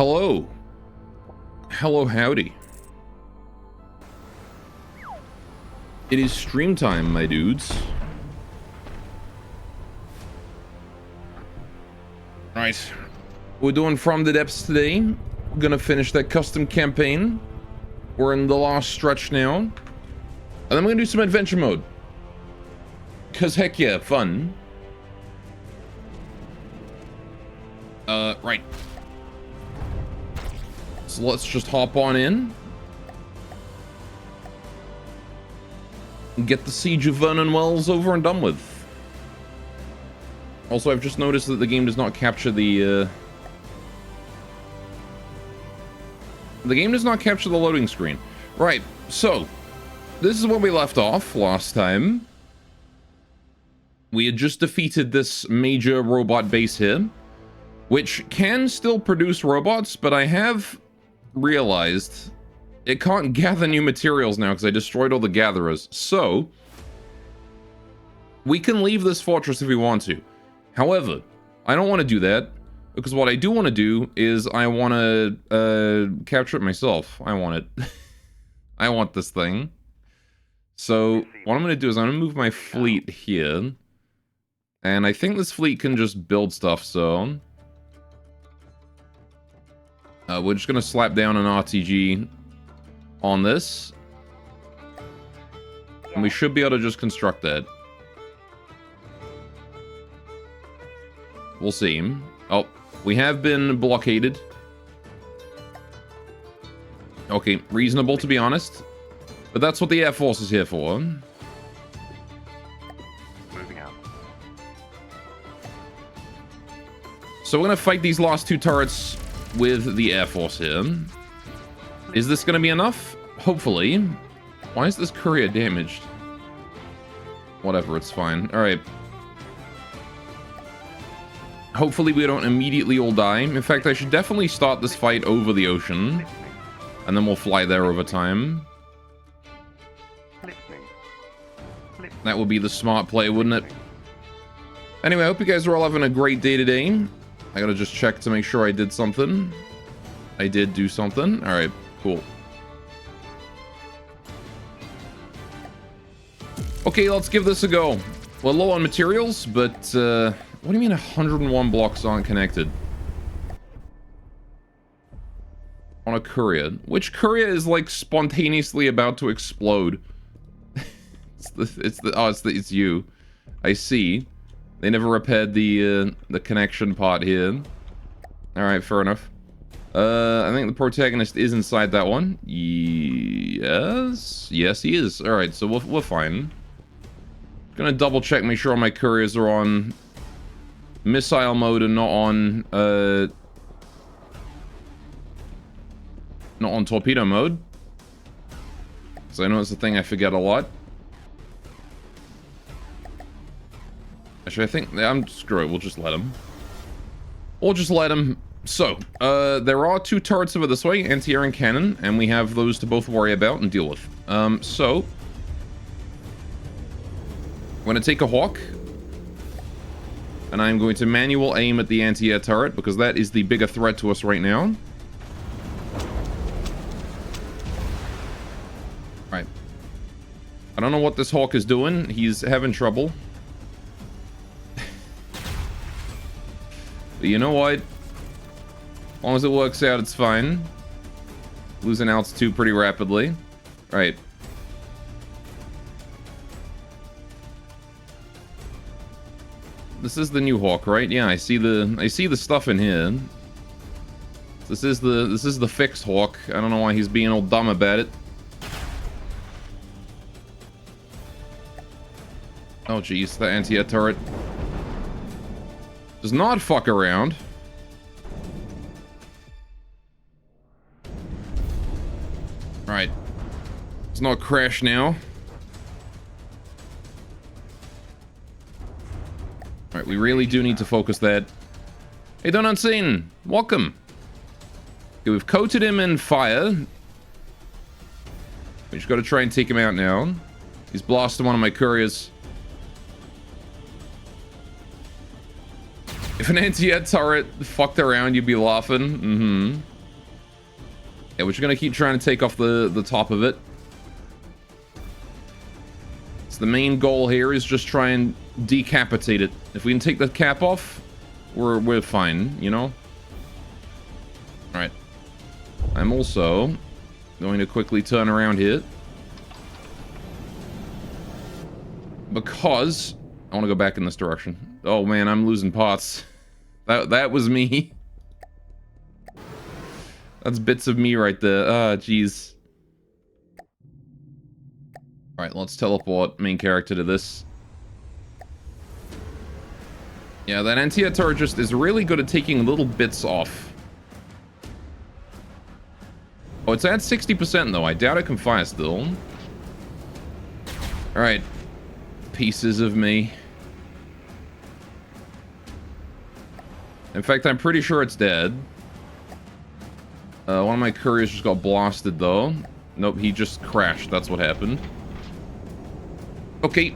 Hello. Hello, howdy. It is stream time, my dudes. Right. We're doing From the Depths today. We're gonna finish that custom campaign. We're in the last stretch now. And then we're gonna do some adventure mode. Cause heck yeah, fun. Right. So let's just hop on in. And get the Siege of Vernon Wells over and done with. Also, I've just noticed that the game does not capture the game does not capture the loading screen. Right, so this is where we left off last time. We had just defeated this major robot base here, which can still produce robots, but I have realized it can't gather new materials now because I destroyed all the gatherers. So we can leave this fortress if we want to. However, I don't want to do that, because what I do want to do is I want to capture it myself. I want it. I want this thing. So what I'm going to do is I'm going to move my fleet here. And I think this fleet can just build stuff, so we're just going to slap down an RTG on this. And we should be able to just construct that. We'll see. Oh, we have been blockaded. Okay, reasonable to be honest. But that's what the Air Force is here for. Moving out. So we're going to fight these last two turrets with the Air Force here. Is this going to be enough? Hopefully. Why is this courier damaged? Whatever, it's fine. Alright. Hopefully we don't immediately all die. In fact, I should definitely start this fight over the ocean. And then we'll fly there over time. That would be the smart play, wouldn't it? Anyway, I hope you guys are all having a great day today. I gotta just check to make sure I did something. I did do something. Alright, cool. Okay, let's give this a go. We're low on materials, but what do you mean 101 blocks aren't connected? On a courier. Which courier is like spontaneously about to explode? It's you. I see. They never repaired the connection part here. Alright, fair enough. I think the protagonist is inside that one. Yes. Yes, he is. Alright, so we're fine. Gonna double check, make sure all my couriers are on missile mode and not on torpedo mode. Because I know it's a thing I forget a lot. Actually, I think screw it, we'll just let him. We'll just let him. So, there are two turrets over this way, anti-air and cannon, and we have those to both worry about and deal with. So I'm going to take a Hawk, and I'm going to manual aim at the anti-air turret, because that is the bigger threat to us right now. Right. I don't know what this Hawk is doing. He's having trouble. But you know what? As long as it works out, it's fine. Losing altitude pretty rapidly. Right. This is the new Hawk, right? Yeah, I see the stuff in here. This is the fixed Hawk. I don't know why he's being all dumb about it. Oh jeez, the anti-air turret does not fuck around. Alright. It's not crash now. Alright, we really do need to focus that. Hey, Don Unseen! Welcome! Okay, we've coated him in fire. We just gotta try and take him out now. He's blasting one of my couriers. If an anti-air turret fucked around, you'd be laughing. Yeah, we're just gonna keep trying to take off the top of it. So the main goal here is just try and decapitate it. If we can take the cap off, we're fine, you know? Alright. I'm also going to quickly turn around here. Because I want to go back in this direction. Oh man, I'm losing parts. That was me. That's bits of me right there. Ah, jeez. Alright, let's teleport main character to this. Yeah, that anti-air turret just is really good at taking little bits off. Oh, it's at 60% though. I doubt it can fire still. Alright. Pieces of me. In fact, I'm pretty sure it's dead. One of my couriers just got blasted though. Nope, he just crashed. That's what happened. Okay.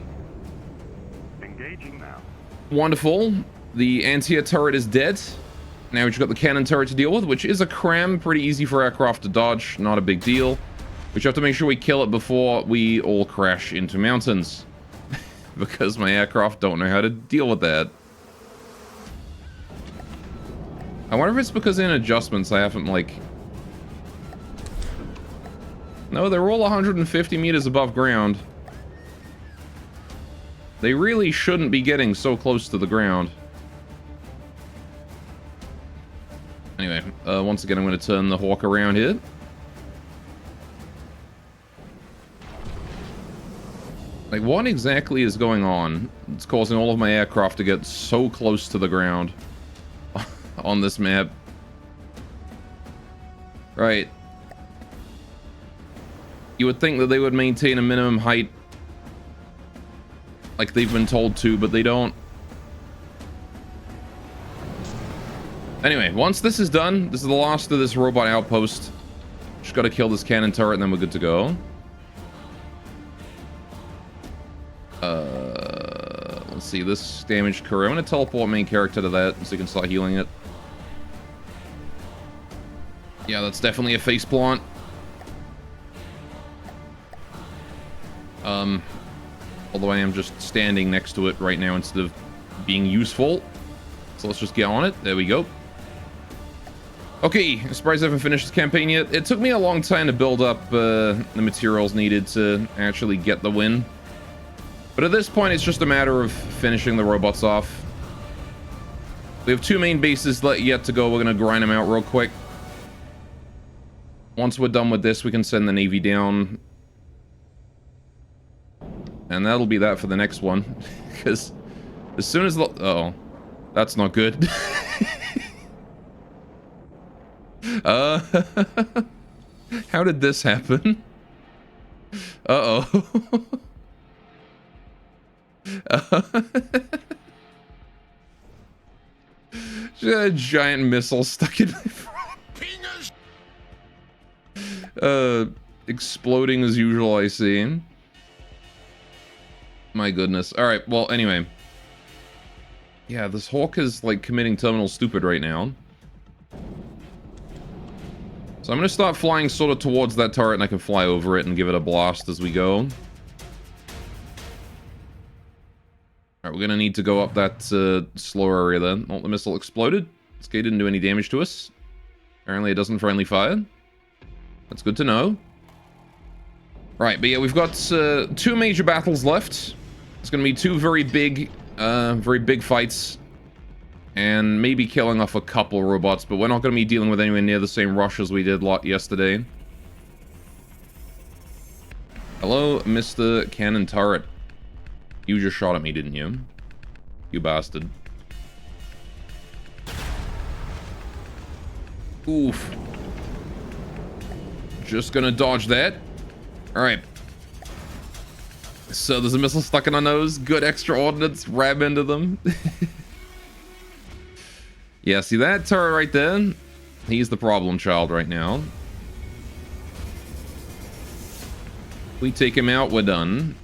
Engaging now. Wonderful. The anti-air turret is dead. Now we've got the cannon turret to deal with, which is a cram. Pretty easy for aircraft to dodge. Not a big deal. We just have to make sure we kill it before we all crash into mountains. Because my aircraft don't know how to deal with that. I wonder if it's because in adjustments I haven't, like... No, they're all 150 meters above ground. They really shouldn't be getting so close to the ground. Anyway, once again, I'm going to turn the Hawk around here. Like, what exactly is going on? It's causing all of my aircraft to get so close to the ground on this map. Right. You would think that they would maintain a minimum height like they've been told to, but they don't. Anyway, once this is done, this is the last of this robot outpost. Just gotta kill this cannon turret and then we're good to go. Let's see, this damaged courier. I'm gonna teleport main character to that so he can start healing it. Yeah, that's definitely a face plant. Although I am just standing next to it right now instead of being useful. So let's just get on it. There we go. Okay, I'm surprised I haven't finished this campaign yet. It took me a long time to build up the materials needed to actually get the win. But at this point, it's just a matter of finishing the robots off. We have 2 main bases yet to go. We're going to grind them out real quick. Once we're done with this, we can send the Navy down. And that'll be that for the next one. Because as soon as the... Uh-oh. That's not good. How did this happen? Uh-oh. Just got a giant missile stuck in my front. Exploding as usual, I see. My goodness. Alright, well, anyway. Yeah, this Hawk is, like, committing terminal stupid right now. So I'm gonna start flying sort of towards that turret, and I can fly over it and give it a blast as we go. Alright, we're gonna need to go up that slow area then. Oh, the missile exploded. This guy didn't do any damage to us. Apparently it doesn't friendly fire. That's good to know. Right, but yeah, we've got 2 major battles left. It's gonna be 2 very big fights. And maybe killing off a couple robots, but we're not gonna be dealing with anywhere near the same rush as we did yesterday. Hello, Mr. Cannon Turret. You just shot at me, didn't you? You bastard. Oof. Just gonna dodge that. Alright. So there's a missile stuck in our nose. Good extra ordnance. Ram into them. Yeah, see that turret right there? He's the problem child right now. We take him out, we're done.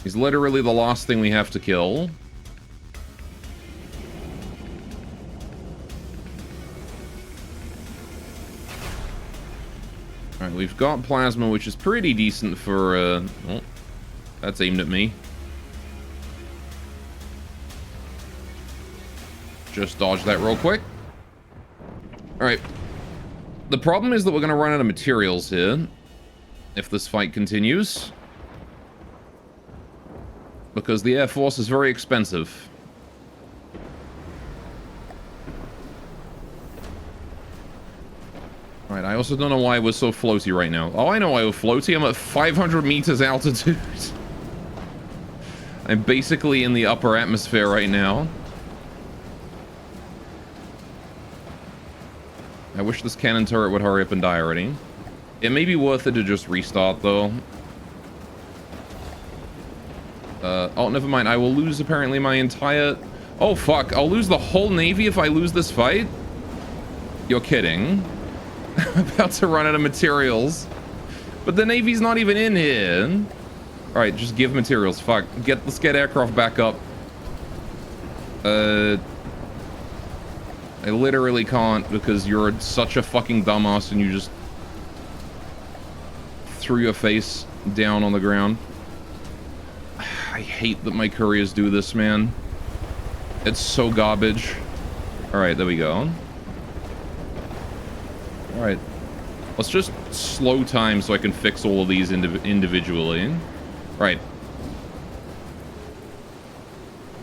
He's literally the last thing we have to kill. Alright, we've got plasma, which is pretty decent for, oh, that's aimed at me. Just dodge that real quick. Alright. The problem is that we're going to run out of materials here if this fight continues. Because the Air Force is very expensive. Right, I also don't know why we're so floaty right now. Oh, I know why we're floaty. I'm at 500 meters altitude. I'm basically in the upper atmosphere right now. I wish this cannon turret would hurry up and die already. It may be worth it to just restart, though. Oh, never mind. I will lose, apparently, my entire... Oh, fuck. I'll lose the whole Navy if I lose this fight? You're kidding. I'm about to run out of materials. But the Navy's not even in here. Alright, just give materials. Fuck. Let's get aircraft back up. I literally can't because you're such a fucking dumbass and you just threw your face down on the ground. I hate that my couriers do this, man. It's so garbage. Alright, there we go. Alright. Let's just slow time so I can fix all of these individually. Right.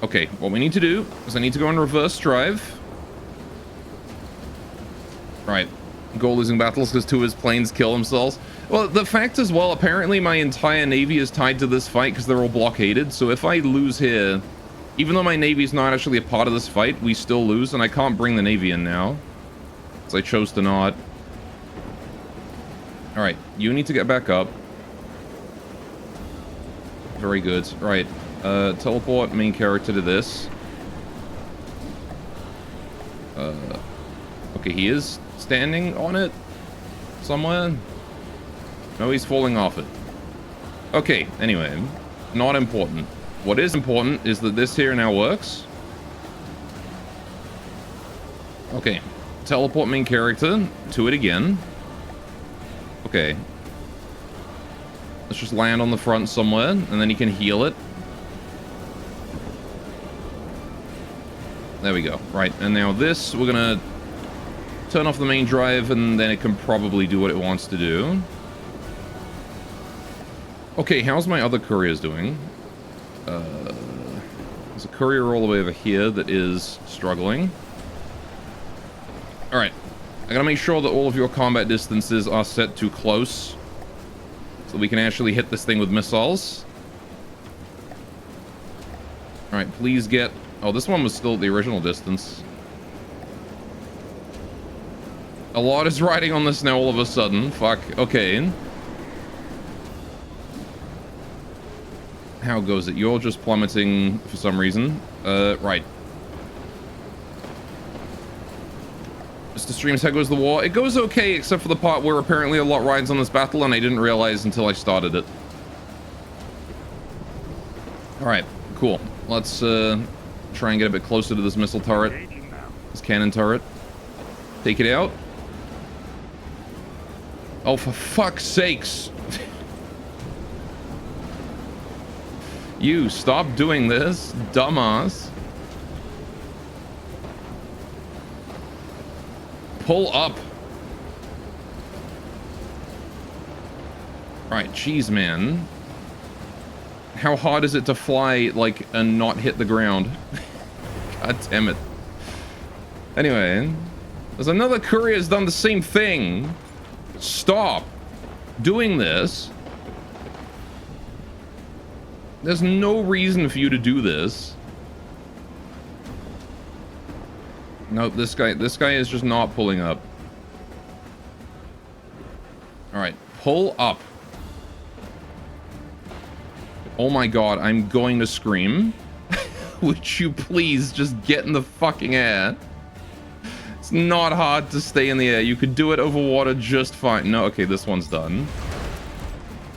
Okay, what we need to do is I need to go in reverse drive. Right. Goal losing battles because 2 of his planes kill themselves. Well, the fact as well, apparently my entire Navy is tied to this fight because they're all blockaded. So if I lose here, even though my Navy is not actually a part of this fight, we still lose, and I can't bring the Navy in now. Because I chose to not. Alright, you need to get back up. Very good. Right. Teleport main character to this. Okay, he is standing on it somewhere. No, he's falling off it. Okay, anyway, not important. What is important is that this here now works. Okay, teleport main character to it again. Okay. Let's just land on the front somewhere, and then he can heal it. There we go. Right, and now this, we're gonna turn off the main drive, and then it can probably do what it wants to do. Okay, how's my other couriers doing? There's a courier all the way over here that is struggling. Alright. I gotta make sure that all of your combat distances are set to close. So we can actually hit this thing with missiles. Alright, please get... Oh, this one was still at the original distance. A lot is riding on this now all of a sudden. Fuck. Okay. How goes it? You're just plummeting for some reason. Right. Mr. Streams, how goes the war? It goes okay, except for the part where apparently a lot rides on this battle, and I didn't realize until I started it. Alright, cool. Let's try and get a bit closer to this missile turret. This cannon turret. Take it out. Oh, for fuck's sakes. You, stop doing this, dumbass. Pull up. Right, jeez, man. How hard is it to fly, like, and not hit the ground? God damn it. Anyway, there's another courier has done the same thing. Stop doing this. There's no reason for you to do this. Nope, this guy is just not pulling up. Alright, pull up. Oh my god, I'm going to scream. Would you please just get in the fucking air? It's not hard to stay in the air. You could do it over water just fine. No, okay, this one's done.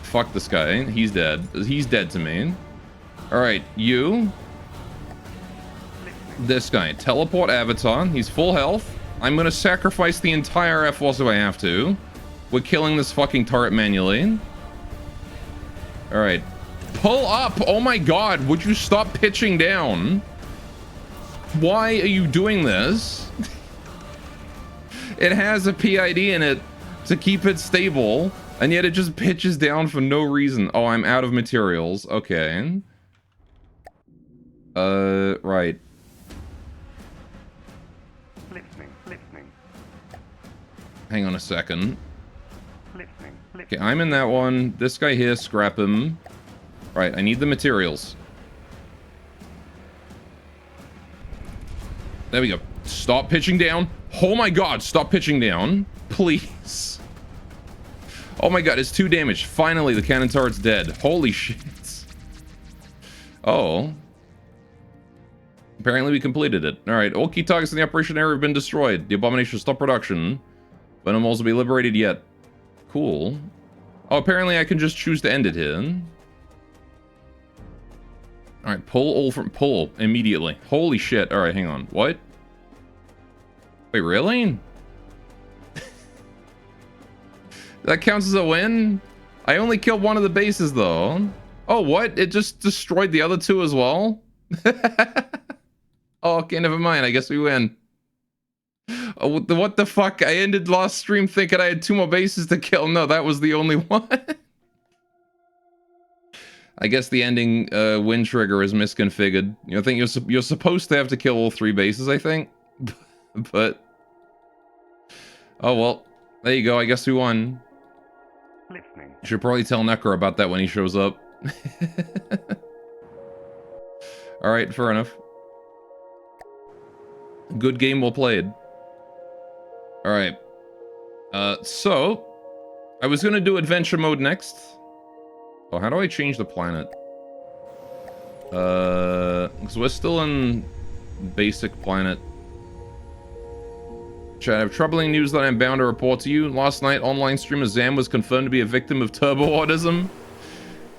Fuck this guy. He's dead. He's dead to me. Alright, you. This guy. Teleport avatar. He's full health. I'm gonna sacrifice the entire Air Force if I have to. We're killing this fucking turret manually. All right. Pull up. Oh my god. Would you stop pitching down? Why are you doing this? It has a PID in it to keep it stable, and yet it just pitches down for no reason. Oh, I'm out of materials. Okay. Right. Listening. Hang on a second. Listening. Okay, I'm in that one. This guy here, scrap him. Right, I need the materials. There we go. Stop pitching down. Oh my god, stop pitching down. Please. Oh my god, it's 2 damage. Finally, the cannon turret's dead. Holy shit. Oh. Apparently we completed it. Alright, all key targets in the operation area have been destroyed. The abomination stopped production. Venom moles will be liberated yet. Cool. Oh, apparently I can just choose to end it here. Alright, pull immediately. Holy shit. Alright, hang on. What? Wait, really? That counts as a win? I only killed one of the bases, though. Oh, what? It just destroyed the other 2 as well? Oh, okay, never mind. I guess we win. Oh, what the fuck? I ended last stream thinking I had 2 more bases to kill. No, that was the only one. I guess the ending win trigger is misconfigured. You know, I think you're supposed to have to kill all 3 bases, I think. But oh well, there you go. I guess we won. Listening. Should probably tell Necro about that when he shows up. All right, fair enough. Good game, well played. All right. So I was gonna do adventure mode next. Oh, how do I change the planet? Because we're still in basic planet. Chat, I have troubling news that I'm bound to report to you. Last night, online streamer Zam was confirmed to be a victim of turbo-autism.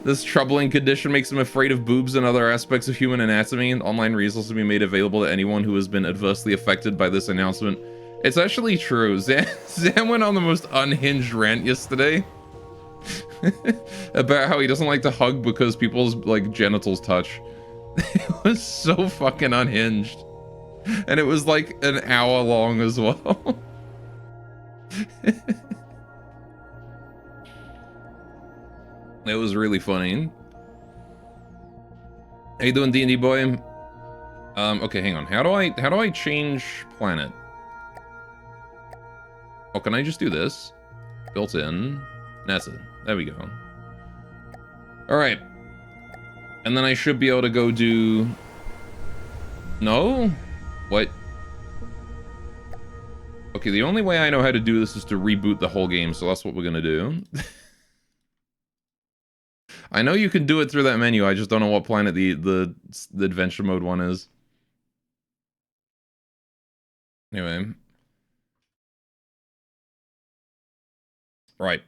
This troubling condition makes him afraid of boobs and other aspects of human anatomy, and online resources will be made available to anyone who has been adversely affected by this announcement. It's actually true. Zam went on the most unhinged rant yesterday about how he doesn't like to hug because people's, like, genitals touch. It was so fucking unhinged. And it was like an hour long as well. It was really funny. How you doing, D&D boy? Okay, hang on. How do I change planet? Oh, can I just do this? Built in. That's it. There we go. Alright. And then I should be able to go do... No? What? Okay, the only way I know how to do this is to reboot the whole game, so that's what we're gonna do. I know you can do it through that menu, I just don't know what planet the adventure mode one is. Anyway. Right.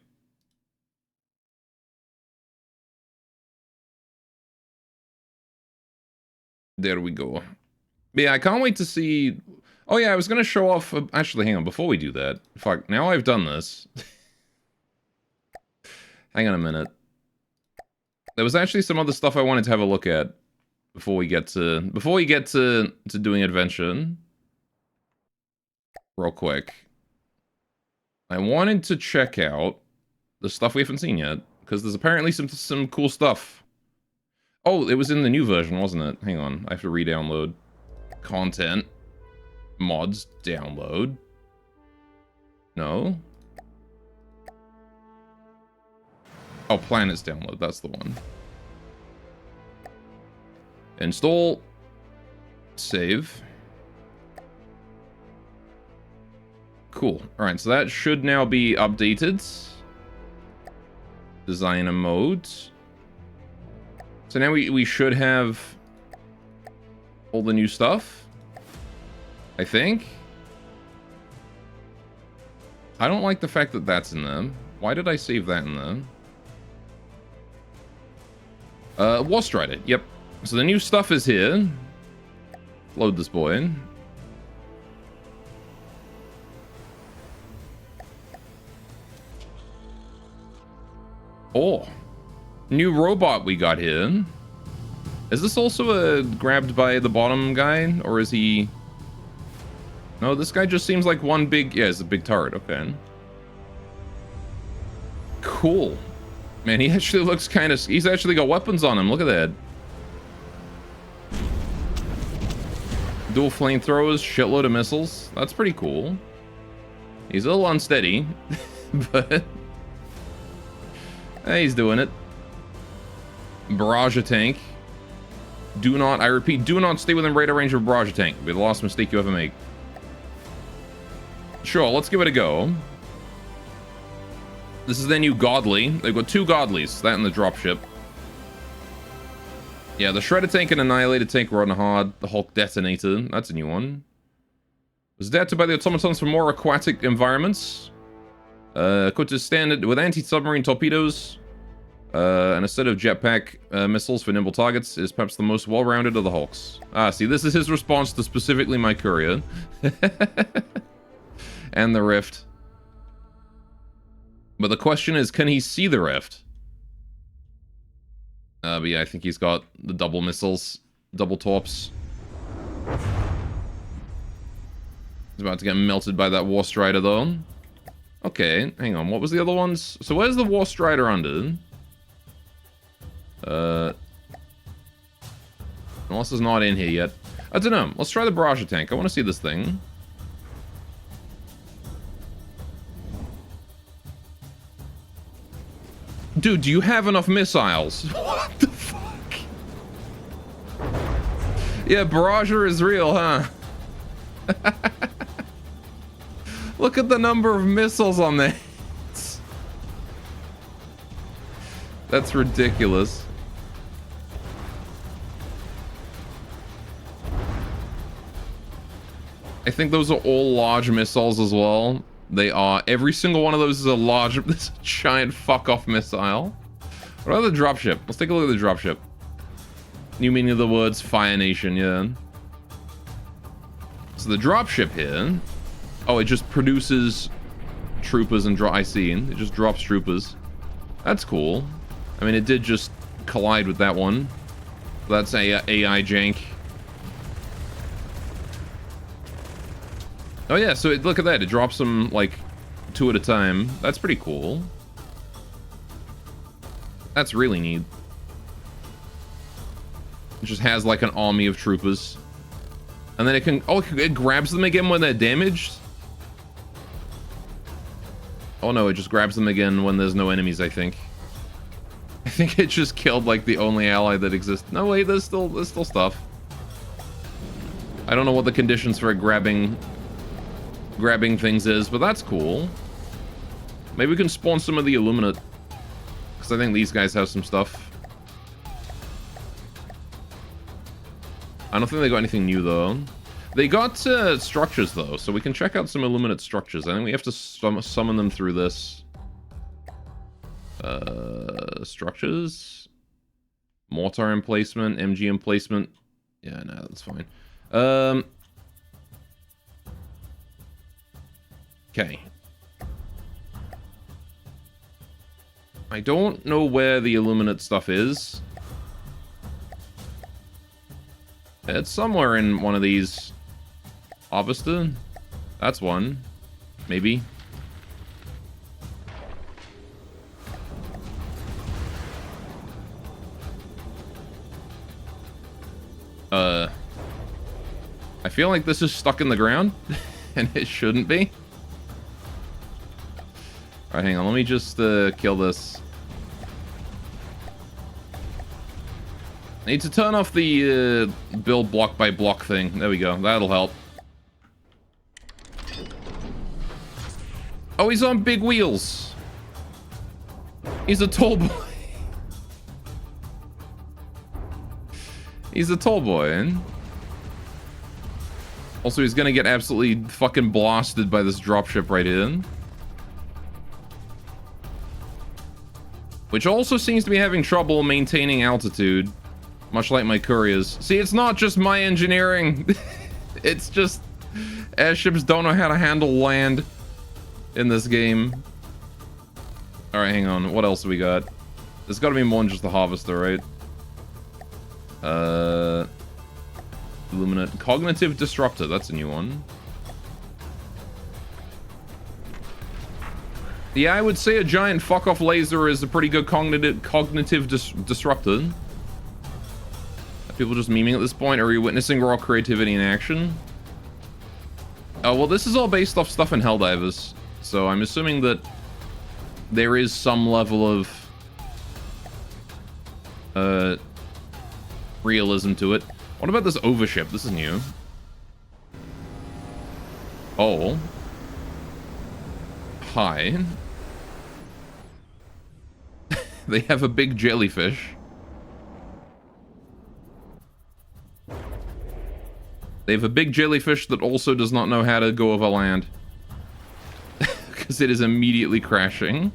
There we go. But yeah, I can't wait to see... Oh yeah, I was gonna show off... Actually, hang on, before we do that... Fuck, now I've done this. Hang on a minute. There was actually some other stuff I wanted to have a look at before we get to doing adventure. Real quick. I wanted to check out the stuff we haven't seen yet, because there's apparently some cool stuff. Oh, it was in the new version, wasn't it? Hang on, I have to re-download. Content. Mods. Download. No. Oh, planets download. That's the one. Install. Save. Cool. Alright, so that should now be updated. Designer mode. So now we should have all the new stuff. I think. I don't like the fact that that's in there. Why did I save that in there? War Strider. Yep. So the new stuff is here. Load this boy in. Oh, new robot we got here. Is this also grabbed by the bottom guy, or is he... No, this guy just seems like one big... Yeah, it's a big turret. Okay. Cool. Man, he actually looks kind of... He's actually got weapons on him. Look at that. Dual flamethrowers, shitload of missiles. That's pretty cool. He's a little unsteady, but... he's doing it. Barrage tank. Do not, I repeat, do not stay within radar range of a barrage tank. It'll be the last mistake you ever make. Sure, let's give it a go. This is their new Godly. They've got 2 Godlies, that and the dropship. Yeah, the Shredder tank and Annihilator tank run hard. The Hulk Detonator, that's a new one. Was adapted by the automatons for more aquatic environments. Equipped to standard with anti-submarine torpedoes. And a set of jetpack missiles for nimble targets, is perhaps the most well-rounded of the Hulks. Ah, see, this is his response to specifically my courier. And the Rift. But the question is, can he see the Rift? But yeah, I think he's got the double missiles, double torps. He's about to get melted by that War Strider, though. Okay, hang on, what was the other ones? So where's the War Strider under? Unless it's not in here yet. I don't know. Let's try the barrage tank. I want to see this thing. Dude, do you have enough missiles? What the fuck? Yeah, Barrager is real, huh? Look at the number of missiles on that. That's ridiculous. I think those are all large missiles as well. They are. Every single one of those is a large, this is a giant fuck-off missile. What about the dropship? Let's take a look at the dropship. New meaning of the words, Fire Nation, yeah. So the dropship here... Oh, it just produces troopers and I see. It just drops troopers. That's cool. I mean, it did just collide with that one. That's AI jank. Oh yeah, so look at that. It drops them, like, 2 at a time. That's pretty cool. That's really neat. It just has, like, an army of troopers. And then it can... Oh, it grabs them again when they're damaged? Oh no, it just grabs them again when there's no enemies, I think. I think it just killed, like, the only ally that exists. No, wait, there's still stuff. I don't know what the conditions for grabbing things is, but that's cool. Maybe we can spawn some of the Illuminate, because I think these guys have some stuff. I don't think they got anything new, though. They got structures, though, so we can check out some Illuminate structures. I think we have to summon them through this. Structures? Mortar emplacement, MG emplacement. Yeah, no, that's fine. Okay. I don't know where the Illuminate stuff is. It's somewhere in one of these. Harvester? That's one. Maybe. I feel like this is stuck in the ground, and it shouldn't be. Alright, hang on, let me just kill this. I need to turn off the build block by block thing. There we go, that'll help. Oh, he's on big wheels. He's a tall boy. He's a tall boy, eh? Also, he's gonna get absolutely fucking blasted by this dropship right here. Which also seems to be having trouble maintaining altitude. Much like my couriers. See, it's not just my engineering. It's just airships don't know how to handle land in this game. Alright, hang on. What else do we got? There's got to be more than just the harvester, right? Illuminate. Cognitive disruptor. That's a new one. Yeah, I would say a giant fuck-off laser is a pretty good cognitive disruptor. Are people just memeing at this point, or are you witnessing raw creativity in action? Oh, well, this is all based off stuff in Helldivers, so I'm assuming that there is some level of realism to it. What about this overship? This is new. Oh. Hi. They have a big jellyfish. They have a big jellyfish that also does not know how to go over land. Because it is immediately crashing.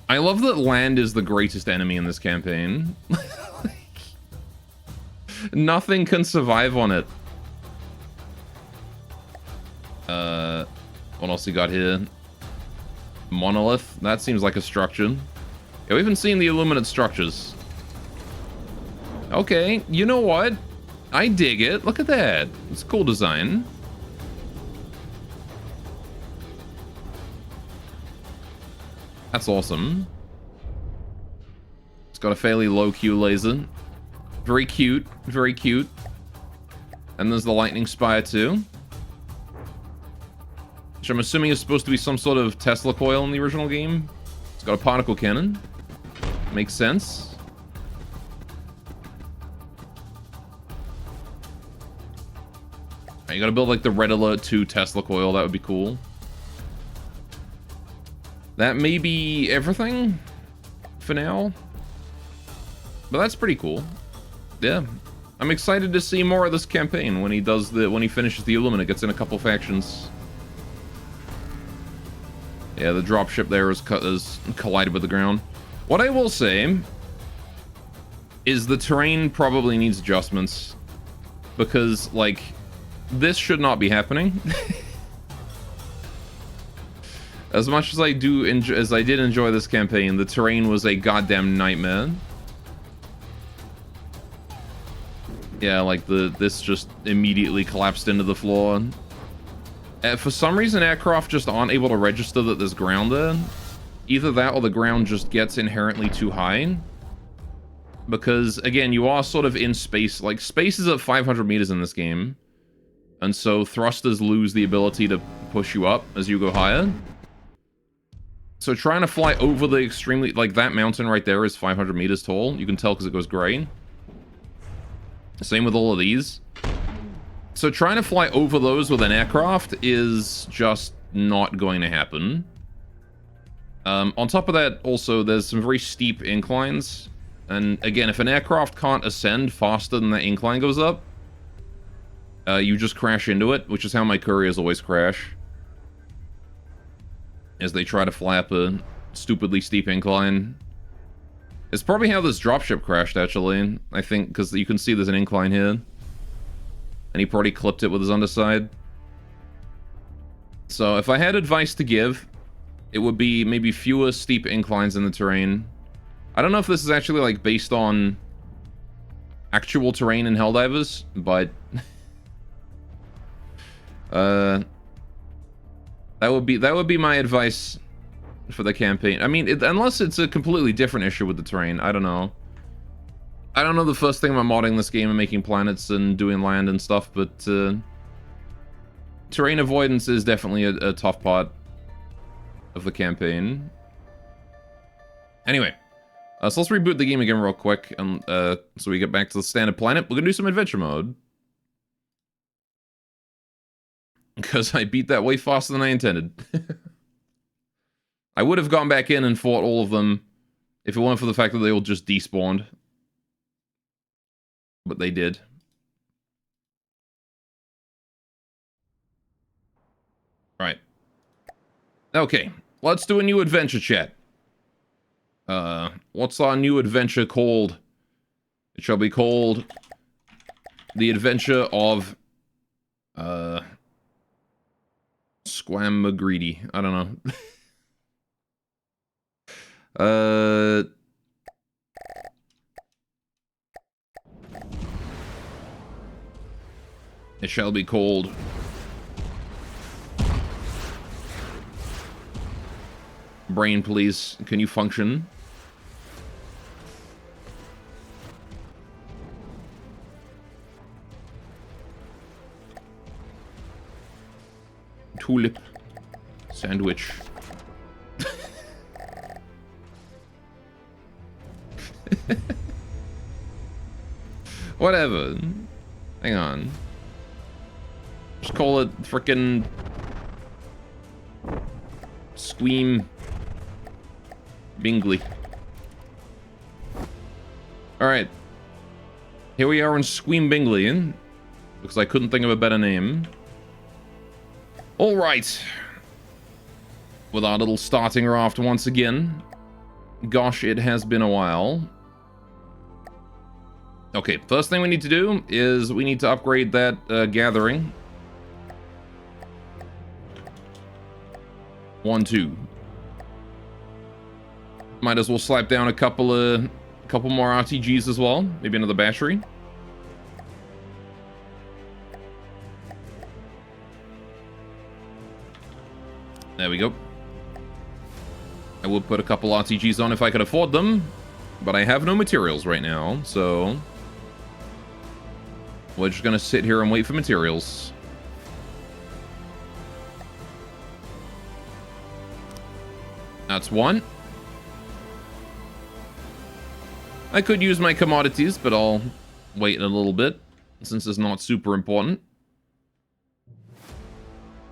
I love that land is the greatest enemy in this campaign. Nothing can survive on it. What else we got here? Monolith. That seems like a structure. Yeah, we haven't seen the Illuminate structures. Okay, you know what? I dig it. Look at that. It's a cool design. That's awesome. It's got a fairly low Q laser. Very cute. Very cute. And there's the lightning spire too. Which I'm assuming is supposed to be some sort of Tesla coil in the original game. It's got a particle cannon. Makes sense. You gotta build like the Red Alert 2 Tesla coil. That would be cool. That may be everything for now. But that's pretty cool. Yeah. I'm excited to see more of this campaign when he finishes the Illuminate, gets in a couple factions. Yeah, the dropship there is collided with the ground. What I will say is the terrain probably needs adjustments. Because, like, this should not be happening. As much as I did enjoy this campaign, the terrain was a goddamn nightmare. Yeah, like this just immediately collapsed into the floor. For some reason, aircraft just aren't able to register that there's ground there. Either that or the ground just gets inherently too high. Because, again, you are sort of in space. Like, space is at 500 meters in this game. And so thrusters lose the ability to push you up as you go higher. So trying to fly over the extremely... Like, that mountain right there is 500 meters tall. You can tell because it goes gray. Same with all of these. So trying to fly over those with an aircraft is just not going to happen. On top of that, also, there's some very steep inclines. And again, if an aircraft can't ascend faster than that incline goes up, you just crash into it, which is how my couriers always crash. As they try to fly up a stupidly steep incline. It's probably how this dropship crashed, actually. I think, because you can see there's an incline here. And he probably clipped it with his underside. So if I had advice to give, it would be maybe fewer steep inclines in the terrain. I don't know if this is actually, like, based on actual terrain in Helldivers, but... that would be my advice for the campaign. I mean, unless it's a completely different issue with the terrain. I don't know. I don't know the first thing about modding this game and making planets and doing land and stuff, but terrain avoidance is definitely a tough part of the campaign. Anyway, so let's reboot the game again real quick, and so we get back to the standard planet. We're gonna do some adventure mode. Because I beat that way faster than I intended. I would have gone back in and fought all of them if it weren't for the fact that they all just despawned. But they did. Right. Okay, let's do a new adventure, chat. What's our new adventure called? It shall be called The Adventure of... Squam McGreedy. I don't know. It shall be called. Brain, please. Can you function? Tulip. Sandwich. Whatever. Hang on. Just call it frickin' Squeam Bingley. Alright. Here we are in Squeam Bingley. Because I couldn't think of a better name. Alright. With our little starting raft once again. Gosh, it has been a while. Okay, first thing we need to do is we need to upgrade that gathering. 1, 2. Might as well slap down a couple more RTGs as well. Maybe another battery. There we go. I would put a couple RTGs on if I could afford them, but I have no materials right now, so we're just gonna sit here and wait for materials. That's one. I could use my commodities, but I'll wait a little bit, since it's not super important.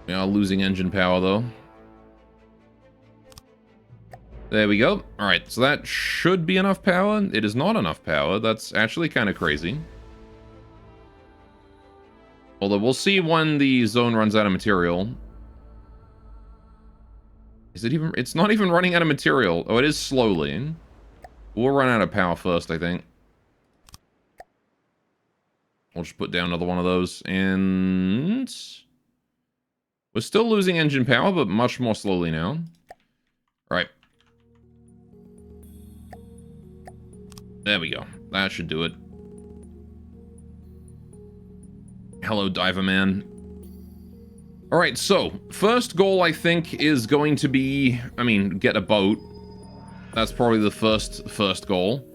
We are losing engine power, though. There we go. Alright, so that should be enough power. It is not enough power. That's actually kind of crazy. Although we'll see when the zone runs out of material. Is it even... It's not even running out of material. Oh, it is slowly. We'll run out of power first, I think. We'll just put down another one of those. And... we're still losing engine power, but much more slowly now. Right. There we go. That should do it. Hello, Diver Man. Alright, so, first goal, I think, is going to be... I mean, get a boat. That's probably the first goal.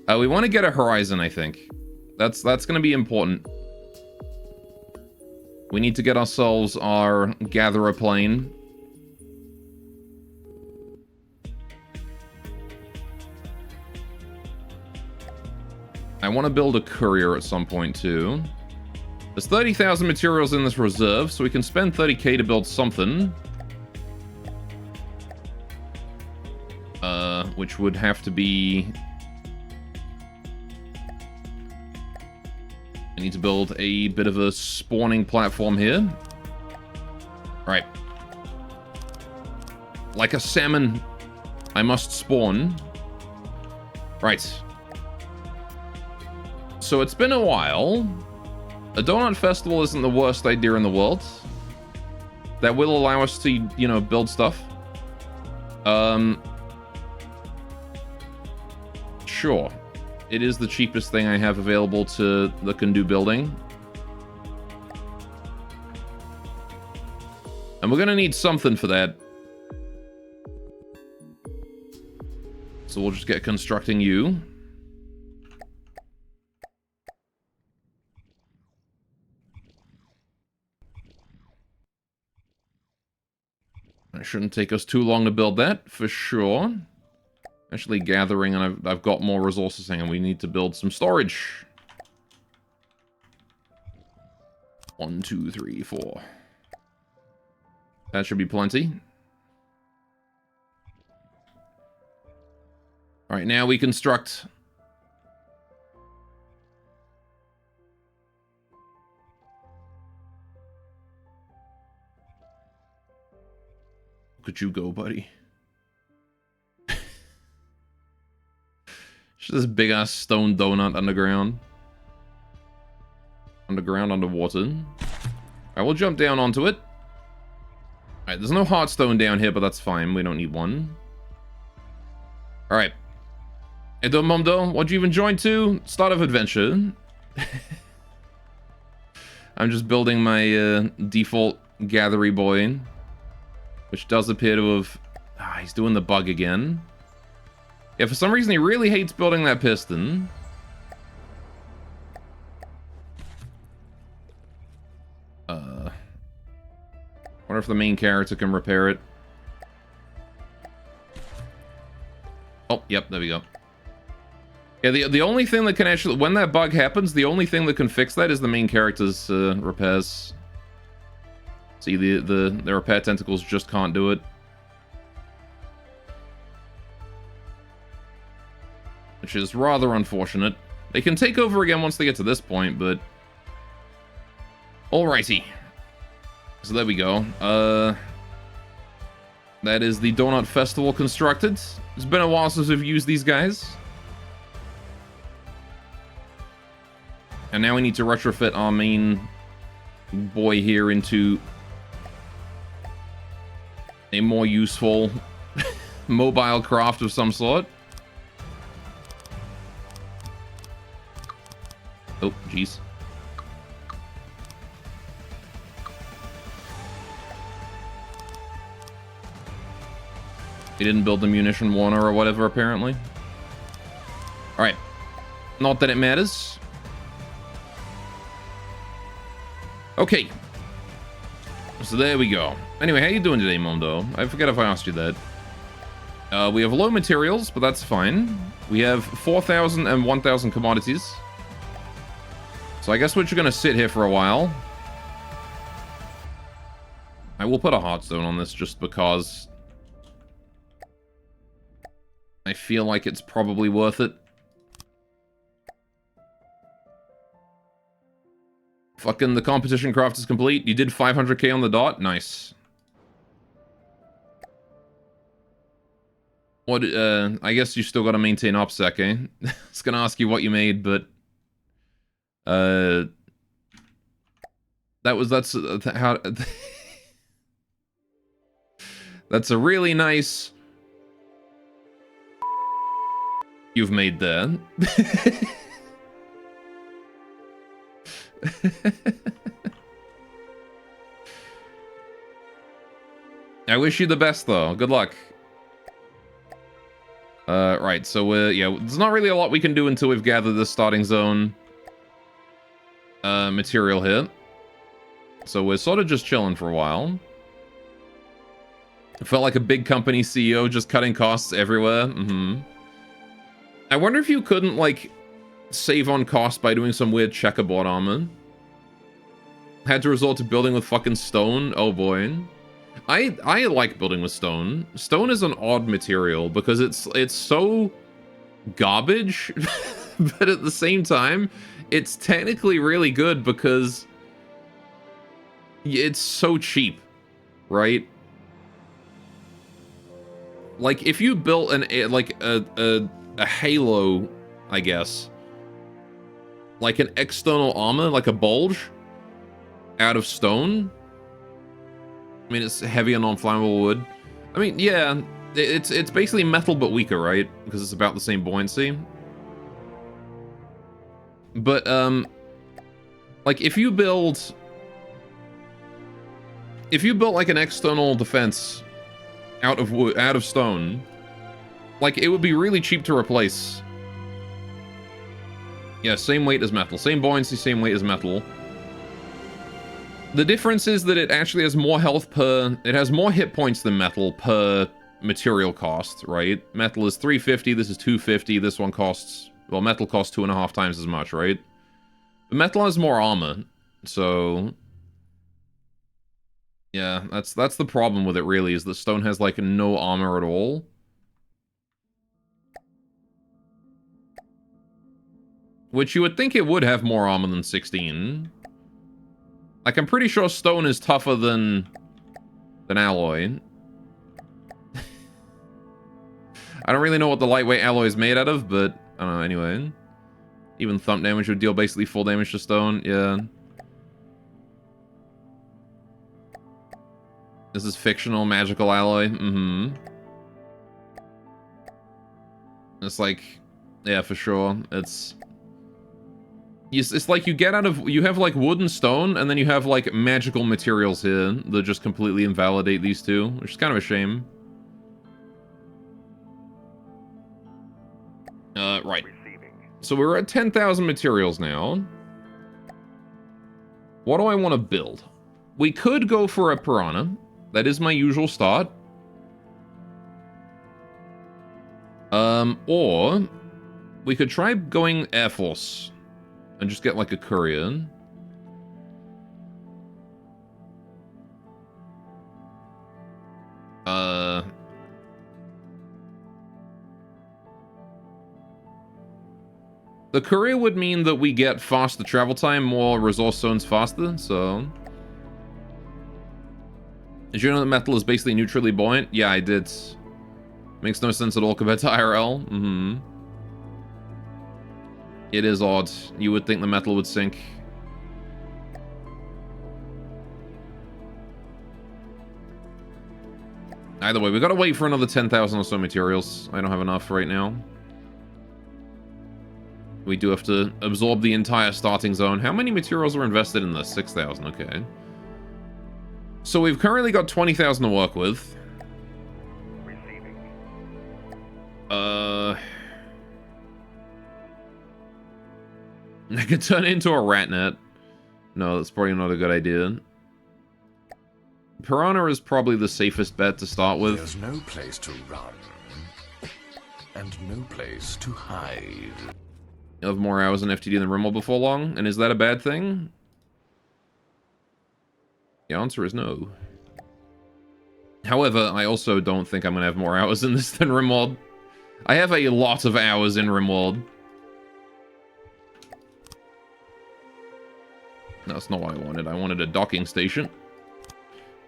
We want to get a horizon, I think. That's going to be important. We need to get ourselves our gatherer plane. I want to build a courier at some point, too. There's 30,000 materials in this reserve, so we can spend 30k to build something. Which would have to be... I need to build a bit of a spawning platform here. Alright. Like a salmon, I must spawn. Right. So it's been a while. A donut festival isn't the worst idea in the world. That will allow us to, you know, build stuff. Sure. It is the cheapest thing I have available that can do building. And we're gonna need something for that. So we'll just get constructing you. It shouldn't take us too long to build that, for sure. Actually gathering, and I've got more resources, and we need to build some storage. 1, 2, 3, 4. That should be plenty. Alright, now we construct. Look at you go, buddy. Just this big ass stone donut underground. Underground, underwater. I will jump down onto it. Alright, there's no heartstone down here, but that's fine. We don't need one. Alright. Edo Mondo, what you even joined to? Start of adventure. I'm just building my default gathery boy, which does appear to have... he's doing the bug again. Yeah, for some reason he really hates building that piston. Wonder if the main character can repair it. Oh, yep, there we go. Yeah, the only thing that can actually... When that bug happens, the only thing that can fix that is the main character's repairs. See, the repair tentacles just can't do it. Which is rather unfortunate. They can take over again once they get to this point, but... Alrighty. So there we go. That is the Donut Festival constructed. It's been a while since we've used these guys. And now we need to retrofit our main boy here into a more useful mobile craft of some sort. Oh, jeez. He didn't build the munition warner or whatever, apparently. Alright. Not that it matters. Okay. So there we go. Anyway, how you doing today, Mondo? I forget if I asked you that. We have low materials, but that's fine. We have 4,000 and 1,000 commodities. So I guess we're just gonna sit here for a while. I will put a heartstone on this just because I feel like it's probably worth it. Fucking the competition craft is complete. You did 500k on the dot. Nice. What, I guess you still gotta maintain OPSEC, eh? I was gonna ask you what you made, but... That's how... That's a really nice... You've made there. I wish you the best, though. Good luck. Right, so, yeah, there's not really a lot we can do until we've gathered the starting zone material here. So we're sort of just chilling for a while. It felt like a big company CEO just cutting costs everywhere. I wonder if you couldn't, like, save on cost by doing some weird checkerboard armor. Had to resort to building with fucking stone. Oh boy. I like building with stone. Stone is an odd material because it's so garbage, but at the same time, it's technically really good because it's so cheap, right? Like if you built a halo, I guess, like an external armor, like a bulge, out of stone. I mean, it's heavy and non-flammable wood. I mean, yeah, it's basically metal but weaker, right? Because it's about the same buoyancy. But like if you built like an external defense out of wood, out of stone, like it would be really cheap to replace. Yeah, same weight as metal, same buoyancy, same weight as metal. The difference is that it actually has more health per... It has more hit points than metal per material cost, right? Metal is 350, this is 250, this one costs... Well, metal costs 2.5 times as much, right? But metal has more armor, so... Yeah, that's the problem with it, really, is that stone has, like, no armor at all. Which you would think it would have more armor than 16. Like, I'm pretty sure stone is tougher than alloy. I don't really know what the lightweight alloy is made out of, but I don't know, anyway. Even thump damage would deal basically full damage to stone, yeah. This is fictional magical alloy. Mm-hmm. It's like, yeah, for sure. It's like you get out of, you have like wood and stone, and then you have like magical materials here that just completely invalidate these two, which is kind of a shame. Right. So we're at 10,000 materials now. What do I want to build? We could go for a piranha. That is my usual start. Or we could try going Air Force and just get like a courier. The courier would mean that we get faster travel time, more resource zones faster, so... Did you know that metal is basically neutrally buoyant? Yeah, I did. Makes no sense at all compared to IRL. Mm-hmm. It is odd. You would think the metal would sink. Either way, we gotta wait for another 10,000 or so materials. I don't have enough right now. We do have to absorb the entire starting zone. How many materials are invested in this? 6,000, okay. So we've currently got 20,000 to work with. Receiving. I could turn it into a rat net. No, that's probably not a good idea. Piranha is probably the safest bet to start with. There's no place to run, and no place to hide. You'll have more hours in FTD than Rimworld before long, and is that a bad thing? The answer is no. However, I also don't think I'm going to have more hours in this than Rimworld. I have a lot of hours in Rimworld. No, that's not what I wanted. I wanted a docking station.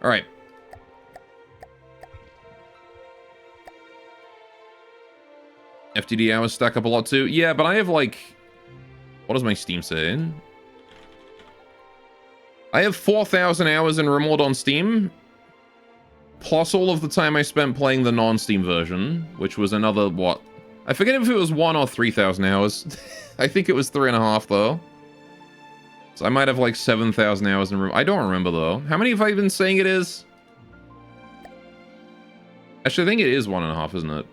Alright. FTD hours stack up a lot too. Yeah, but I have like... What does my Steam say? I have 4,000 hours in Rimworld on Steam. Plus all of the time I spent playing the non-Steam version. Which was another, what? I forget if it was 1 or 3,000 hours. I think it was 3.5 though. So I might have like 7,000 hours in Rimworld. I don't remember though. How many have I been saying it is? Actually, I think it is 1.5, isn't it?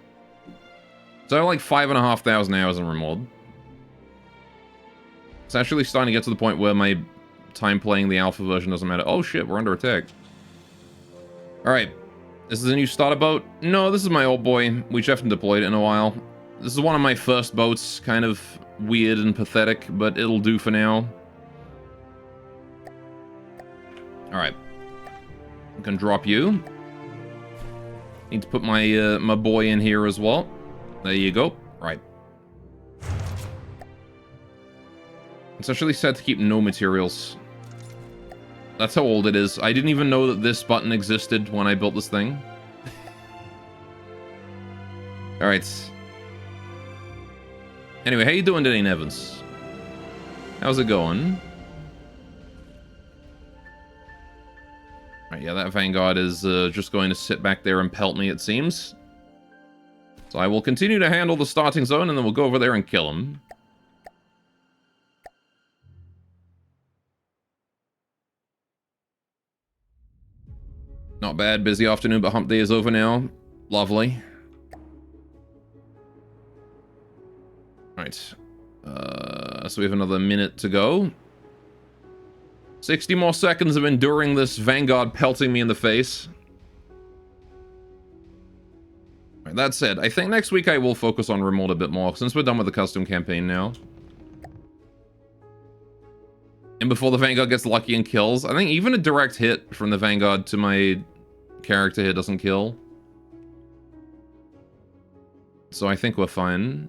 So I have like 5,500 hours in Rimworld. It's actually starting to get to the point where my time playing the alpha version doesn't matter. Oh shit, we're under attack. Alright. This is a new starter boat? No, this is my old boy. We just haven't deployed it in a while. This is one of my first boats. Kind of weird and pathetic, but it'll do for now. Alright. I'm gonna drop you. Need to put my my boy in here as well. There you go. Right. It's actually set to keep no materials. That's how old it is. I didn't even know that this button existed when I built this thing. Alright. Anyway, how you doing today, Nevins? How's it going? Right, yeah, that Vanguard is just going to sit back there and pelt me, it seems. So I will continue to handle the starting zone, and then we'll go over there and kill him. Not bad. Busy afternoon, but hump day is over now. Lovely. Right. So we have another minute to go. 60 more seconds of enduring this Vanguard pelting me in the face. Right, that said, I think next week I will focus on Rimworld a bit more, since we're done with the custom campaign now. And before the Vanguard gets lucky and kills, I think even a direct hit from the Vanguard to my character here doesn't kill. So I think we're fine.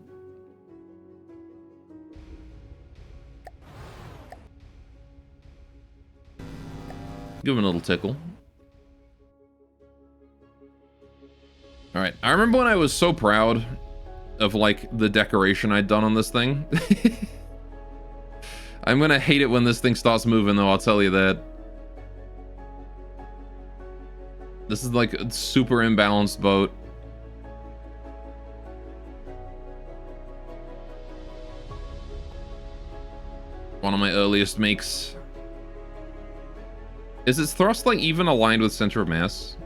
Give him a little tickle. Alright, I remember when I was so proud of, like, the decoration I'd done on this thing. I'm gonna hate it when this thing starts moving, though, I'll tell you that. This is like a super imbalanced boat. One of my earliest makes. Is its thrust like even aligned with center of mass?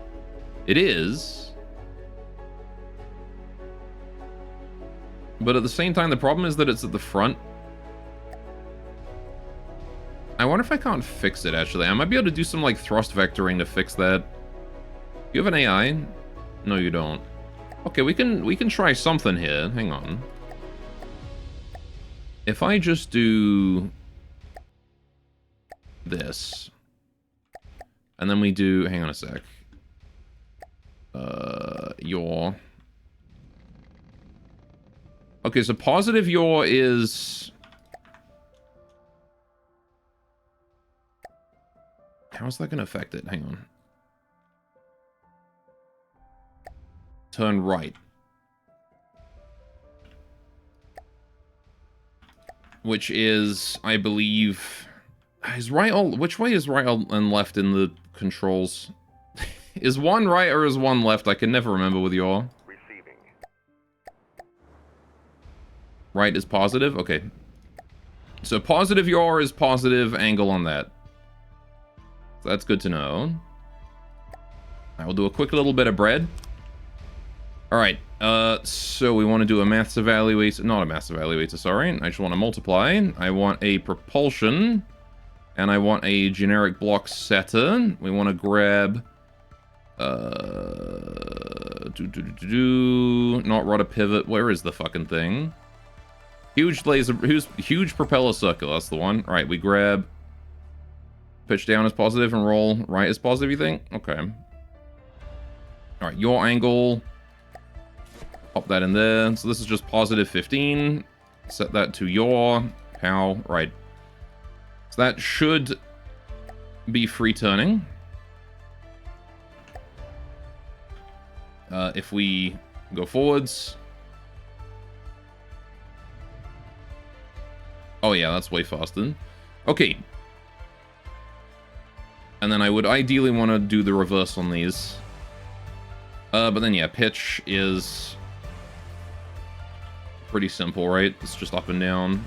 It is. But at the same time, the problem is that it's at the front. I wonder if I can't fix it, actually. I might be able to do some, like, thrust vectoring to fix that. You have an AI? No, you don't. Okay, we can try something here. Hang on. If I just do this, and then we do, hang on a sec. Yaw. Okay, so positive yaw is... How's that going to affect it? Hang on. Turn right. Which is, I believe... Is right all... Which way is right and left in the controls? Is one right or is one left? I can never remember with yaw. Receiving. Right is positive? Okay. So positive yaw is positive angle on that. So that's good to know. I will do a quick little bit of bread. Alright, so we want to do a maths evaluator, not a maths evaluator, sorry. I just want to multiply. I want a propulsion, and I want a generic block setter. We want to grab, not rudder pivot, where is the fucking thing? Huge laser, huge propeller circle, that's the one. Alright, we grab, pitch down is positive and roll right is positive, you think? Okay. Alright, your angle. Pop that in there. So this is just positive 15. Set that to your pow. Right. So that should be free turning. If we go forwards. Oh yeah, that's way faster. Okay. And then I would ideally want to do the reverse on these. But then yeah, pitch is pretty simple, right? It's just up and down.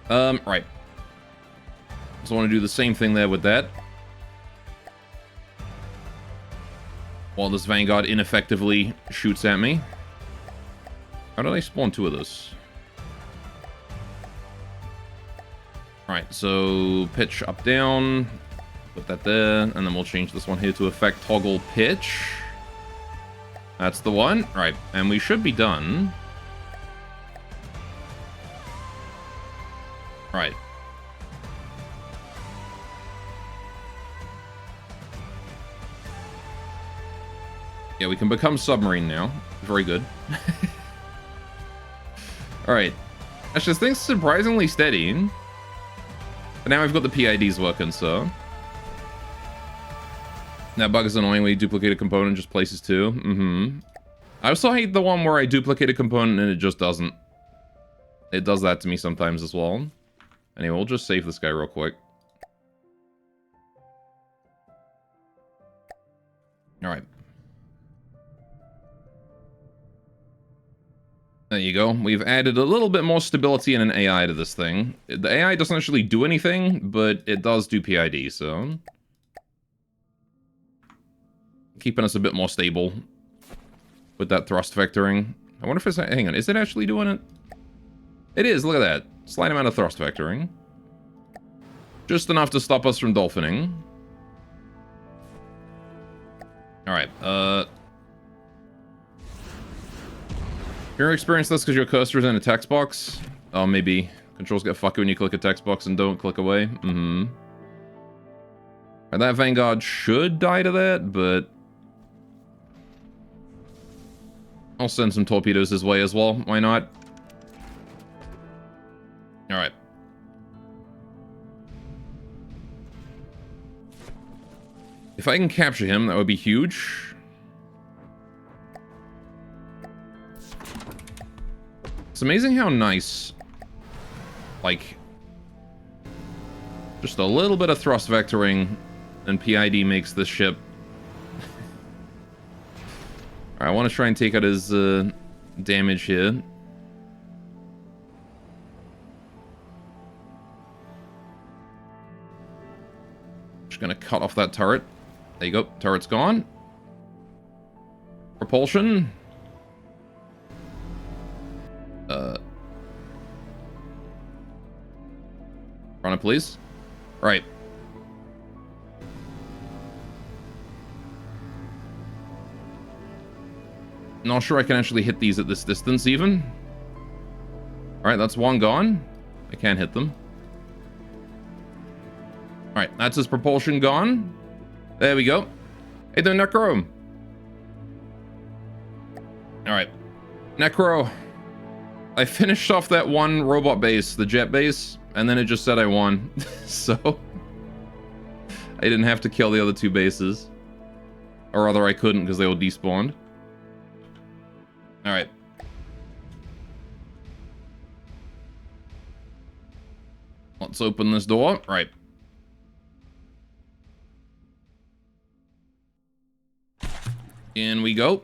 Right. So I want to do the same thing there with that. While this Vanguard ineffectively shoots at me. How did I spawn two of those? Alright, so pitch up, down. Put that there, and then we'll change this one here to effect toggle pitch. That's the one. Right, and we should be done. Right. Yeah, we can become submarine now. Very good. Alright. Actually, this thing's surprisingly steady. But now we've got the PIDs working, so... That bug is annoying when you duplicate a component, just places two. Mm-hmm. I also hate the one where I duplicate a component and it just doesn't. It does that to me sometimes as well. Anyway, we'll just save this guy real quick. Alright. There you go. We've added a little bit more stability and an AI to this thing. The AI doesn't actually do anything, but it does do PID, so... Keeping us a bit more stable with that thrust vectoring. I wonder if it's... Hang on, is it actually doing it? It is, look at that. Slight amount of thrust vectoring. Just enough to stop us from dolphining. Alright, You ever experienced this because your cursor is in a text box? Oh, maybe. Controls get fucky when you click a text box and don't click away. Mm-hmm. And that Vanguard should die to that, but... I'll send some torpedoes his way as well. Why not? Alright. If I can capture him, that would be huge. It's amazing how nice, like, just a little bit of thrust vectoring and PID makes this ship I want to try and take out his damage here. Just gonna cut off that turret. There you go. Turret's gone. Propulsion. Run it, please. Right. Not sure I can actually hit these at this distance, even. Alright, that's one gone. I can't hit them. Alright, that's his propulsion gone. There we go. Hey there, Necro. Alright. Necro. I finished off that one robot base, the jet base, and then it just said I won. So, I didn't have to kill the other two bases. Or rather, I couldn't because they all despawned. Alright. Let's open this door. Right. In we go.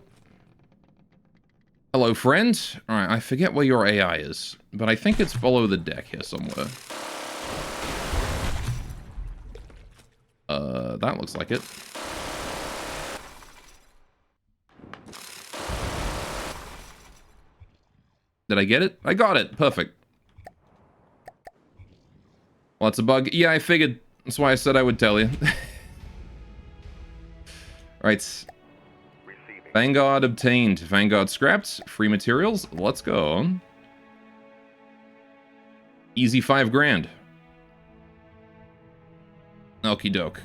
Hello, friend. Alright, I forget where your AI is, but I think it's below the deck here somewhere. That looks like it. Did I get it? I got it. Perfect. Well, that's a bug. Yeah, I figured. That's why I said I would tell you. Right. Vanguard obtained. Vanguard scrapped. Free materials. Let's go. Easy 5 grand. Okie doke.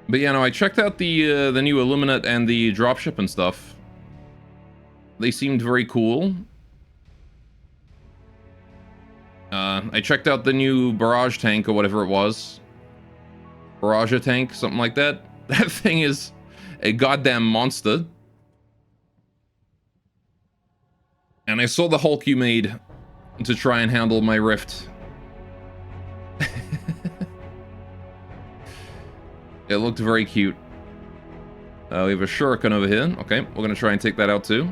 But yeah, no, I checked out the new Illuminate and the dropship and stuff. They seemed very cool. I checked out the new barrage tank or whatever it was. Barrage tank, something like that. That thing is a goddamn monster. And I saw the Hulk you made to try and handle my rift. It looked very cute. We have a shuriken over here. Okay, we're gonna try and take that out too.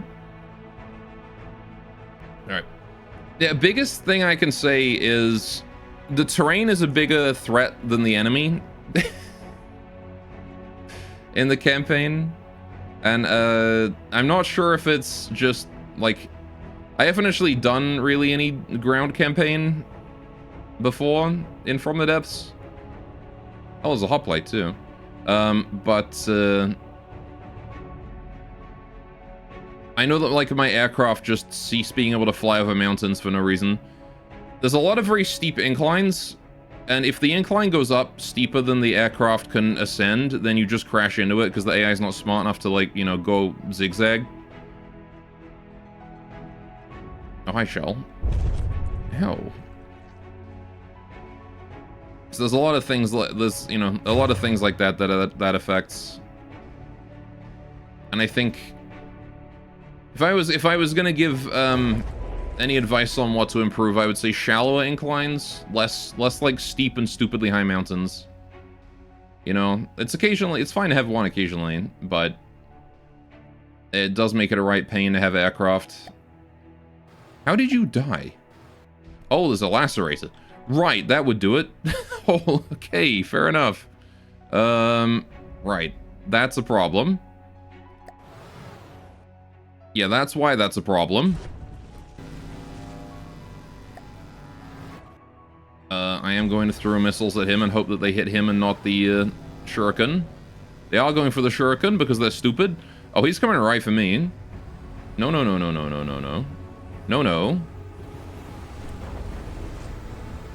Alright. The biggest thing I can say is the terrain is a bigger threat than the enemy in the campaign. And I'm not sure if it's just like, I haven't actually done really any ground campaign before in From the Depths. Oh, there's a hoplite too. I know that like my aircraft just cease being able to fly over mountains for no reason. There's a lot of very steep inclines, and if the incline goes up steeper than the aircraft can ascend, then you just crash into it because the AI is not smart enough to, like, you know, go zigzag. Oh, hi, Shell. Hell. So there's a lot of things like this, you know, a lot of things like that that affects. And I think if I was gonna give any advice on what to improve, I would say shallower inclines, less like steep and stupidly high mountains. You know, it's fine to have one occasionally, but it does make it a right pain to have aircraft. How did you die? Oh, there's a lacerator. Right, that would do it. Oh, okay, fair enough. Right, that's a problem. Yeah, that's why that's a problem. I am going to throw missiles at him and hope that they hit him and not the shuriken. They are going for the shuriken because they're stupid. Oh, he's coming right for me. No, no, no, no, no, no, no, no. No, no.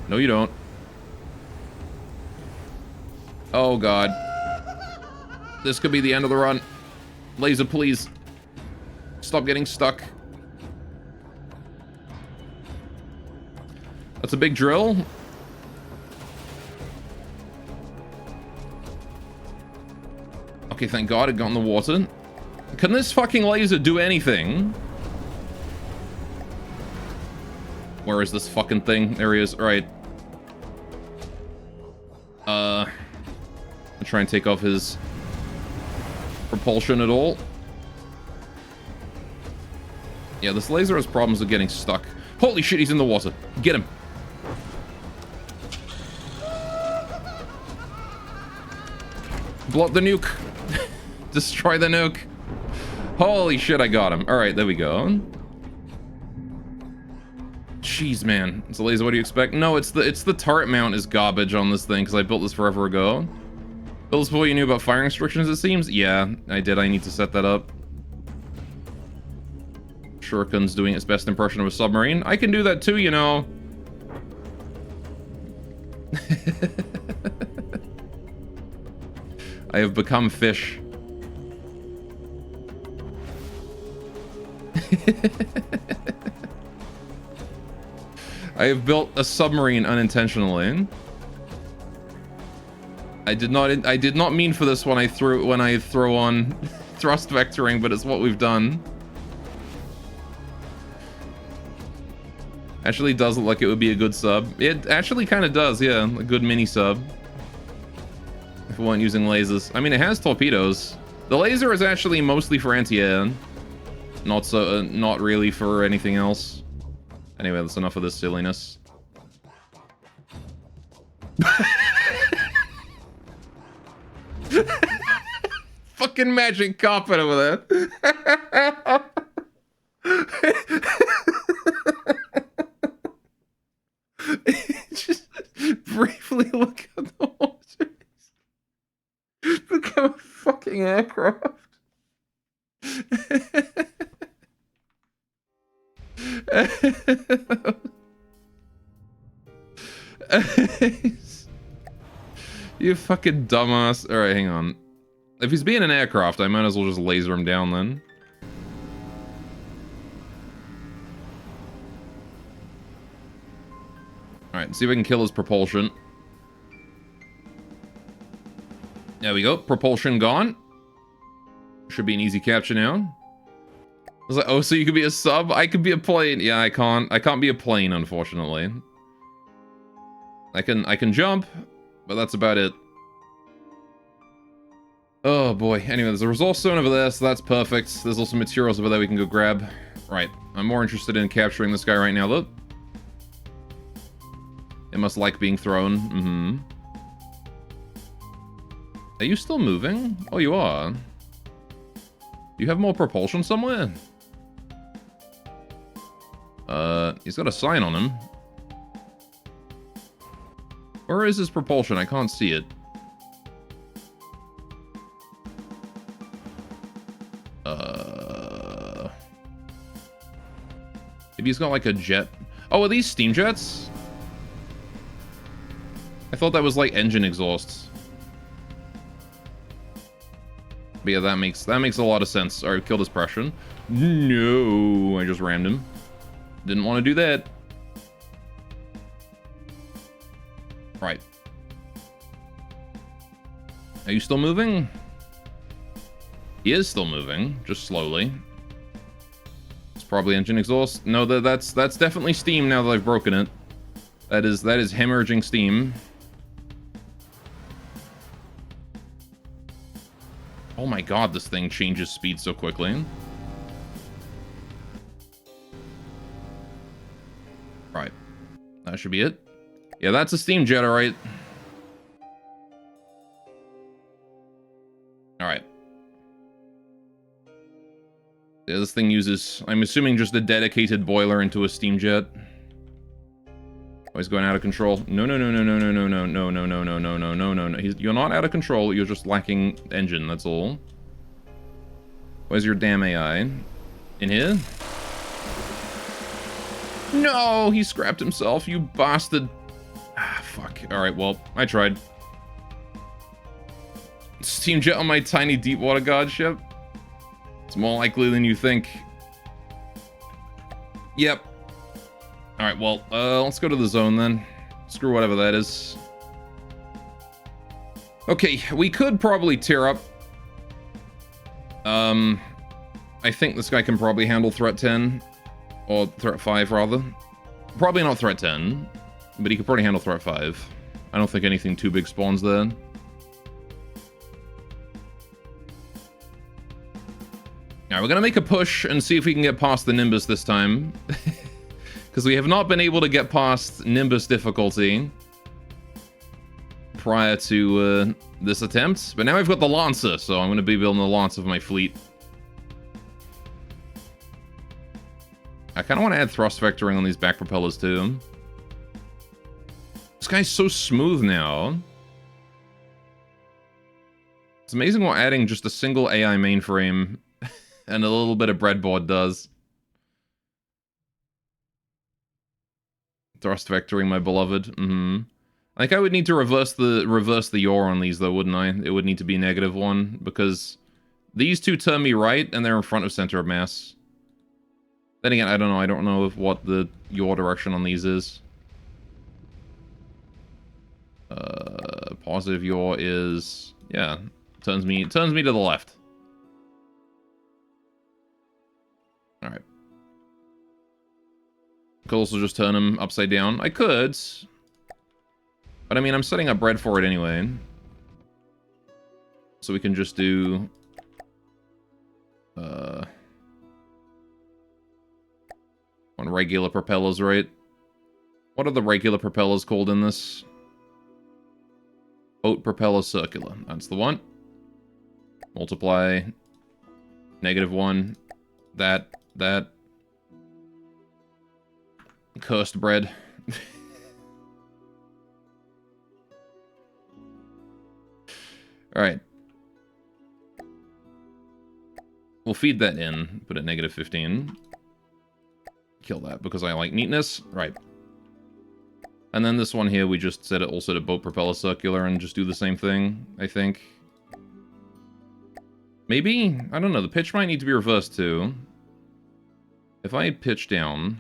No, you don't. Oh, God. This could be the end of the run. Laser, please. Stop getting stuck. That's a big drill. Okay, thank God it got in the water. Can this fucking laser do anything? Where is this fucking thing? There he is. All right. I'll try and take off his propulsion at all. Yeah, this laser has problems with getting stuck. Holy shit, he's in the water. Get him. Blow up the nuke. Destroy the nuke. Holy shit, I got him. Alright, there we go. Jeez, man. It's a laser, what do you expect? No, it's the turret mount is garbage on this thing, because I built this forever ago. Built this before you knew about firing restrictions, it seems? Yeah, I did. I need to set that up. Shuriken's doing its best impression of a submarine. I can do that too, you know. I have become fish. I have built a submarine unintentionally. I did not mean for this when I throw on thrust vectoring, but it's what we've done. Actually does look like it would be a good sub. It actually kind of does, yeah. A good mini sub. If we weren't using lasers. I mean, it has torpedoes. The laser is actually mostly for anti-air. Not really for anything else. Anyway, that's enough of this silliness. Fucking magic carpet over there. Just briefly look at the water. Become a fucking aircraft. You fucking dumbass. Alright, hang on. If he's being an aircraft, I might as well just laser him down then. Alright, see if I can kill his propulsion. There we go. Propulsion gone. Should be an easy capture now. I was like, oh, so you could be a sub? I could be a plane. Yeah, I can't. I can't be a plane, unfortunately. I can jump, but that's about it. Oh boy. Anyway, there's a resource zone over there, so that's perfect. There's also materials over there we can go grab. Right. I'm more interested in capturing this guy right now, though. It must like being thrown. Mm-hmm. Are you still moving? Oh, you are. Do you have more propulsion somewhere? He's got a sign on him. Where is his propulsion? I can't see it. Maybe he's got like a jet. Oh, are these steam jets? I thought that was like engine exhausts. But yeah, that makes a lot of sense. Alright, killed his Prussian. No, I just rammed him. Didn't want to do that. Right. Are you still moving? He is still moving, just slowly. It's probably engine exhaust. No, that's definitely steam now that I've broken it. That is hemorrhaging steam. Oh my god, this thing changes speed so quickly. Right. That should be it. Yeah, that's a steam jet, alright. Alright. Yeah, this thing uses, I'm assuming, just a dedicated boiler into a steam jet. Oh, he's going out of control. No, no, no, no, no, no, no, no, no, no, no, no, no, no, no, no, no. You're not out of control. You're just lacking engine, that's all. Where's your damn AI? In here? No, he scrapped himself, you bastard. Ah, fuck. Alright, well, I tried. Steam jet on my tiny deep water guard ship? It's more likely than you think. Yep. Alright, well, let's go to the zone then. Screw whatever that is. Okay, we could probably tear up. I think this guy can probably handle threat 10. Or threat 5, rather. Probably not threat 10, but he could probably handle threat 5. I don't think anything too big spawns there. Now we're gonna make a push and see if we can get past the Nimbus this time. Because we have not been able to get past Nimbus difficulty prior to this attempt. But now I've got the Lancer, so I'm gonna be building the Lancer for my fleet. I kind of want to add thrust vectoring on these back propellers too. This guy's so smooth now. It's amazing what adding just a single AI mainframe and a little bit of breadboard does. Thrust vectoring, my beloved. I think I would need to reverse the yaw on these though, wouldn't I? It would need to be -1 because these two turn me right and they're in front of center of mass. Then again, I don't know. I don't know what the yaw direction on these is. Positive yaw is, yeah, turns me to the left. All right. Could also just turn him upside down. I could, but I mean, I'm setting up bread for it anyway, so we can just do. On regular propellers, right? What are the regular propellers called in this? Boat propeller circular. That's the one. Multiply. -1. That. Cursed bread. Alright. We'll feed that in. Put it -15. Kill that because I like neatness. Right. And then this one here, we just set it also to boat propeller circular and just do the same thing, I think. Maybe? I don't know. The pitch might need to be reversed too. If I pitch down...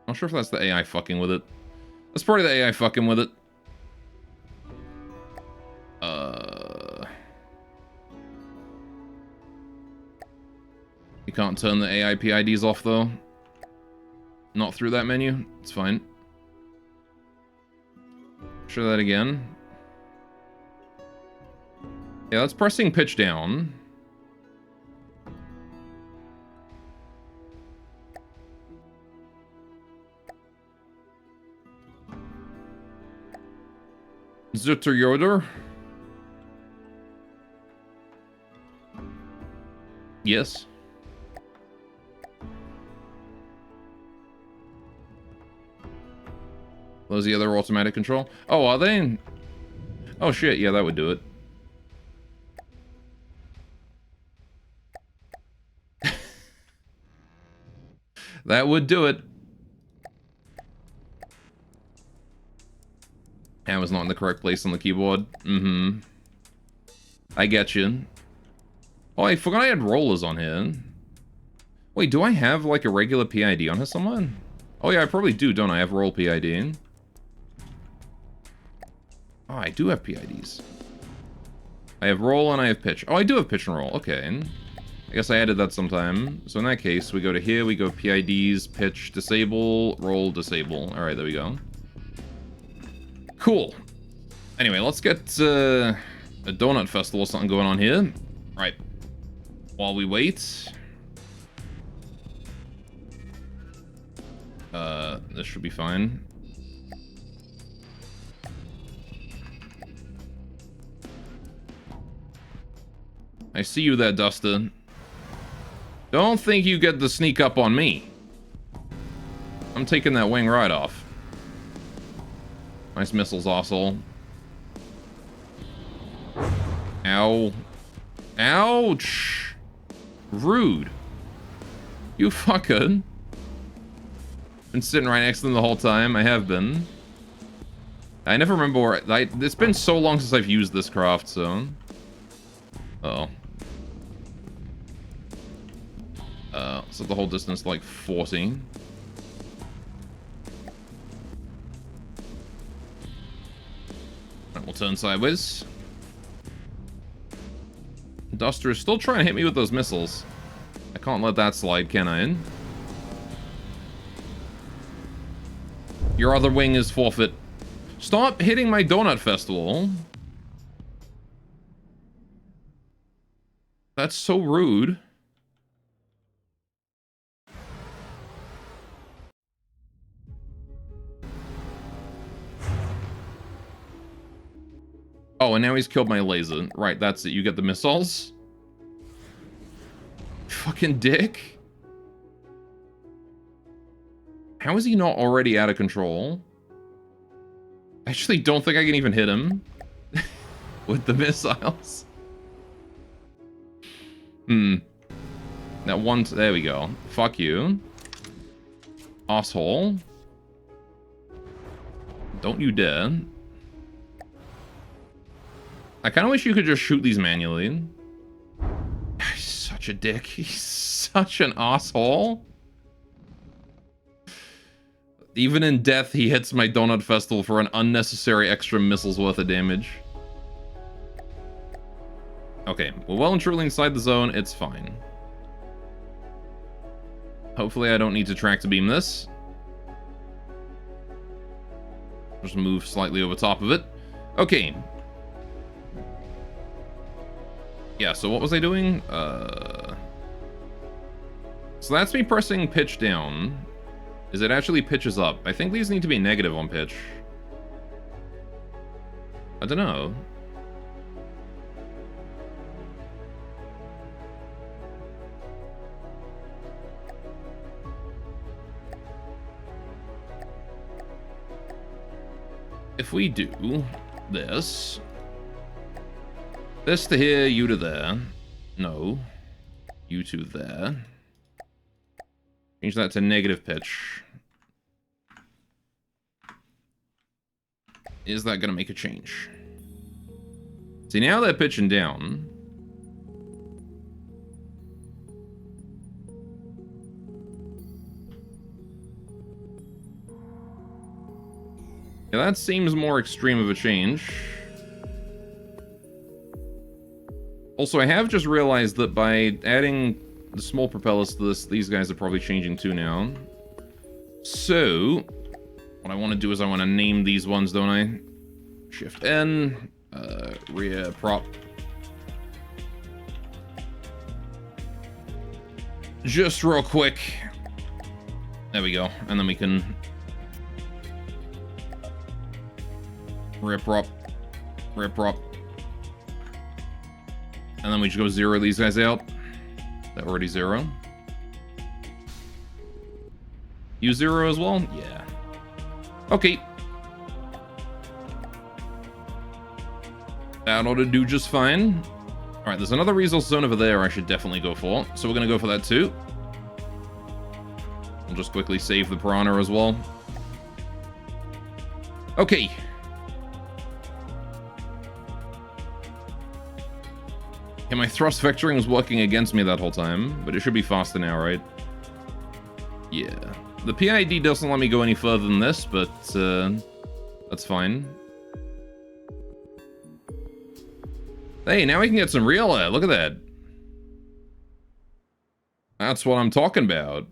Not sure if that's the AI fucking with it. That's probably the AI fucking with it. You can't turn the AI PIDs off, though. Not through that menu. It's fine. Try that again. Yeah, that's pressing pitch down. Zutter Yoder? Yes. Those the other automatic control? Oh, are they? Oh shit, yeah, that would do it. That would do it. Hammer's not in the correct place on the keyboard. I get you. Oh, I forgot I had rollers on here. Wait, do I have like a regular PID on here somewhere? Oh yeah, I probably do, don't I? I have roll PID. Oh, I do have PIDs. I have roll and I have pitch. Oh, I do have pitch and roll. Okay. I guess I added that sometime. So in that case, we go to here, we go PIDs, pitch, disable, roll, disable. Alright, there we go. Cool. Anyway, let's get a donut festival or something going on here. Right. While we wait. This should be fine. I see you there, Duster. Don't think you get to sneak up on me. I'm taking that wing right off. Nice missiles, asshole. Ow. Ouch. Rude. You fucker. Been sitting right next to them the whole time. I have been. I never remember where... it's been so long since I've used this craft, so... Uh-oh. So the whole distance like 40. Alright, we'll turn sideways. Duster is still trying to hit me with those missiles. I can't let that slide, can I? Your other wing is forfeit. Stop hitting my donut festival. That's so rude. Oh, and now he's killed my laser. Right, that's it. You get the missiles. Fucking dick. How is he not already out of control? I actually don't think I can even hit him with the missiles. That one... There we go. Fuck you. Asshole. Don't you dare. I kind of wish you could just shoot these manually. He's such a dick. He's such an asshole. Even in death, he hits my Donut Festival for an unnecessary extra missiles worth of damage. Okay, we're well and truly inside the zone. It's fine. Hopefully I don't need to track to beam this. Just move slightly over top of it. Okay. Yeah, so what was I doing? So that's me pressing pitch down. Is it actually pitches up? I think these need to be negative on pitch. I don't know. If we do this to here, you to there. No. You to there. Change that to negative pitch. Is that going to make a change? See, now they're pitching down. Yeah, that seems more extreme of a change. Also, I have just realized that by adding the small propellers to this, these guys are probably changing too now. So, what I want to do is I want to name these ones, don't I? Shift N, rear prop. Just real quick. There we go. And then we can rear prop, rear prop. And then we just go zero these guys out. They're already zero. You zero as well? Yeah. Okay. That ought to do just fine. Alright, there's another resource zone over there I should definitely go for. So we're going to go for that too. We'll just quickly save the Piranha as well. Okay. Yeah, my thrust vectoring was working against me that whole time, but it should be faster now, right? Yeah. The PID doesn't let me go any further than this, but that's fine. Hey, now we can get some real air. Look at that. That's what I'm talking about.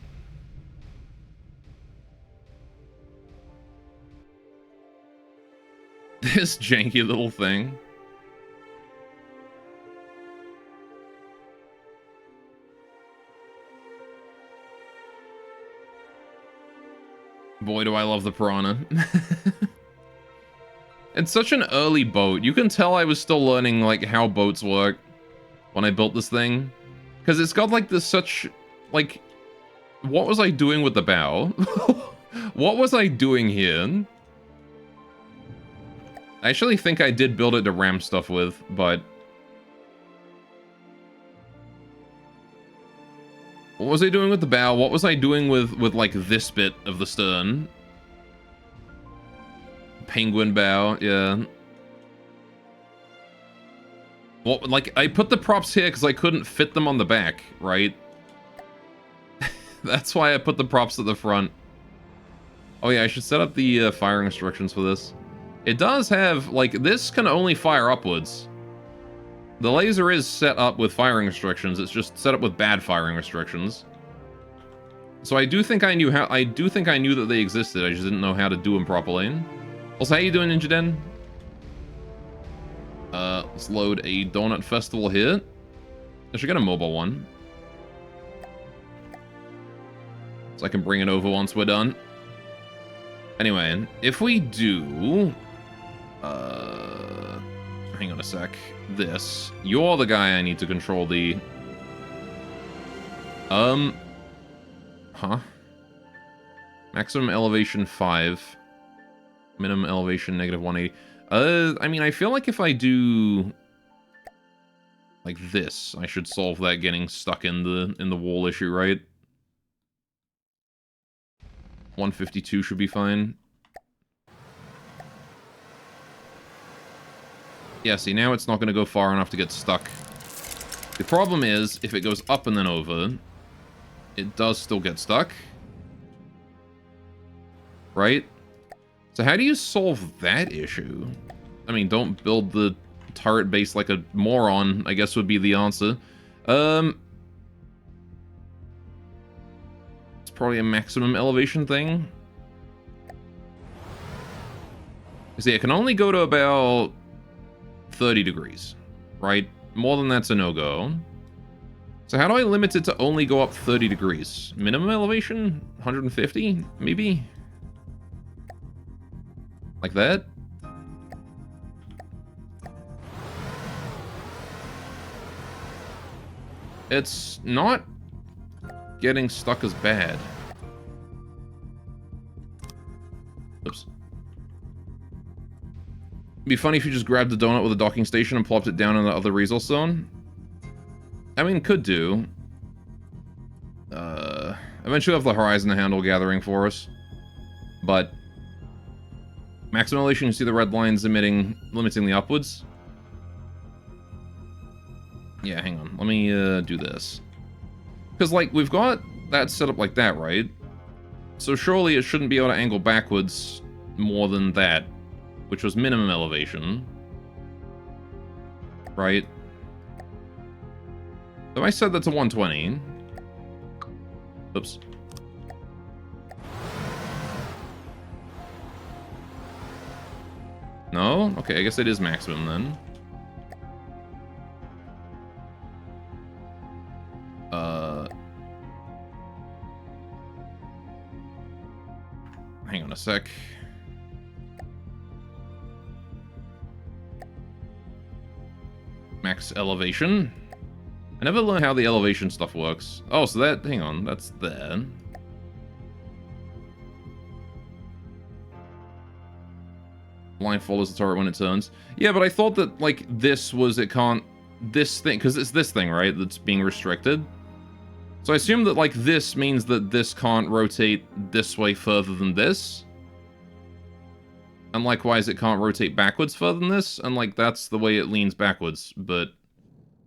This janky little thing. Boy, do I love the Piranha. It's such an early boat. You can tell I was still learning, like, how boats work when I built this thing. Because it's got, like, this such... Like, what was I doing with the bow? What was I doing here? I actually think I did build it to ram stuff with, but... What was I doing with the bow? What was I doing with like, this bit of the stern? Penguin bow, yeah. Well, like, I put the props here because I couldn't fit them on the back, right? That's why I put the props at the front. Oh yeah, I should set up the firing instructions for this. It does have, like, this can only fire upwards. The laser is set up with firing restrictions. It's just set up with bad firing restrictions. So I do think I knew how. I do think I knew that they existed. I just didn't know how to do them properly. Also, how you doing, Ninja Den? Let's load a Donut Festival here. I should get a mobile one. So I can bring it over once we're done. Anyway, if we do... hang on a sec. This. You're the guy I need to control the... Huh? Maximum elevation 5. Minimum elevation negative 180. I mean, I feel like if I do... like this, I should solve that getting stuck in the wall issue, right? 152 should be fine. Yeah, see, now it's not going to go far enough to get stuck. The problem is, if it goes up and then over, it does still get stuck. Right? So how do you solve that issue? I mean, don't build the turret base like a moron, I guess would be the answer. It's probably a maximum elevation thing. See, it can only go to about 30 degrees, right? More than that's a no-go. So how do I limit it to only go up 30 degrees? Minimum elevation? 150, maybe? Like that? It's not getting stuck as bad. Oops. It'd be funny if you just grabbed the donut with a docking station and plopped it down in the other resource zone. I mean, could do. Eventually we'll have the horizon to handle gathering for us. But maximum elevation, you see the red lines limiting the upwards. Yeah, hang on. Let me do this. Because, like, we've got that set up like that, right? So surely it shouldn't be able to angle backwards more than that, which was minimum elevation. Right? So I set that to 120. Oops. No? Okay, I guess it is maximum then. Hang on a sec. Max elevation. I never learned how the elevation stuff works. Oh, so that, hang on, that's there. Line follows the turret when it turns. Yeah, but I thought that, like, this was, it can't, this thing, because it's this thing, right, that's being restricted. So I assume that, like, this means that this can't rotate this way further than this. And likewise, it can't rotate backwards further than this. And, like, that's the way it leans backwards. But,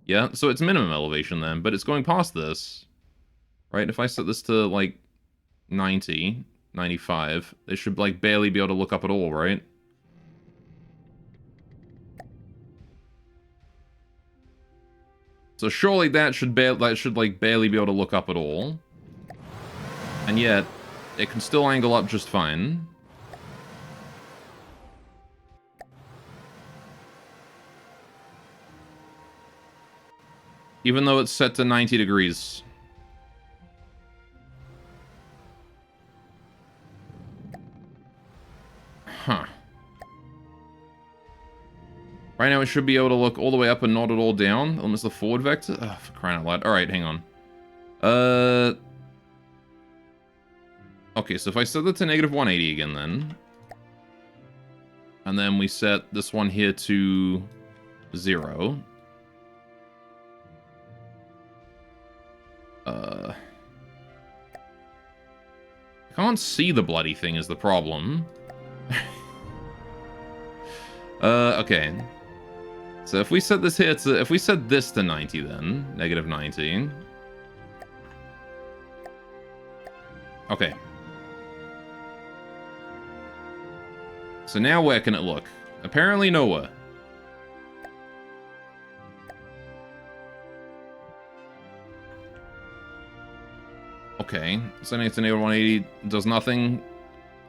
yeah, so it's minimum elevation then. But it's going past this. Right? If I set this to, like, 90, 95, it should, like, barely be able to look up at all, right? So surely that should like barely be able to look up at all. And yet, it can still angle up just fine. Even though it's set to 90 degrees. Huh. Right now it should be able to look all the way up and not at all down. Almost the forward vector. Oh, for crying out loud. Alright, hang on. Okay, so if I set that to negative 180 again then. And then we set this one here to 0. I can't see the bloody thing is the problem. Okay. So if we set this here to, if we set this to 90 then, negative 90. Okay. So now where can it look? Apparently nowhere. Okay, setting it to negative 180 does nothing.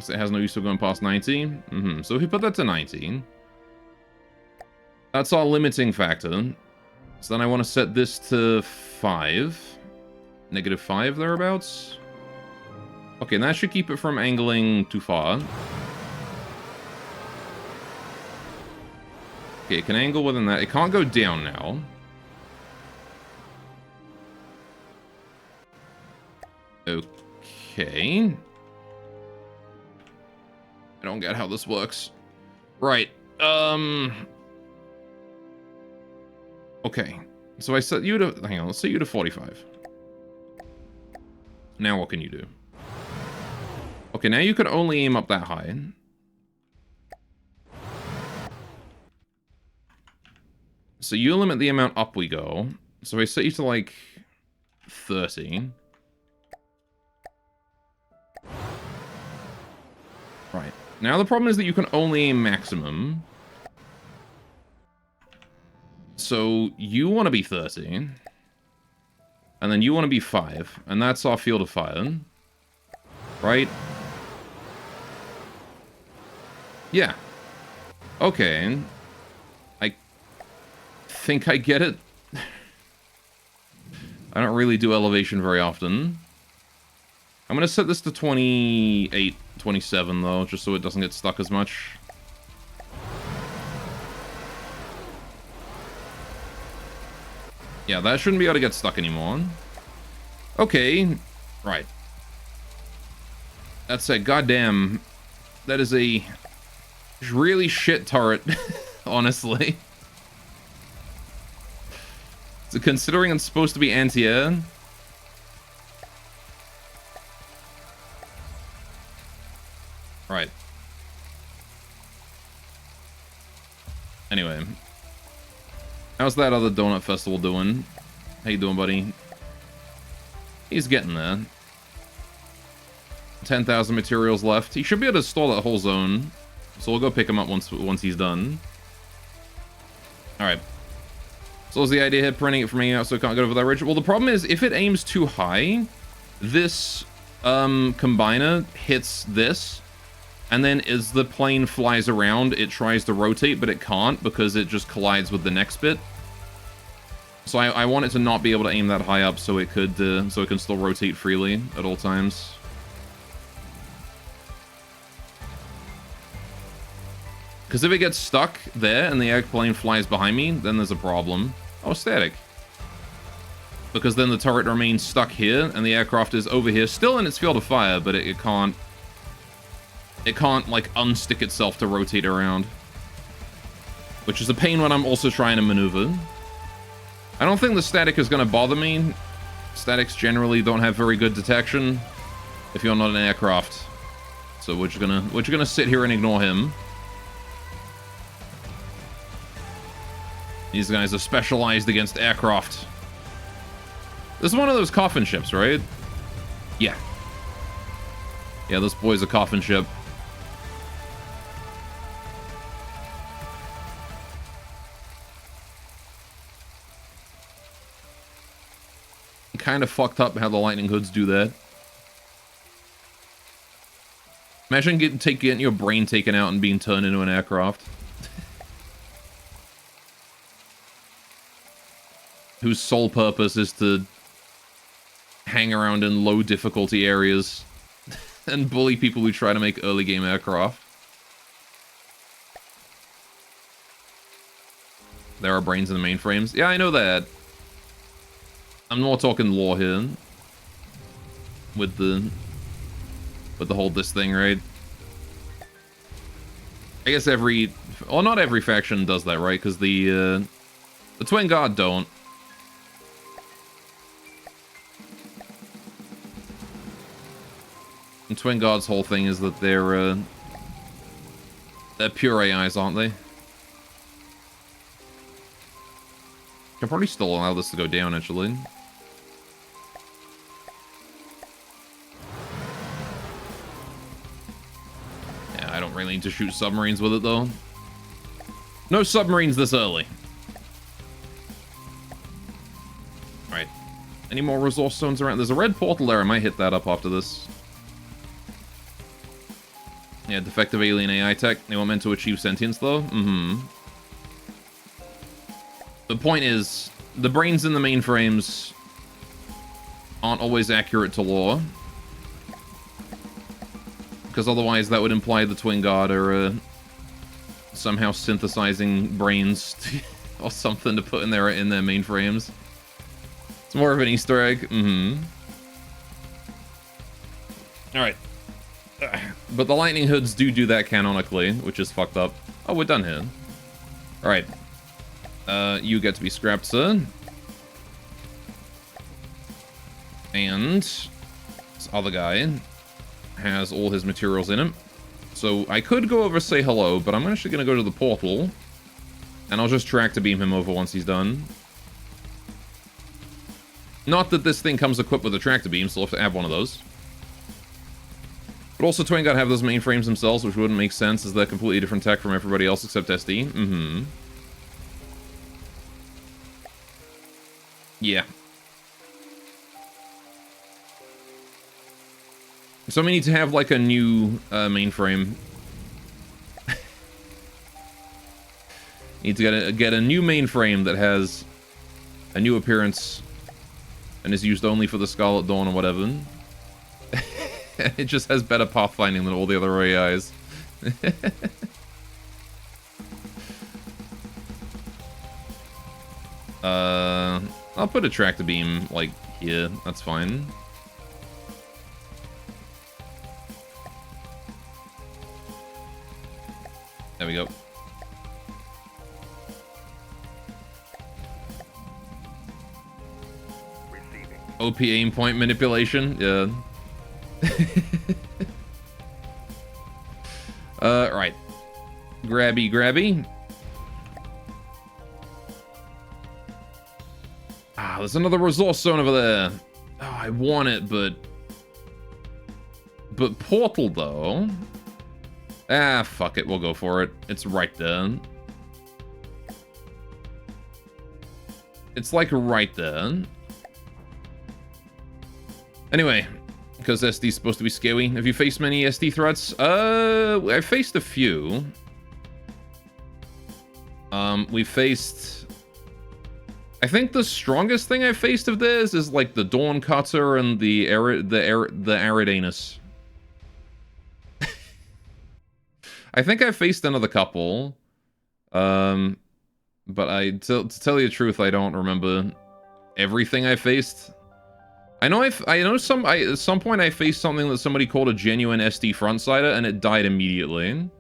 So it has no use of going past 90. So if we put that to 90, that's our limiting factor. So then I want to set this to 5. -5 thereabouts. Okay, and that should keep it from angling too far. Okay, it can angle within that. It can't go down now. Okay. I don't get how this works. Right. Okay. So I set you to... Hang on, let's set you to 45. Now what can you do? Okay, now you can only aim up that high. So you limit the amount up we go. So I set you to, like, 30. Right. Now the problem is that you can only aim maximum. So you want to be 30. And then you want to be 5. And that's our field of fire. Right? Yeah. Okay. I think I get it. I don't really do elevation very often. I'm going to set this to 28, 27, though, just so it doesn't get stuck as much. Yeah, that shouldn't be able to get stuck anymore. Okay. Right. That said, goddamn, that is a really shit turret, honestly. So considering it's supposed to be anti-air... Right. Anyway. How's that other donut festival doing? How you doing, buddy? He's getting there. 10,000 materials left. He should be able to stall that whole zone. So we'll go pick him up once he's done. Alright. So what's the idea here? Printing it from aiming out so it can't go over that ridge? Well, the problem is, if it aims too high, this combiner hits this, and then as the plane flies around, it tries to rotate, but it can't because it just collides with the next bit. So I want it to not be able to aim that high up so it could so it can still rotate freely at all times. Because if it gets stuck there and the airplane flies behind me, then there's a problem. Oh, static. Because then the turret remains stuck here and the aircraft is over here, still in its field of fire, but it can't... It can't, like, unstick itself to rotate around. Which is a pain when I'm also trying to maneuver. I don't think the static is going to bother me. Statics generally don't have very good detection if you're not an aircraft. So we're just gonna sit here and ignore him. These guys are specialized against aircraft. This is one of those coffin ships, right? Yeah. Yeah, this boy's a coffin ship. Kind of fucked up how the lightning hoods do that. Imagine getting your brain taken out and being turned into an aircraft. Whose sole purpose is to hang around in low difficulty areas and bully people who try to make early game aircraft. There are brains in the mainframes. Yeah, I know that. I'm more talking lore here. With the whole this thing, right? I guess every... Well, not every faction does that, right? Because the Twin God don't. And Twin God's whole thing is that they're pure AIs, aren't they? Can probably still allow this to go down, actually. Yeah, I don't really need to shoot submarines with it, though. No submarines this early. Alright. Any more resource stones around? There's a red portal there. I might hit that up after this. Yeah, defective alien AI tech. They weren't meant to achieve sentience, though. Mm-hmm. The point is, the brains in the mainframes aren't always accurate to lore. Because otherwise that would imply the Twin God are somehow synthesizing brains or something to put in their mainframes. It's more of an Easter egg. Alright. But the Lightning Hoods do that canonically, which is fucked up. Oh, we're done here. Alright. You get to be scrapped, sir. And this other guy has all his materials in him. So I could go over say hello, but I'm actually going to go to the portal. And I'll just tractor beam him over once he's done. Not that this thing comes equipped with a tractor beam, so I'll have to add one of those. But also Twin God have those mainframes themselves, which wouldn't make sense as they're completely different tech from everybody else except SD. Yeah. So we need to have like a new mainframe. Need to get a new mainframe that has a new appearance and is used only for the Scarlet Dawn or whatever. It just has better pathfinding than all the other AIs. I'll put a tractor beam like here. That's fine. There we go. Receiving. OP aim point manipulation, yeah. Right. Grabby. Ah, there's another resource zone over there. Oh, I want it, but portal, though. Ah, fuck it, we'll go for it. It's right there. It's like right there. Anyway, because SD's supposed to be scary. Have you faced many SD threats? I've faced a few. We faced... I think the strongest thing I've faced of theirs is like the Dawn Cutter and the Aridanus. I think I faced another couple. But to tell you the truth, I don't remember everything I faced. I know at some point I faced something that somebody called a genuine SD frontsider, and it died immediately.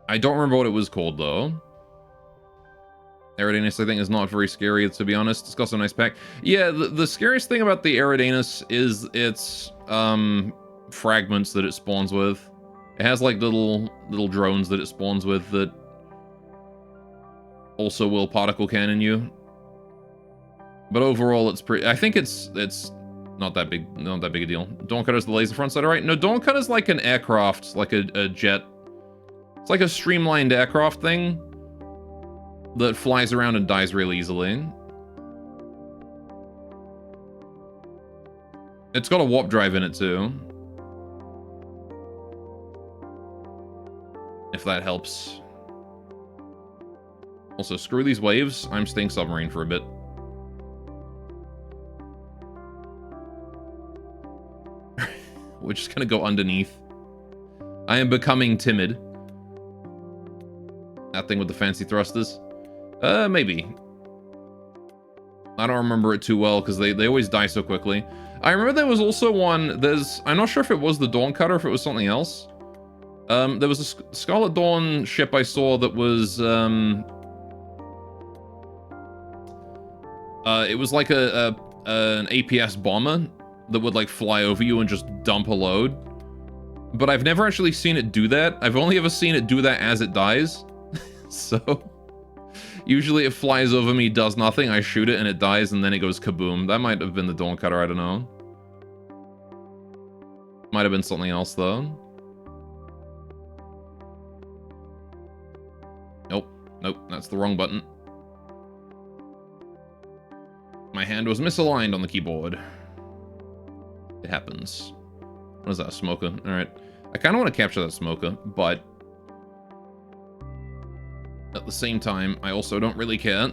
I don't remember what it was called, though. Aridanus, I think, is not very scary, to be honest. It's got some nice pack. Yeah, the scariest thing about the Aridanus is its fragments that it spawns with. It has like little drones that it spawns with that also will particle cannon you. But overall, it's pretty. I think it's not that big a deal. Dawncutter's the laser frontsider, right? No, Dawncutter's like an aircraft, like a jet. It's like a streamlined aircraft thing that flies around and dies real easily. It's got a warp drive in it too. If that helps. Also, screw these waves. I'm staying submarine for a bit. We're just gonna go underneath. I am becoming timid. That thing with the fancy thrusters? Maybe. I don't remember it too well because they always die so quickly. I remember there was also one, I'm not sure if it was the Dawncutter or if it was something else. There was a Scarlet Dawn ship I saw that was, it was like an APS bomber that would like fly over you and just dump a load. But I've never actually seen it do that. I've only ever seen it do that as it dies. So usually it flies over me, does nothing, I shoot it and it dies and then it goes kaboom. That might have been the Dawncutter, I don't know. Might have been something else though. Nope, that's the wrong button. My hand was misaligned on the keyboard. It happens. What is that, a smoker? Alright. I kind of want to capture that smoker, but At the same time, I also don't really care.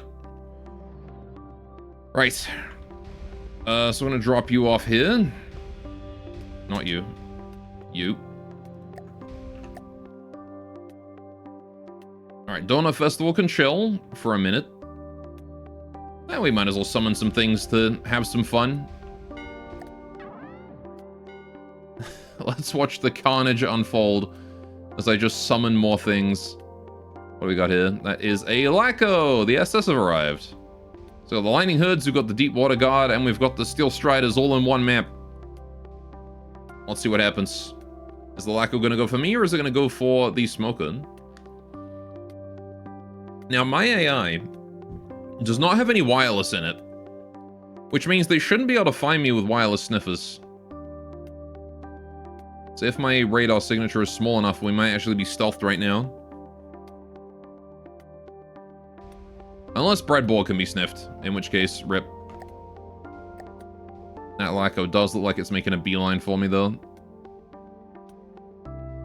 Right. So I'm gonna drop you off here. Not you. You. Alright, Donut Festival can chill for a minute. We might as well summon some things to have some fun. Let's watch the carnage unfold as I just summon more things. What do we got here? That is a Lacko! The SS have arrived. So the Lightning Hoods, we've got the Deep Water Guard, and we've got the Steel Striders all in one map. Let's see what happens. Is the Lacko gonna go for me, or is it gonna go for the Smoker? Now, my AI does not have any wireless in it, which means they shouldn't be able to find me with wireless sniffers. So if my radar signature is small enough, we might actually be stealthed right now. Unless Breadball can be sniffed, in which case, rip. That Lacko does look like it's making a beeline for me, though.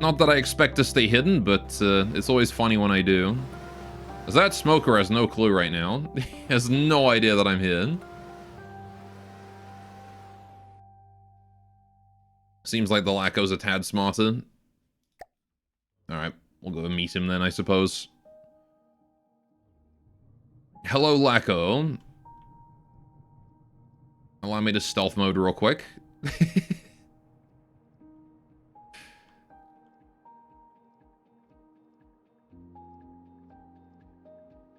Not that I expect to stay hidden, but it's always funny when I do. Because that Smoker has no clue right now. He has no idea that I'm here. Seems like the Lacko's a tad smarter. Alright, we'll go and meet him then, I suppose. Hello, Lacko. Allow me to stealth mode real quick.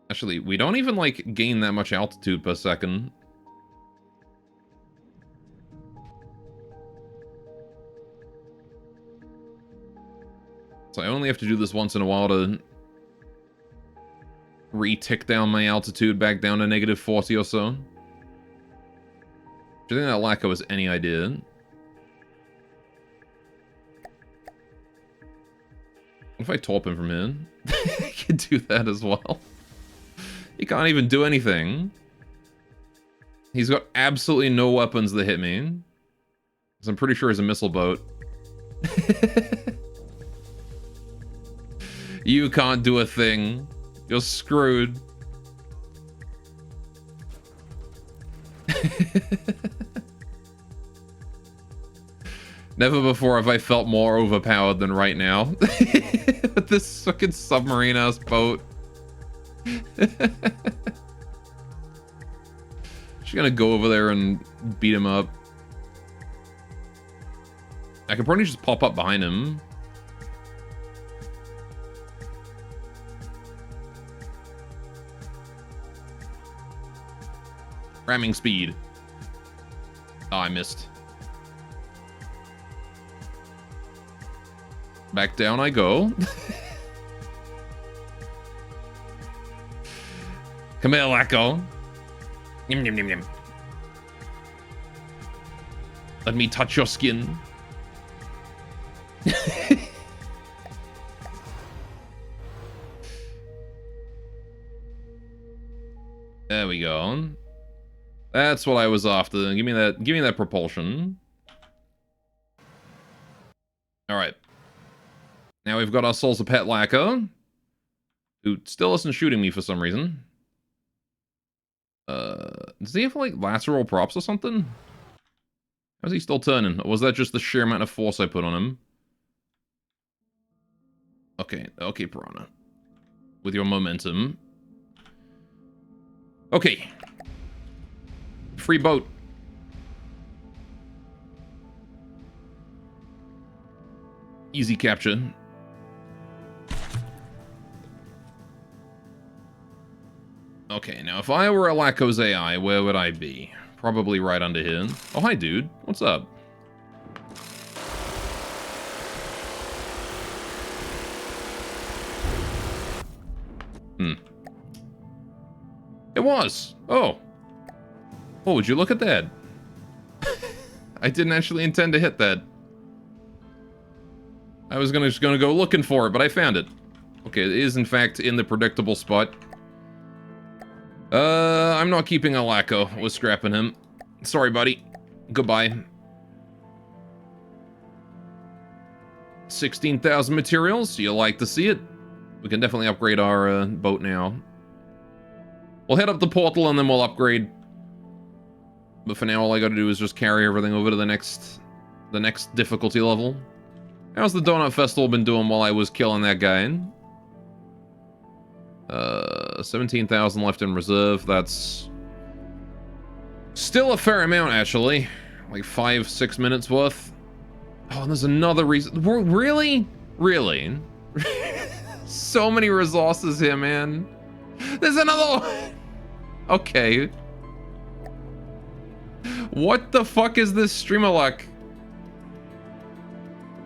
Actually, we don't even, like, gain that much altitude per second. So I only have to do this once in a while to re-tick down my altitude back down to -40 or so. Do you think that Lacko has any idea? What if I torp him from here? I can do that as well. He can't even do anything. He's got absolutely no weapons that hit me. Because I'm pretty sure he's a missile boat. You can't do a thing. You're screwed. Never before have I felt more overpowered than right now. With this fucking submarine-ass boat. Just gonna go over there and beat him up. I could probably just pop up behind him. Ramming speed. Oh, I missed. Back down I go. Come here, Lacko. Yum, yum, yum, yum. Let me touch your skin. There we go. That's what I was after. Give me that propulsion. Alright. Now we've got ourselves a pet Lacko, who still isn't shooting me for some reason. Does he have, like, lateral props or something? How's he still turning? Or was that just the sheer amount of force I put on him? Okay, okay, Piranha. With your momentum. Okay. Free boat. Easy capture. Okay, now if I were a Lacko's AI, where would I be? Probably right under here. Oh, hi, dude. What's up? It was. Oh. Oh, would you look at that? I didn't actually intend to hit that. I was just gonna go looking for it, but I found it. Okay, it is in fact in the predictable spot. I'm not keeping a Lacko. I was scrapping him. Sorry, buddy. Goodbye. 16,000 materials. You like to see it? We can definitely upgrade our boat now. We'll head up the portal and then we'll upgrade. But for now, all I gotta do is just carry everything over to the next difficulty level. How's the Donut Festival been doing while I was killing that guy? 17,000 left in reserve. That's still a fair amount, actually. Like 5-6 minutes worth. Oh, and there's another reason. Really? Really? So many resources here, man. There's another one. Okay. What the fuck is this streamer luck?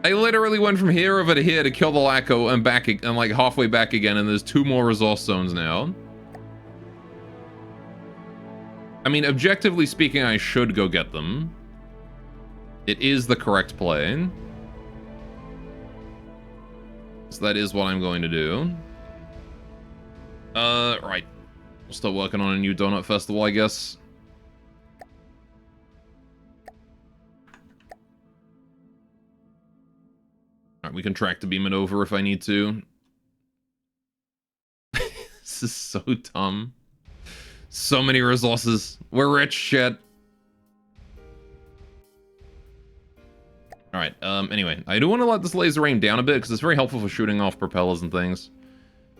I literally went from here over to here to kill the Lacko and back and like halfway back again, and there's 2 more resource zones now. I mean, objectively speaking, I should go get them. It is the correct play. So that is what I'm going to do. Right. We'll start working on a new Donut Festival, I guess. Alright, we can track to beam it over if I need to. This is so dumb. So many resources. We're rich, shit. Alright, anyway. I do want to let this laser aim down a bit, because it's very helpful for shooting off propellers and things.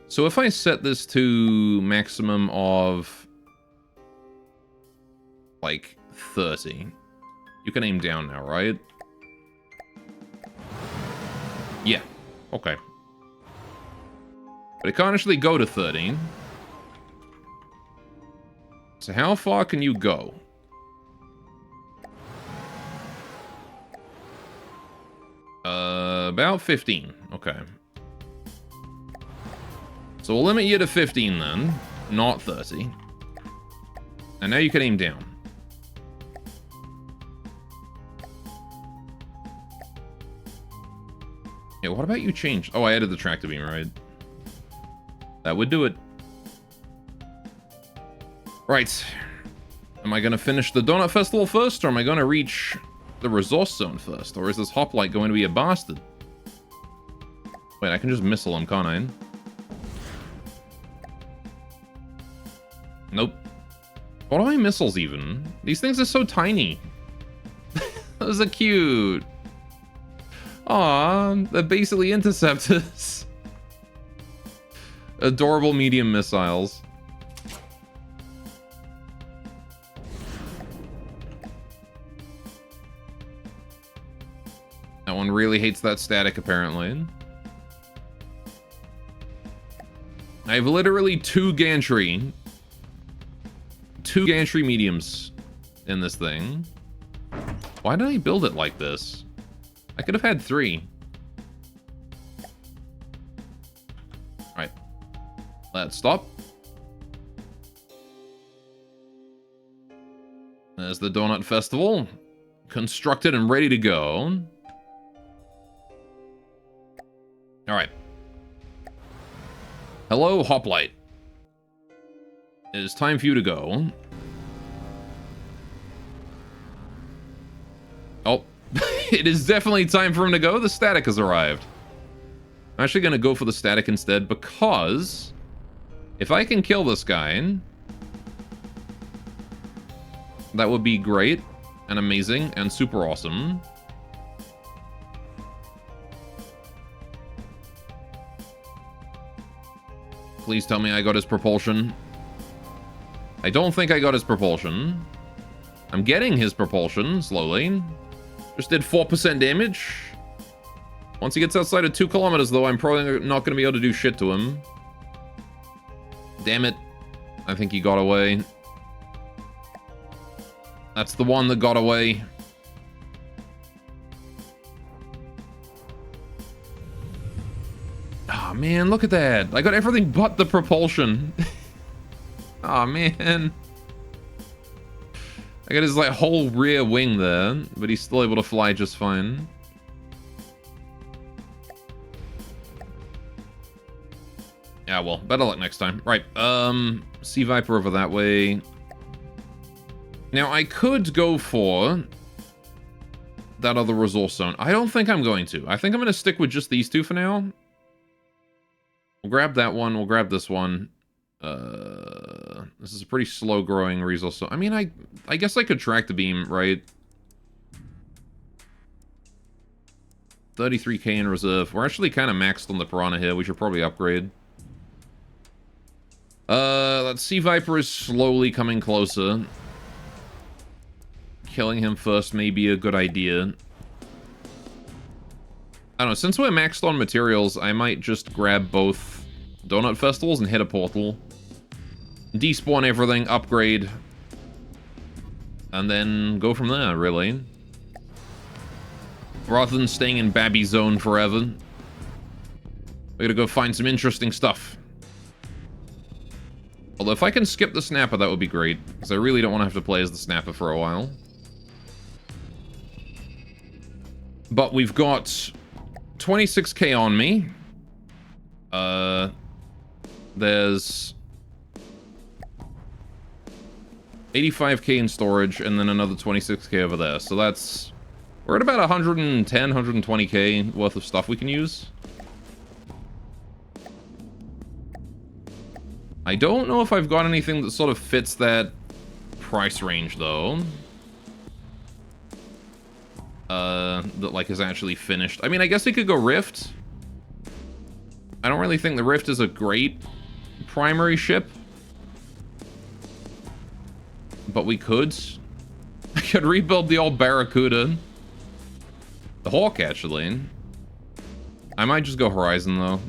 So if I set this to maximum of... like, 30. You can aim down now, right? Yeah. Okay. But it can't actually go to 30. So how far can you go? About 15. Okay. So we'll limit you to 15 then, not 30. And now you can aim down. Yeah, what about you change? Oh, I added the tractor beam, right? That would do it. Right. Am I going to finish the Donut Festival first, or am I going to reach the resource zone first? Or is this hoplite going to be a bastard? Wait, I can just missile him, can't I? Nope. What are my missiles even? These things are so tiny. Those are cute. Aw, they're basically interceptors. Adorable medium missiles. That one really hates that static, apparently. I have literally 2 gantry. 2 gantry mediums in this thing. Why did I build it like this? I could have had 3. Alright. Let's stop. There's the Donut Festival. Constructed and ready to go. Alright. Hello, Hoplite. It is time for you to go. Oh. It is definitely time for him to go. The static has arrived. I'm actually going to go for the static instead, because if I can kill this guy, that would be great and amazing and super awesome. Please tell me I got his propulsion. I don't think I got his propulsion. I'm getting his propulsion slowly. Just did 4% damage. Once he gets outside of 2 kilometers, though, I'm probably not going to be able to do shit to him. Damn it. I think he got away. That's the one that got away. Oh, man, look at that. I got everything but the propulsion. Oh, man. I got his, like, whole rear wing there, but he's still able to fly just fine. Yeah, well, better luck next time. Right, Sea Viper over that way. Now, I could go for that other resource zone. I don't think I'm going to. I think I'm going to stick with just these 2 for now. We'll grab that one. We'll grab this one. This is a pretty slow growing resource. So, I mean, I guess I could track the beam, right? 33k in reserve. We're actually kind of maxed on the Piranha here. We should probably upgrade. That Sea Viper is slowly coming closer. Killing him first may be a good idea. I don't know, since we're maxed on materials, I might just grab both Donut Festivals and hit a portal. Despawn everything, upgrade. And then go from there, really. Rather than staying in Babby Zone forever. We're gonna go find some interesting stuff. Although if I can skip the Snapper, that would be great. Because I really don't want to have to play as the Snapper for a while. But we've got 26k on me. There's 85k in storage, and then another 26k over there. So that's... we're at about 110, 120k worth of stuff we can use. I don't know if I've got anything that sort of fits that price range, though. That, like, is actually finished. I mean, I guess we could go Rift. I don't really think the Rift is a great primary ship. But we could. I could rebuild the old Barracuda. The Hawk, actually. I might just go Horizon, though.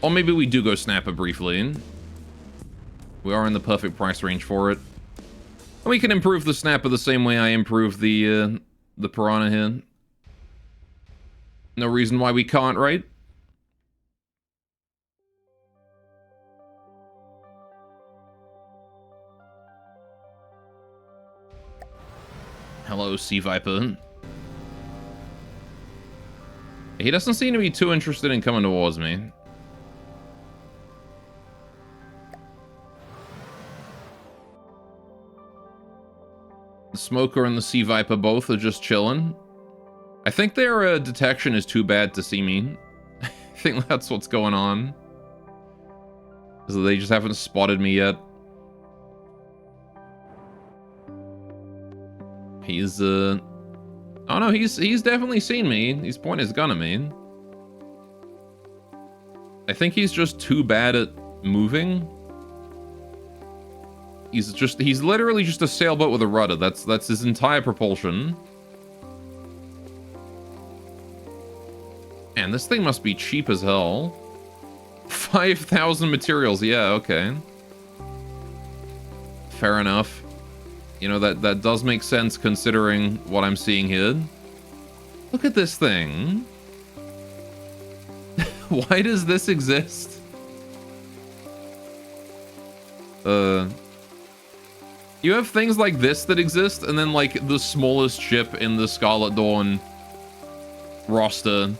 Or maybe we do go Snapper briefly. We are in the perfect price range for it. And we can improve the Snapper the same way I improve the Piranha here. No reason why we can't, right? Hello, Sea Viper. He doesn't seem to be too interested in coming towards me. The Smoker and the Sea Viper both are just chilling. I think their detection is too bad to see me. I think that's what's going on. So they just haven't spotted me yet. He's, oh no, he's definitely seen me. He's pointing his gun at me. I think he's just too bad at moving. He's literally just a sailboat with a rudder. That's his entire propulsion. Man, this thing must be cheap as hell. 5,000 materials, yeah, okay. Fair enough. You know, that does make sense considering what I'm seeing here. Look at this thing. Why does this exist? You have things like this that exist, and then, like, the smallest ship in the Scarlet Dawn roster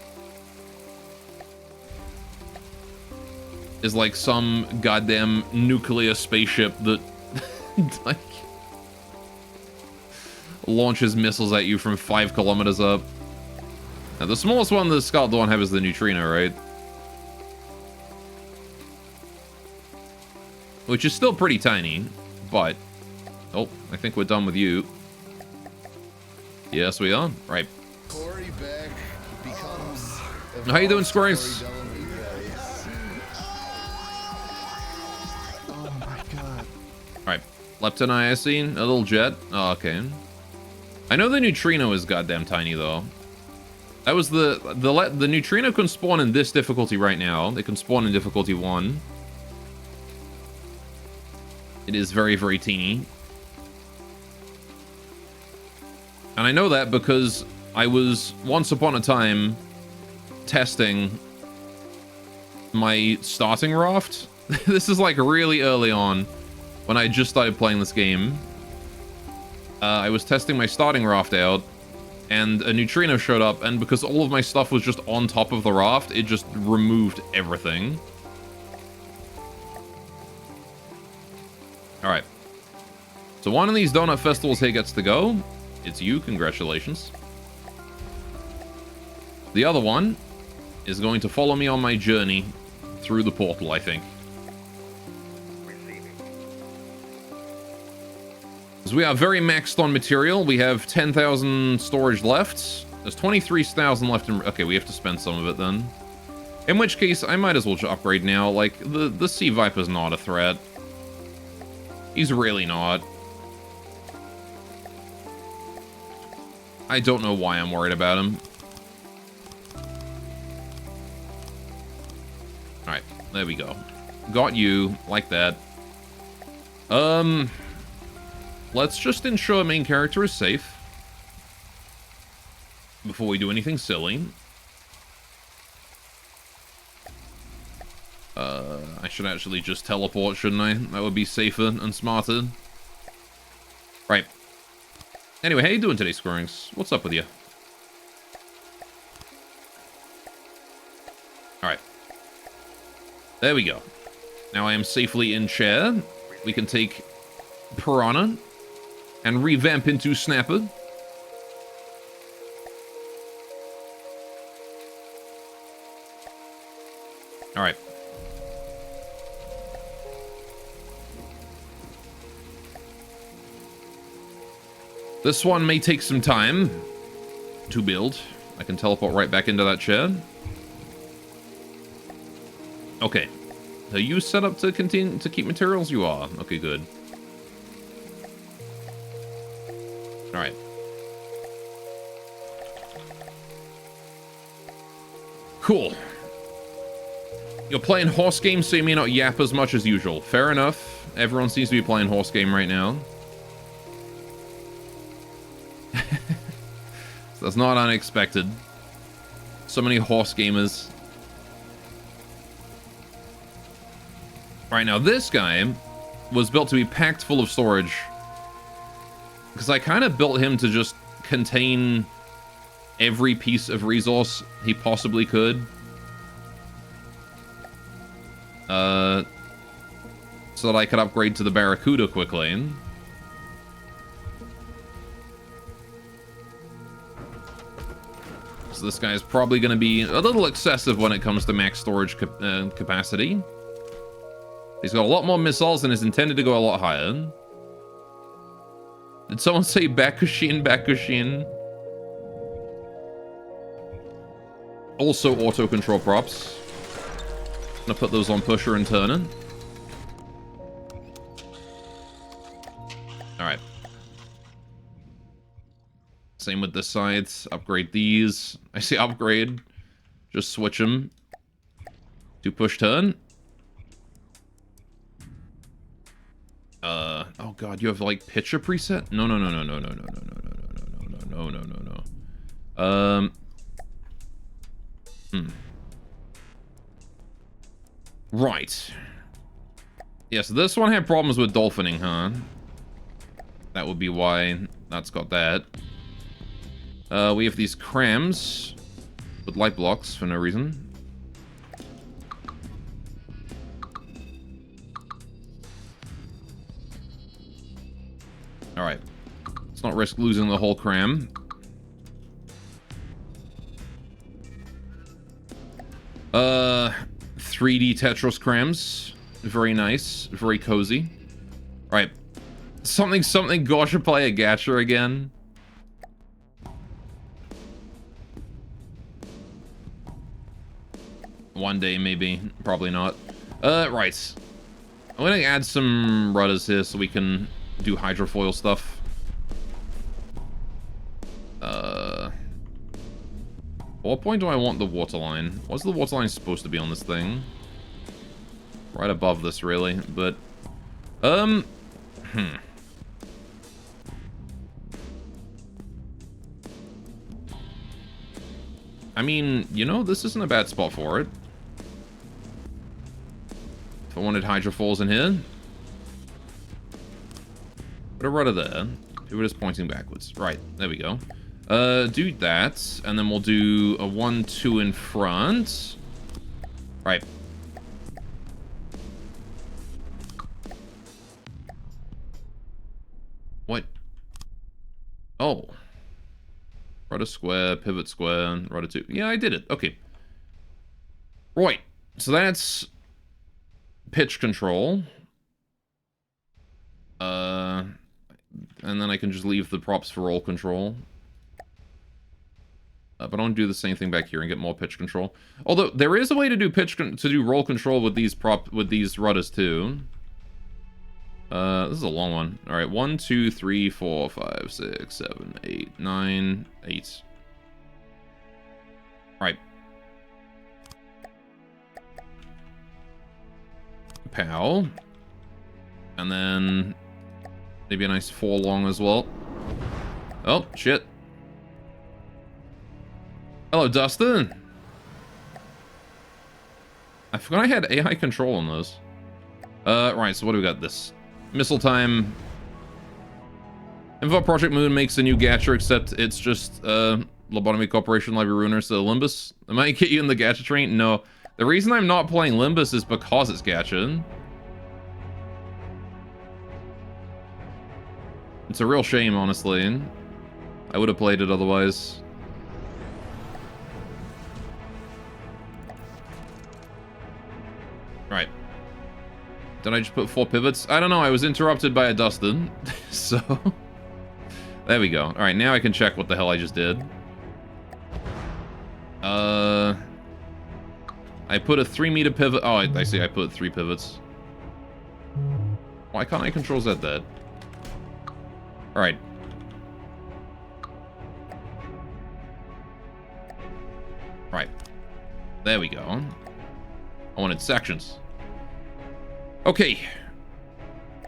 is, like, some goddamn nuclear spaceship that, like, launches missiles at you from 5 kilometers up. Now, the smallest one the Scarlet Dawn have is the Neutrino, right? Which is still pretty tiny, but... oh, I think we're done with you. Yes, we are. Right. Corey Beck becomes How you doing, Squares? Oh my god. Alright. Lepton Iacine, a little jet. Oh, okay. I know the Neutrino is goddamn tiny, though. That was the Neutrino can spawn in this difficulty right now. It can spawn in difficulty 1. It is very, very teeny. And I know that because I was, once upon a time, testing my starting raft. This is like really early on, when I just started playing this game. I was testing my starting raft out, and a Neutrino showed up, and because all of my stuff was just on top of the raft, it just removed everything. Alright. So one of these donut festivals here gets to go. It's you, congratulations. The other one is going to follow me on my journey through the portal, I think. Receiving. Because we are very maxed on material. We have 10,000 storage left. There's 23,000 left in... Okay, we have to spend some of it then. In which case, I might as well just upgrade now. Like, the Sea Viper's not a threat. He's really not. I don't know why I'm worried about him. Alright, there we go. Got you, like that. Let's just ensure main character is safe before we do anything silly. I should actually just teleport, shouldn't I? That would be safer and smarter. Right. Anyway, how you doing today, Squirrings? What's up with you? Alright. There we go. Now I am safely in chair. We can take Piranha and revamp into Snapper. Alright. This one may take some time to build. I can teleport right back into that chair. Okay. Are you set up to continue to keep materials? You are. Okay, good. Alright. Cool. You're playing horse game, so you may not yap as much as usual. Fair enough. Everyone seems to be playing horse game right now. So that's not unexpected. So many horse gamers. Right, now this guy was built to be packed full of storage. Because I kind of built him to just contain every piece of resource he possibly could. So that I could upgrade to the Barracuda quickly. So this guy is probably going to be a little excessive when it comes to max storage capacity. He's got a lot more missiles and is intended to go a lot higher. Did someone say Bakushin, Bakushin? Also auto control props. Gonna put those on Pusher and Turner. Alright. Same with this side. Upgrade these. I say upgrade. Just switch them to push turn. Oh god, you have like picture preset? No. Right. Yeah, so this one had problems with dolphining, huh? That would be why that's got that. We have these crams with light blocks for no reason. Alright. Let's not risk losing the whole cram. Uh, 3D Tetris crams. Very nice. Very cozy. Alright. Something, Gosh, should play a Gacha again. One day, maybe. Probably not. Right. I'm gonna add some rudders here so we can do hydrofoil stuff. What point do I want the waterline? What's the waterline supposed to be on this thing? Right above this, really, but... I mean, you know, this isn't a bad spot for it. If I wanted hydrofoils in here. Put a rudder there. It was just pointing backwards. Right, there we go. Do that, and then we'll do a 1-2 in front. Right. What? Oh. Rudder square, pivot square, rudder 2. Yeah, I did it. Okay. Right. So that's pitch control. And then I can just leave the props for roll control. But I don't do the same thing back here and get more pitch control. Although there is a way to do roll control with these rudders too. This is a long one. All right, 1, 2, 3, 4, 5, 6, 7, 8, 9, 8. Right. Pow. And then maybe a nice 4 long as well. Oh, shit. Hello, Dustin. I forgot I had AI control on those. Right, so what do we got? This missile time. Info Project Moon makes a new gacha, except it's just Lobotomy Corporation Library Ruiner, so Limbus. Am I get you in the gacha train? No. The reason I'm not playing Limbus is because it's gacha. It's a real shame, honestly. I would have played it otherwise. Right. Did I just put 4 pivots? I don't know, I was interrupted by a Dustin. So... there we go. Alright, now I can check what the hell I just did. I put a 3-meter pivot... oh, I see, I put 3 pivots. Why can't I control Z that? Alright. Right. There we go. I wanted sections. Okay.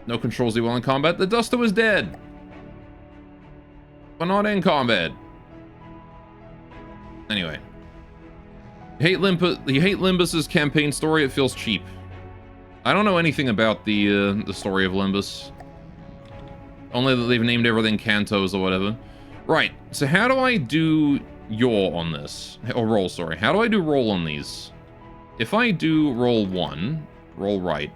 No controls while in combat. The Duster was dead. We're not in combat. Anyway. You hate Limbus's campaign story? It feels cheap. I don't know anything about the story of Limbus. Only that they've named everything Cantos or whatever. Right, so how do I do yaw on this? Or roll, sorry. How do I do roll on these? If I do roll 1, roll right.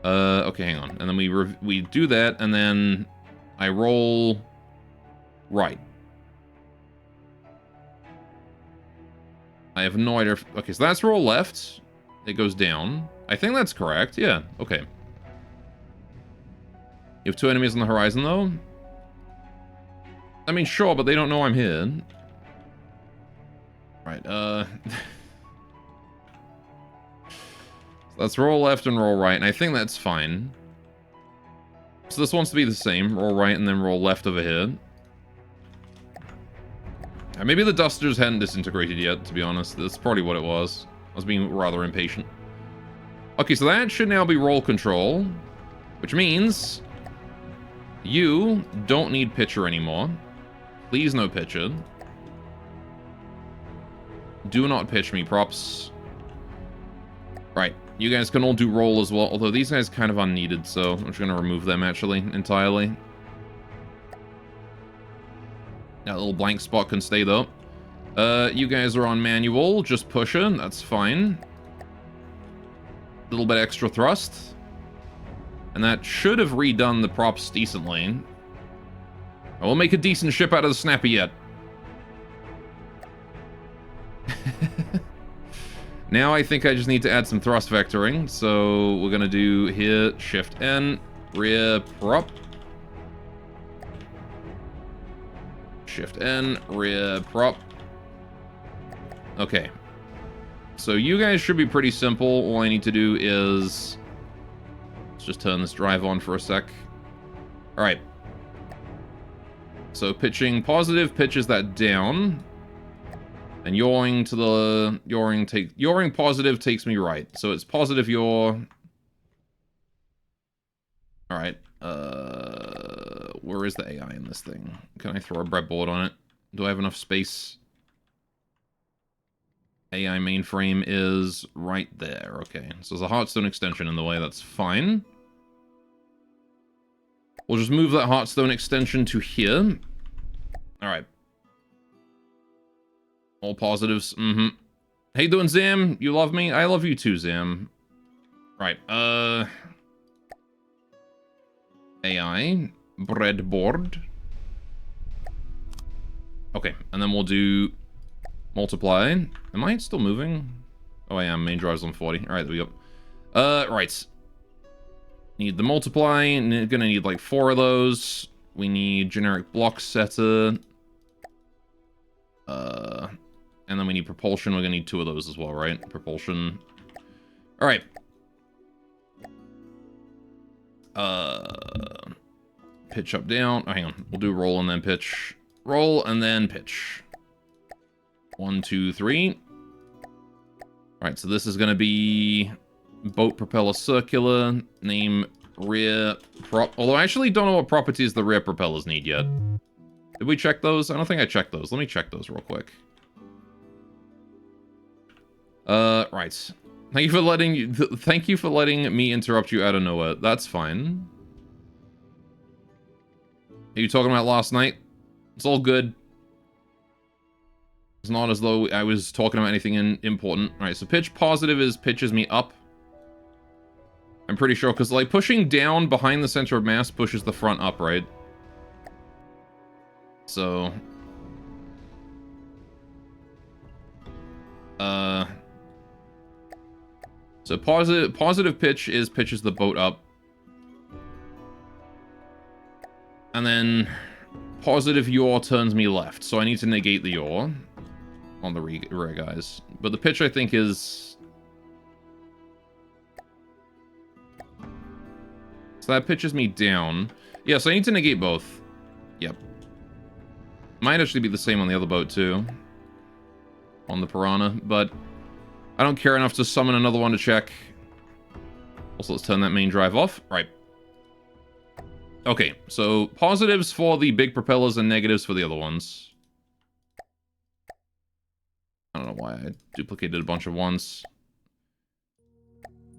Okay, hang on. And then we do that, and then I roll right. I have no idea. Okay, so that's roll left. It goes down. I think that's correct. Yeah, okay. You have 2 enemies on the horizon, though? I mean, sure, but they don't know I'm here. Right, let's roll left and roll right, and I think that's fine. So this wants to be the same. Roll right and then roll left over here. Maybe the Dusters hadn't disintegrated yet, to be honest. That's probably what it was. I was being rather impatient. Okay, so that should now be roll control, which means you don't need pitcher anymore. Please no pitcher. Do not pitch me, props. Right, you guys can all do roll as well, although these guys kind of unneeded, so I'm just going to remove them, actually, entirely. That little blank spot can stay, though. You guys are on manual, just pushing, that's fine. A little bit extra thrust. And that should have redone the props decently. I will make a decent ship out of the Snappy yet. Now I think I just need to add some thrust vectoring. So we're going to do here, Shift N, rear prop. Shift N, rear prop. Okay. So you guys should be pretty simple. All I need to do is... let's just turn this drive on for a sec. Alright. So pitching positive pitches that down. And yawing to the... yawing positive takes me right. So it's positive yaw. Alright. Where is the AI in this thing? Can I throw a breadboard on it? Do I have enough space? AI mainframe is right there. Okay, so there's a Hearthstone extension in the way. That's fine. We'll just move that Hearthstone extension to here. Alright. All positives. Mm-hmm. How you doing, Zam? You love me? I love you too, Zam. Right, AI. Breadboard. Okay, and then we'll do multiply. Am I still moving? Oh, I am. Main drive's on 40. All right, there we go. Right. Need the multiply. Gonna need like 4 of those. We need generic block setter. And then we need propulsion. We're gonna need 2 of those as well, right? Propulsion. All right. Pitch up, down. Oh, hang on. We'll do roll and then pitch. Roll and then pitch. 1, 2, 3. Alright, so this is going to be boat propeller circular. Name rear prop. Although I actually don't know what properties the rear propellers need yet. Did we check those? I don't think I checked those. Let me check those real quick. Right. Thank you for letting me interrupt you out of nowhere. That's fine. Are you talking about last night? It's all good. It's not as though I was talking about anything important. Alright, so pitch positive pitches me up. I'm pretty sure, because like pushing down behind the center of mass pushes the front up, right? So... So positive pitch pitches the boat up. And then positive yaw turns me left. So I need to negate the yaw on the rear guys. But the pitch I think is... So that pitches me down. Yeah, so I need to negate both. Yep. Might actually be the same on the other boat too. On the Piranha, but I don't care enough to summon another one to check. Also, let's turn that main drive off. Right. Okay, so positives for the big propellers and negatives for the other ones. I don't know why I duplicated a bunch of ones.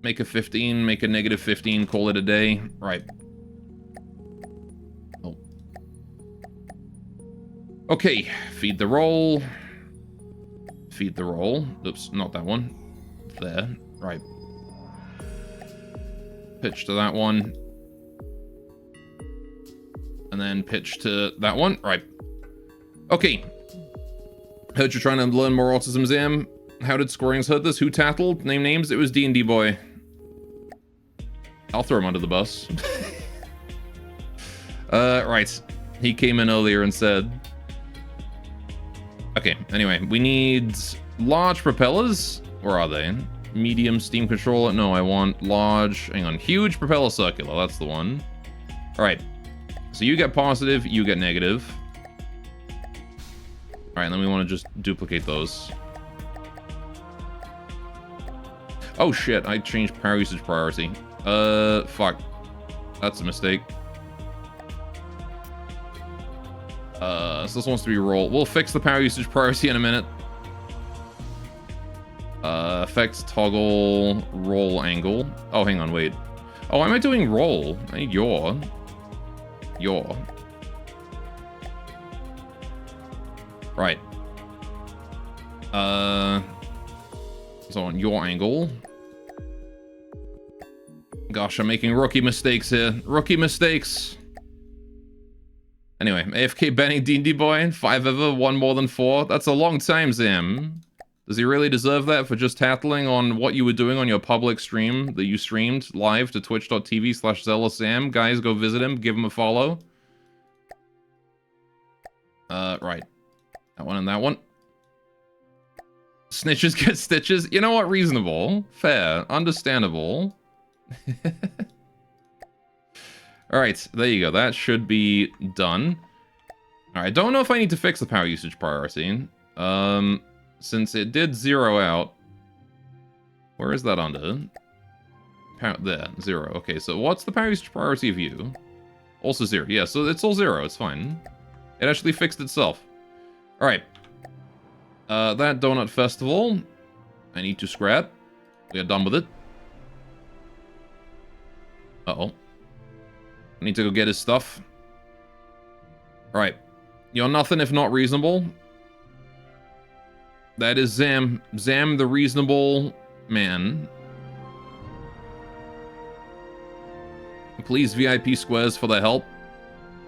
Make a 15, make a negative 15, call it a day. Right. Oh. Okay, feed the roll. Feed the roll. Oops, not that one. There. Right. Pitch to that one. And then pitch to that one. Right. Okay. Heard you're trying to learn more autism, Zam. How did Squareings hurt this? Who tattled? Name names? It was D&D boy. I'll throw him under the bus. Right. He came in earlier and said... Okay, anyway, we need large propellers. Where are they? Medium steam controller. No, I want large... Hang on. Huge propeller circular. That's the one. Alright. So you get positive, you get negative. Alright, then we want to just duplicate those. Oh shit, I changed power usage priority. Fuck. That's a mistake. So this wants to be roll. We'll fix the power usage priority in a minute. Effects toggle roll angle. Oh, hang on, wait. Oh, why am I doing roll? I need yaw. Yaw. Right. So on yaw angle. Gosh, I'm making rookie mistakes here. Rookie mistakes. Anyway, AFK banning D&D boy. 5 ever, 1 more than 4. That's a long time, Zam. Does he really deserve that for just tattling on what you were doing on your public stream that you streamed live to twitch.tv/Zealous_Sam? Guys, go visit him. Give him a follow. Right. That one and that one. Snitches get stitches. You know what? Reasonable. Fair. Understandable. Alright, there you go. That should be done. Alright, don't know if I need to fix the power usage priority. Since it did zero out. Where is that under? There, 0. Okay, so what's the power usage priority of you? Also 0. Yeah, so it's all 0. It's fine. It actually fixed itself. Alright. That Donut Festival, I need to scrap. We are done with it. Uh-oh. I need to go get his stuff. Alright. You're nothing if not reasonable. That is Zam. Zam the reasonable man. Please VIP Squares for the help.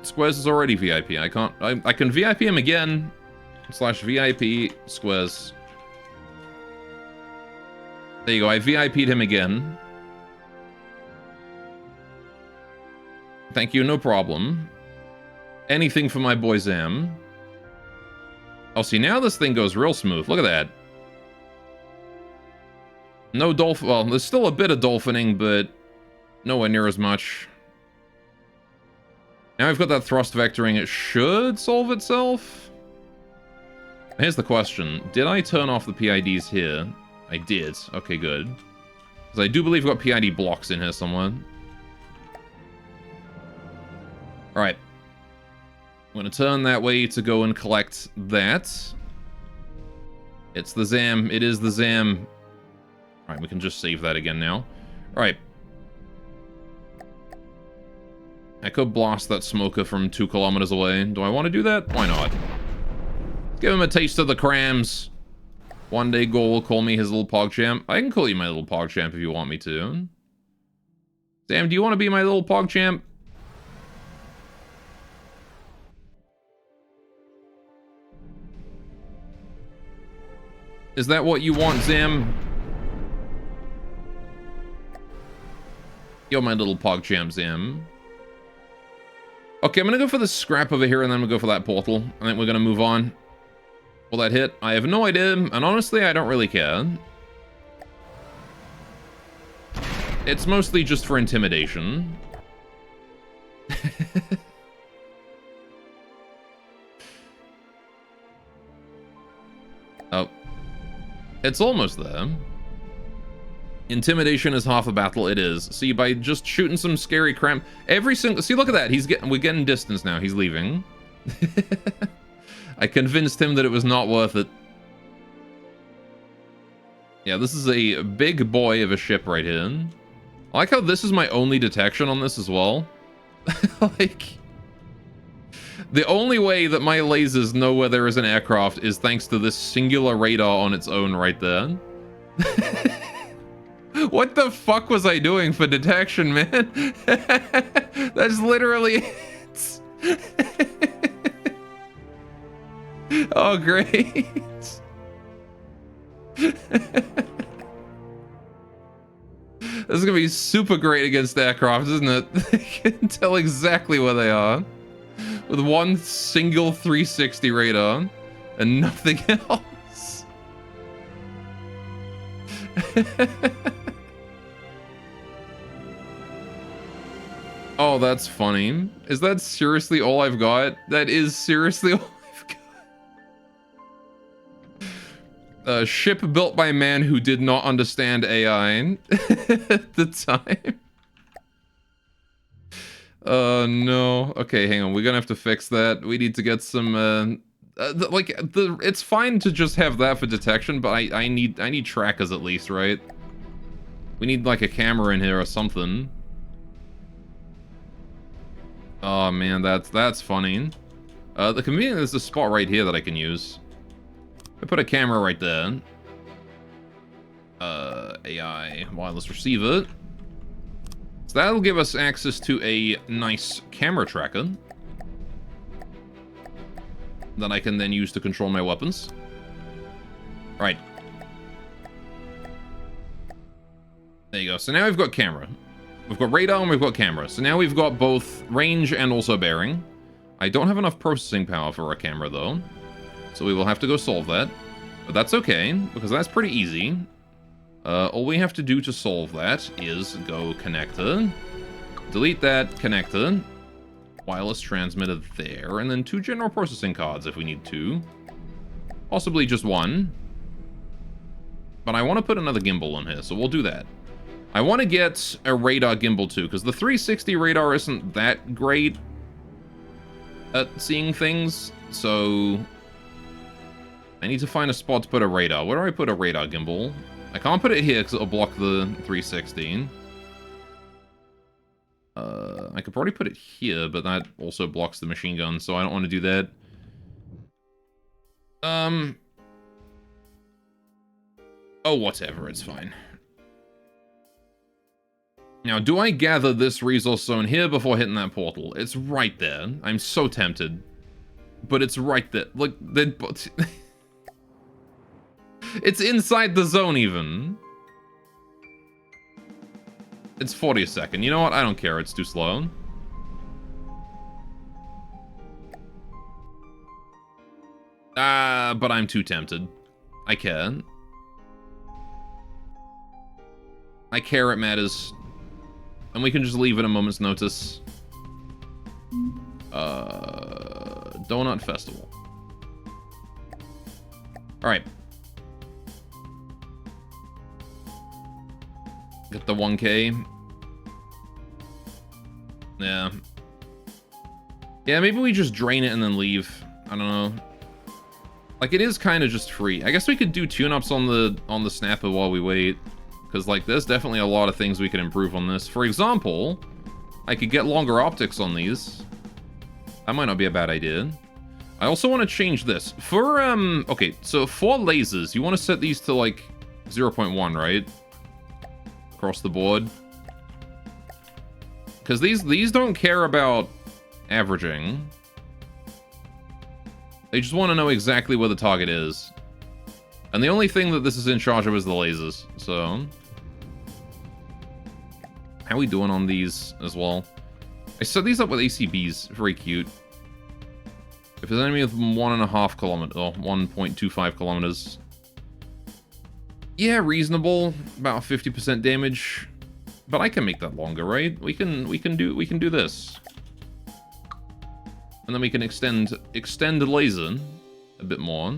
Squares is already VIP. I can VIP him again. /VIP squares. There you go, I VIP'd him again. Thank you, no problem. Anything for my boy Zam. Oh, see, now this thing goes real smooth. Look at that. No dolphin. Well, there's still a bit of dolphining, but nowhere near as much. Now we've got that thrust vectoring. It should solve itself. Here's the question. Did I turn off the PIDs here? I did. Okay, good. Because I do believe we've got PID blocks in here somewhere. Alright. I'm going to turn that way to go and collect that. It's the Zam. It is the Zam. Alright, we can just save that again now. Alright. I could blast that smoker from 2 kilometers away. Do I want to do that? Why not? Give him a taste of the crams. One day Gore will call me his little PogChamp. I can call you my little PogChamp if you want me to. Zam, do you want to be my little PogChamp? Is that what you want, Zam? You're my little PogChamp, Zam. Okay, I'm gonna go for the scrap over here, and then we'll go for that portal. I think we're gonna move on. Will that hit? I have no idea, and honestly, I don't really care. It's mostly just for intimidation. Oh. It's almost there. Intimidation is half a battle. It is. See, by just shooting some scary cram, every single. See, look at that. We're getting distance now. He's leaving. I convinced him that it was not worth it. Yeah, this is a big boy of a ship right here. I like how this is my only detection on this as well. Like, the only way that my lasers know where there is an aircraft is thanks to this singular radar on its own right there. What the fuck was I doing for detection, man? That's literally it. Oh, great. This is gonna be super great against aircraft, isn't it? They can tell exactly where they are. With one single 360 radar and nothing else. Oh, that's funny. Is that seriously all I've got? That is seriously all I've got. A ship built by a man who did not understand AI at the time. No. Okay, hang on. We're gonna have to fix that. We need to get some, it's fine to just have that for detection, but I need trackers at least, right? We need, like, a camera in here or something. Oh, man, that's funny. The convenient is the spot right here that I can use. I put a camera right there. AI wireless receiver. So that'll give us access to a nice camera tracker that I can then use to control my weapons. Right. There you go. So now we've got camera. We've got radar and we've got camera. So now we've got both range and also bearing. I don't have enough processing power for our camera, though. So we will have to go solve that. But that's okay, because that's pretty easy. All we have to do to solve that is go connector, delete that connector, wireless transmitter there, and then 2 general processing cards if we need 2. Possibly just 1. But I want to put another gimbal on here, so we'll do that. I want to get a radar gimbal too, because the 360 radar isn't that great at seeing things, so I need to find a spot to put a radar. Where do I put a radar gimbal? I can't put it here because it'll block the 360. I could probably put it here, but that also blocks the machine gun, so I don't want to do that. Oh, whatever, it's fine. Now, do I gather this resource zone here before hitting that portal? It's right there. I'm so tempted. but it's right there. Like, it's inside the zone even. It's 40 a second. You know what? I don't care. It's too slow. But I'm too tempted. I can. I care, it matters. And we can just leave at a moment's notice. Donut Festival. Alright. Get the 1K. Yeah. Yeah, maybe we just drain it and then leave. I don't know. Like, it is kind of just free. I guess we could do tune-ups on the Snapper while we wait. Because, like, there's definitely a lot of things we can improve on this. For example, I could get longer optics on these. That might not be a bad idea. I also want to change this. For, okay, so for lasers, you want to set these to, like, 0.1, right? Across the board. Because these don't care about averaging. They just want to know exactly where the target is. And the only thing that this is in charge of is the lasers, so... How are we doing on these as well? I set these up with ACBs. Very cute. If there's an enemy with 1.5 kilometers, or 1.25 kilometers. Yeah, reasonable. About 50% damage. But I can make that longer, right? We can do this. And then we can extend the laser a bit more.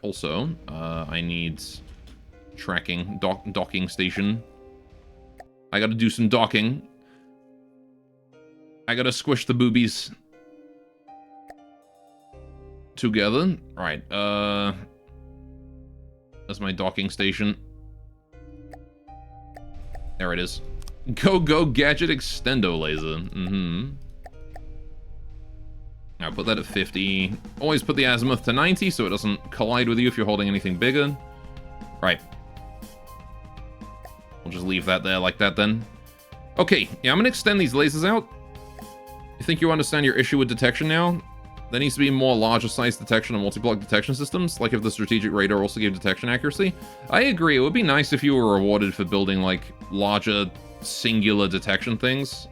Also, I need tracking, docking station. I gotta do some docking. I gotta squish the boobies together. Right, that's my docking station. There it is. Go gadget extendo laser. I'll put that at 50. Always put the azimuth to 90 so it doesn't collide with you if you're holding anything bigger. Right. We'll just leave that there like that then. Okay, yeah, I'm gonna extend these lasers out. You think you understand your issue with detection now? There needs to be more larger size detection and multi-block detection systems, like if the strategic radar also gave detection accuracy. I agree, it would be nice if you were rewarded for building, like, larger, singular detection things.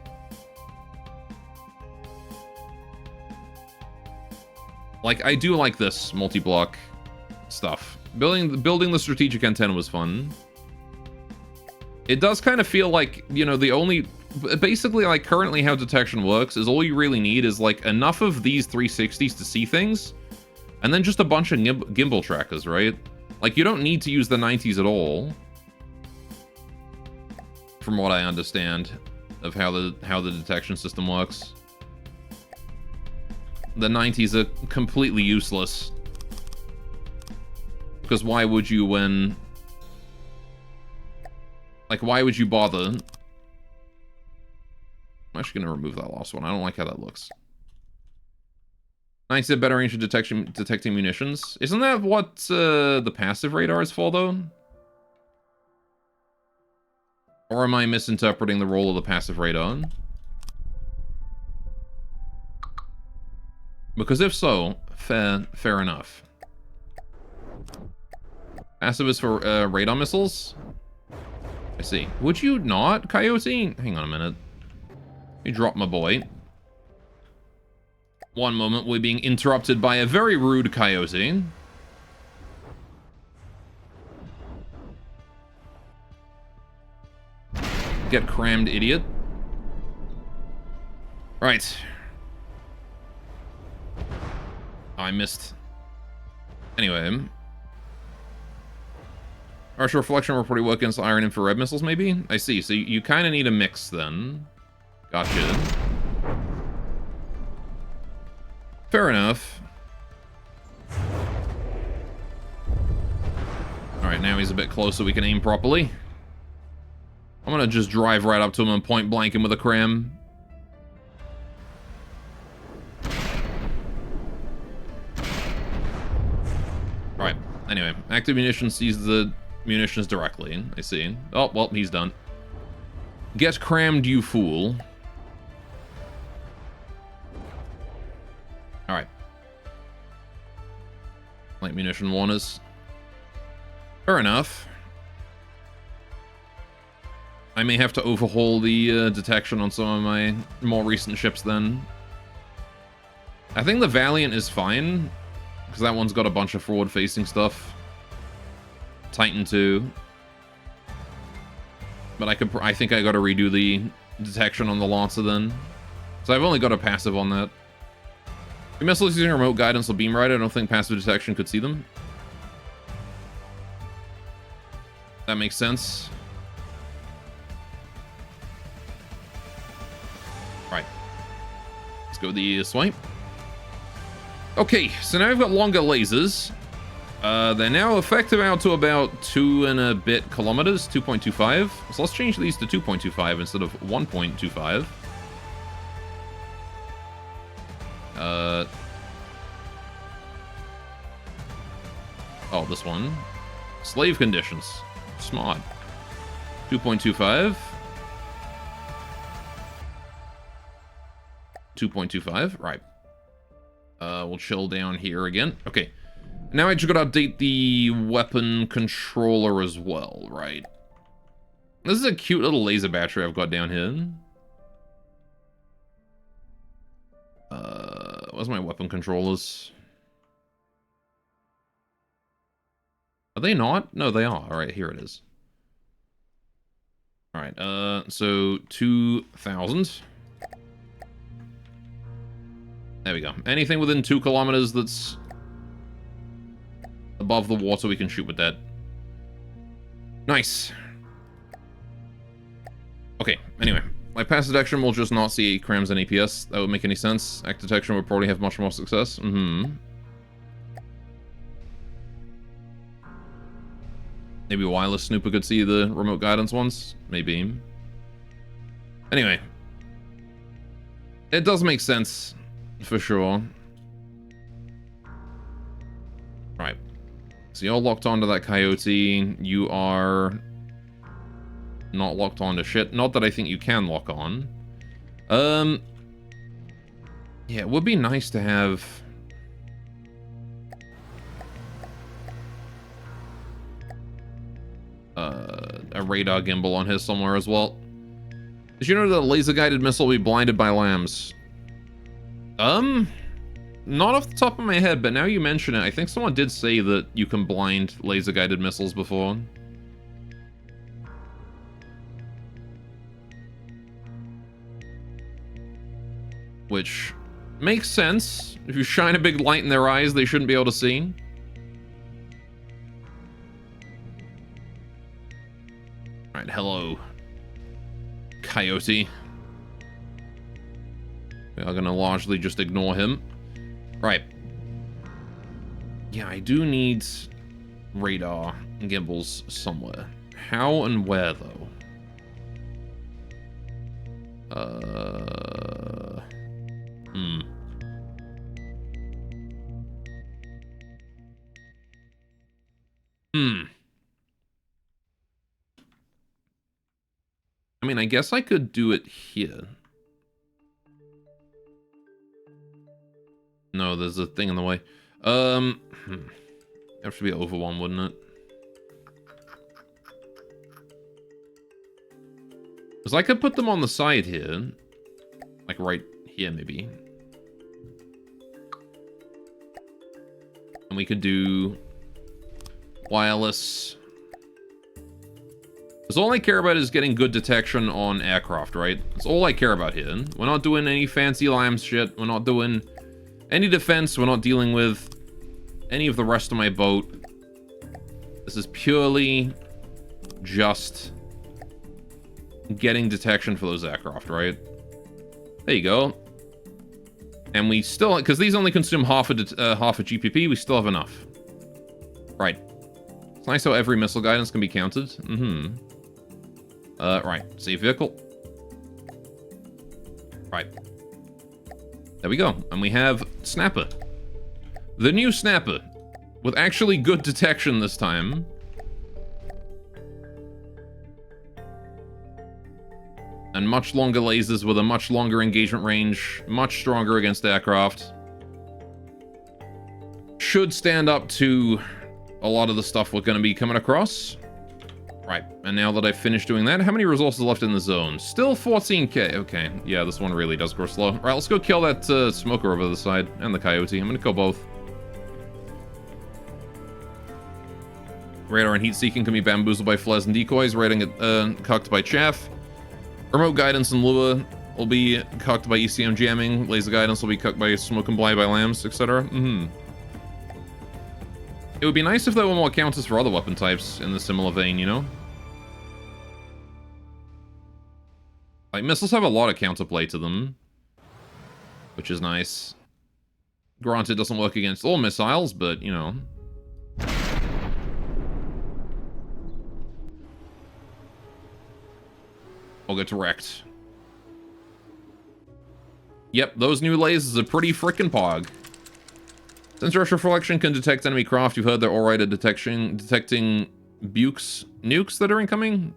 Like, I do like this multi-block stuff. Building the strategic antenna was fun. It does kind of feel like, you know, the only... Basically, like, currently how detection works is all you really need is, like, enough of these 360s to see things, and then just a bunch of gimbal trackers, right? Like, you don't need to use the 90s at all. From what I understand of how the detection system works. The 90s are completely useless. Because why would you when... Like, why would you bother? I'm actually going to remove that last one. I don't like how that looks. 90s have better range of detecting munitions. Isn't that what the passive radar is for, though? Or am I misinterpreting the role of the passive radar? Because if so, fair enough. Passive is for radar missiles? I see. Would you not, Coyote? Hang on a minute. Let me drop my boy. One moment, we're being interrupted by a very rude Coyote. Get crammed, idiot. Right. Oh, I missed. Anyway. Partial reflection will probably work against iron infrared missiles, maybe? I see. So you kind of need a mix, then. Gotcha. Fair enough. Alright, now he's a bit closer. We can aim properly. I'm gonna just drive right up to him and point blank him with a cram. Alright, anyway. Active munition sees the munitions directly. I see. Oh, well, he's done. Get crammed, you fool. Alright. Light munition warners. Fair enough. I may have to overhaul the detection on some of my more recent ships then. I think the Valiant is fine, because that one's got a bunch of forward-facing stuff. Titan 2. But I think I gotta redo the detection on the Lancer then. So I've only got a passive on that. If missiles using remote guidance will beam right, I don't think passive detection could see them. That makes sense. Right. Let's go the swipe. Okay, so now we've got longer lasers. They're now effective out to about 2 and a bit kilometers, 2.25. So let's change these to 2.25 instead of 1.25. Oh, this one. Slave conditions. Smart. 2.25. 2.25, right. We'll chill down here again. Okay. Now I just gotta update the weapon controller as well, right? This is a cute little laser battery I've got down here. Where's my weapon controllers? Are they not? No, they are. Alright, here it is. Alright, so 2,000. There we go. Anything within 2 kilometers that's above the water, we can shoot with that. Nice. Okay, anyway. My pass detection will just not see crams and APS. That would make any sense. Act detection would probably have much more success. Maybe wireless snooper could see the remote guidance ones. Maybe. Anyway. It does make sense. For sure. Right. So you're locked onto that coyote. You are not locked onto shit. Not that I think you can lock on. Yeah, it would be nice to have a radar gimbal on his somewhere as well. Did you know that a laser-guided missile will be blinded by lambs? Not off the top of my head, but now you mention it, I think someone did say that you can blind laser-guided missiles before. Which makes sense. If you shine a big light in their eyes, they shouldn't be able to see. Alright, hello, Coyote. We are gonna largely just ignore him. Right. Yeah, I do need radar gimbals somewhere. How and where, though? I mean, I guess I could do it here. No, there's a thing in the way. It have to be over one, wouldn't it? Because I could put them on the side here. Like right here, maybe. And we could do wireless. Because all I care about is getting good detection on aircraft, right? That's all I care about here. We're not doing any fancy lime shit. We're not doing any defense. We're not dealing with any of the rest of my boat. This is purely just getting detection for those aircraft, right? There you go. And we still, because these only consume half a GPP, we still have enough. Right. It's nice how every missile guidance can be counted. Right. Save vehicle. Right. There we go. And we have Snapper. The new Snapper. With actually good detection this time. And much longer lasers with a much longer engagement range. Much stronger against aircraft. should stand up to a lot of the stuff we're going to be coming across. Right, and now that I've finished doing that, how many resources are left in the zone? Still 14k. Okay, yeah, this one really does grow slow. All right, let's go kill that smoker over the side and the coyote. I'm going to kill both. Radar and heat seeking can be bamboozled by flares and decoys. Raiding it cucked by chaff. Remote guidance and lure will be cucked by ECM jamming. Laser guidance will be cucked by smoke and blind by lambs, etc. It would be nice if there were more counters for other weapon types in the similar vein, you know? Like, missiles have a lot of counterplay to them, which is nice. Granted, it doesn't work against all missiles, but, you know. I'll get wrecked. Yep, those new lasers are pretty frickin' pog. Sensor reflection can detect enemy craft. You've heard they're alright at detecting nukes that are incoming?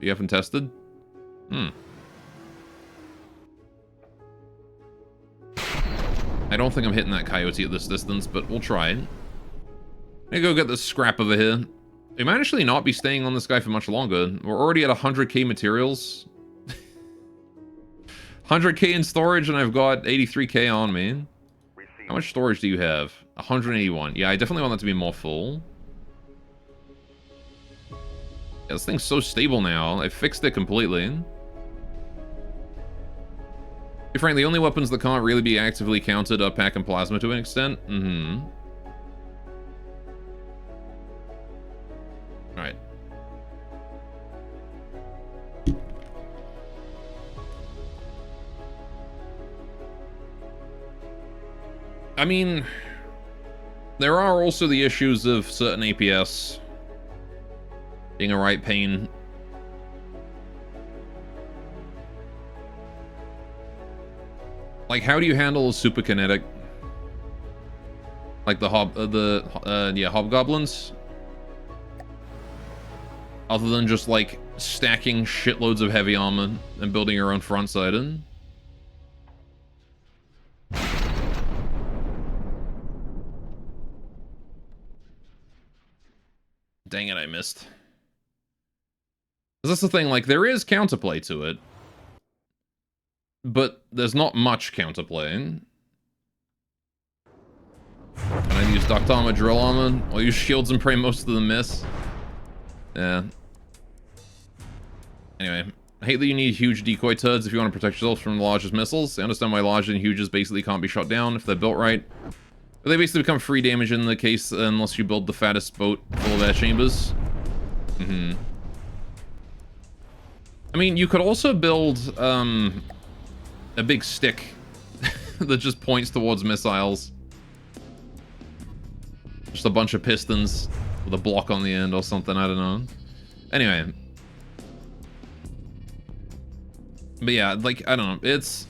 You haven't tested? I don't think I'm hitting that coyote at this distance, but we'll try. I'm gonna go get this scrap over here. We might actually not be staying on this guy for much longer. We're already at 100k materials. 100k in storage, and I've got 83k on me. How much storage do you have? 181. Yeah, I definitely want that to be more full. Yeah, this thing's so stable now. I fixed it completely. To be frank, the only weapons that can't really be actively countered are pack and plasma to an extent. Alright. I mean, there are also the issues of certain APS being a right pain. Like, how do you handle a super kinetic? Like the hobgoblins? Other than just, like, stacking shitloads of heavy armor and building your own front side in. Dang it, I missed. That's the thing, like, there is counterplay to it. But there's not much counterplay. Can I use duct armor, drill armor? I'll use shields and pray most of them miss. Yeah. Anyway, I hate that you need huge decoy turds if you want to protect yourself from the largest missiles. I understand why large and huges basically can't be shot down if they're built right. But they basically become free damage in the case unless you build the fattest boat full of air chambers. I mean, you could also build a big stick that just points towards missiles. Just a bunch of pistons with a block on the end or something, I don't know. Anyway. But yeah, like, I don't know. It's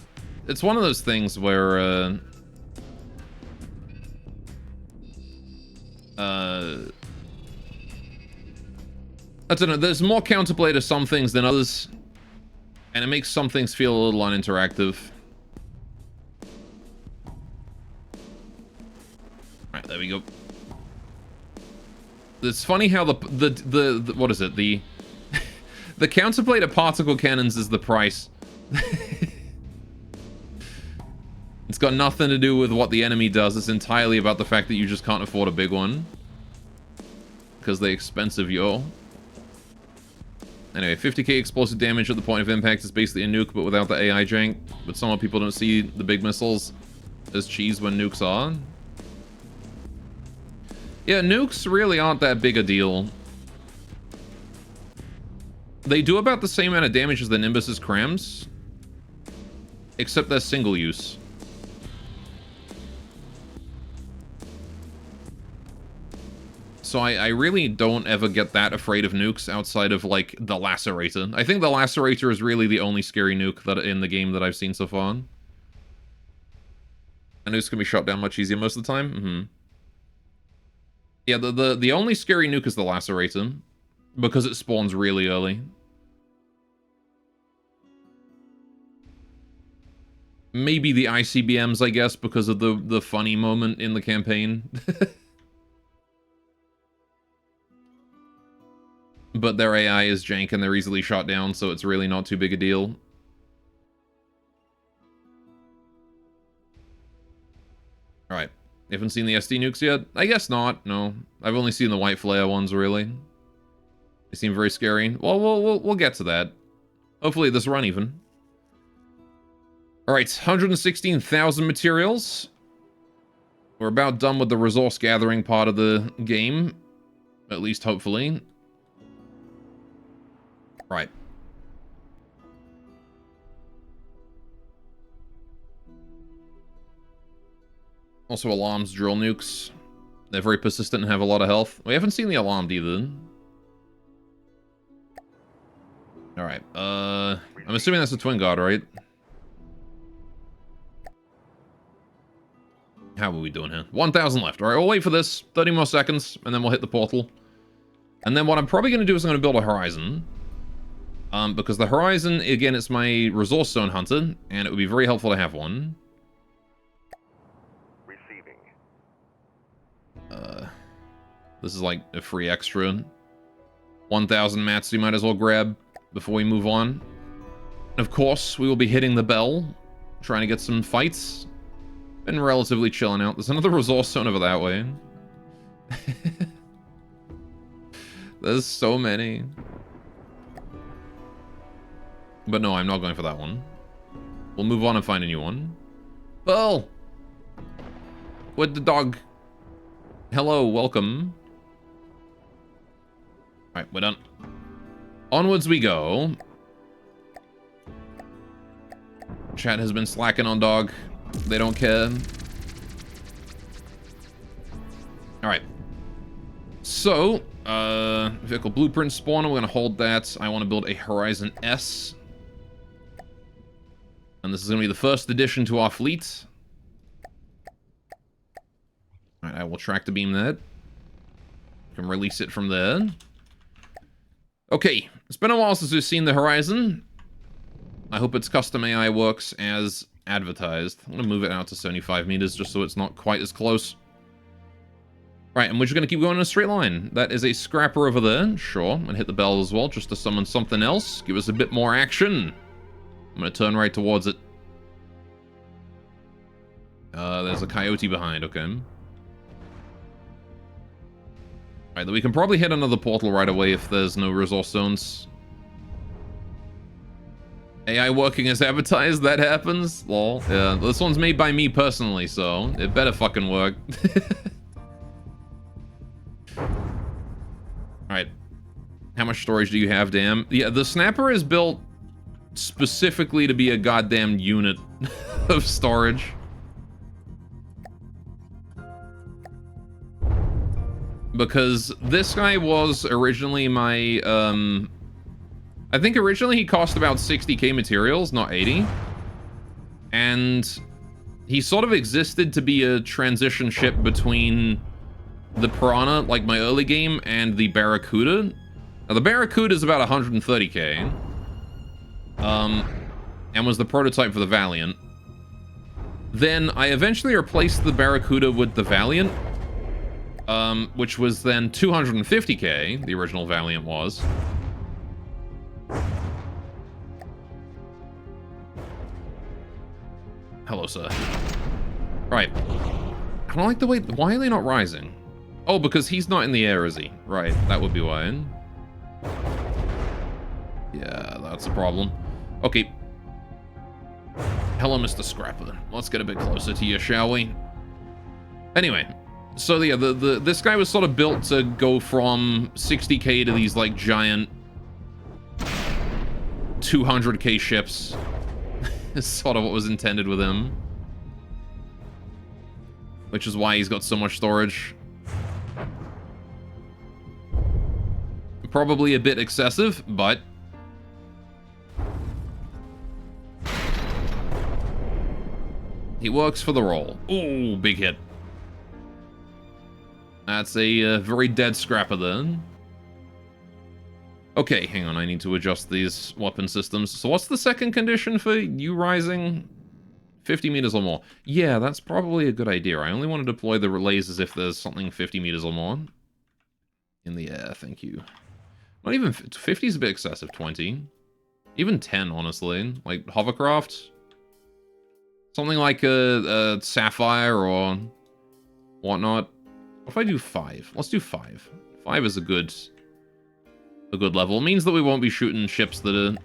one of those things where I don't know, there's more counterplay to some things than others, and it makes some things feel a little uninteractive. Alright, there we go. It's funny how the what is it? The the counterplay to particle cannons is the price. It's got nothing to do with what the enemy does. It's entirely about the fact that you just can't afford a big one. Because they're expensive, yo. Anyway, 50k explosive damage at the point of impact is basically a nuke, but without the AI jank. But some people don't see the big missiles as cheese when nukes are. Yeah, nukes really aren't that big a deal. They do about the same amount of damage as the Nimbus's crams. Except they're single use. So I really don't ever get that afraid of nukes outside of, like, the Lacerator. I think the Lacerator is really the only scary nuke that in the game that I've seen so far. And nukes can be shot down much easier most of the time. Yeah, the only scary nuke is the Lacerator. Because it spawns really early. Maybe the ICBMs, I guess, because of the funny moment in the campaign. but their AI is jank and they're easily shot down, so it's really not too big a deal. Alright. You haven't seen the SD nukes yet? I guess not, no. I've only seen the white flare ones, really. They seem very scary. Well, we'll get to that. Hopefully this run even. Alright, 116,000 materials. We're about done with the resource gathering part of the game. At least, hopefully. Right. Also alarms, drill nukes. They're very persistent and have a lot of health. We haven't seen the alarm either. Alright, I'm assuming that's a twin god, right? How are we doing here? 1,000 left. Alright, we'll wait for this. 30 more seconds, and then we'll hit the portal. And then what I'm probably going to do is I'm going to build a horizon. Because the horizon, again, it's my resource zone hunter, and it would be very helpful to have one. Receiving. This is like a free extra. 1,000 mats you might as well grab before we move on. And of course, we will be hitting the bell, trying to get some fights. Been relatively chilling out. There's another resource zone over that way. There's so many. But no, I'm not going for that one. We'll move on and find a new one. Bell! With the dog. Hello, welcome. Alright, we're done. Onwards we go. Chat has been slacking on dog. They don't care. Alright. So, vehicle blueprint spawner, we're gonna hold that. I want to build a Horizon S. And this is gonna be the first addition to our fleet. Alright, I will track the beam that. Can release it from there. Okay, it's been a while since we've seen the Horizon. I hope its custom AI works as advertised. I'm gonna move it out to 75 meters just so it's not quite as close. Right, and we're just gonna keep going in a straight line. That is a scrapper over there. Sure, I'm gonna hit the bell as well just to summon something else. Give us a bit more action. I'm gonna turn right towards it. There's a coyote behind, okay. Alright, we can probably hit another portal right away if there's no resource zones. AI working as advertised, that happens? Lol. Yeah, this one's made by me personally, so it better fucking work. Alright. How much storage do you have, damn? Yeah, the Snapper is built specifically to be a goddamn unit of storage. Because this guy was originally my, I think originally he cost about 60k materials, not 80. And he sort of existed to be a transition ship between the Piranha, like my early game, and the Barracuda. Now the Barracuda is about 130k. And was the prototype for the Valiant. Then I eventually replaced the Barracuda with the Valiant. Which was then 250k, the original Valiant was. Hello, sir. Right. I don't like the way... Why are they not rising? Oh, because he's not in the air, is he? Right, that would be why. Yeah, that's a problem. Okay. Hello, Mr. Scrapper. Let's get a bit closer to you, shall we? Anyway. So yeah, this guy was sort of built to go from 60k to these like giant 200k ships. Is sort of what was intended with him. Which is why he's got so much storage. Probably a bit excessive, but... he works for the role. Ooh, big hit. That's a very dead scrapper then. Okay, hang on, I need to adjust these weapon systems. So what's the second condition for you rising 50 meters or more? Yeah, that's probably a good idea. I only want to deploy the lasers if there's something 50 meters or more. In the air, thank you. Not even 50 is a bit excessive. 20, even 10, honestly. Like hovercraft, something like a sapphire or whatnot. What if I do 5? Let's do 5. 5 is a good level. It means that we won't be shooting ships that are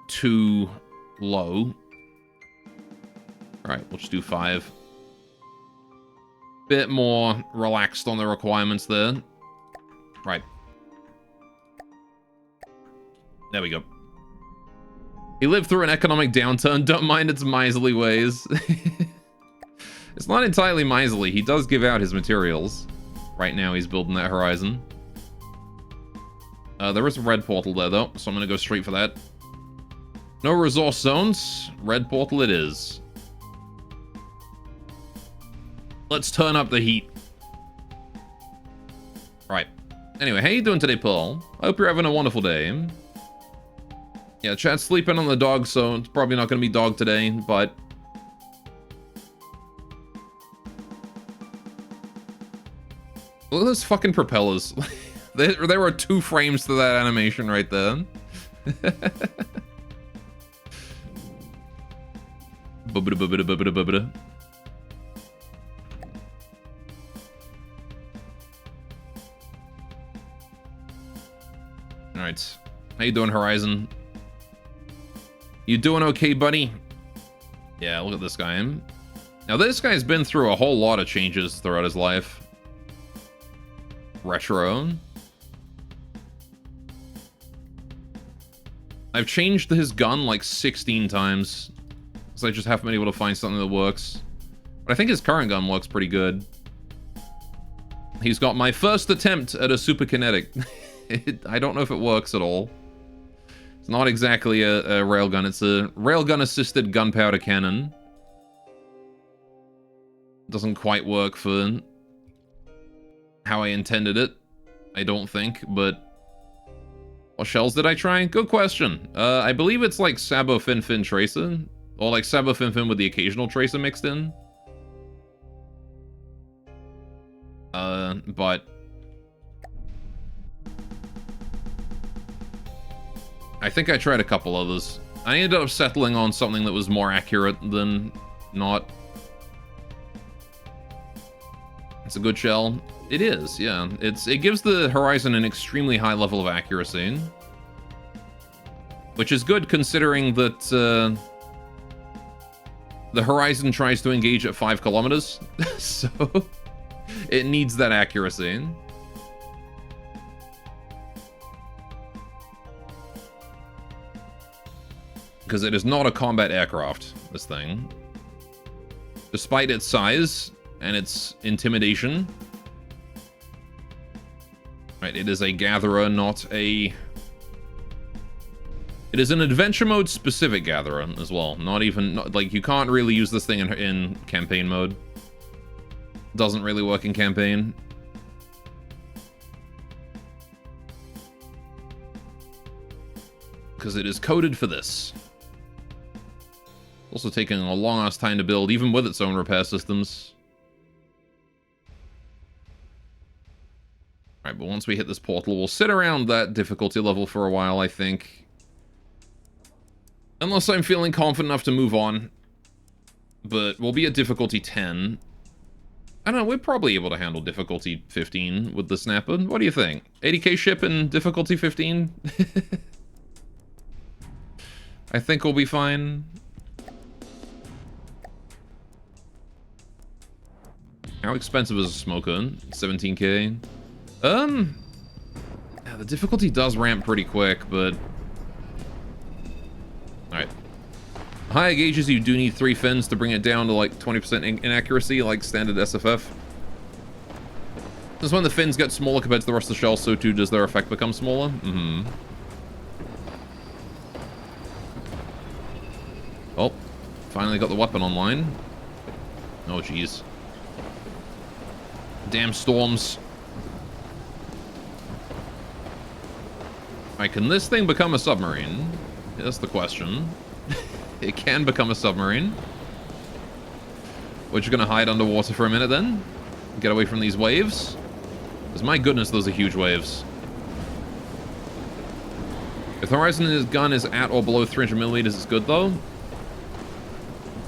too low. Alright, we'll just do 5. Bit more relaxed on the requirements there. Right. There we go. He lived through an economic downturn. Don't mind its miserly ways. It's not entirely miserly. He does give out his materials. Right now he's building that horizon. There is a red portal there, though, so I'm going to go straight for that. No resource zones. Red portal it is. Let's turn up the heat. Right. Anyway, how you doing today, Paul? I hope you're having a wonderful day. Yeah, Chad's sleeping on the dog, so it's probably not going to be dog today, but... Look at those fucking propellers. There were 2 frames to that animation right there. Alright. How you doing, Horizon? You doing okay, buddy? Yeah, look at this guy. Now, this guy's been through a whole lot of changes throughout his life. Retro. I've changed his gun like 16 times. So I just haven't been able to find something that works. But I think his current gun works pretty good. He's got my first attempt at a super kinetic. I don't know if it works at all. It's not exactly a railgun. It's a railgun-assisted gunpowder cannon. Doesn't quite work for how I intended it, I don't think, but... What shells did I try? Good question. I believe it's like Sabo Fin Fin Tracer, or like Sabo Fin Fin with the occasional Tracer mixed in. But... I think I tried a couple others. I ended up settling on something that was more accurate than not. It's a good shell. It is, yeah. It gives the Horizon an extremely high level of accuracy. Which is good considering that the Horizon tries to engage at 5 kilometers. So it needs that accuracy. Because it is not a combat aircraft, this thing. Despite its size and its intimidation. Right, it is a gatherer, not a... It is an adventure mode specific gatherer as well. Not even, like, you can't really use this thing in campaign mode. Doesn't really work in campaign. Because it is coded for this. Also taking a long-ass time to build, even with its own repair systems. Alright, but once we hit this portal, we'll sit around that difficulty level for a while, I think. Unless I'm feeling confident enough to move on. But we'll be at difficulty 10. I don't know, we're probably able to handle difficulty 15 with the Snapper. What do you think? 80k ship in difficulty 15? I think we'll be fine. How expensive is a smoker? 17k. Yeah, the difficulty does ramp pretty quick, but... Alright. Higher gauges, you do need 3 fins to bring it down to like 20% inaccuracy, like standard SFF. Since when the fins get smaller compared to the rest of the shell, so too does their effect become smaller. Oh, finally got the weapon online. Oh, jeez. Damn storms. Alright, can this thing become a submarine? That's the question. It can become a submarine. We're just gonna hide underwater for a minute then. Get away from these waves. Because my goodness, those are huge waves. If the horizon in his gun is at or below 300 milliliters, it's good though.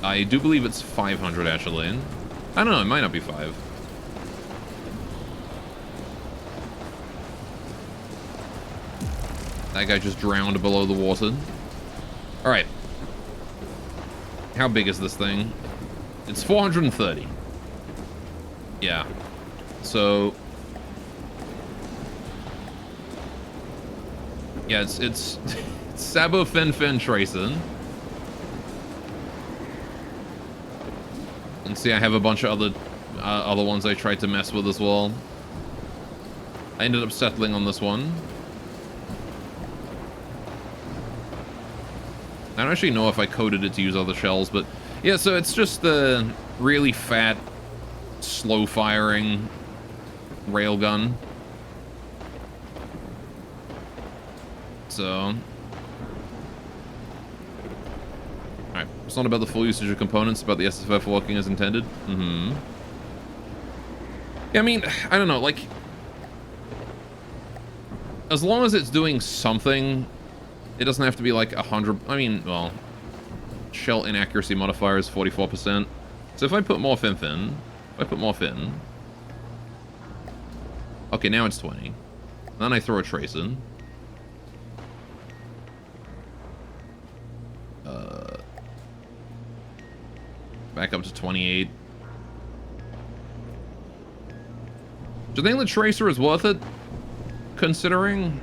I do believe it's 500 actually. I don't know, it might not be 5. That guy just drowned below the water. Alright. How big is this thing? It's 430. Yeah. So... yeah, it's Sabo Fin Fin Tracer. And see, I have a bunch of other ones I tried to mess with as well. I ended up settling on this one. I don't actually know if I coded it to use other shells, but yeah, so it's just the really fat, slow-firing railgun. So... alright, it's not about the full usage of components, it's about the SFF working as intended. Mm-hmm. Yeah, I mean, I don't know, like... as long as it's doing something, it doesn't have to be like 100... I mean, well... shell inaccuracy modifier is 44%. So if I put more fin... if I put more fin... okay, now it's 20. Then I throw a trace in. Back up to 28. Do you think the tracer is worth it? Considering...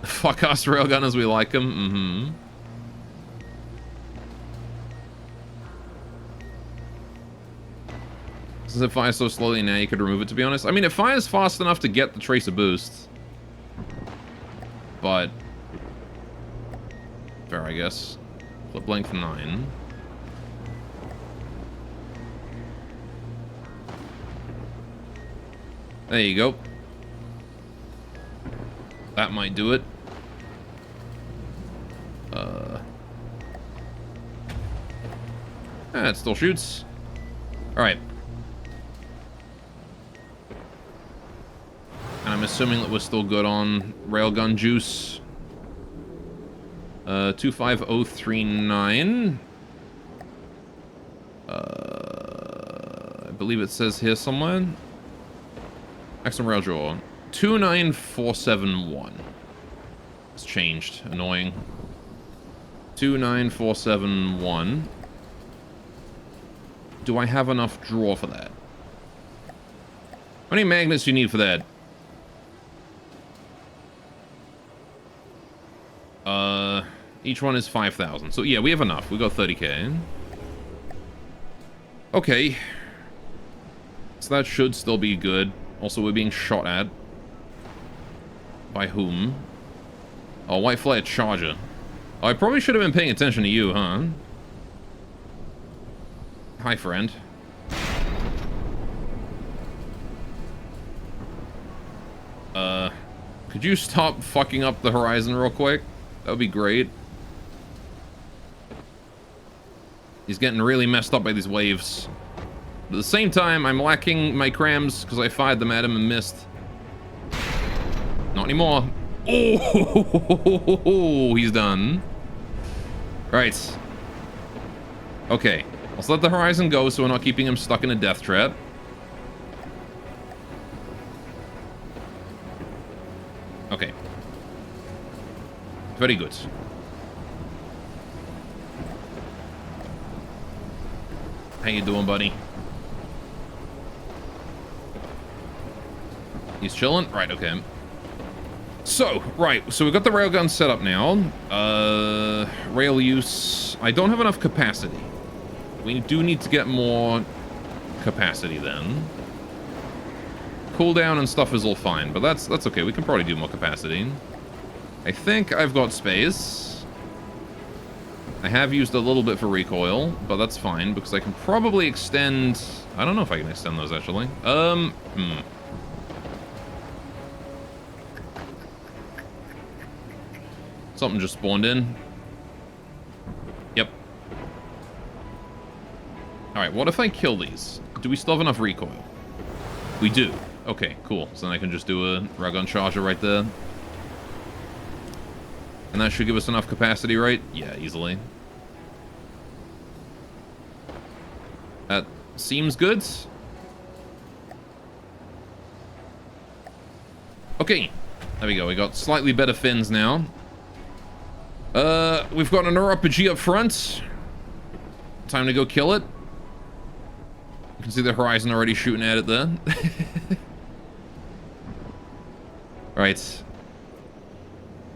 Fuck us railgunners, we like them. Since it fires so slowly now, you could remove it, to be honest. I mean, it fires fast enough to get the tracer boost. But... fair, I guess. Clip length 9. There you go. That might do it. It still shoots. Alright. And I'm assuming that we're still good on railgun juice. 25039. I believe it says here somewhere. Excellent rail draw. 29471. It's changed. Annoying. 29471. Do I have enough draw for that? How many magnets do you need for that? Each one is 5,000. So yeah, we have enough. We got 30k. Okay. So that should still be good. Also, we're being shot at. By whom? Oh, white flare charger. Oh, I probably should have been paying attention to you, huh? Hi, friend. Could you stop fucking up the horizon real quick? That would be great. He's getting really messed up by these waves. But at the same time, I'm lacking my crams because I fired them at him and missed. Not anymore. Oh, he's done. Right. Okay. Let's let the horizon go so we're not keeping him stuck in a death trap. Okay. Very good. How you doing, buddy? He's chilling? Right, okay. So, right, so we've got the railgun set up now. Rail use. I don't have enough capacity. We do need to get more capacity then. Cooldown and stuff is all fine, but that's okay. We can probably do more capacity. I think I've got space. I have used a little bit for recoil, but that's fine because I can probably extend... I don't know if I can extend those actually. Something just spawned in. Yep. Alright, what if I kill these? Do we still have enough recoil? We do. Okay, cool. So then I can just do a Ragon Charger right there. And that should give us enough capacity, right? Yeah, easily. That seems good. Okay. There we go. We got slightly better fins now. We've got an RPG up front. Time to go kill it. You can see the Horizon already shooting at it there. Right.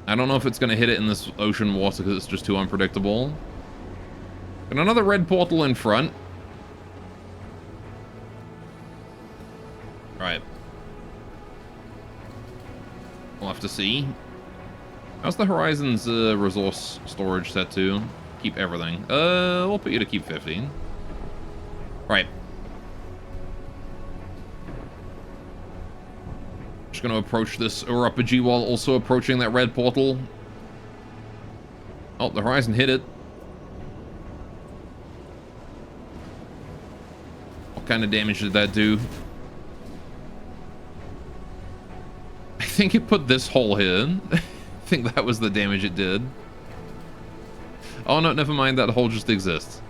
I don't know if it's going to hit it in this ocean water because it's just too unpredictable. And another red portal in front. Alright. We'll have to see. How's the Horizon's resource storage set to? Keep everything. We'll put you to keep 15. Right. Just gonna approach this RPG while also approaching that red portal. Oh, the Horizon hit it. What kind of damage did that do? I think it put this hole here. I think that was the damage it did. Oh no, never mind, that hole just exists.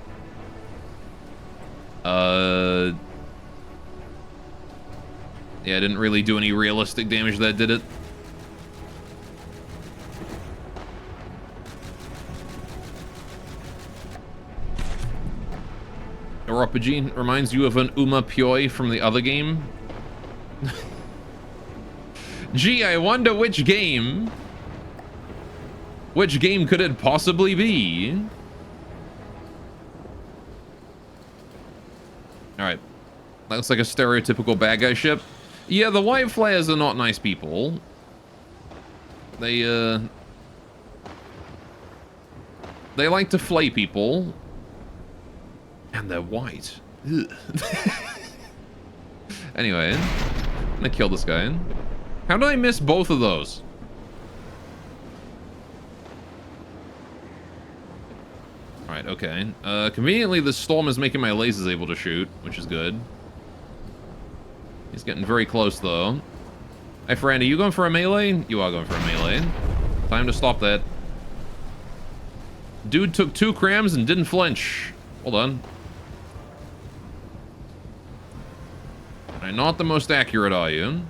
Yeah, it didn't really do any realistic damage that did it. RPG reminds you of an Uma Pyoi from the other game. Gee, I wonder which game. Which game could it possibly be? Alright. That looks like a stereotypical bad guy ship. Yeah, the White Flares are not nice people. They like to flay people. And they're white. Anyway, I'm gonna kill this guy. How did I miss both of those? Alright, okay. Conveniently, the storm is making my lasers able to shoot, which is good. He's getting very close, though. Hey, Ferrandy, you going for a melee? You are going for a melee. Time to stop that. Dude took 2 crams and didn't flinch. Hold on. Not the most accurate, are you?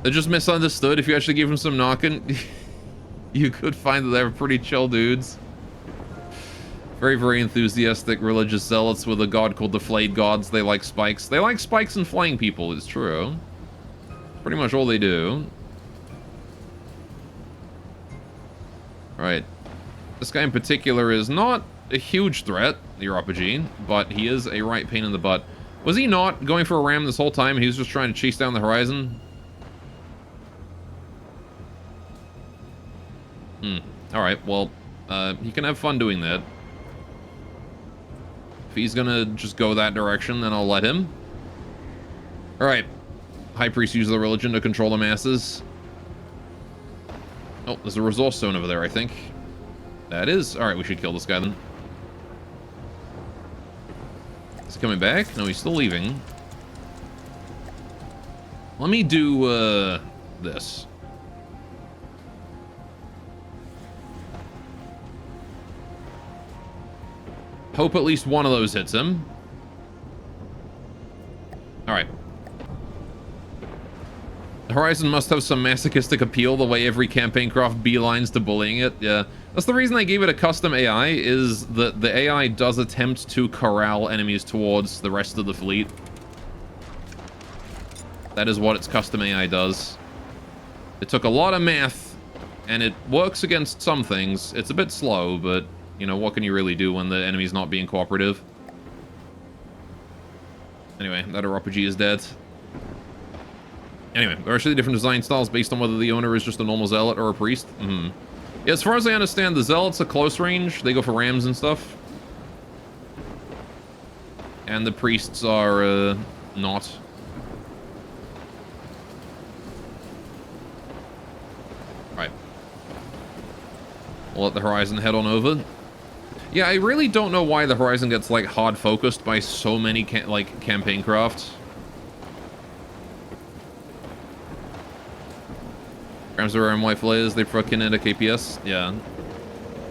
They just misunderstood. If you actually give them some knocking, you could find that they're pretty chill dudes. Very, very enthusiastic religious zealots with a god called the Flayed Gods. They like spikes. They like spikes and flaying people, it's true. Pretty much all they do. Right. This guy in particular is not a huge threat, the RPG, but he is a right pain in the butt. Was he not going for a ram this whole time? He was just trying to chase down the Horizon? Alright, well, he can have fun doing that. If he's gonna just go that direction, then I'll let him. Alright. High Priest uses the religion to control the masses. Oh, there's a resource zone over there, I think. That is. Alright, we should kill this guy then. Is he coming back? No, he's still leaving. Let me do, this. Hope at least one of those hits him. Alright. Horizon must have some masochistic appeal the way every campaign craft beelines to bullying it. Yeah. That's the reason I gave it a custom AI, is that the AI does attempt to corral enemies towards the rest of the fleet. That is what its custom AI does. It took a lot of math, and it works against some things. It's a bit slow, but, you know, what can you really do when the enemy's not being cooperative? Anyway, that RPG is dead. Anyway, there are actually different design styles based on whether the owner is just a normal zealot or a priest. Yeah, as far as I understand, the zealots are close range. They go for rams and stuff. And the priests are, not. We'll let the Horizon head on over. Yeah, I really don't know why the Horizon gets, like, hard-focused by so many, campaign crafts. Grams are around white flares, they fucking into KPS. Yeah.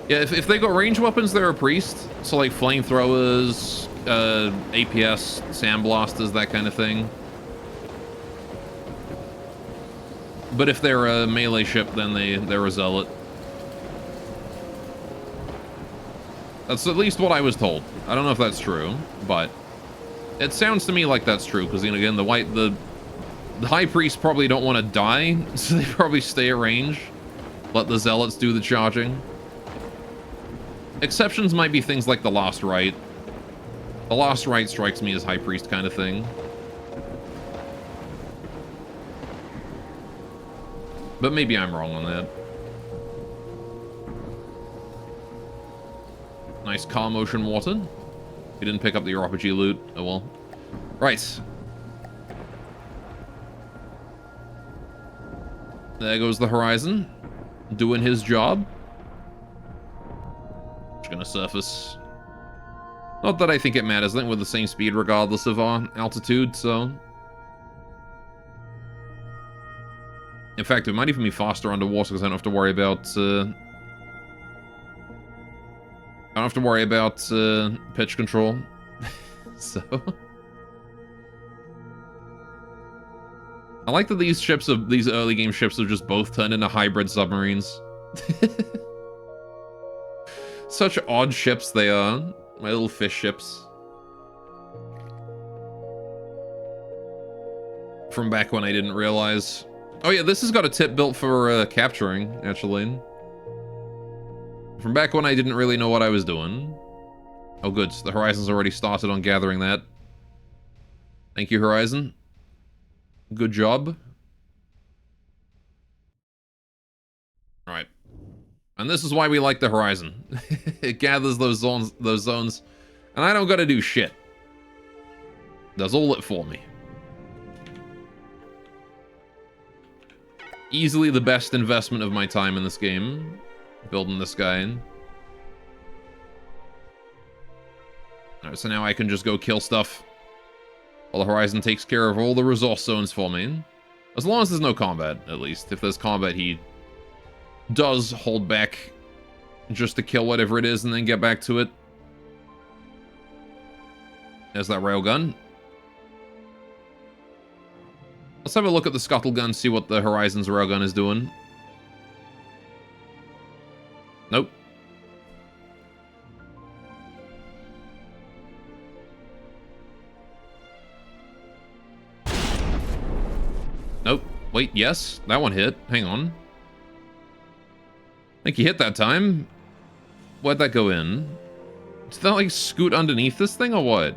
Yeah, if they got range weapons, they're a priest. So, like, flamethrowers, APS, sandblasters, that kind of thing. But if they're a melee ship, then they're a zealot. That's at least what I was told. I don't know if that's true, but it sounds to me like that's true, because, you know, again, the High Priest probably don't want to die, so they probably stay at range. Let the zealots do the charging. Exceptions might be things like the Last Rite. The Last Rite strikes me as High Priest kind of thing. But maybe I'm wrong on that. Nice car motion water. We didn't pick up the RPG loot. Oh well. Right. There goes the Horizon. Doing his job. Just gonna surface. Not that I think it matters. I think we're the same speed regardless of our altitude, so... In fact, it might even be faster underwater because I don't have to worry about... I don't have to worry about pitch control. So... I like that these ships, these early game ships, have just both turned into hybrid submarines. Such odd ships they are. My little fish ships. From back when I didn't realize. Oh yeah, this has got a tip built for capturing, actually. From back when I didn't really know what I was doing. Oh good, the Horizon's already started on gathering that. Thank you, Horizon. Good job. Alright. And this is why we like the Horizon. It gathers those zones. And I don't gotta do shit. Does all it for me. Easily the best investment of my time in this game. Building this guy in. Alright, so now I can just go kill stuff. While the Horizon takes care of all the resource zones for me. As long as there's no combat, at least. If there's combat, he does hold back just to kill whatever it is and then get back to it. There's that railgun. Let's have a look at the scuttle gun, see what the Horizon's railgun is doing. Nope. Nope. Wait, yes. That one hit. Hang on. I think he hit that time. Where'd that go in? Did that, like, scoot underneath this thing, or what?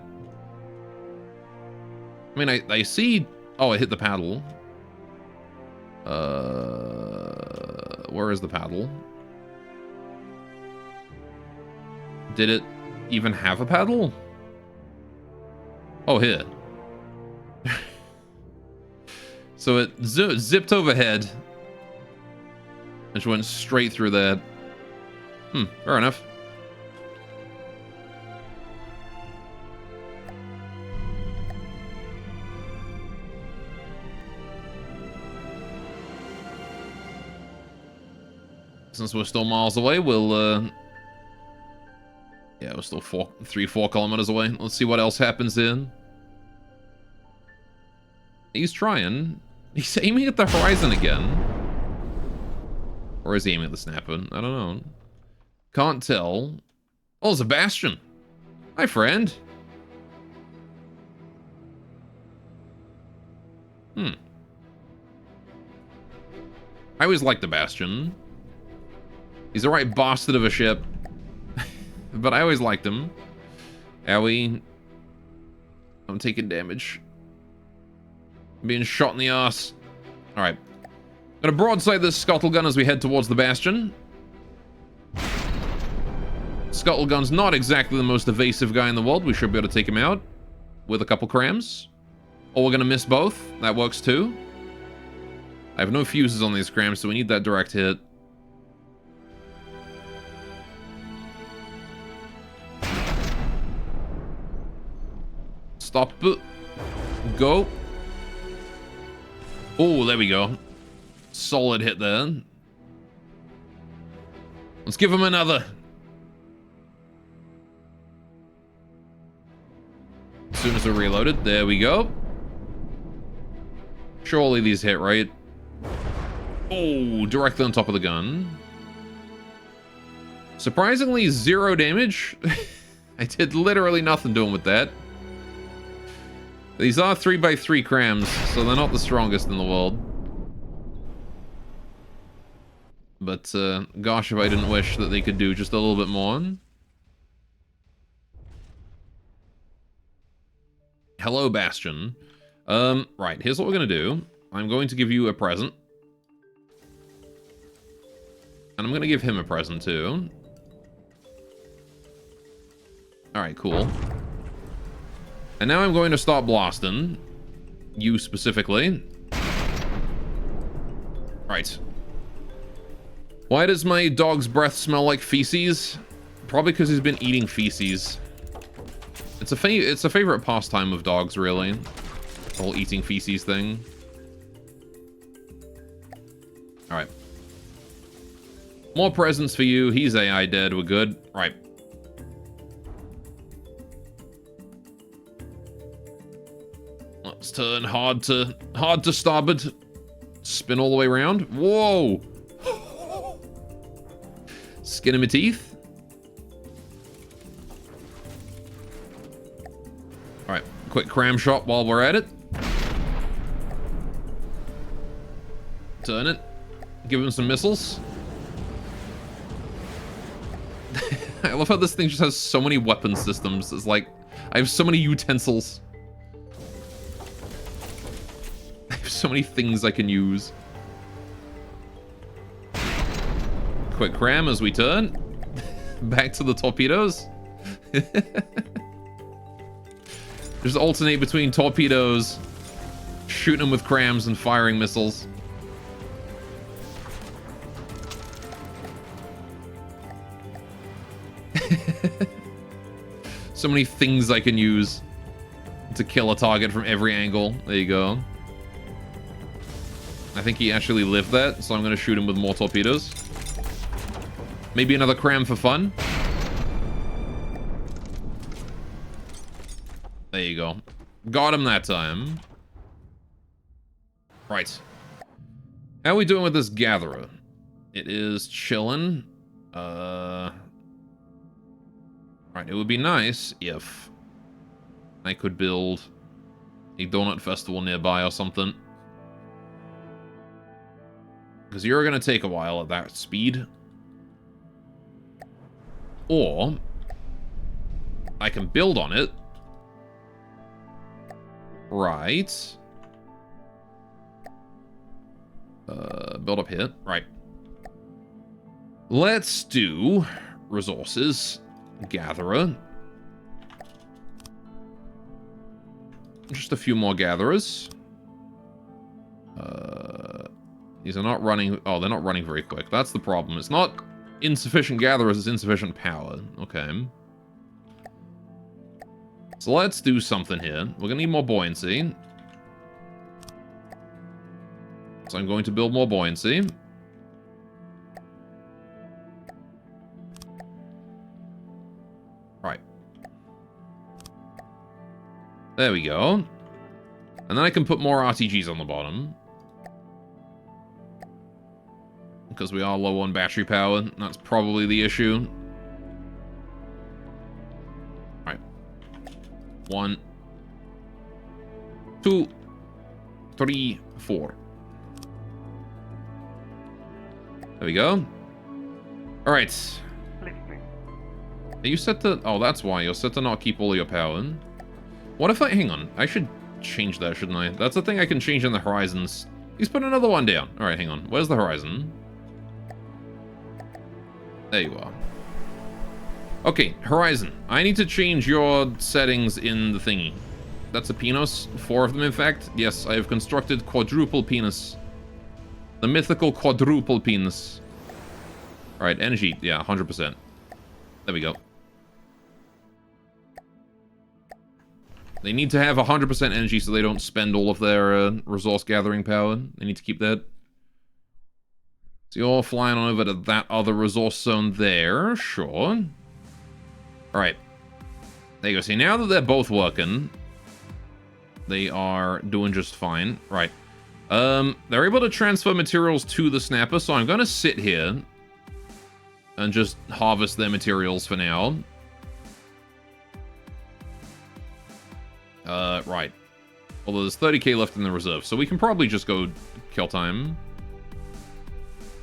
I mean, I see... Oh, it hit the paddle. Where is the paddle? Did it even have a paddle? Oh, here. So it zipped overhead. And just went straight through that. Fair enough. Since we're still miles away, we'll, yeah, we're still 3-4 kilometers away. Let's see what else happens in. He's trying. He's aiming at the Horizon again. Or is he aiming at the snapper? I don't know. Can't tell. Oh, it's a Bastion. Hi, friend. I always liked the Bastion. He's a right bastard of a ship. But I always liked him. Owie. I'm taking damage. I'm being shot in the ass. Alright. Gonna broadside this scuttle gun as we head towards the Bastion. Scuttle gun's not exactly the most evasive guy in the world. We should be able to take him out with a couple crams. Or we're gonna miss both. That works too. I have no fuses on these crams, so we need that direct hit. Stop. Go. Oh, there we go. Solid hit there. Let's give him another. As soon as we're reloaded, there we go. Surely these hit, right? Oh, directly on top of the gun. Surprisingly, 0 damage. I did literally nothing to him with that. These are 3x3 crams, so they're not the strongest in the world. But, gosh, if I didn't wish that they could do just a little bit more. Hello, Bastion. Right, here's what we're gonna do. I'm going to give you a present. And I'm gonna give him a present, too. Alright, cool. And now I'm going to stop blasting. You specifically. Right. Why does my dog's breath smell like feces? Probably because he's been eating feces. It's a favorite pastime of dogs, really. The whole eating feces thing. Alright. More presents for you. He's AI dead. We're good. Right. Let's turn hard to starboard. Spin all the way around. Whoa! Skin in my teeth. Alright, quick cram shot while we're at it. Turn it. Give him some missiles. I love how this thing just has so many weapon systems. It's like, I have so many utensils. I have so many things I can use. Quick cram as we turn. Back to the torpedoes. Just alternate between torpedoes, shooting them with crams, and firing missiles. So many things I can use to kill a target from every angle. There you go. I think he actually lived that, so I'm going to shoot him with more torpedoes. Maybe another cram for fun. There you go. Got him that time. Right. How are we doing with this gatherer? It is chillin'. Right, it would be nice if I could build a donut festival nearby or something. Because you're going to take a while at that speed. Or I can build on it. Right. Build up here. Right. Let's do resources. Gatherer. Just a few more gatherers. These are not running... Oh, they're not running very quick. That's the problem. It's not insufficient gatherers, it's insufficient power. Okay. So let's do something here. We're gonna need more buoyancy. So I'm going to build more buoyancy. Right. There we go. And then I can put more RTGs on the bottom. Because we are low on battery power. That's probably the issue. Alright. 1, 2, 3, 4. There we go. Alright. Are you set to... Oh, that's why. You're set to not keep all your power. What if I... Hang on. I should change that, shouldn't I? That's a thing I can change in the horizons. He's put another one down. Alright, hang on. Where's the horizon? There you are. Okay, horizon. I need to change your settings in the thingy. That's a penis. 4 of them, in fact. Yes, I have constructed quadruple penis. The mythical quadruple penis. Alright, energy. Yeah, 100%. There we go. They need to have 100% energy so they don't spend all of their resource gathering power. They need to keep that. So you're flying on over to that other resource zone there. Sure. Alright. There you go. See, now that they're both working, they are doing just fine. Right. They're able to transfer materials to the snapper, so I'm going to sit here and just harvest their materials for now. Right. Although there's 30k left in the reserve, so we can probably just go kill time.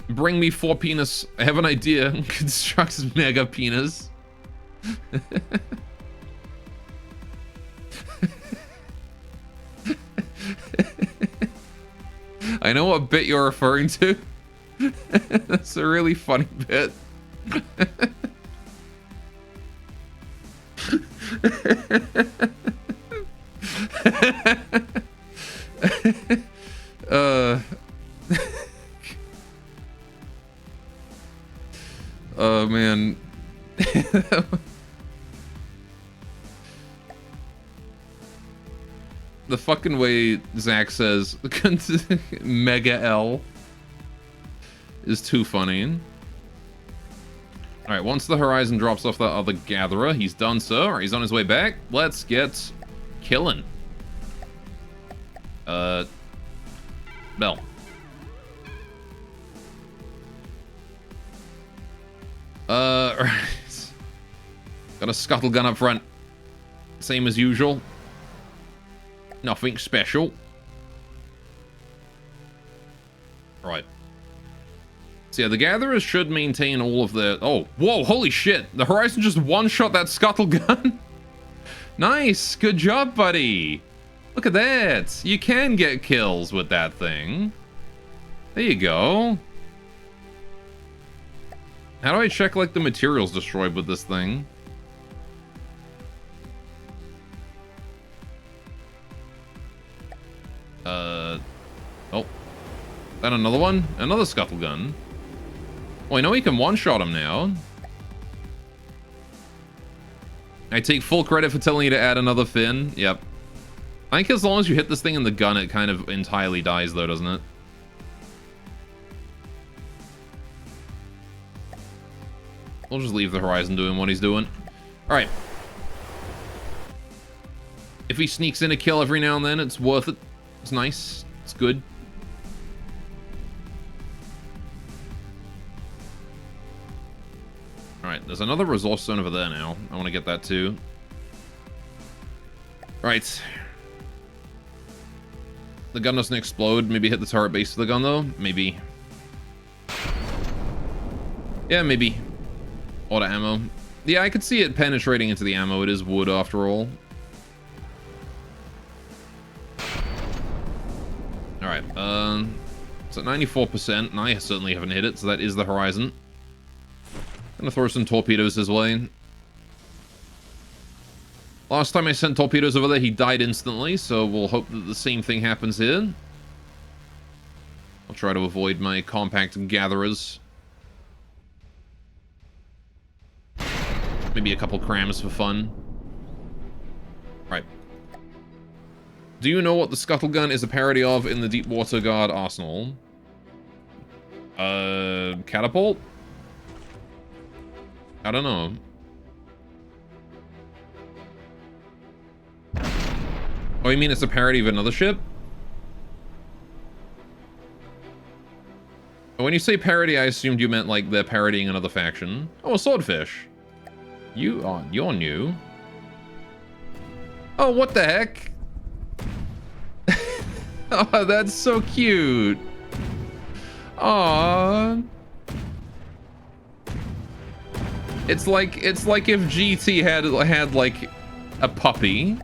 Bring me 4 penis. I have an idea. Constructs mega penis. I know what bit you're referring to. That's a really funny bit. Oh man. The fucking way Zach says Mega L is too funny. Alright, once the Horizon drops off that other gatherer, he's done so, or he's on his way back. Let's get killing. Bell. Right. Got a scuttle gun up front. Same as usual. Nothing special. Right. So yeah, the gatherers should maintain all of their... Oh, whoa, holy shit. The Horizon just one-shot that scuttle gun. Nice. Good job, buddy. Look at that. You can get kills with that thing. There you go. How do I check, like, the materials destroyed with this thing? Oh. That another one? Another scuttle gun. Well, I know he can one-shot him now. I take full credit for telling you to add another fin. Yep. I think as long as you hit this thing in the gun, it kind of entirely dies, though, doesn't it? We'll just leave the Horizon doing what he's doing. Alright. If he sneaks in a kill every now and then, it's worth it. It's nice. It's good. Alright, there's another resource zone over there now. I want to get that too. Alright. The gun doesn't explode. Maybe hit the turret base of the gun, though. Maybe. Yeah, maybe. Auto ammo. Yeah, I could see it penetrating into the ammo. It is wood, after all. Alright, it's at 94%, and I certainly haven't hit it, so that is the Horizon. Gonna throw some torpedoes his way. Last time I sent torpedoes over there, he died instantly, so we'll hope that the same thing happens here. I'll try to avoid my compact gatherers. Maybe a couple crams for fun. Right. Do you know what the Scuttle Gun is a parody of in the Deepwater Guard arsenal? Catapult? I don't know. Oh, you mean it's a parody of another ship? When you say parody, I assumed you meant like they're parodying another faction. Oh, a swordfish. You're new. Oh, what the heck? Oh, that's so cute. Aww. It's like if GT had like a puppy.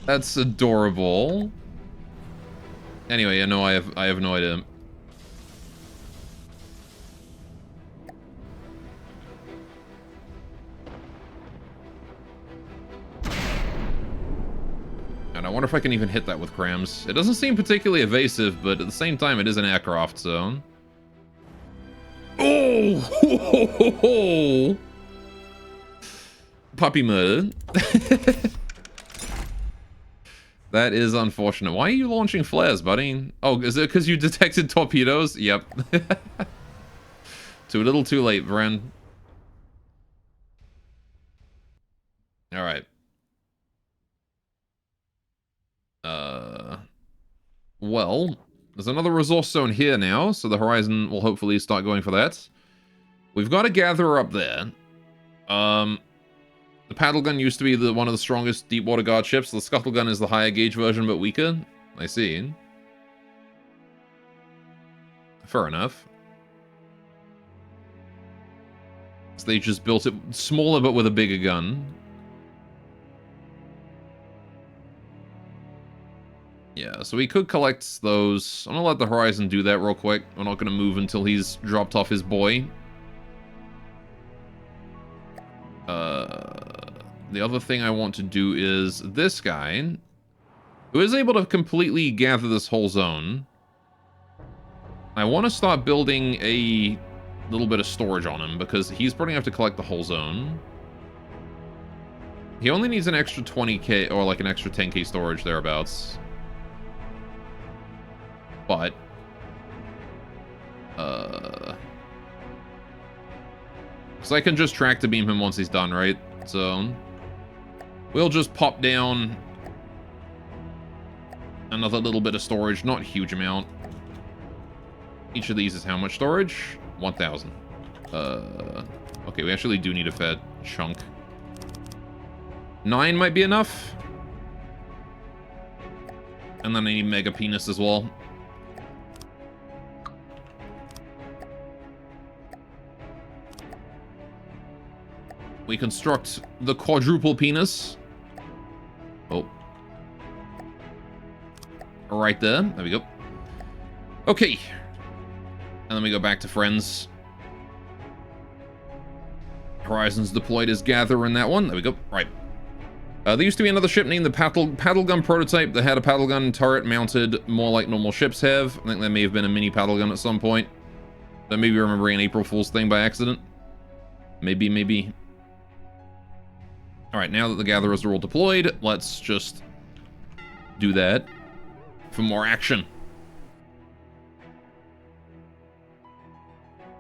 That's adorable. Anyway, I know I have no idea. And I wonder if I can even hit that with crams. It doesn't seem particularly evasive, but at the same time, it is an aircraft, so... Oh, Oh! Puppy murder. That is unfortunate. Why are you launching flares, buddy? Oh, is it because you detected torpedoes? Yep. Too little too late, Bren. Alright. Well, there's another resource zone here now, so the Horizon will hopefully start going for that. We've got a gatherer up there. The paddle gun used to be one of the strongest deep water guard ships. The scuttle gun is the higher gauge version, but weaker. I see. Fair enough. So they just built it smaller, but with a bigger gun. Yeah, so we could collect those. I'm gonna let the Horizon do that real quick. We're not gonna move until he's dropped off his boy. The other thing I want to do is this guy, who is able to completely gather this whole zone. I want to start building a little bit of storage on him, because he's probably going to have to collect the whole zone. He only needs an extra 20k, or like an extra 10k storage thereabouts. But, because I can just track to beam him once he's done, right? So, we'll just pop down another little bit of storage, not a huge amount. Each of these is how much storage? 1,000. Okay, we actually do need a fair chunk. 9 might be enough. And then I need Mega Penis as well. We construct the quadruple penis. Oh. Right there. There we go. Okay. And then we go back to friends. Horizon's deployed as gatherer in that one. There we go. Right. There used to be another ship named the paddle gun prototype that had a paddle gun turret mounted more like normal ships have. I think that may have been a mini paddle gun at some point. That may be remembering an April Fool's thing by accident. Maybe. Alright, now that the gatherers are all deployed, let's just do that for more action.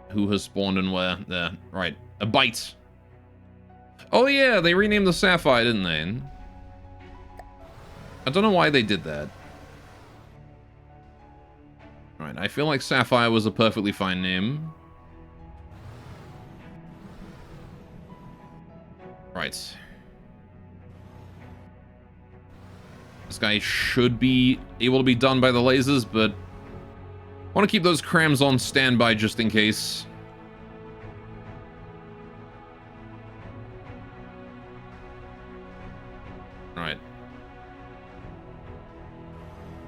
Who has spawned and where? There. Right. A bite. Oh yeah, they renamed the Sapphire, didn't they? I don't know why they did that. Alright, I feel like Sapphire was a perfectly fine name. Right. This guy should be able to be done by the lasers, but I want to keep those crams on standby just in case. Alright.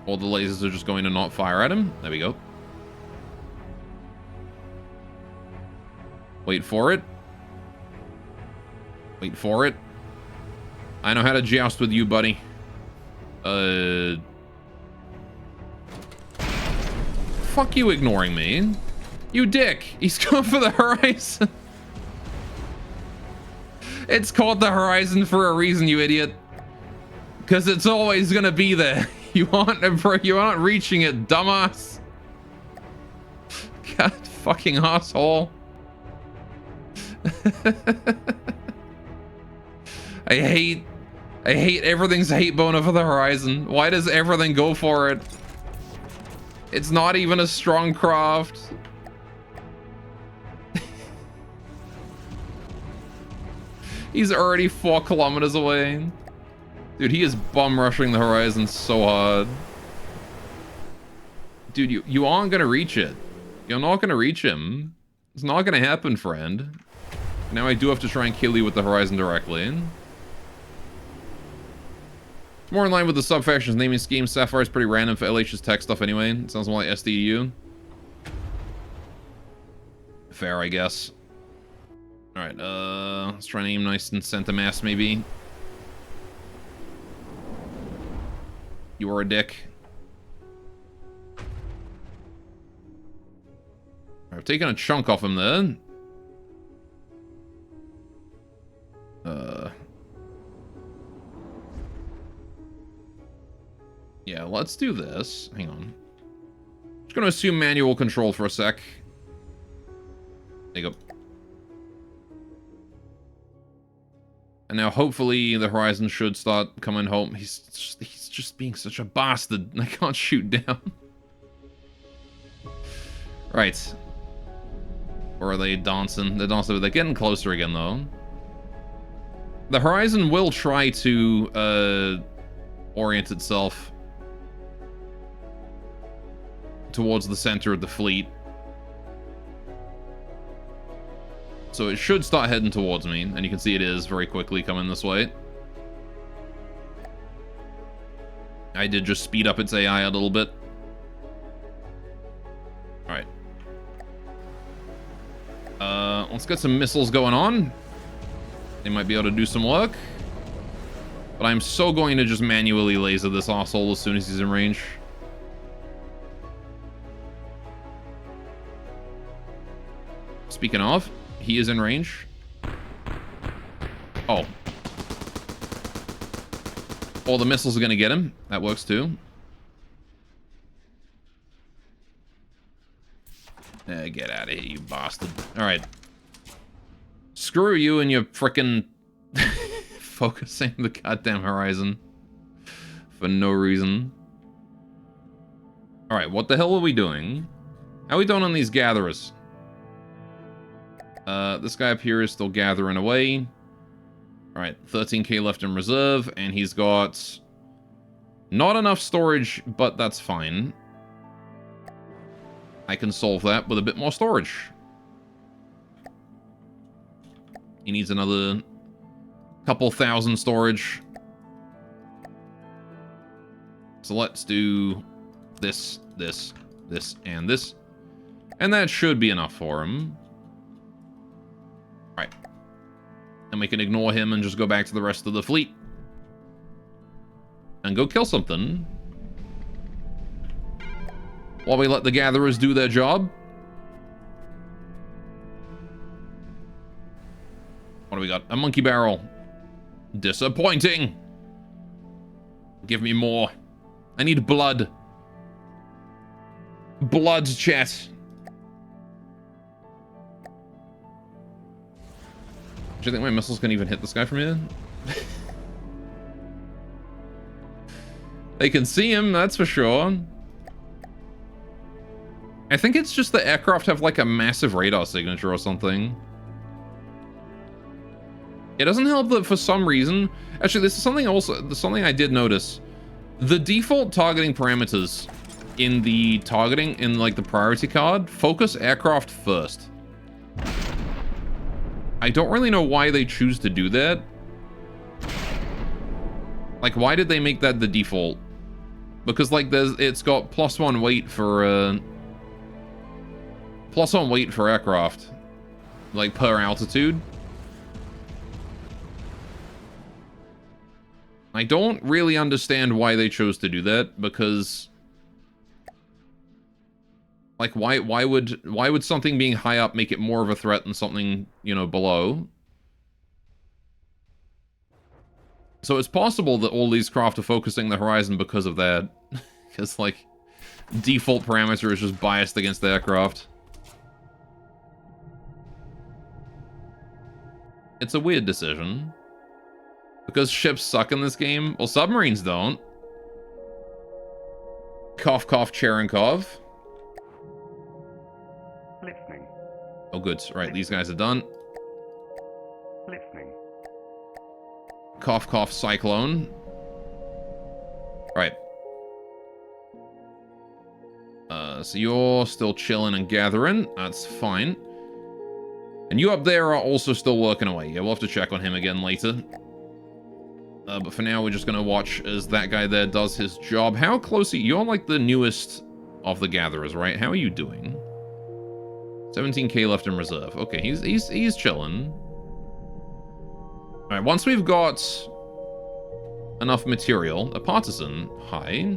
All the lasers are just going to not fire at him. There we go. Wait for it. Wait for it. I know how to joust with you, buddy. Fuck you ignoring me. You dick. He's going for the Horizon. It's called the Horizon for a reason, you idiot. Because it's always gonna be there. You aren't reaching it, dumbass. God, fucking asshole. I hate everything's hate boner for the Horizon. Why does everything go for it? It's not even a strong craft. He's already 4 kilometers away. Dude, he is bum rushing the Horizon so hard. Dude, you aren't gonna reach it. You're not gonna reach him. It's not gonna happen, friend. Now I do have to try and kill you with the Horizon directly. More in line with the sub-faction's naming scheme. Sapphire is pretty random for LH's tech stuff anyway. It sounds more like SDU. Fair, I guess. Alright, let's try and aim nice and center mass, maybe. You are a dick. I have taken a chunk off him there. Yeah, let's do this. Hang on. Just gonna assume manual control for a sec. There you go. And now hopefully the Horizon should start coming home. He's just being such a bastard. I can't shoot down. Right. Or are they dancing? They're dancing, they're getting closer again though. The Horizon will try to orient itself towards the center of the fleet. So it should start heading towards me, and you can see it is very quickly coming this way. I did just speed up its AI a little bit. Alright. Let's get some missiles going on. They might be able to do some work. But I'm so going to just manually laser this arsehole as soon as he's in range. Speaking of, he is in range. Oh. All the missiles are going to get him. That works too. Get out of here, you bastard. Alright. Screw you and your frickin' focusing the goddamn Horizon. For no reason. Alright, what the hell are we doing? How are we doing on these gatherers? This guy up here is still gathering away. Alright, 13k left in reserve, and he's got not enough storage, but that's fine. I can solve that with a bit more storage. He needs another couple thousand storage. So let's do this, this, this, and this. And that should be enough for him. Alright. And we can ignore him and just go back to the rest of the fleet. And go kill something. While we let the gatherers do their job. What do we got? A monkey barrel. Disappointing. Give me more. I need blood. Blood, chat. Do you think my missiles can even hit this guy from here? They can see him, that's for sure. I think it's just the aircraft have like a massive radar signature or something. It doesn't help that for some reason... Actually, this is something I did notice. The default targeting parameters in the targeting, in like the priority card, focus aircraft first. I don't really know why they choose to do that. Like, why did they make that the default? Because like it's got +1 weight for +1 weight for aircraft, like per altitude. I don't really understand why they chose to do that, because like why would something being high up make it more of a threat than something, you know, below? So it's possible that all these craft are focusing the Horizon because of that. Because like default parameter is just biased against the aircraft. It's a weird decision. Because ships suck in this game? Well, submarines don't. Cough, cough, Cherenkov. Listening. Oh, good. Right, these guys are done. Listening. Cough, cough, Cyclone. Right. So you're still chilling and gathering. That's fine. And you up there are also still working away. Yeah, we'll have to check on him again later. But for now, we're just going to watch as that guy there does his job. How close are you? You're like the newest of the gatherers, right? How are you doing? 17k left in reserve. Okay, he's chilling. All right, once we've got enough material, a partisan. Hi.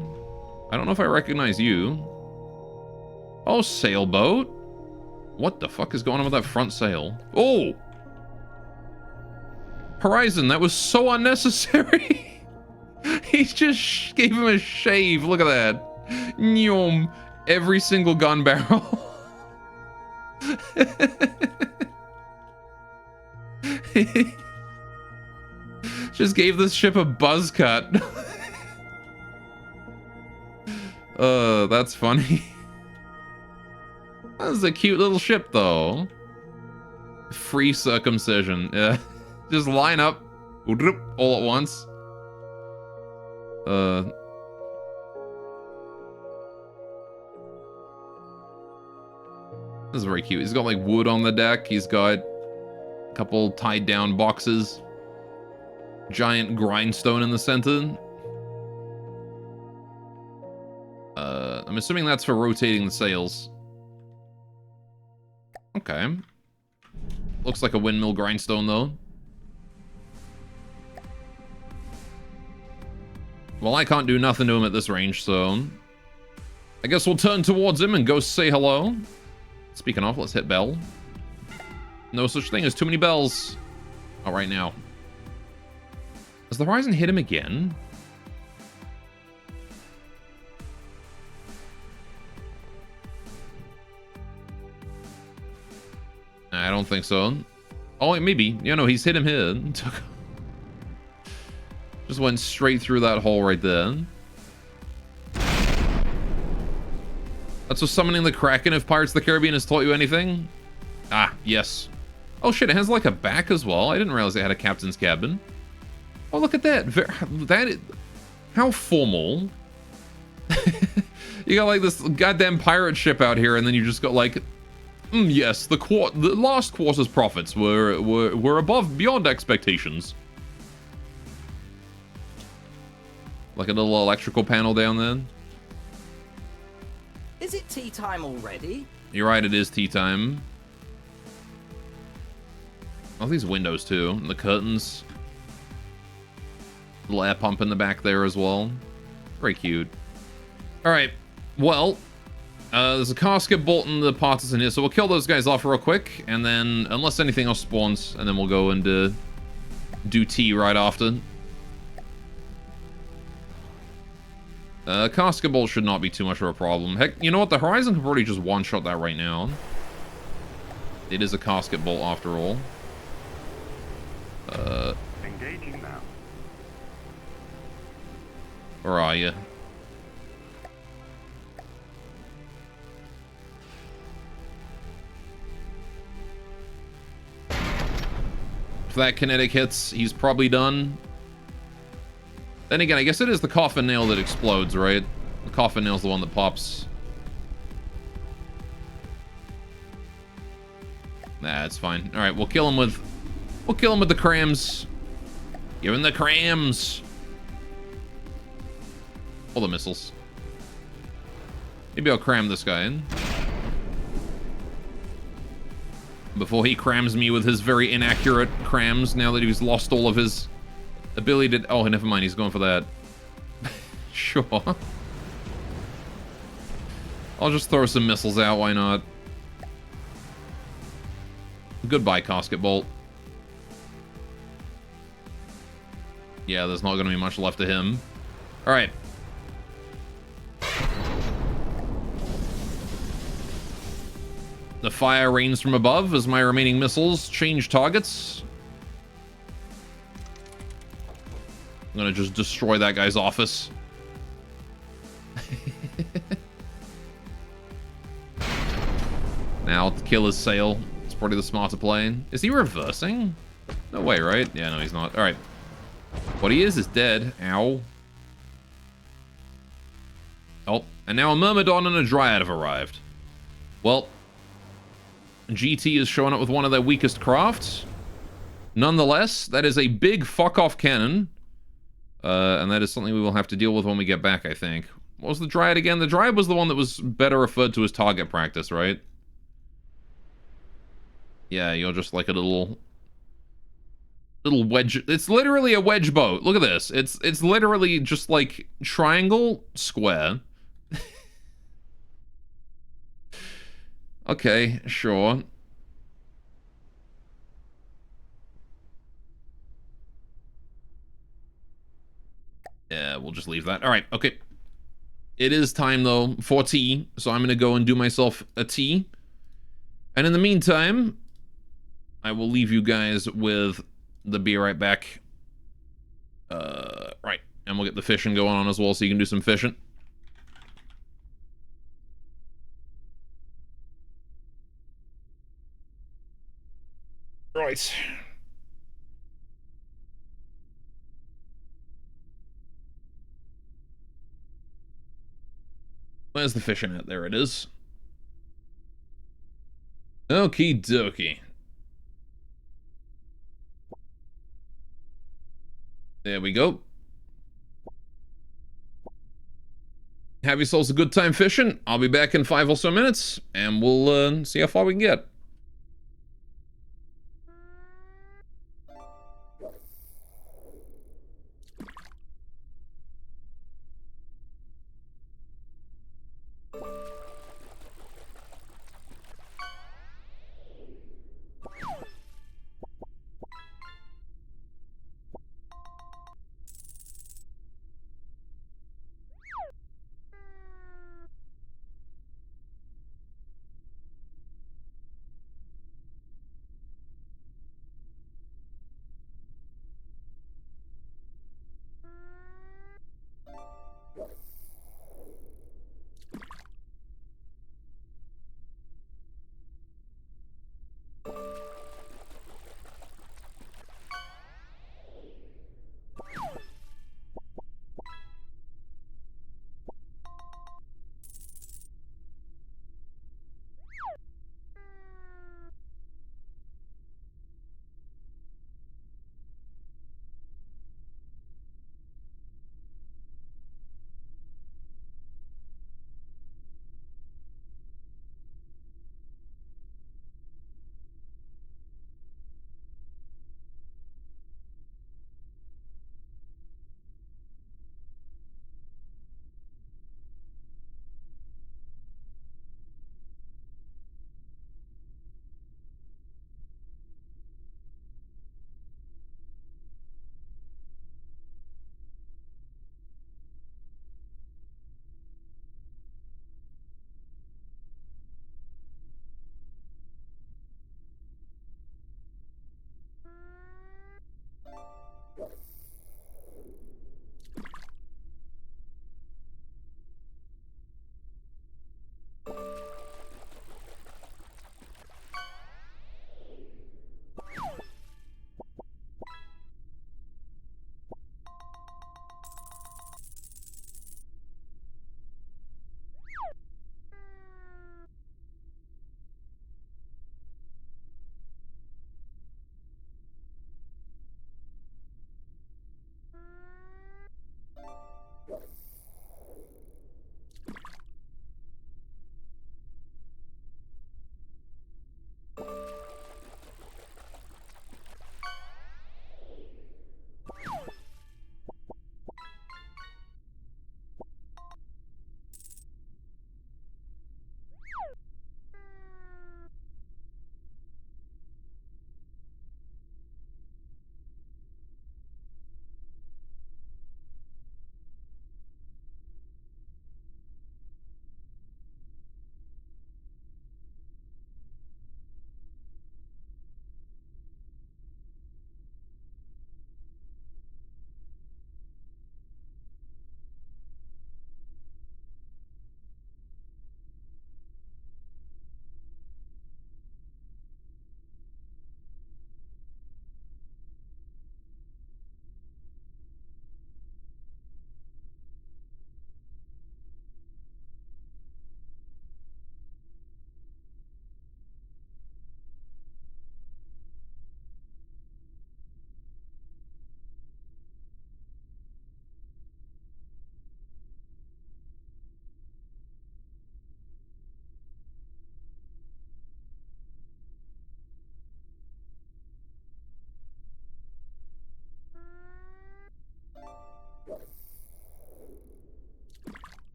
I don't know if I recognize you. Oh, sailboat. What the fuck is going on with that front sail? Oh! Horizon, that was so unnecessary. He just gave him a shave. Look at that. Nyom. Every single gun barrel. Just gave this ship a buzz cut. That's funny. That was a cute little ship, though. Free circumcision. Yeah. Just line up all at once. This is very cute. He's got like wood on the deck. He's got a couple tied down boxes. Giant grindstone in the center. I'm assuming that's for rotating the sails. Okay. Looks like a windmill grindstone, though. Well, I can't do nothing to him at this range, so... I guess we'll turn towards him and go say hello. Speaking of, let's hit bell. No such thing as too many bells. All right, now. Has the Horizon hit him again? I don't think so. Oh, maybe. You know, he's hit him here. Just went straight through that hole right there. That's what summoning the Kraken if Pirates of the Caribbean has taught you anything. Ah, yes. Oh shit, it has like a back as well. I didn't realize it had a captain's cabin. Oh, look at that. How formal. You got like this goddamn pirate ship out here, and then you just got like, yes, the last quarter's profits were above beyond expectations. Like a little electrical panel down there. Is it tea time already? You're right, it is tea time. All these windows too, and the curtains. Little air pump in the back there as well. Very cute. Alright, well, there's a casket bolt in the partisan here, so we'll kill those guys off real quick, and then, unless anything else spawns, and then we'll go and do tea right after. Casket bolt should not be too much of a problem. Heck, you know what? The Horizon can probably just one-shot that right now. It is a casket bolt after all. Engaging now. Where are you? If that kinetic hits, he's probably done. Then again, I guess it is the coffin nail that explodes, right? The coffin nail's the one that pops. Nah, it's fine. All right, we'll kill him with the crams. Give him the crams. All the missiles. Maybe I'll cram this guy in before he crams me with his very inaccurate crams. Now that he's lost all of his ability to... Oh, never mind. He's going for that. Sure. I'll just throw some missiles out. Why not? Goodbye, casket bolt. Yeah, there's not going to be much left of him. All right. The fire rains from above as my remaining missiles change targets. I'm gonna just destroy that guy's office. Now to kill his sail. It's probably the smarter play. Is he reversing? No way, right? Yeah, no, he's not. All right. What he is dead. Ow. Oh, and now a Myrmidon and a Dryad have arrived. Well, GT is showing up with one of their weakest crafts. Nonetheless, that is a big fuck-off cannon. And that is something we will have to deal with when we get back, I think. What was the Dryad again? The Dryad was the one that was better referred to as target practice, right? Yeah, you're just like a little wedge. It's literally a wedge boat. Look at this. It's literally just like triangle, square. Okay, sure. Yeah, we'll just leave that. All right, okay. It is time, though, for tea, so I'm going to go and do myself a tea. And in the meantime, I will leave you guys with the be right back. Right. And we'll get the fishing going on as well, so you can do some fishing. Right. Where's the fishing at? There it is. Okie dokie. There we go. Have yourselves a good time fishing. I'll be back in 5 or so minutes, and we'll see how far we can get.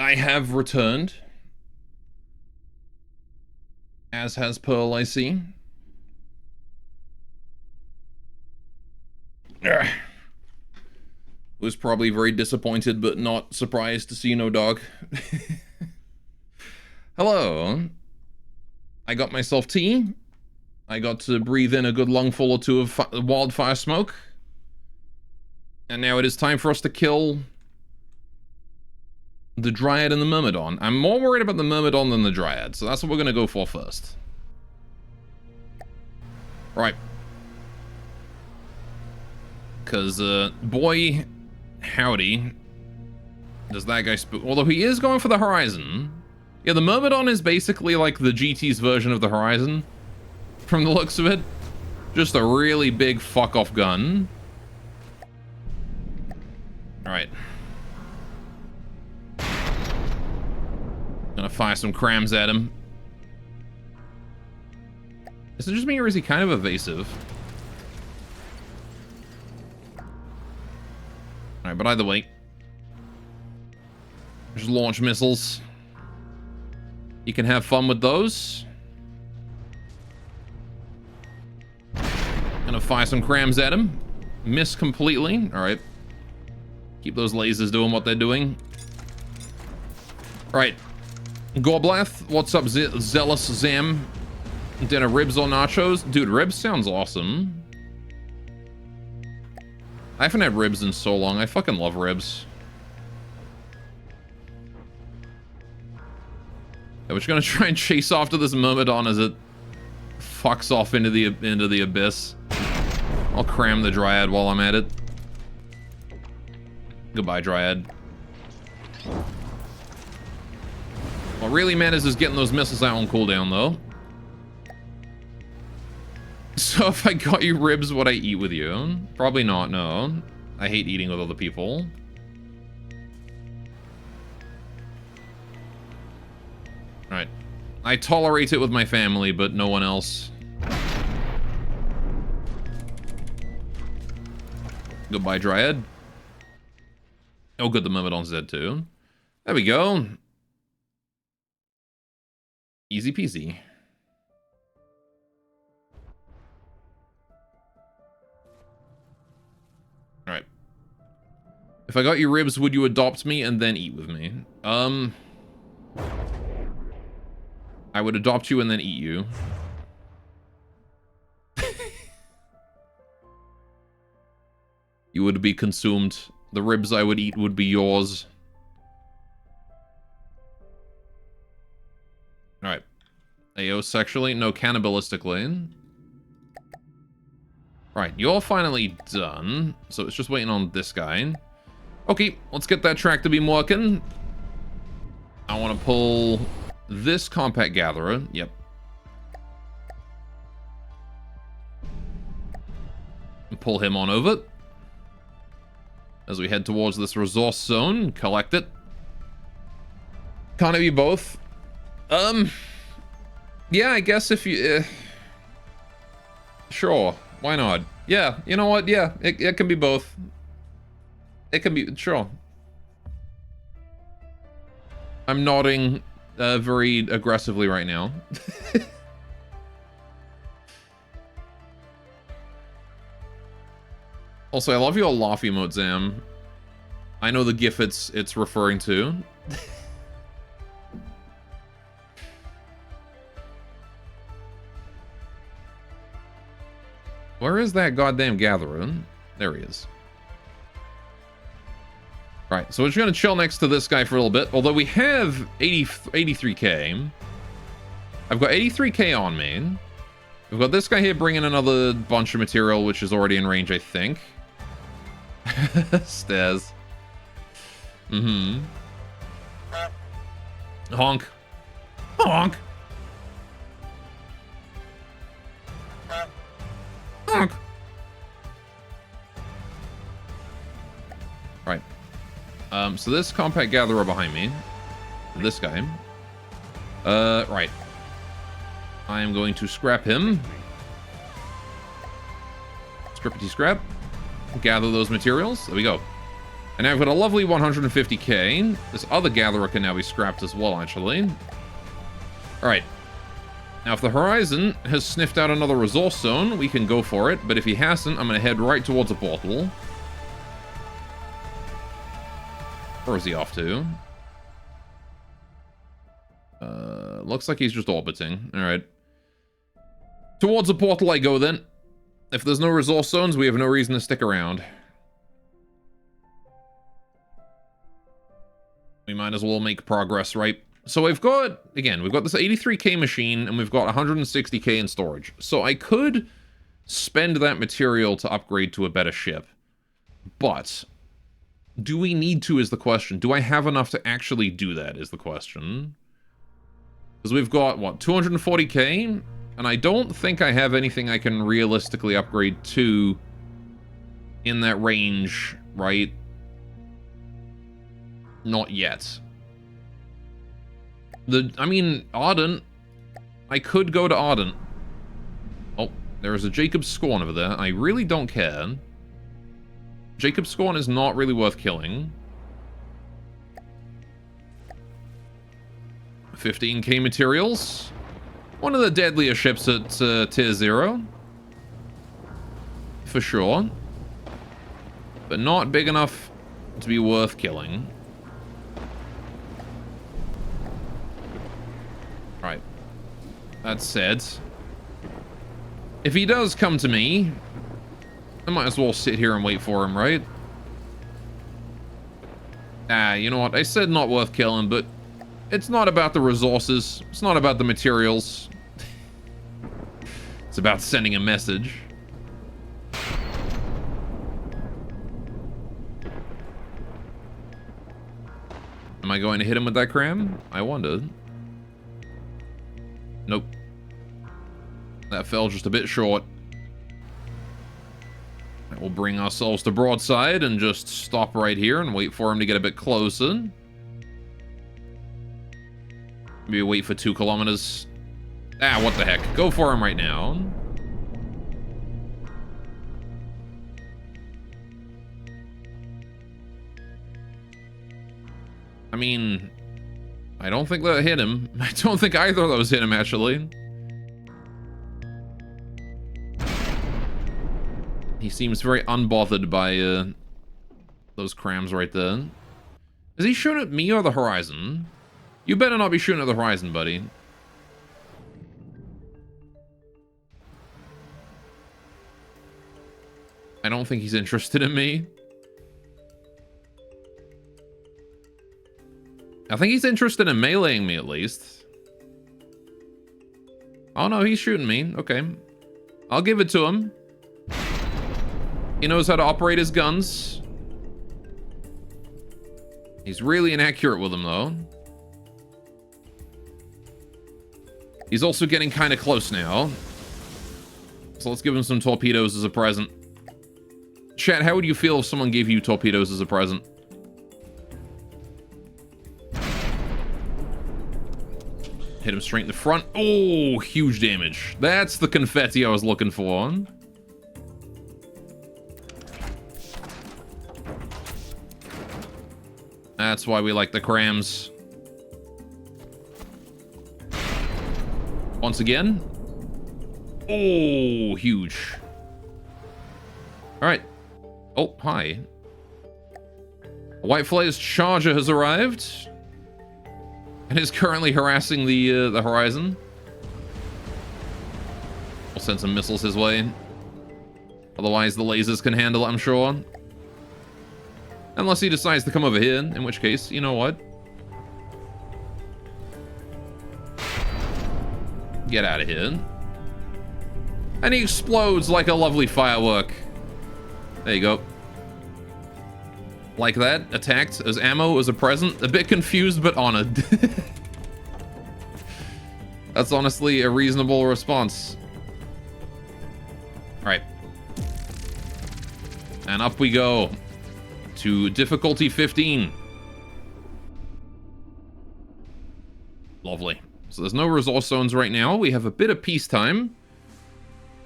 I have returned. As has Pearl, I see. Ugh. Was probably very disappointed, but not surprised to see no dog. Hello. I got myself tea. I got to breathe in a good lungful or two of wildfire smoke. And now it is time for us to kill the Dryad and the Myrmidon. I'm more worried about the Myrmidon than the Dryad, so that's what we're going to go for first. Right. Because, boy, howdy, does that guy spook. Although he is going for the Horizon. Yeah, the Myrmidon is basically like the GT's version of the Horizon, from the looks of it. Just a really big fuck-off gun. Alright. Gonna fire some crams at him. Is it just me or is he kind of evasive? Alright, but either way. Just launch missiles. You can have fun with those. Gonna fire some crams at him. Miss completely. Alright. Keep those lasers doing what they're doing. Alright. Gorblath, what's up, Zealous Zam? Dinner ribs or nachos? Dude, ribs sounds awesome. I haven't had ribs in so long. I fucking love ribs. Yeah, we're just gonna try and chase off to this Myrmidon as it fucks off into the abyss. I'll cram the Dryad while I'm at it. Goodbye, Dryad. What really matters is getting those missiles out on cooldown, though. So if I got you ribs, would I eat with you? Probably not, no. I hate eating with other people. Alright. I tolerate it with my family, but no one else. Goodbye, Dryad. Oh, good, the Myrmidon's dead, too. There we go. Easy peasy. Alright. If I got you ribs, would you adopt me and then eat with me? I would adopt you and then eat you. You would be consumed. The ribs I would eat would be yours. Alright. AO sexually? No, cannibalistically. Right, you're finally done. So it's just waiting on this guy. Okay, let's get that tractor beam working. I want to pull this compact gatherer. Yep. And pull him on over. As we head towards this resource zone, collect it. Can't it be both? Yeah, I guess if you... sure, why not? Yeah, you know what? Yeah, it can be both. It can be... Sure. I'm nodding very aggressively right now. Also, I love your laugh emote, Zam. I know the gif it's referring to. Where is that goddamn gatherer? There he is. Right, so we're just gonna chill next to this guy for a little bit. Although we have 83k. I've got 83k on me. We've got this guy here bringing another bunch of material, which is already in range, I think. Stairs. Mm-hmm. Honk. Honk. Honk. Right. So this compact gatherer behind me. This guy. Right. I am going to scrap him. Scrappity scrap. Gather those materials. There we go. And now I've got a lovely 150k. This other gatherer can now be scrapped as well, actually. Alright. Now, if the Horizon has sniffed out another resource zone, we can go for it. But if he hasn't, I'm going to head right towards a portal. Where is he off to? Looks like he's just orbiting. Alright. Towards a portal I go, then. If there's no resource zones, we have no reason to stick around. We might as well make progress, right? So we've got, again, we've got this 83k machine, and we've got 160k in storage. So I could spend that material to upgrade to a better ship. But, do we need to is the question. Do I have enough to actually do that is the question. Because we've got, what, 240k? And I don't think I have anything I can realistically upgrade to in that range, right? Not yet. I mean, Ardent. I could go to Ardent. Oh, there is a Jacob Scorn over there. I really don't care. Jacob Scorn is not really worth killing. 15k materials. One of the deadlier ships at tier 0. For sure. But not big enough to be worth killing. Right. That said, if he does come to me, I might as well sit here and wait for him, right? Ah, you know what? I said not worth killing, but it's not about the resources. It's not about the materials. It's about sending a message. Am I going to hit him with that cram? I wondered. Nope. That fell just a bit short. We'll bring ourselves to broadside and just stop right here and wait for him to get a bit closer. Maybe wait for 2 kilometers. Ah, what the heck. Go for him right now. I mean, I don't think that hit him. I don't think either of those hit him, actually. He seems very unbothered by those crams right there. Is he shooting at me or the Horizon? You better not be shooting at the Horizon, buddy. I don't think he's interested in me. I think he's interested in meleeing me, at least. Oh no, he's shooting me. Okay. I'll give it to him. He knows how to operate his guns. He's really inaccurate with them, though. He's also getting kind of close now. So let's give him some torpedoes as a present. Chat, how would you feel if someone gave you torpedoes as a present? Hit him straight in the front. Oh, huge damage. That's the confetti I was looking for. That's why we like the crams. Once again. Oh, huge. All right. Oh, hi. A White Flare's Charger has arrived and is currently harassing the Horizon. We'll send some missiles his way. Otherwise, the lasers can handle it, I'm sure. Unless he decides to come over here, in which case, you know what? Get out of here. And he explodes like a lovely firework. There you go. Like that, attacked as ammo, as a present. A bit confused, but honored. That's honestly a reasonable response. Alright. And up we go. To difficulty 15. Lovely. So there's no resource zones right now. We have a bit of peacetime.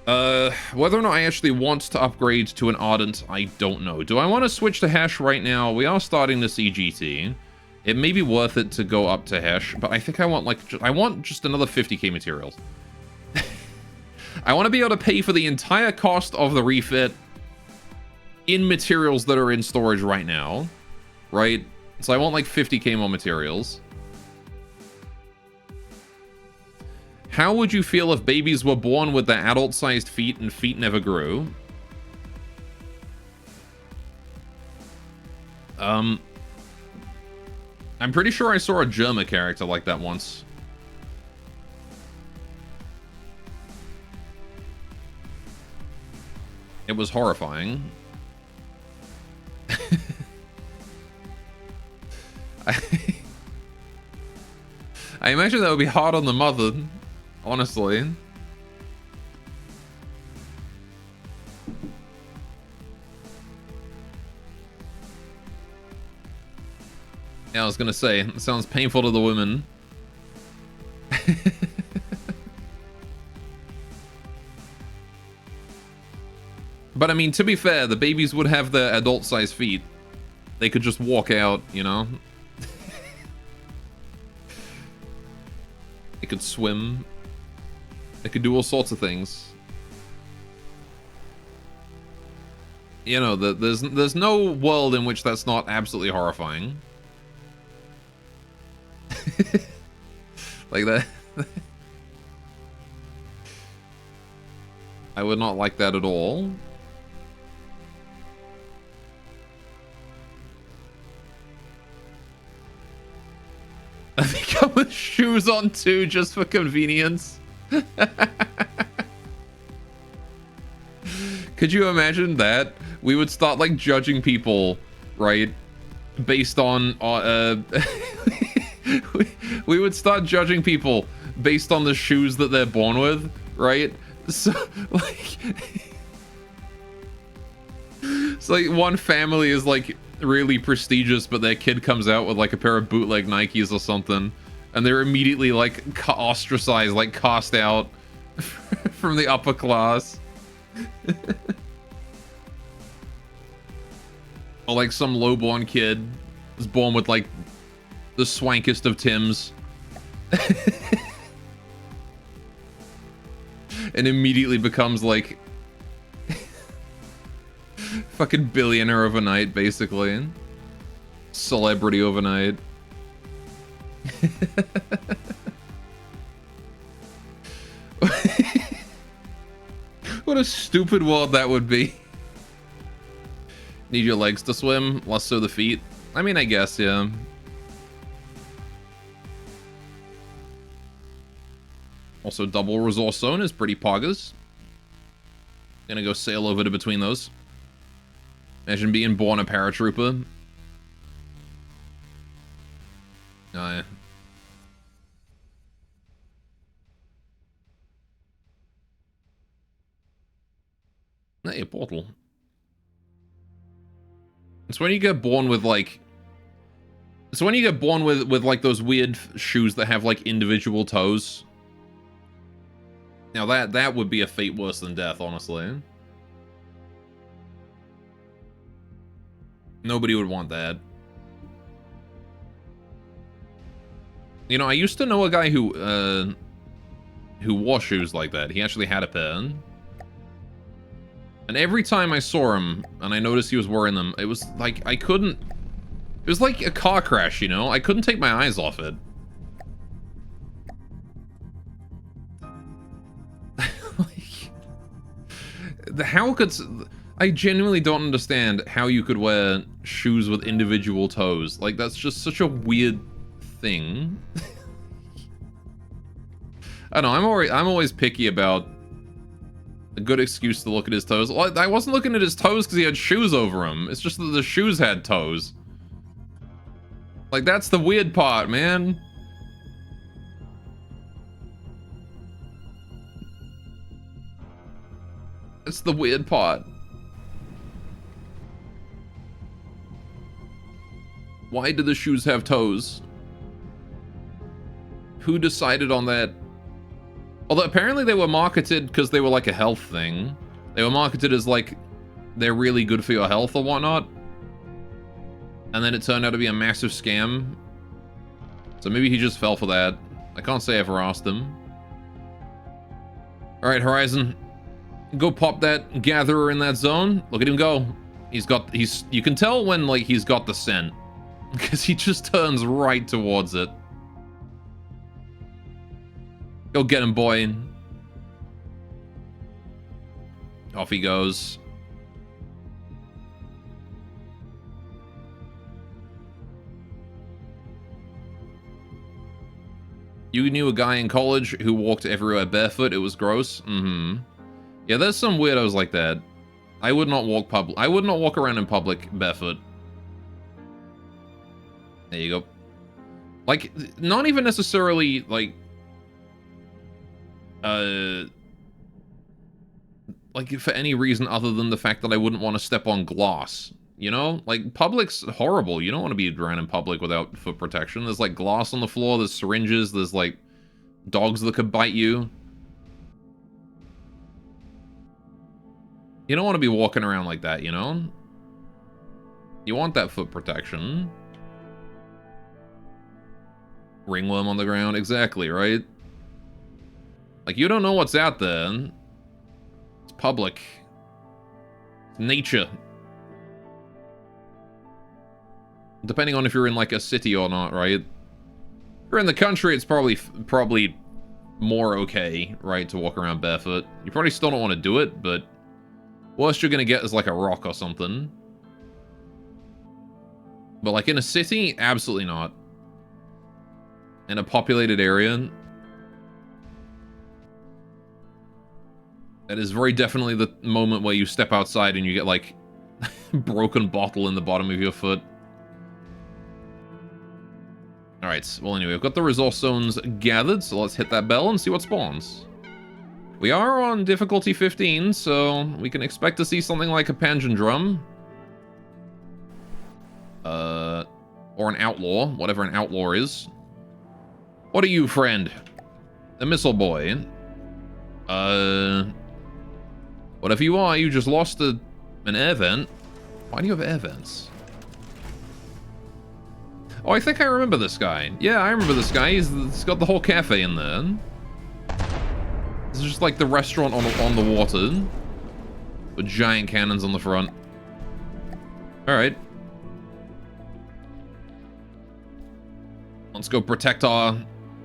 Whether or not I actually want to upgrade to an Ardent, I don't know. Do I want to switch to Hesh right now? We are starting the CGT. It may be worth it to go up to Hesh, but I think I want, like, I want just another 50k materials. I want to be able to pay for the entire cost of the refit in materials that are in storage right now, right? So I want, like, 50k more materials. How would you feel if babies were born with their adult-sized feet and feet never grew? I'm pretty sure I saw a Germa character like that once. It was horrifying. I imagine that would be hard on the mother, honestly. Yeah, I was gonna say, it sounds painful to the women. But I mean, to be fair, the babies would have their adult-sized feet. They could just walk out, you know? They could swim. They could do all sorts of things. You know, there's no world in which that's not absolutely horrifying. Like that. I would not like that at all. I think I with shoes on too, just for convenience. Could you imagine that? We would start like judging people, right? Based on we would start judging people based on the shoes that they're born with, right? So like it's like one family is like really prestigious, but their kid comes out with like a pair of bootleg Nikes or something, and they're immediately like ostracized, like cast out from the upper class. Or like some lowborn kid is born with like the swankest of Tims. And immediately becomes like fucking billionaire overnight, basically. Celebrity overnight. What a stupid world that would be. Need your legs to swim, less so the feet. I mean, I guess, yeah. Also, double resource zone is pretty poggers. Gonna go sail over to between those. Imagine being born a paratrooper. Oh, yeah. Hey, a portal. It's when you get born with like... It's when you get born with like those weird shoes that have like individual toes. Now that would be a fate worse than death, honestly. Nobody would want that. You know, I used to know a guy who wore shoes like that. He actually had a pair. And every time I saw him, and I noticed he was wearing them, it was like, I couldn't... It was like a car crash, you know? I couldn't take my eyes off it. How could... I genuinely don't understand how you could wear shoes with individual toes. Like, that's just such a weird thing. I don't know, I'm always picky about a good excuse to look at his toes. Well, I wasn't looking at his toes because he had shoes over him. It's just that the shoes had toes. Like, that's the weird part, man. It's the weird part. Why do the shoes have toes? Who decided on that Although apparently they were marketed because they were like a health thing. They were marketed as like, they're really good for your health or whatnot. And then it turned out to be a massive scam. So maybe he just fell for that. I can't say I ever asked him. Alright, Horizon. Go pop that gatherer in that zone. Look at him go. You can tell when like he's got the scent. Because he just turns right towards it. Go get him, boy. Off he goes. You knew a guy in college who walked everywhere barefoot. It was gross. Mm-hmm. Yeah, there's some weirdos like that. I would not walk around in public barefoot. There you go. Like, not even necessarily, like for any reason other than the fact that I wouldn't want to step on glass. You know? Like, public's horrible. You don't want to be around in public without foot protection. There's, like, glass on the floor, there's syringes, there's, like, dogs that could bite you. You don't want to be walking around like that, you know? You want that foot protection. Ringworm on the ground, exactly, right? Like, you don't know what's out there. It's public. It's nature. Depending on if you're in, like, a city or not, right? If you're in the country, it's probably more okay, right, to walk around barefoot. You probably still don't want to do it, but worst you're gonna get is, like, a rock or something. But, like, in a city, absolutely not. In a populated area, that is very definitely the moment where you step outside and you get, like, broken bottle in the bottom of your foot. Alright, well anyway, we've got the resource zones gathered, so let's hit that bell and see what spawns. We are on difficulty 15, so we can expect to see something like a Pangan Drum. Or an outlaw, whatever an outlaw is. What are you, friend? A missile boy. Whatever you are, you just lost an air vent. Why do you have air vents? Oh, I think I remember this guy. Yeah, I remember this guy. He's got the whole cafe in there. This is just like the restaurant on the water. With giant cannons on the front. Alright. Let's go protect our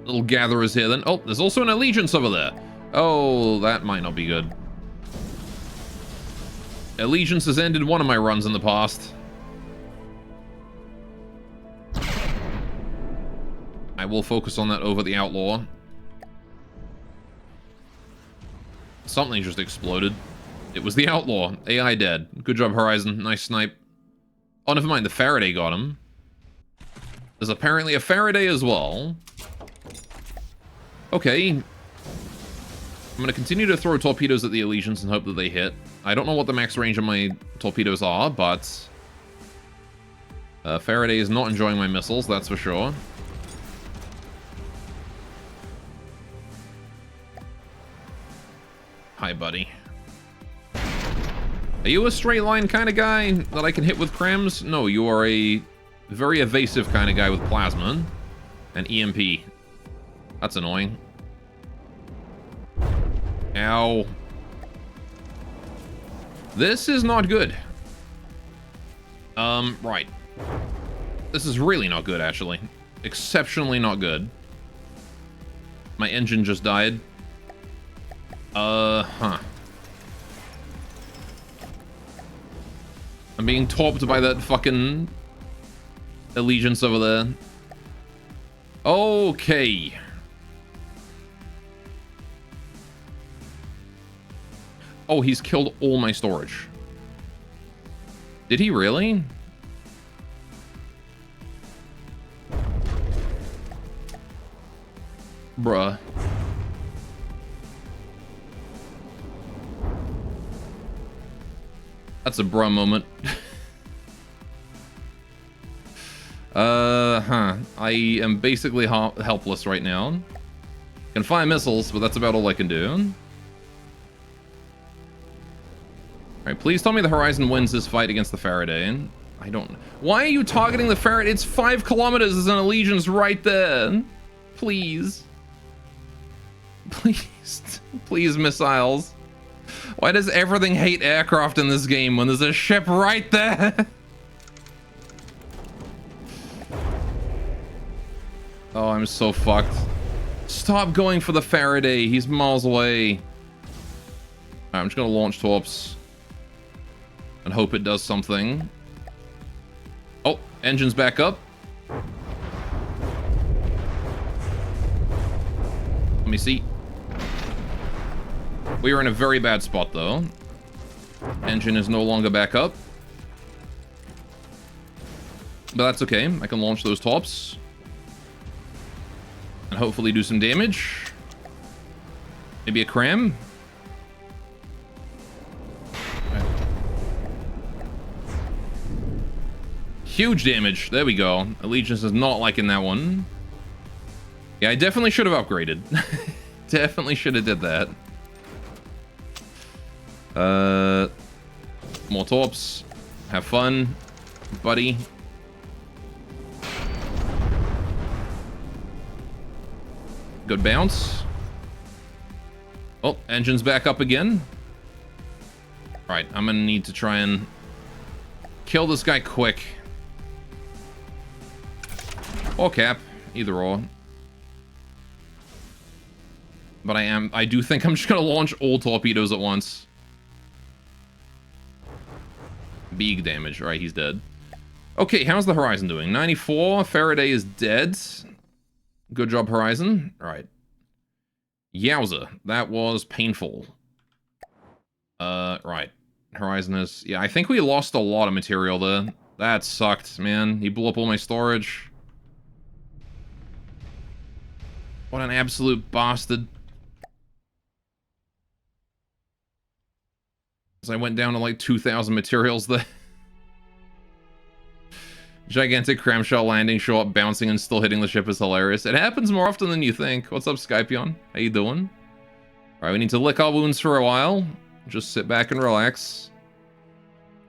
little gatherers here then. Oh, there's also an allegiance over there. Oh, that might not be good. Allegiance has ended one of my runs in the past. I will focus on that over the outlaw. Something just exploded. It was the outlaw. AI dead. Good job, Horizon. Nice snipe. Oh, never mind. The Faraday got him. There's apparently a Faraday as well. Okay. I'm going to continue to throw torpedoes at the Allegiance and hope that they hit. I don't know what the max range of my torpedoes are, but Faraday is not enjoying my missiles, that's for sure. Hi, buddy. Are you a straight line kind of guy that I can hit with crams? No, you are a very evasive kind of guy with plasma and EMP. That's annoying. Ow. This is not good. Right. This is really not good, actually. Exceptionally not good. My engine just died. Huh. I'm being torped by that fucking Allegiance over there. Okay. Oh, he's killed all my storage. Did he really? Bruh. That's a bruh moment. I am basically helpless right now. Can fire missiles, but that's about all I can do. Alright, please tell me the Horizon wins this fight against the Faraday. I don't... Why are you targeting the Faraday? It's 5 kilometers. There's an Allegiance right there. Please. Please. Please, missiles. Why does everything hate aircraft in this game when there's a ship right there? Oh, I'm so fucked. Stop going for the Faraday. He's miles away. Right, I'm just gonna launch torps. And hope it does something. Oh, engine's back up. Let me see. We are in a very bad spot, though. Engine is no longer back up. But that's okay. I can launch those tops. And hopefully do some damage. Maybe a cram. Huge damage. There we go. Allegiance is not liking that one. Yeah, I definitely should have upgraded. Definitely should have did that. More torps. Have fun, buddy. Good bounce. Oh, engine's back up again. Alright, I'm gonna need to try and kill this guy quick. Or cap. Either or. But I do think I'm just gonna launch all torpedoes at once. Big damage. Alright, he's dead. Okay, how's the Horizon doing? 94. Faraday is dead. Good job, Horizon. Alright. Yowza. That was painful. Right. Horizon is... Yeah, I think we lost a lot of material there. That sucked, man. He blew up all my storage. What an absolute bastard. I went down to like 2,000 materials there. Gigantic cramshell landing, show up bouncing and still hitting the ship is hilarious. It happens more often than you think. What's up, Skypion? How you doing? Alright, we need to lick our wounds for a while. Just sit back and relax.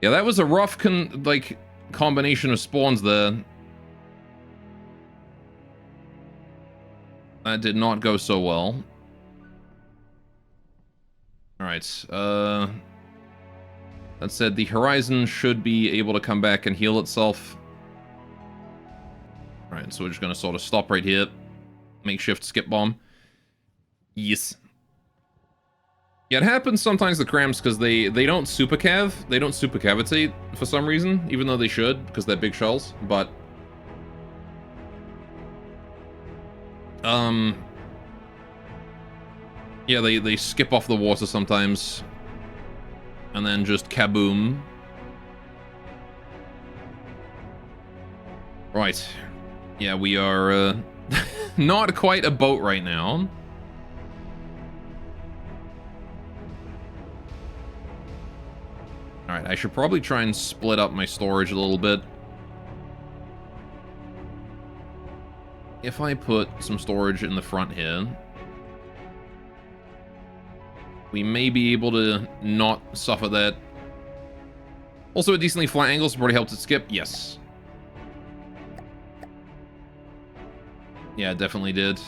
Yeah, that was a rough combination of spawns there. That did not go so well. Alright, that said, the Horizon should be able to come back and heal itself. Alright, so we're just going to sort of stop right here. Makeshift skip bomb. Yes. Yeah, it happens sometimes, the crams, because they don't super cav. They don't super cavitate for some reason, even though they should, because they're big shells. But... yeah, they skip off the water sometimes. And then just kaboom. Right. Yeah, we are not quite a boat right now. Alright, I should probably try and split up my storage a little bit. If I put some storage in the front here, we may be able to not suffer that. Also, a decently flat angle probably helped it skip. Yes. Yeah, it definitely did.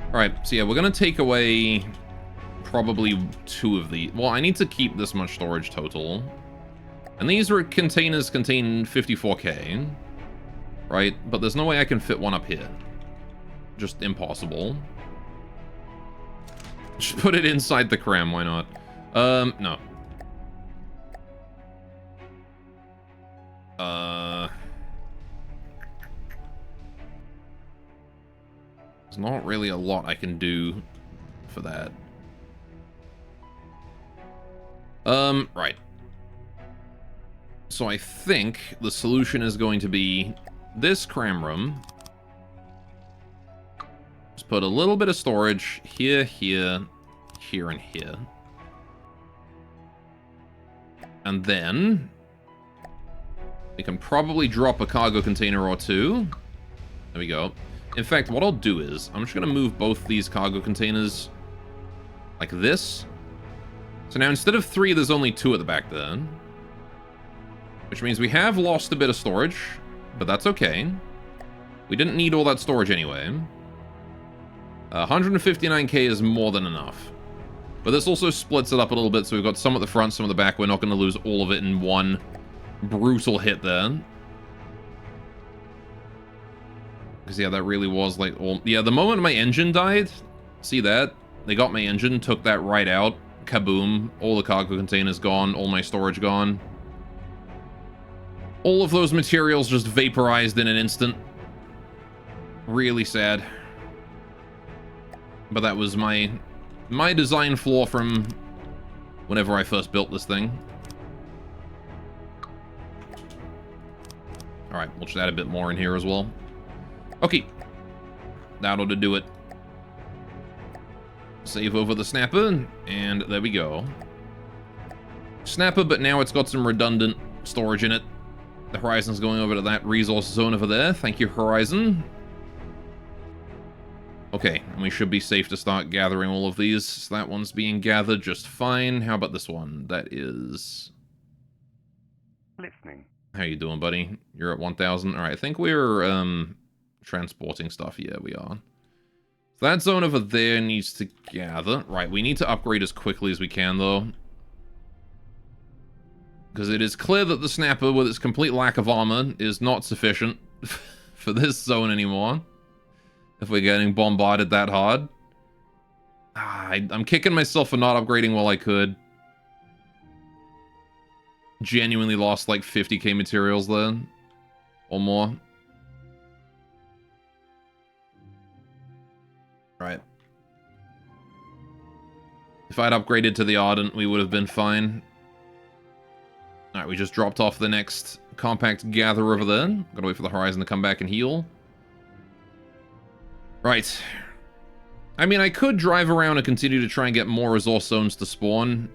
Alright, so yeah, we're gonna take away probably 2 of the... Well, I need to keep this much storage total. And these containers contain 54k. Right? But there's no way I can fit one up here. Just impossible. Just put it inside the cram, why not? No. There's not really a lot I can do for that. Right. So I think the solution is going to be this cram room. Just put a little bit of storage here, here, here, and here. And then we can probably drop a cargo container or 2. There we go. In fact, what I'll do is, I'm just going to move both these cargo containers like this. So now instead of 3, there's only 2 at the back there. Which means we have lost a bit of storage, but that's okay. We didn't need all that storage anyway. 159k is more than enough. But this also splits it up a little bit, so we've got some at the front, some at the back. We're not going to lose all of it in one brutal hit there. Because, yeah, that really was, like, all... Yeah, the moment my engine died, see that? They got my engine, took that right out. Kaboom. All the cargo containers gone, all my storage gone. All of those materials just vaporized in an instant. Really sad. But that was my design flaw from whenever I first built this thing. Alright, we'll just add a bit more in here as well. Okay. That ought to do it. Save over the snapper, and there we go. Snapper, but now it's got some redundant storage in it. The Horizon's going over to that resource zone over there. Thank you, Horizon. Okay, and we should be safe to start gathering all of these. So that one's being gathered just fine. How about this one? That is... Listening. How you doing, buddy? You're at 1,000. All right, I think we're transporting stuff. Yeah, we are. So that zone over there needs to gather. Right, we need to upgrade as quickly as we can, though. Because it is clear that the Snapper, with its complete lack of armor, is not sufficient for this zone anymore. If we're getting bombarded that hard. I'm kicking myself for not upgrading while I could. Genuinely lost like 50k materials there. Or more. Right. If I'd upgraded to the Ardent, we would have been fine. Alright, we just dropped off the next compact gather over there. Gotta wait for the Horizon to come back and heal. Right. I mean, I could drive around and continue to try and get more resource zones to spawn.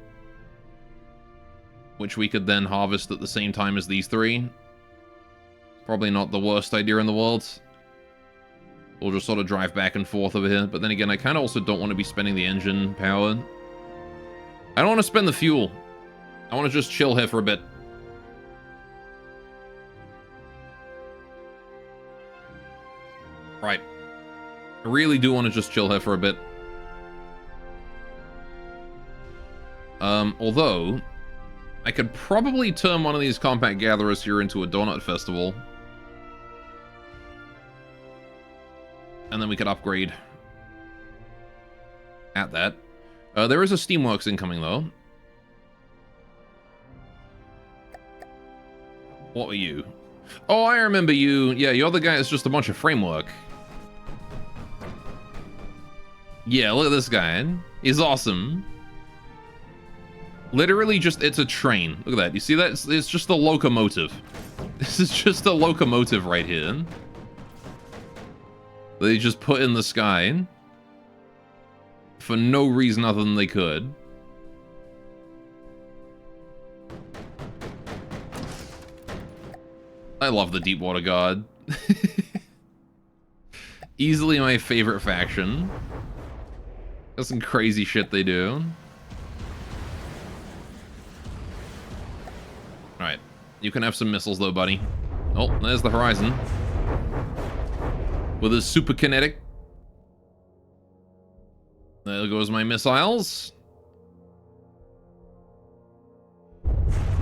Which we could then harvest at the same time as these 3. Probably not the worst idea in the world. We'll just sort of drive back and forth over here. But then again, I kind of also don't want to be spending the engine power. I don't want to spend the fuel. I want to just chill here for a bit. Right. I really do want to just chill here for a bit. Although, I could probably turn one of these compact gatherers here into a donut festival. And then we could upgrade at that. There is a Steamworks incoming, though. What were you? Oh, I remember you. Yeah, you're the guy that's just a bunch of framework. Yeah, look at this guy. He's awesome. Literally just, it's a train. Look at that. You see that? It's just a locomotive. This is just a locomotive right here. They just put in the sky. For no reason other than they could. I love the Deepwater Guard. Easily my favorite faction. That's some crazy shit they do. Alright. You can have some missiles though, buddy. Oh, there's the Horizon. With his super kinetic. There goes my missiles.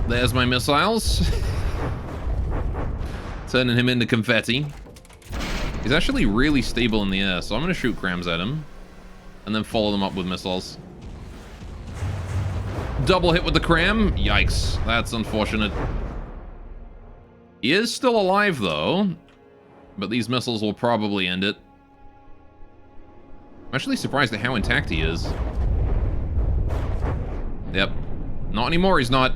There's my missiles. Turning him into confetti. He's actually really stable in the air, so I'm going to shoot crams at him. And then follow them up with missiles. Double hit with the cram. Yikes. That's unfortunate. He is still alive, though. But these missiles will probably end it. I'm actually surprised at how intact he is. Yep. Not anymore, he's not.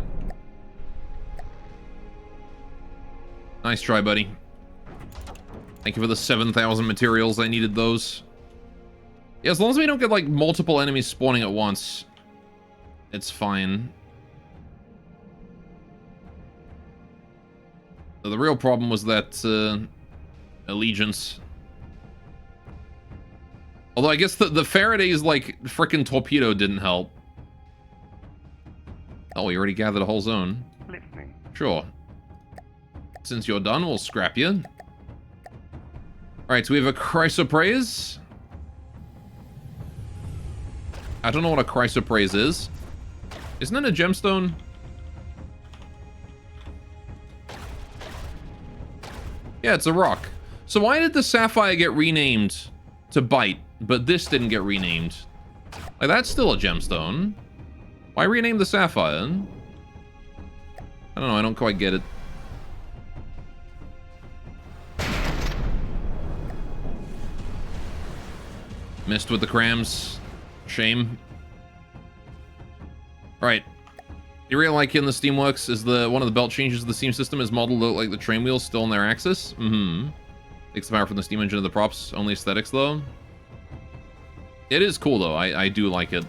Nice try, buddy. Thank you for the 7,000 materials. I needed those. Yeah, as long as we don't get, like, multiple enemies spawning at once, it's fine. The real problem was that, Allegiance. Although I guess the Faraday's, like, frickin' torpedo didn't help. Oh, we already gathered a whole zone. Listening. Sure. Since you're done, we'll scrap you. Alright, so we have a Chrysoprase. I don't know what a Chrysoprase is. Isn't it a gemstone? Yeah, it's a rock. So why did the Sapphire get renamed to Bite, but this didn't get renamed? Like, that's still a gemstone. Why rename the Sapphire? I don't know, I don't quite get it. Missed with the crams. Shame. Alright. You really like in the Steamworks is one of the belt changes of the steam system is modeled to look like the train wheels still on their axis. Mm-hmm. Takes the power from the steam engine of the props. Only aesthetics, though. It is cool, though. I do like it.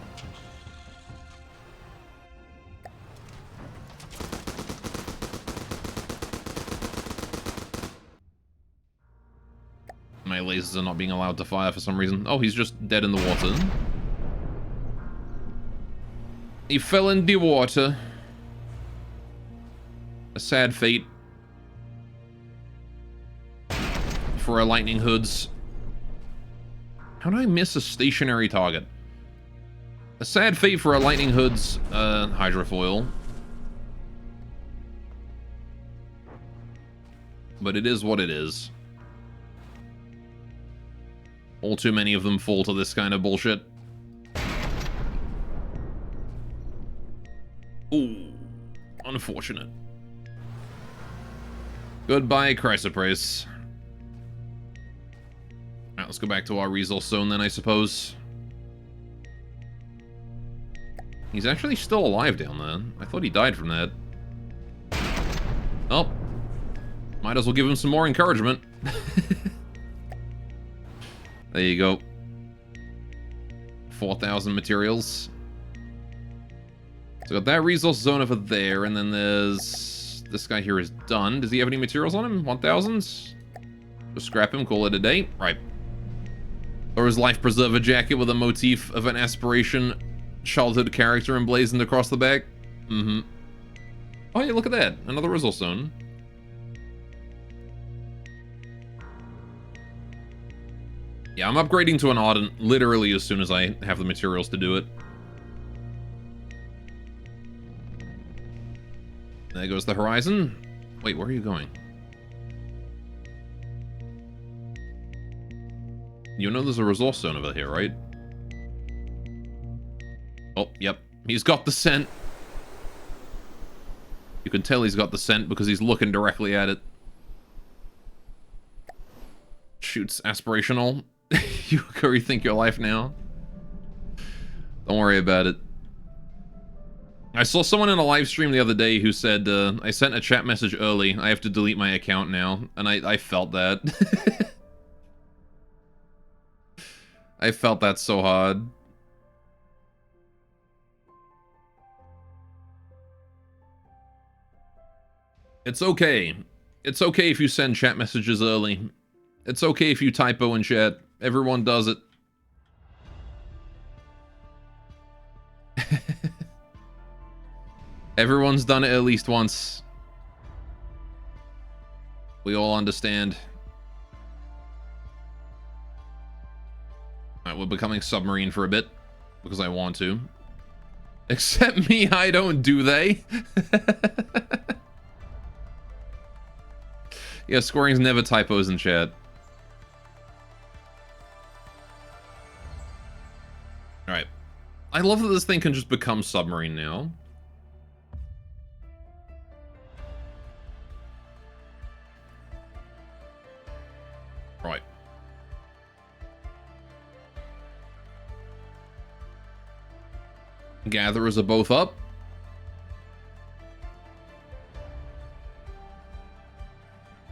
My lasers are not being allowed to fire for some reason. Oh, he's just dead in the water. He fell in the water. A sad fate. For our lightning hoods. How did I miss a stationary target? A sad fate for our lightning hoods, hydrofoil. But it is what it is. All too many of them fall to this kind of bullshit. Ooh, unfortunate. Goodbye, Chrysoprase. Alright, let's go back to our resource zone then, I suppose. He's actually still alive down there. I thought he died from that. Oh. Might as well give him some more encouragement. There you go. 4,000 materials. So got that resource zone over there, and then there's... This guy here is done. Does he have any materials on him? 1,000? Just scrap him, call it a day. Right. Or his life preserver jacket with a motif of an aspiration childhood character emblazoned across the back. Mm-hmm. Oh yeah, look at that. Another resource zone. Yeah, I'm upgrading to an Ardent literally as soon as I have the materials to do it. There goes the horizon. Wait, where are you going? You know there's a resource zone over here, right? Oh, yep. He's got the scent. You can tell he's got the scent because he's looking directly at it. Shoots aspirational. You can rethink your life now. Don't worry about it. I saw someone in a live stream the other day who said, I sent a chat message early. I have to delete my account now. And I felt that. I felt that so hard. It's okay. It's okay if you send chat messages early. It's okay if you typo in chat. Everyone does it. Everyone's done it at least once. We all understand. Alright, we're becoming submarine for a bit. Because I want to. Except me, I don't, do they? Yeah, scoring's never typos in chat. Alright. I love that this thing can just become submarine now. Right. Gatherers are both up.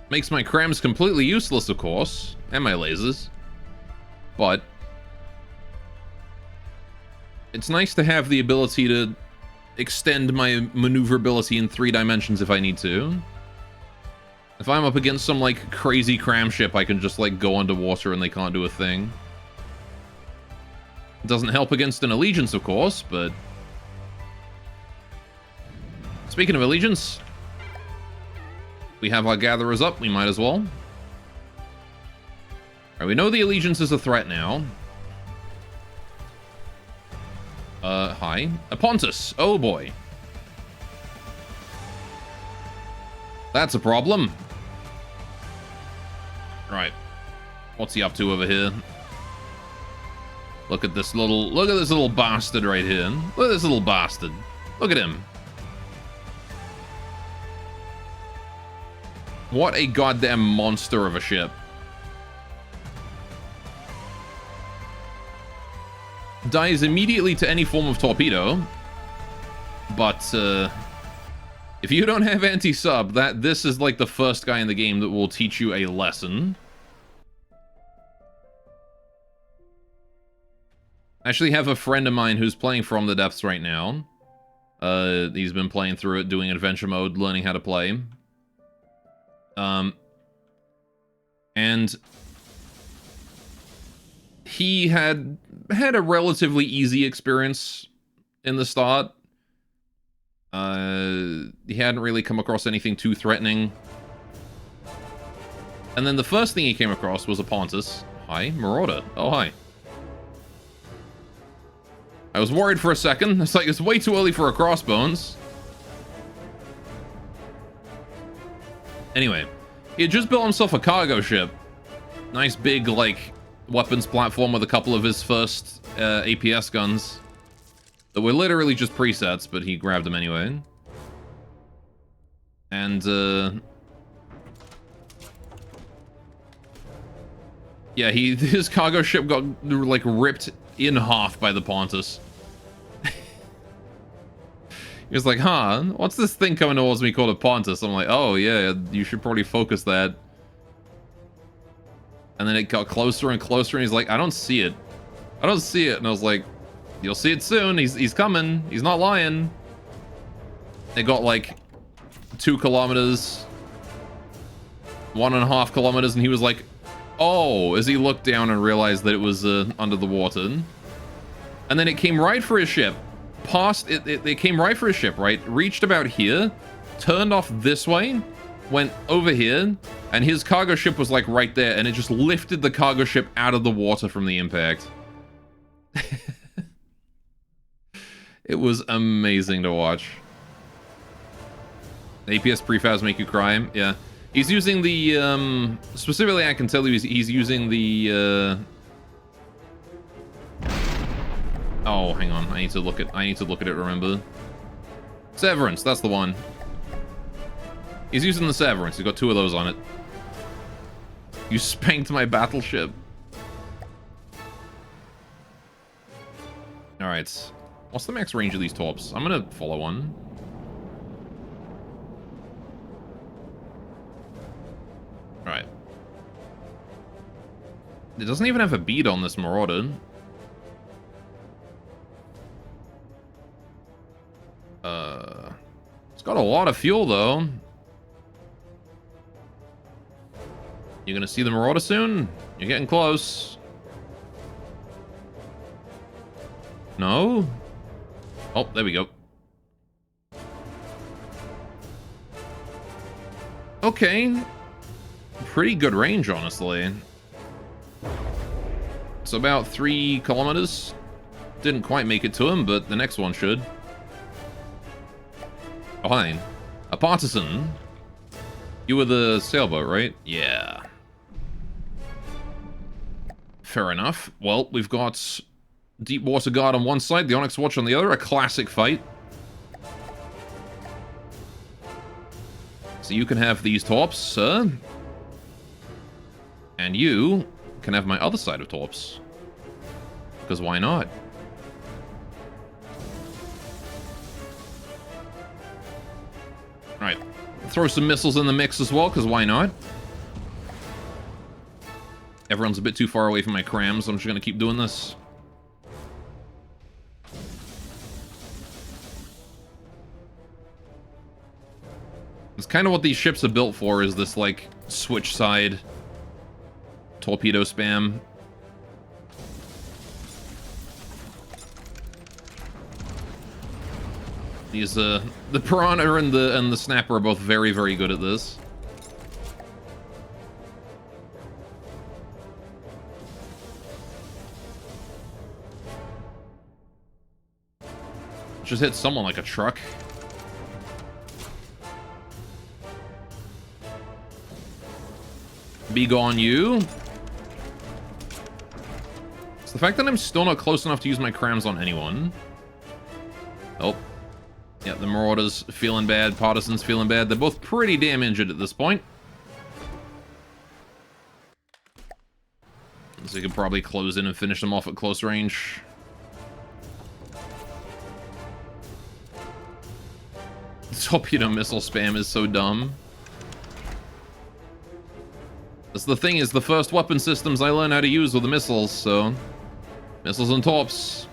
Makes my crams completely useless, of course. And my lasers. But it's nice to have the ability to extend my maneuverability in 3 dimensions if I need to. If I'm up against some, like, crazy cram ship, I can just, like, go underwater and they can't do a thing. Doesn't help against an allegiance, of course, but... Speaking of allegiance, we have our gatherers up, we might as well. Alright, we know the allegiance is a threat now. Hi. Pontus. Oh boy. That's a problem. Right. What's he up to over here? Look at this little bastard right here. Look at this little bastard. Look at him. What a goddamn monster of a ship. Dies immediately to any form of torpedo. But, if you don't have anti-sub, this is like the first guy in the game that will teach you a lesson. I actually have a friend of mine who's playing From the Depths right now. He's been playing through it, doing adventure mode, learning how to play. And he had a relatively easy experience in the start. He hadn't really come across anything too threatening. And then the first thing he came across was a Pontus. Hi, Marauder. Oh, hi. I was worried for a second. It's like, it's way too early for a Crossbones. Anyway, he had just built himself a cargo ship. Nice big, like, weapons platform with a couple of his first APS guns. That were literally just presets, but he grabbed them anyway. And, yeah, his cargo ship got, like, ripped in half by the Pontus. He was like, huh, what's this thing coming towards me called a Pontus? I'm like, oh, yeah, you should probably focus that. And then it got closer and closer, and he's like, I don't see it. I don't see it. And I was like, you'll see it soon. He's coming. He's not lying. It got, like, 2 kilometers, 1.5 kilometers, and he was like, oh, as he looked down and realized that it was under the water. And then it came right for his ship. Past it came right for his ship, right? Reached about here, turned off this way, went over here, and his cargo ship was like right there, and it just lifted the cargo ship out of the water from the impact. It was amazing to watch. APS prefabs make you cry. Yeah. He's using the, specifically I can tell you he's using the, oh, hang on. I need to look at it, remember. Severance, that's the one. He's using the Severance. He's got 2 of those on it. You spanked my battleship. Alright. What's the max range of these torps? I'm gonna follow one. Alright. It doesn't even have a bead on this Marauder. It's got a lot of fuel, though. You gonna see the Marauder soon? You're getting close. No? Oh, there we go. Okay. Pretty good range, honestly. It's about 3 kilometers. Didn't quite make it to him, but the next one should. Oh, hi. A partisan. You were the sailboat, right? Yeah. Fair enough. Well, we've got Deepwater Guard on one side, the Onyx Watch on the other. A classic fight. So you can have these torps, sir. And you can have my other side of torps. Because why not? Alright. Throw some missiles in the mix as well, because why not? Everyone's a bit too far away from my crams, so I'm just going to keep doing this. It's kind of what these ships are built for, is this, like, switch side torpedo spam. These the Piranha and the Snapper are both very, very good at this. Just hit someone like a truck. Be gone, you. It's the fact that I'm still not close enough to use my crams on anyone. Oh. Yeah, the Marauders feeling bad, Partisans feeling bad. They're both pretty damn injured at this point. So you can probably close in and finish them off at close range. Torpedo missile spam is so dumb. That's the thing, is the first weapon systems I learned how to use were the missiles, so... Missiles and torps.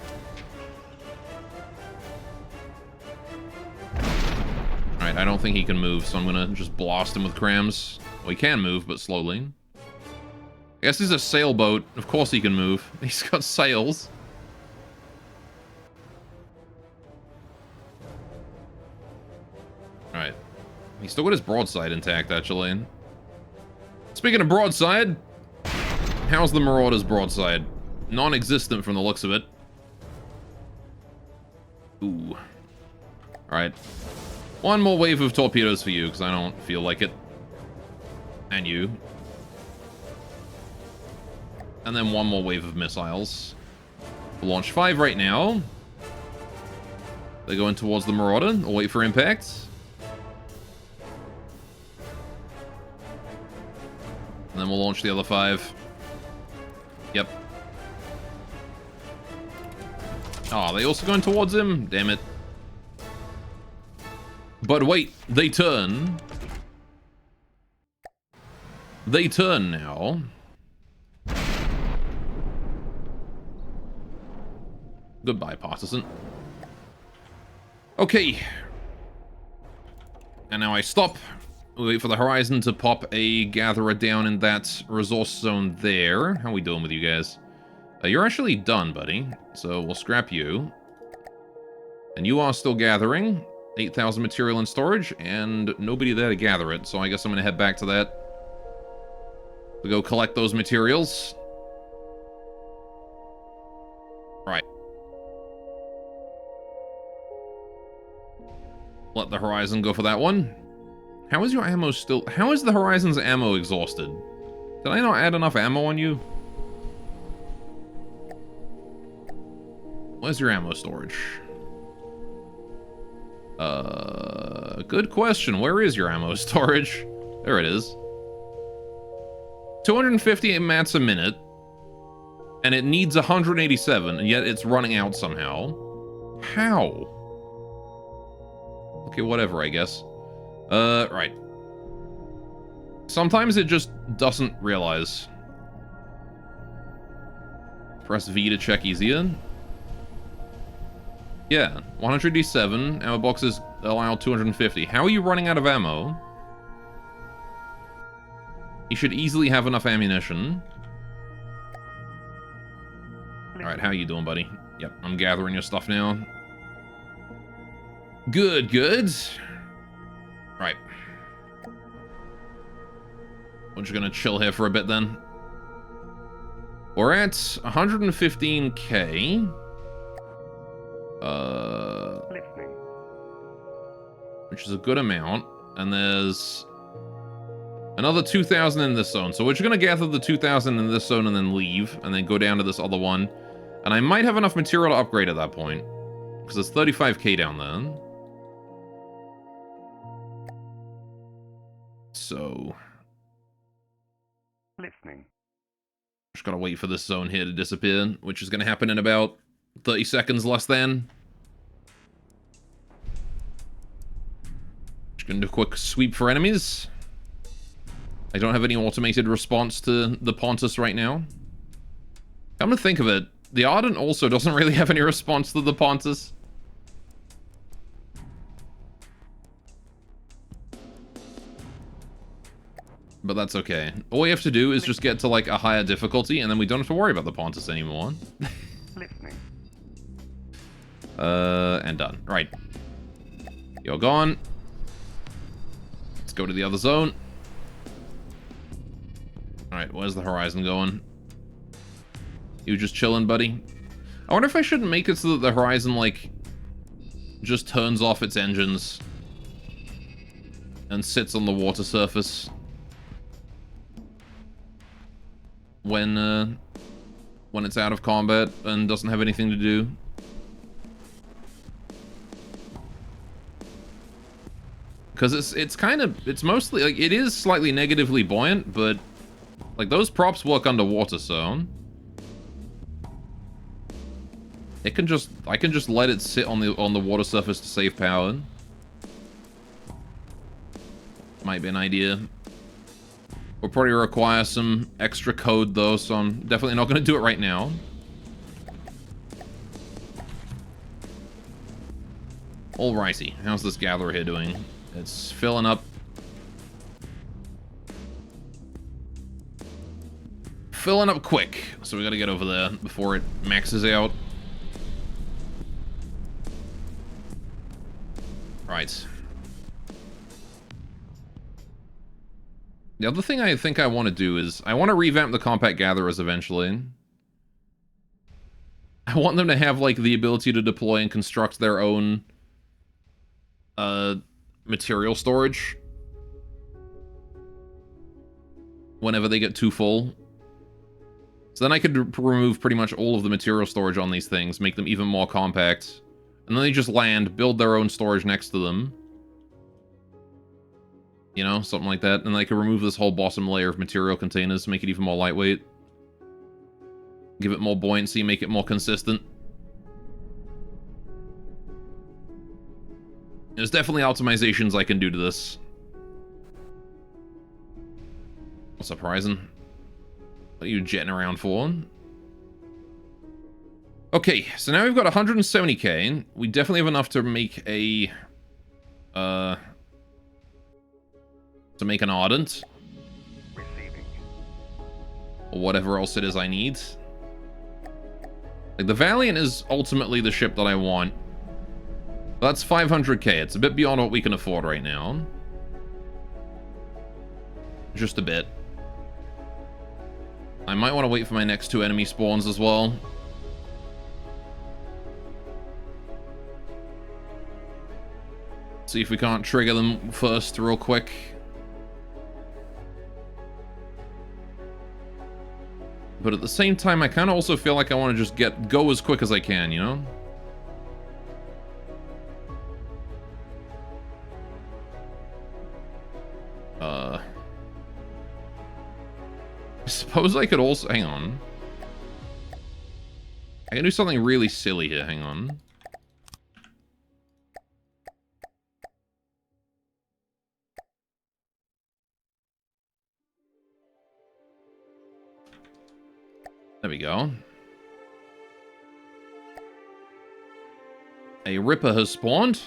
Alright, I don't think he can move, so I'm gonna just blast him with crams. Well, he can move, but slowly. I guess he's a sailboat. Of course he can move. He's got sails. Alright. He's still got his broadside intact, actually. Speaking of broadside, how's the Marauder's broadside? Non-existent from the looks of it. Ooh. Alright. One more wave of torpedoes for you, because I don't feel like it. And you. And then one more wave of missiles. We'll launch 5 right now. They're going towards the Marauder. I'll wait for impact. And then we'll launch the other 5. Yep. Oh, they also going towards him? Damn it. But wait, they turn. They turn now. Goodbye, Partisan. Okay. And now I stop. We wait for the Horizon to pop a Gatherer down in that resource zone there. How we doing with you guys? You're actually done, buddy. So we'll scrap you. And you are still gathering. 8,000 material in storage, and nobody there to gather it. So I guess I'm going to head back to that. To go collect those materials. Right. Let the Horizon go for that one. How is your ammo still... How is the Horizon's ammo exhausted? Did I not add enough ammo on you? Where's your ammo storage? Good question. Where is your ammo storage? There it is. 250 mats a minute. And it needs 187, and yet it's running out somehow. How? Okay, whatever, I guess. Right. Sometimes it just doesn't realize. Press V to check easier. Yeah, 187. Ammo boxes allow 250. How are you running out of ammo? You should easily have enough ammunition. Alright, how you doing, buddy? Yep, I'm gathering your stuff now. Good, good. Right. We're just gonna chill here for a bit then. We're at 115k. Which is a good amount. And there's another 2,000 in this zone. So we're just gonna gather the 2,000 in this zone and then leave. And then go down to this other one. And I might have enough material to upgrade at that point. Because there's 35k down there. So... Listening. Just gotta wait for this zone here to disappear, which is gonna happen in about 30 seconds less than. Just gonna do a quick sweep for enemies. I don't have any automated response to the Pontus right now. Come to think of it, the Ardent also doesn't really have any response to the Pontus. But that's okay. All we have to do is just get to like a higher difficulty, and then we don't have to worry about the Pontus anymore. Listening. And done. Right. You're gone. Let's go to the other zone. Alright, where's the horizon going? You just chilling, buddy? I wonder if I shouldn't make it so that the horizon, like, just turns off its engines and sits on the water surface when it's out of combat and doesn't have anything to do. Because it's mostly, like, it is slightly negatively buoyant, but, like, those props work underwater, so I can just let it sit on the water surface to save power. Might be an idea. Will probably require some extra code though, so I'm definitely not going to do it right now. Alrighty, how's this gatherer here doing? It's filling up. Filling up quick, so we gotta get over there before it maxes out. Right. The other thing I think I want to do is I want to revamp the compact gatherers eventually. I want them to have, like, the ability to deploy and construct their own material storage whenever they get too full. So then I could remove pretty much all of the material storage on these things, make them even more compact. And then they just land, build their own storage next to them. You know, something like that. And I could remove this whole bottom layer of material containers to make it even more lightweight. Give it more buoyancy, make it more consistent. There's definitely optimizations I can do to this. What's up, Horizon? What are you jetting around for? Okay, so now we've got 170k. We definitely have enough to make a... to make an Ardent. Receiving. Or whatever else it is I need. Like, the Valiant is ultimately the ship that I want. That's 500k. It's a bit beyond what we can afford right now. Just a bit. I might want to wait for my next 2 enemy spawns as well. See if we can't trigger them first real quick. But at the same time, I kind of also feel like I want to just go as quick as I can, you know? I suppose I could also... Hang on. I can do something really silly here. Hang on. There we go. A Ripper has spawned.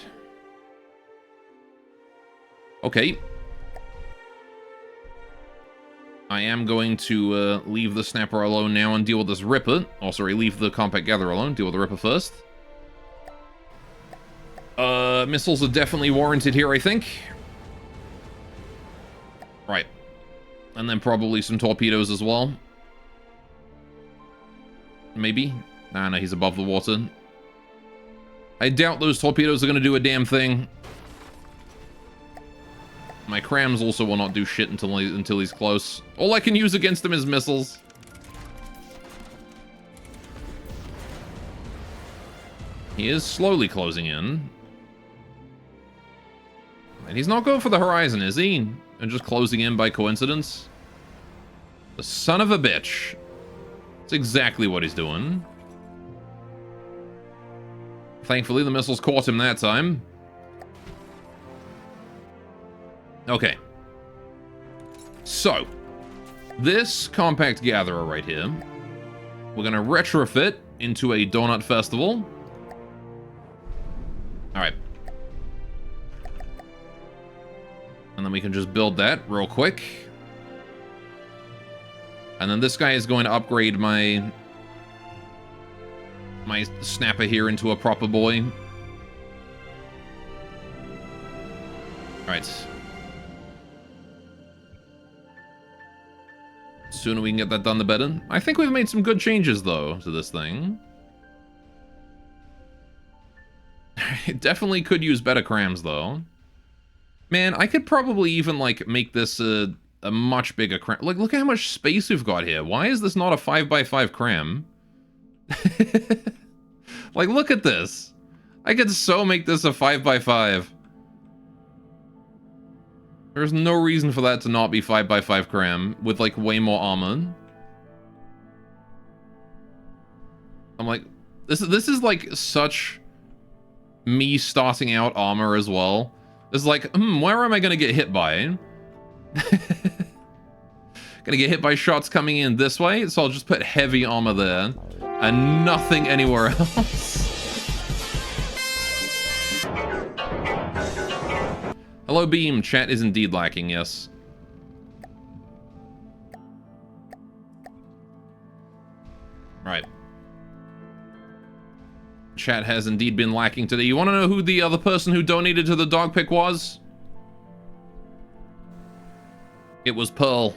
Okay. I am going to leave the Snapper alone now and deal with this Ripper. Oh, sorry, leave the Compact Gatherer alone. Deal with the Ripper first. Missiles are definitely warranted here, I think. Right. And then probably some torpedoes as well. Maybe? Nah, no, he's above the water. I doubt those torpedoes are going to do a damn thing. My crams also will not do shit until he's close. All I can use against him is missiles. He is slowly closing in. And he's not going for the horizon, is he? And just closing in by coincidence? The son of a bitch. That's exactly what he's doing. Thankfully, the missiles caught him that time. Okay. So, this Compact Gatherer right here, we're going to retrofit into a Donut Festival. Alright. And then we can just build that real quick. And then this guy is going to upgrade my Snapper here into a proper boy. Alright. Sooner we can get that done, the better. I think we've made some good changes, though, to this thing. It definitely could use better crams, though. Man, I could probably even, like, make this a much bigger cram. Like, look at how much space we've got here. Why is this not a 5x5 cram? Like, look at this. I could so make this a 5x5. There's no reason for that to not be 5x5 cram with, like, way more armor. I'm like, this is like such me starting out armor as well. It's like, where am I gonna get hit by? Gonna get hit by shots coming in this way, so I'll just put heavy armor there and nothing anywhere else. Hello, Beam. Chat is indeed lacking, yes. Right. Chat has indeed been lacking today. You want to know who the other person who donated to the dog pick was? It was Pearl.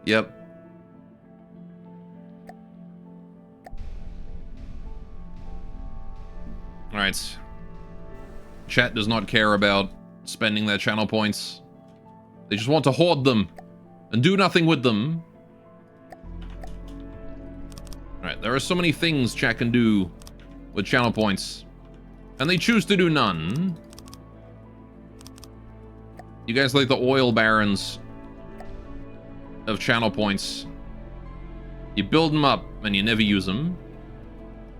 Yep. Alright. Chat does not care about spending their channel points. They just want to hoard them and do nothing with them. Alright, there are so many things chat can do with channel points, and they choose to do none. You guys like the oil barons of channel points. You build them up and you never use them.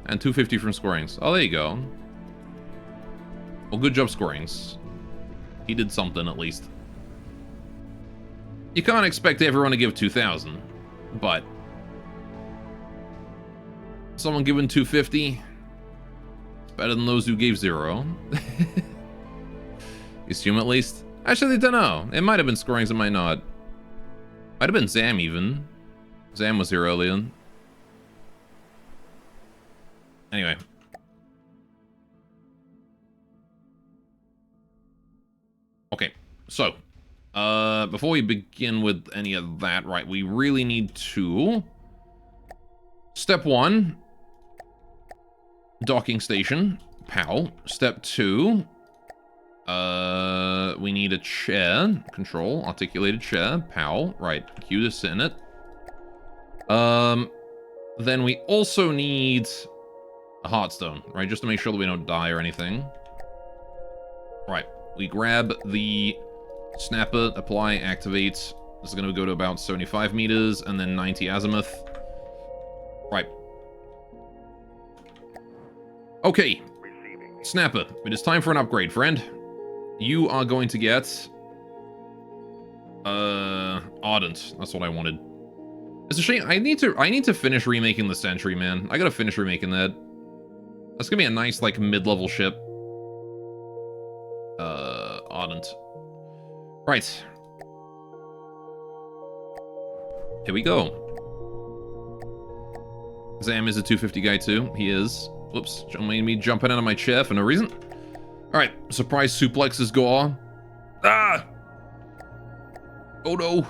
And 250 from scorings. Oh, there you go. Well, good job, scorings. He did something, at least. You can't expect everyone to give 2,000, but someone giving 250, it's better than those who gave 0. You assume, at least. Actually, I don't know. It might have been scorings, it might not. Might have been Zam, even. Zam was here earlier. Anyway. Okay, so, before we begin with any of that, right, we really need to... Step 1, docking station, POW. Step 2, we need a chair, control, articulated chair, POW, right, Q to sit in it. Then we also need a heartstone, right, just to make sure that we don't die or anything. Right, we grab the snapper, apply, activate. This is going to go to about 75 meters, and then 90 azimuth. Right. Okay. Snapper, it is time for an upgrade, friend. You are going to get... Ardent. That's what I wanted. It's a shame. I need to finish remaking the Sentry, man. I gotta finish remaking that. That's gonna be a nice, like, mid-level ship. Ardent. Right. Here we go. Zam is a 250 guy too. He is. Whoops. Made me jumping out of my chair for no reason. Alright. Surprise suplexes go on. Ah! Oh no.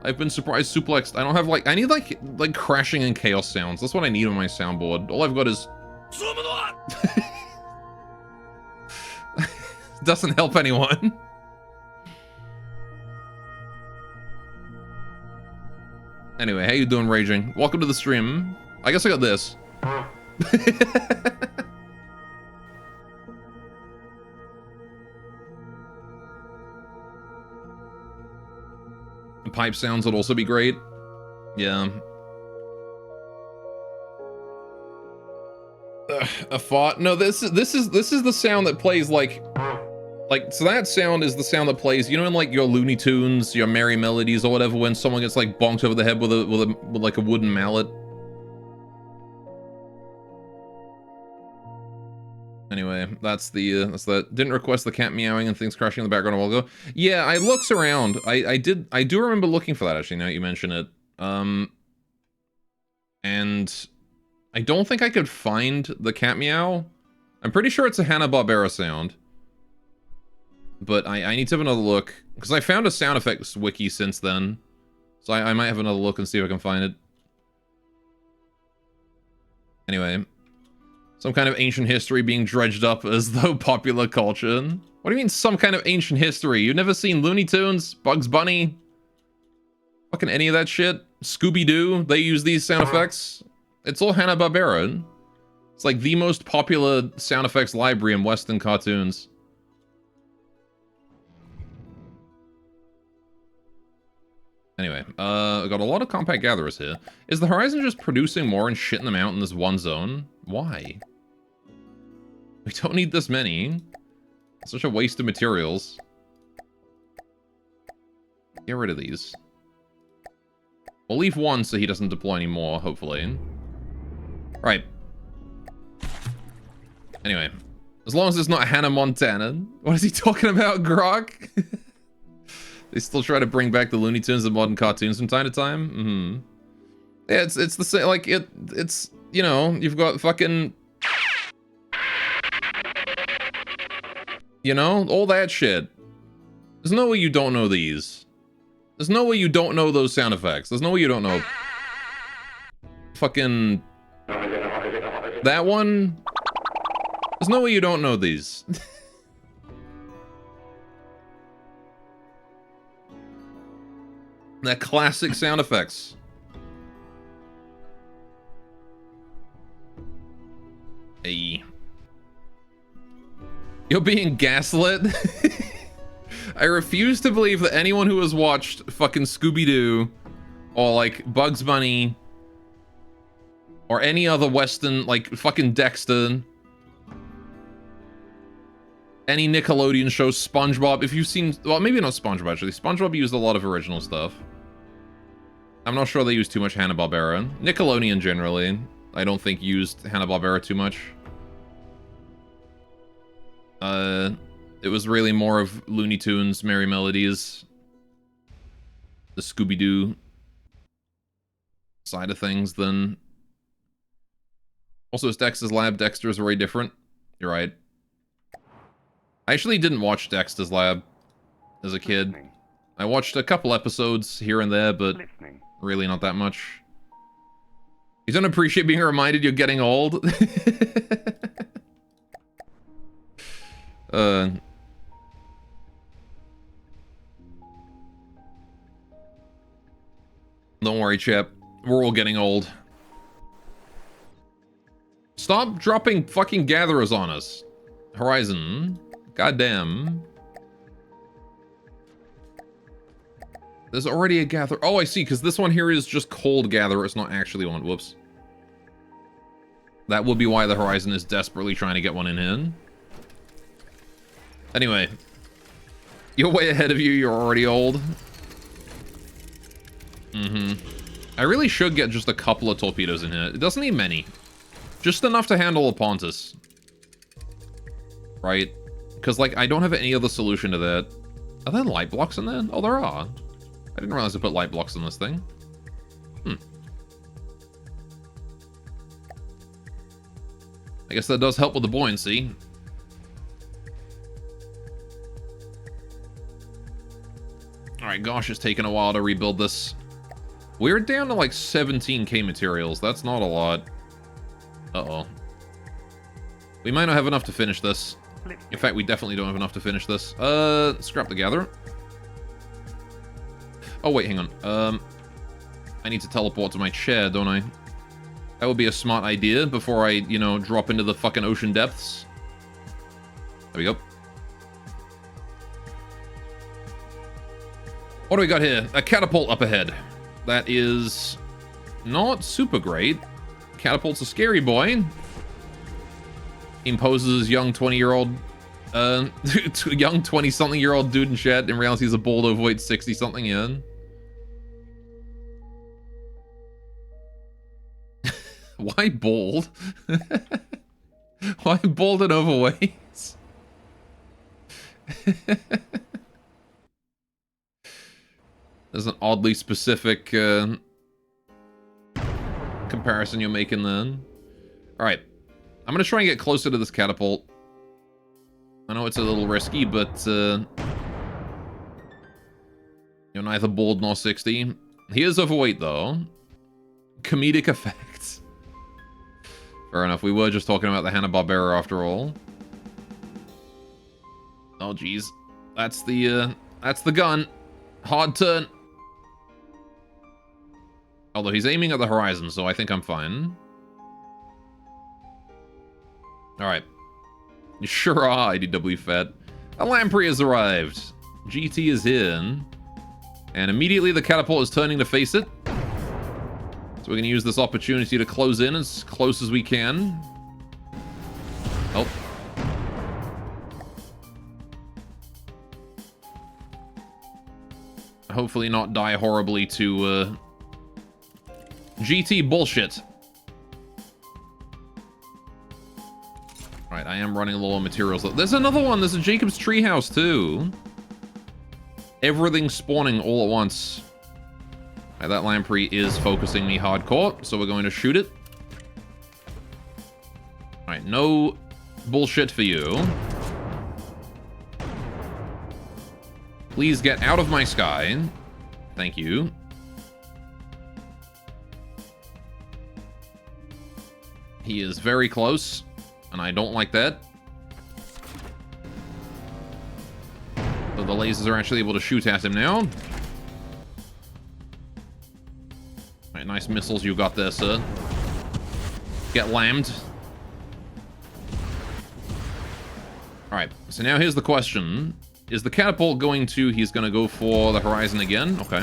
I've been surprise suplexed. I don't have like... I need like crashing and chaos sounds. That's what I need on my soundboard. All I've got is... Doesn't help anyone. Anyway, how you doing, Raging? Welcome to the stream. I guess I got this. Pipe sounds would also be great. Yeah. A fart? No, this is the sound that plays like so that sound is the sound that plays, you know, in like your Looney Tunes, your Merry Melodies or whatever, when someone gets like bonked over the head with like a wooden mallet. Anyway, that's that. Didn't request the cat meowing and things crashing in the background a while ago. Yeah, I looks around. I do remember looking for that, actually, now that you mention it. And I don't think I could find the cat meow. I'm pretty sure it's a Hanna-Barbera sound. But I need to have another look. Because I found a sound effects wiki since then. So I might have another look and see if I can find it. Anyway. Some kind of ancient history being dredged up as though popular culture. What do you mean some kind of ancient history? You've never seen Looney Tunes? Bugs Bunny? Fucking any of that shit? Scooby-Doo? They use these sound effects? It's all Hanna-Barbera. It's like the most popular sound effects library in Western cartoons. Anyway, I got a lot of compact gatherers here. Is the Horizon just producing more and shitting them out in this one zone? Why? We don't need this many. It's such a waste of materials. Get rid of these. We'll leave one so he doesn't deploy any more, hopefully. Right. Anyway. As long as it's not Hannah Montana. What is he talking about, Grok? They still try to bring back the Looney Tunes and modern cartoons from time to time? Mm-hmm. Yeah, it's the same, like, it's, you know, you've got fucking... You know, all that shit. There's no way you don't know these. There's no way you don't know those sound effects. There's no way you don't know... Fucking... That one? There's no way you don't know these. That classic sound effects. Hey. You're being gaslit? I refuse to believe that anyone who has watched fucking Scooby-Doo or like Bugs Bunny or any other Western, like fucking Dexter, any Nickelodeon show, SpongeBob, if you've seen, well, maybe not SpongeBob actually, SpongeBob used a lot of original stuff. I'm not sure they used too much Hanna-Barbera. Nickelodeon generally, I don't think used Hanna-Barbera too much. It was really more of Looney Tunes, Merry Melodies, the Scooby-Doo side of things than... Also, it's Dexter's Lab. Dexter is very different. You're right. I actually didn't watch Dexter's Lab as a kid. Listening. I watched a couple episodes here and there, but Listening. really not that much. You don't appreciate being reminded you're getting old? Don't worry, chap. We're all getting old. Stop dropping fucking gatherers on us. Horizon. Goddamn. There's already a gather. Oh, I see, because this one here is just cold gatherer. It's not actually one. Whoops. That would be why the Horizon is desperately trying to get one in here. Anyway. You're way ahead of you. You're already old. I really should get just a couple of torpedoes in here. It doesn't need many. Just enough to handle a Pontus. Right? Because, like, I don't have any other solution to that. Are there light blocks in there? Oh, there are. I didn't realize I put light blocks on this thing. I guess that does help with the buoyancy. Alright, gosh, it's taken a while to rebuild this. We're down to like 17k materials. That's not a lot. Uh-oh. We might not have enough to finish this. In fact, we definitely don't have enough to finish this. Scrap the gatherer. Oh, wait, hang on. I need to teleport to my chair, don't I? That would be a smart idea before I, you know, drop into the fucking ocean depths. There we go. What do we got here? A catapult up ahead. That is not super great. Catapult's a scary boy. Imposes young 20-year-old, young 20-something-year-old dude in chat and realizes he's a bold overweight 60-something in. Why bold? Why bold and overweight? There's an oddly specific comparison you're making then. Alright. I'm going to try and get closer to this catapult. I know it's a little risky, but you're neither bald nor 60. He is overweight, though. Comedic effects. Fair enough. We were just talking about the Hanna-Barbera after all. Oh, geez. That's the gun. Hard turn. Although he's aiming at the horizon, so I think I'm fine. Alright. You sure are, IDW Fed. A Lamprey has arrived. GT is in. And immediately the catapult is turning to face it. So we're going to use this opportunity to close in as close as we can. Oh. Hopefully not die horribly to GT bullshit. Right, I am running low on materials. There's another one. There's a Jacob's Treehouse too. Everything spawning all at once. Right, that Lamprey is focusing me hardcore, so we're going to shoot it. Alright, no bullshit for you. Please get out of my sky. Thank you. He is very close, and I don't like that. So the lasers are actually able to shoot at him now. Alright, nice missiles you got there, sir. Get lammed. Alright, so now here's the question. Is the catapult going to... He's going to go for the horizon again? Okay.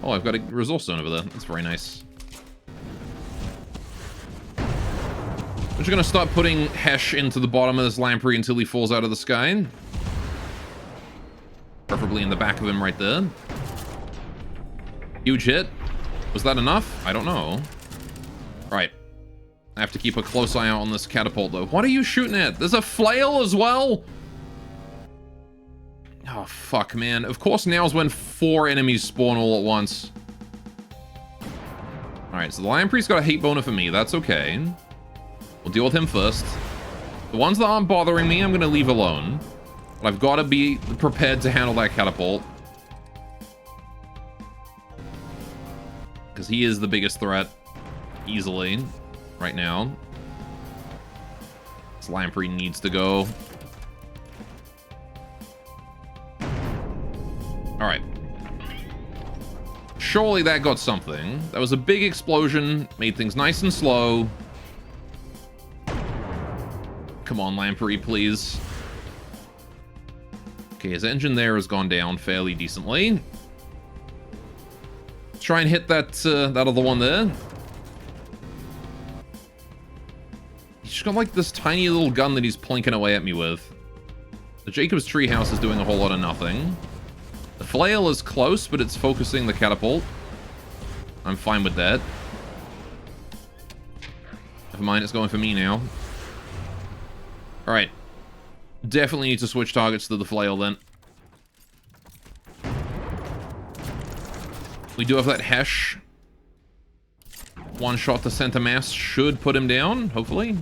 Oh, I've got a resource zone over there. That's very nice. I'm just going to start putting Hesh into the bottom of this Lamprey until he falls out of the sky. Preferably in the back of him right there. Huge hit. Was that enough? I don't know. Right. I have to keep a close eye out on this catapult, though. What are you shooting at? There's a flail as well? Oh, fuck, man. Of course, now's when 4 enemies spawn all at once. Alright, so the Lamprey's got a hate boner for me. That's okay. We'll deal with him first. The ones that aren't bothering me, I'm going to leave alone. But I've got to be prepared to handle that catapult. Because he is the biggest threat. Easily. Right now. This Lamprey needs to go. Alright. Surely that got something. That was a big explosion. Made things nice and slow. Come on, Lamprey, please. Okay, his engine there has gone down fairly decently. Let's try and hit that, that other one there. He's just got like this tiny little gun that he's plinking away at me with. The Jacob's Treehouse is doing a whole lot of nothing. The flail is close, but it's focusing the catapult. I'm fine with that. Never mind, it's going for me now. Alright. Definitely need to switch targets to the flail then. We do have that Hesh. One shot to center mass should put him down, hopefully.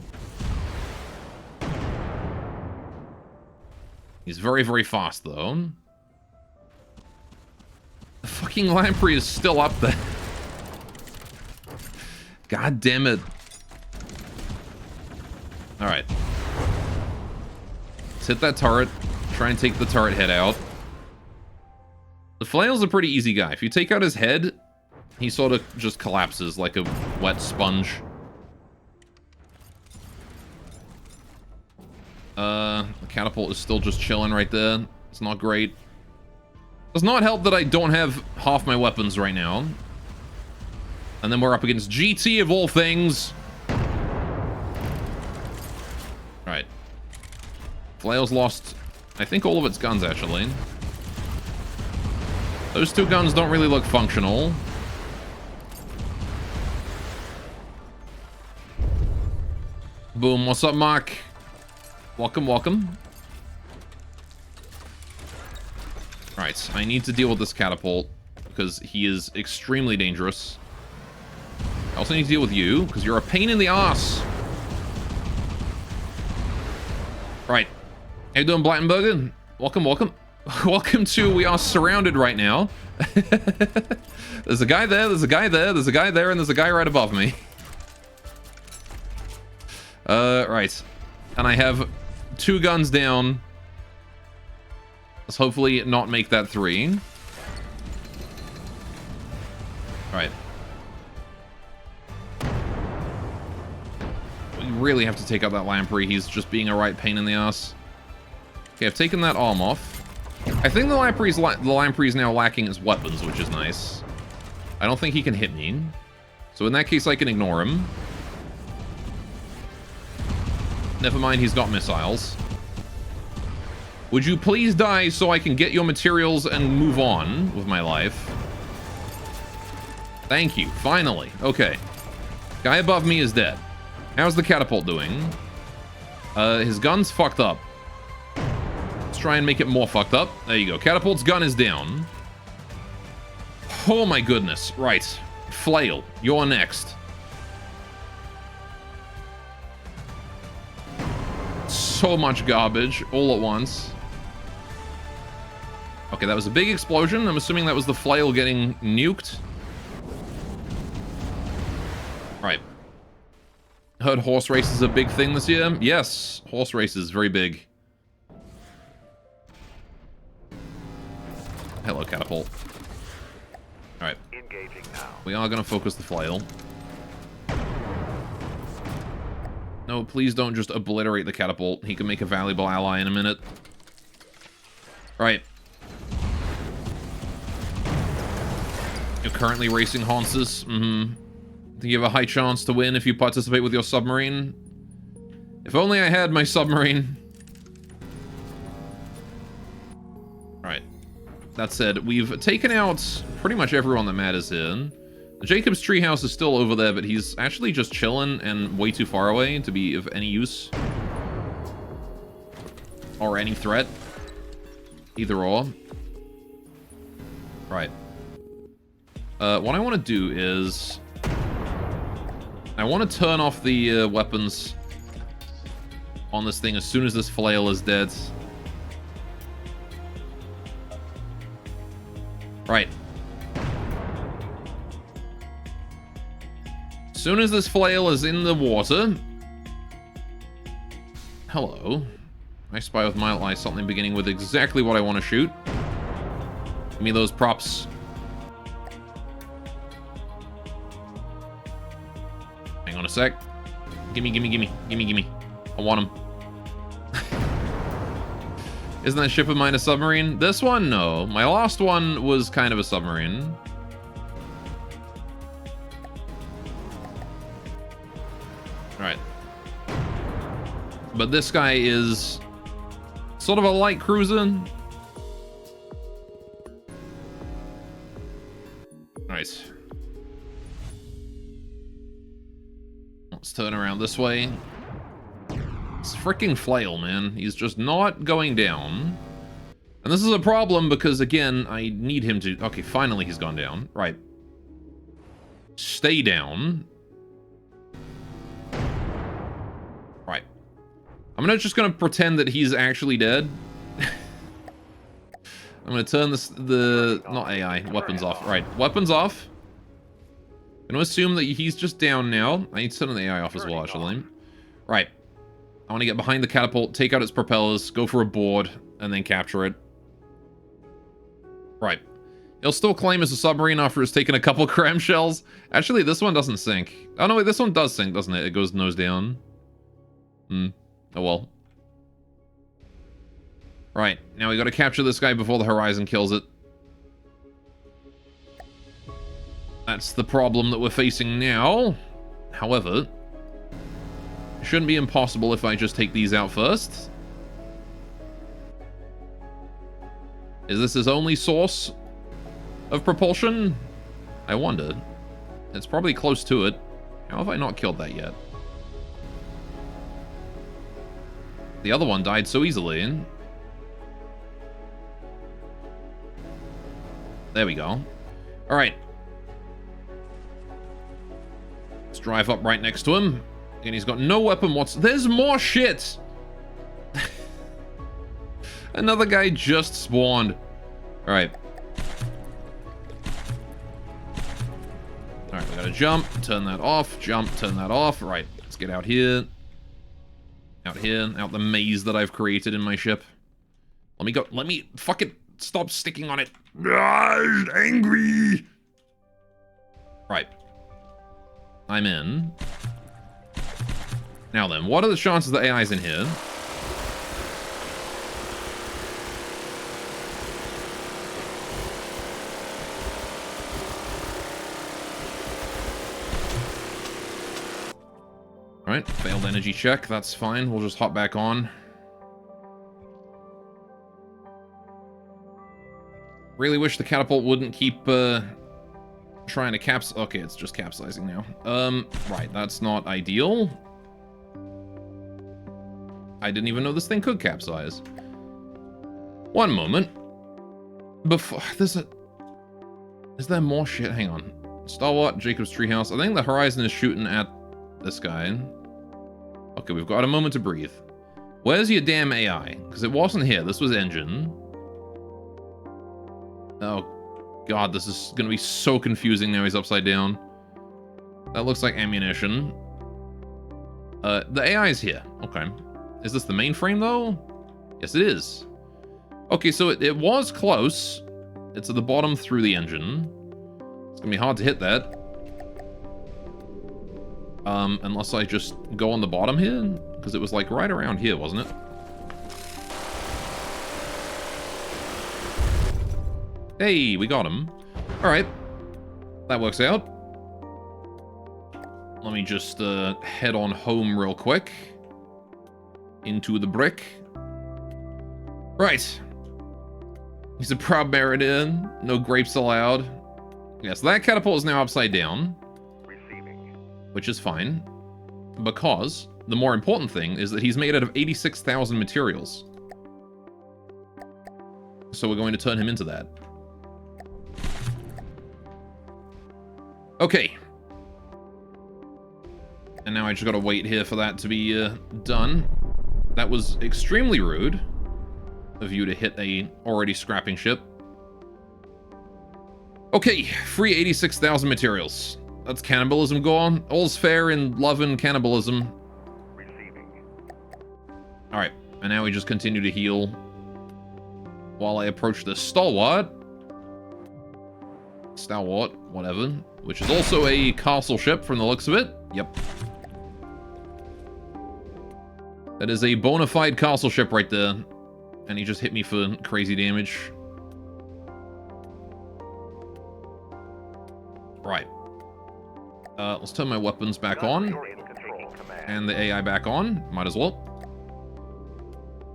He's very, very fast, though. The fucking Lamprey is still up there. God damn it. Alright. Let's hit that turret. Try and take the turret head out. The flail's a pretty easy guy. If you take out his head, he sort of just collapses like a wet sponge. The catapult is still just chilling right there. It's not great. Does not help that I don't have half my weapons right now. And then we're up against GT of all things. Alright. Flail's lost, I think, all of its guns, actually. Those two guns don't really look functional. Boom, what's up, Mark? Welcome, welcome. Right, I need to deal with this catapult because he is extremely dangerous. I also need to deal with you because you're a pain in the ass. Right. How you doing, Blattenberger? Welcome, welcome. Welcome to We Are Surrounded right now. There's a guy there, there's a guy there, there's a guy there, and there's a guy right above me. Right. And I have 2 guns down. Let's hopefully not make that 3. Alright. We really have to take out that Lamprey. He's just being a right pain in the ass. Okay, I've taken that arm off. I think the Lamprey's now lacking his weapons, which is nice. I don't think he can hit me. So in that case, I can ignore him. Never mind, he's got missiles. Would you please die so I can get your materials and move on with my life? Thank you, finally. Okay. Guy above me is dead. How's the catapult doing? His gun's fucked up. Let's try and make it more fucked up. There you go. Catapult's gun is down. Oh my goodness. Right. Flail, you're next. So much garbage all at once. Okay, that was a big explosion. I'm assuming that was the flail getting nuked. Right. Heard horse races a big thing this year? Yes, horse races, very big. Hello, catapult. Alright. Engaging now. We are going to focus the flail. No, please don't just obliterate the catapult. He can make a valuable ally in a minute. Right. You're currently racing Hanses. Think you have a high chance to win if you participate with your submarine? If only I had my submarine. Alright. That said, we've taken out pretty much everyone that matters here. The Jacob's treehouse is still over there, but he's actually just chilling and way too far away to be of any use. Or any threat. Either or. Right. What I want to do is... I want to turn off the weapons on this thing as soon as this flail is dead. Right. As soon as this flail is in the water... Hello. I spy with my eye something beginning with exactly what I want to shoot. Give me those props. Hang on a sec. Gimme, gimme, gimme, gimme, gimme. I want him. Isn't that ship of mine a submarine? This one? No. My last one was kind of a submarine. Alright. But this guy is sort of a light cruiser. Alright. Let's turn around this way. It's freaking flail, man. He's just not going down. And this is a problem because, again, I need him to... Okay, finally he's gone down. Right. Stay down. Right. I'm just gonna pretend that he's actually dead. I'm gonna turn this... Not AI. Weapons off. Right. Weapons off. I'm gonna assume that he's just down now. I need to turn the AI off as well, actually. Right. I want to get behind the catapult, take out its propellers, go for a board, and then capture it. Right. He'll still claim as a submarine after it's taken a couple cram shells. Actually, this one doesn't sink. Oh, no, wait, this one does sink, doesn't it? It goes nose down. Oh, well. Right. Now we got to capture this guy before the Horizon kills it. That's the problem that we're facing now. However... it shouldn't be impossible if I just take these out first. Is this his only source of propulsion? I wonder. It's probably close to it. How have I not killed that yet? The other one died so easily. There we go. Alright. Let's drive up right next to him. And he's got no weapon whatsoever. There's more shit! Another guy just spawned. Alright. Alright, we gotta jump, turn that off, jump, turn that off. Right, let's get out here. Out here, out the maze that I've created in my ship. Let me go, let me fucking stop sticking on it. Ah, angry. Right. I'm in. Now then, what are the chances that AI's in here? Alright, failed energy check, that's fine. We'll just hop back on. Really wish the catapult wouldn't keep trying to caps. Okay, it's just capsizing now. Right, that's not ideal. I didn't even know this thing could capsize. One moment. Before there's a... Is there more shit? Hang on. Stalwart, Jacob's Treehouse. I think the Horizon is shooting at this guy. Okay, we've got a moment to breathe. Where's your damn AI? Because it wasn't here. This was engine. Oh, God, this is going to be so confusing now he's upside down. That looks like ammunition. The AI is here. Okay. Is this the mainframe, though? Yes, it is. Okay, so it was close. It's at the bottom through the engine. It's going to be hard to hit that. Unless I just go on the bottom here? Because it was, like, right around here, wasn't it? Hey, we got him. Alright. That works out. Let me just head on home real quick. Into the brick. Right. He's a proud Meriden. No grapes allowed. Yes, that catapult is now upside down. Receiving. Which is fine. Because the more important thing is that he's made out of 86,000 materials. So we're going to turn him into that. Okay. And now I just gotta wait here for that to be done. That was extremely rude of you to hit a already scrapping ship. Okay, free 86,000 materials. That's cannibalism gone. All's fair in love and cannibalism. Receiving. Alright, and now we just continue to heal while I approach the Stalwart. Stalwart, whatever. Which is also a castle ship from the looks of it. Yep. That is a bona fide castle ship right there. And he just hit me for crazy damage. Right. Let's turn my weapons back on. You're in control. Command. And the AI back on. Might as well.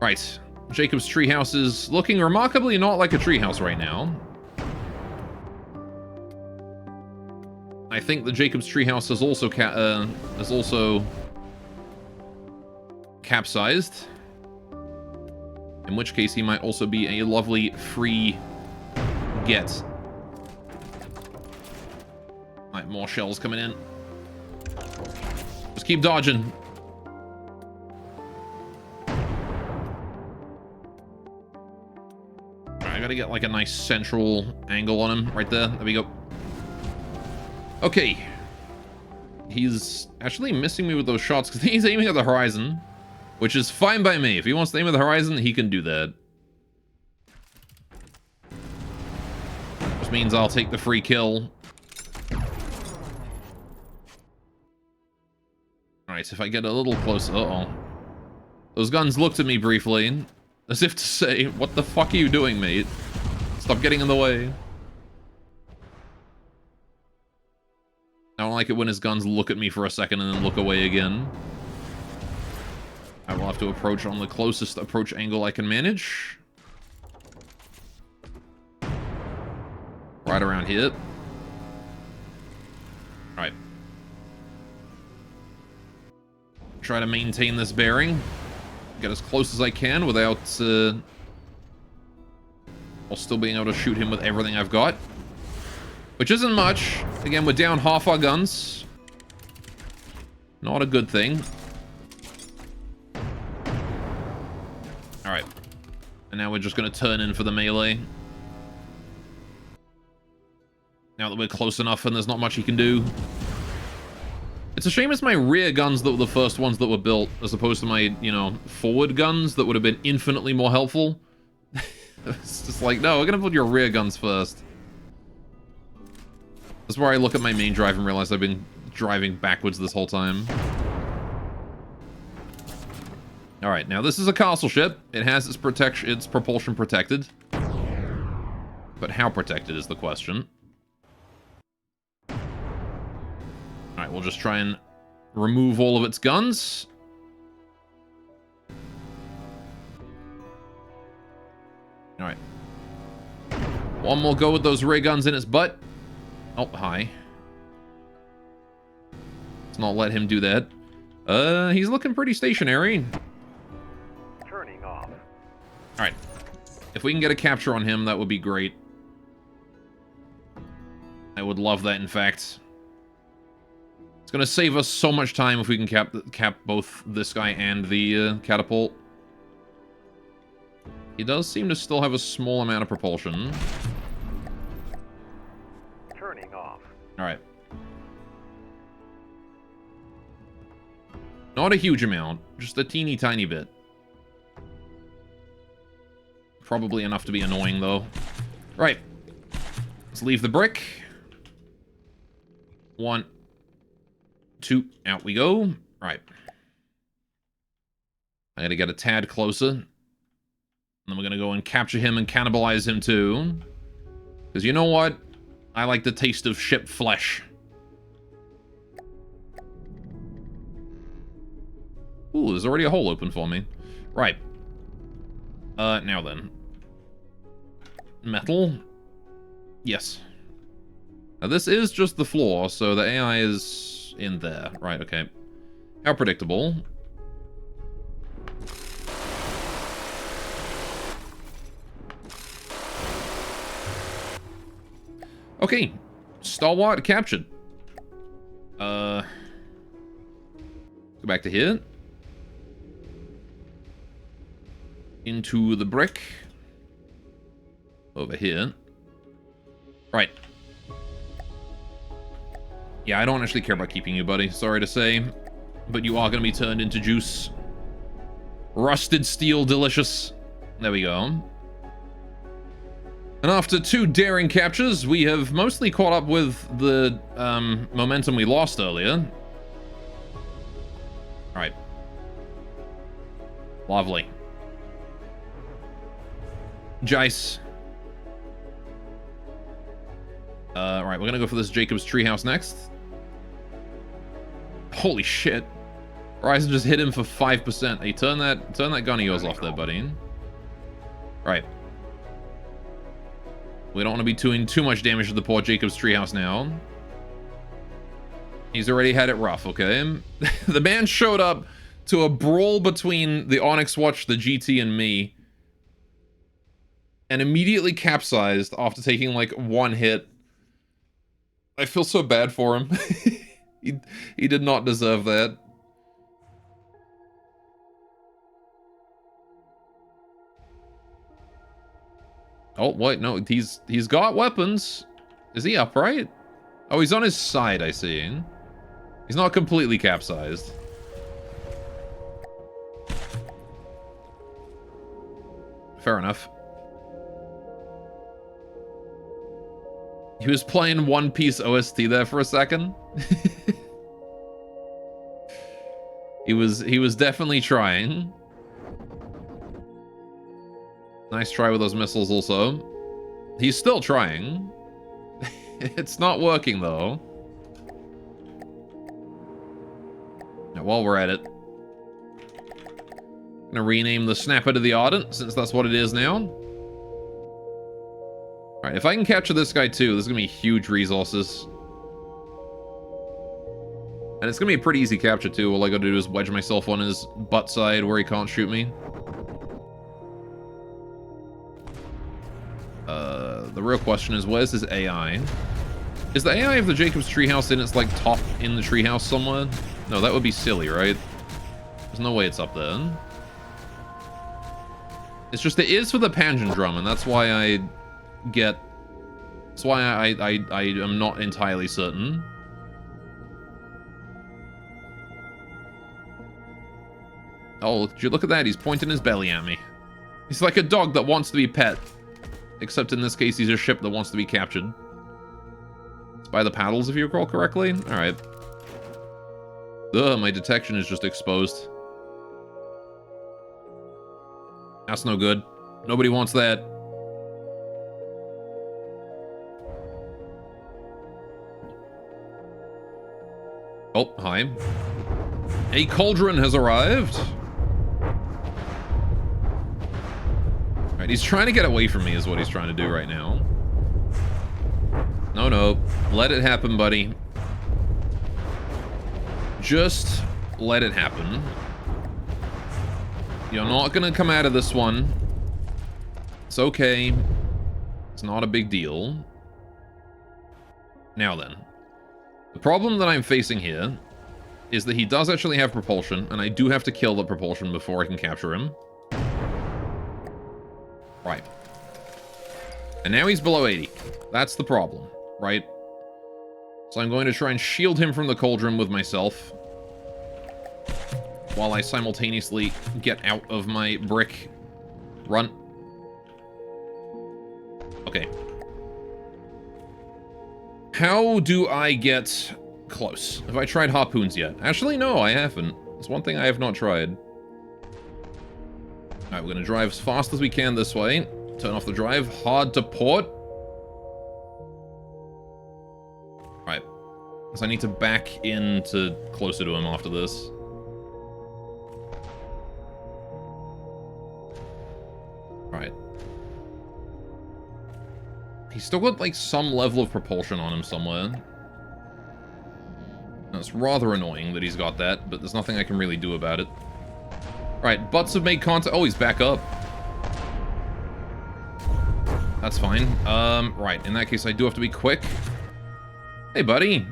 Right. Jacob's treehouse is looking remarkably not like a treehouse right now. I think the Jacob's treehouse is also capsized. In which case, he might also be a lovely free get. Alright, more shells coming in. Just keep dodging. I gotta get like a nice central angle on him right there. There we go. Okay. He's actually missing me with those shots because he's aiming at the horizon, which is fine by me. If he wants to aim at the horizon, he can do that. Which means I'll take the free kill. Alright, if I get a little closer... Uh-oh. Those guns looked at me briefly, as if to say, what the fuck are you doing, mate? Stop getting in the way. I don't like it when his guns look at me for a second and then look away again. I will have to approach on the closest approach angle I can manage. Right around here. Alright. Try to maintain this bearing. Get as close as I can without... while still being able to shoot him with everything I've got. Which isn't much. Again, we're down half our guns. Not a good thing. Alright. And now we're just going to turn in for the melee. Now that we're close enough and there's not much he can do. It's a shame it's my rear guns that were the first ones that were built, as opposed to my, you know, forward guns that would have been infinitely more helpful. It's just like, no, we're going to build your rear guns first. That's where I look at my main drive and realize I've been driving backwards this whole time. Alright, now this is a castle ship. It has its propulsion protected. But how protected is the question. Alright, we'll just try and remove all of its guns. Alright. One more go with those ray guns in its butt. Oh, hi. Let's not let him do that. He's looking pretty stationary. Turning off. Alright. If we can get a capture on him, that would be great. I would love that, in fact. It's going to save us so much time if we can cap both this guy and the catapult. He does seem to still have a small amount of propulsion. Turning off. Alright. Not a huge amount, just a teeny tiny bit. Probably enough to be annoying, though. Right. Let's leave the brick. 1, 2, out we go. Right. I gotta get a tad closer. And then we're gonna go and capture him and cannibalize him, too. Because you know what? I like the taste of ship flesh. Ooh, there's already a hole open for me. Right. Now then. Metal. Yes. Now this is just the floor, so the AI is in there. Right, okay. How predictable. Okay. Stalwart captured. Go back to here. Into the brick. Over here. Right. Yeah, I don't actually care about keeping you, buddy. Sorry to say. But you are going to be turned into juice. Rusted steel delicious. There we go. And after 2 daring captures, we have mostly caught up with the momentum we lost earlier. Alright. Lovely. Jace. Right, we're gonna go for this Jacob's Treehouse next. Holy shit. Ryzen just hit him for 5%. Hey, turn that gun of yours off there, buddy. Right. We don't want to be doing too much damage to the poor Jacob's Treehouse now. He's already had it rough, okay? The man showed up to a brawl between the Onyx Watch, the GT, and me. And immediately capsized after taking, like, 1 hit. I feel so bad for him. He did not deserve that. Oh, wait, no, he's got weapons. Is he upright? Oh, he's on his side, I see. He's not completely capsized. Fair enough. He was playing One Piece OST there for a second. He was definitely trying. Nice try with those missiles also. He's still trying. It's not working though. Now while we're at it, I'm gonna rename the Snapper to the Ardent, since that's what it is now. Alright, if I can capture this guy too, this is gonna be huge resources. And it's gonna be a pretty easy capture too. All I gotta do is wedge myself on his butt side where he can't shoot me. The real question is, where's his AI? Is the AI of the Jacob's Treehouse in its, like, top in the treehouse somewhere? No, that would be silly, right? There's no way it's up there. It's just it is for the Panjandrum, and that's why I get... That's why I am not entirely certain. Oh, look at that. He's pointing his belly at me. He's like a dog that wants to be pet. Except in this case, he's a ship that wants to be captured. It's by the paddles, if you recall correctly. Alright. Ugh, my detection is just exposed. That's no good. Nobody wants that. Oh, hi. A cauldron has arrived. Alright, he's trying to get away from me is what he's trying to do right now. No, no. Let it happen, buddy. Just let it happen. You're not gonna come out of this one. It's okay. It's not a big deal. Now then. The problem that I'm facing here is that he does actually have propulsion, and I do have to kill the propulsion before I can capture him. Right. And now he's below 80. That's the problem, right? So I'm going to try and shield him from the cauldron with myself, while I simultaneously get out of my brick. Run. Okay. How do I get close? Have I tried harpoons yet? Actually, no, I haven't. It's one thing I have not tried. Alright, we're going to drive as fast as we can this way. Turn off the drive. Hard to port. Right. So I need to back into closer to him after this. Right. He's still got, like, some level of propulsion on him somewhere. That's rather annoying that he's got that, but there's nothing I can really do about it. Right, butts have made contact. Oh, he's back up. That's fine. Right, in that case, I do have to be quick. Hey, buddy.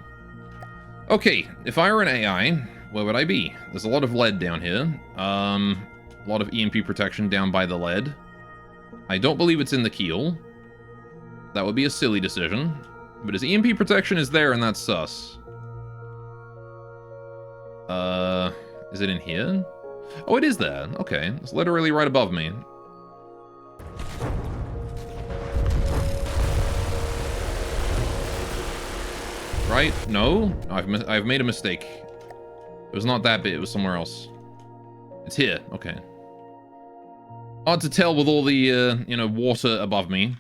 Okay, if I were an AI, where would I be? There's a lot of lead down here. A lot of EMP protection down by the lead. I don't believe it's in the keel. That would be a silly decision. But his EMP protection is there, and that's sus. Is it in here? Oh, it is there. Okay. It's literally right above me. Right? No? I've made a mistake. It was not that bit. It was somewhere else. It's here. Okay. Hard to tell with all the, you know, water above me.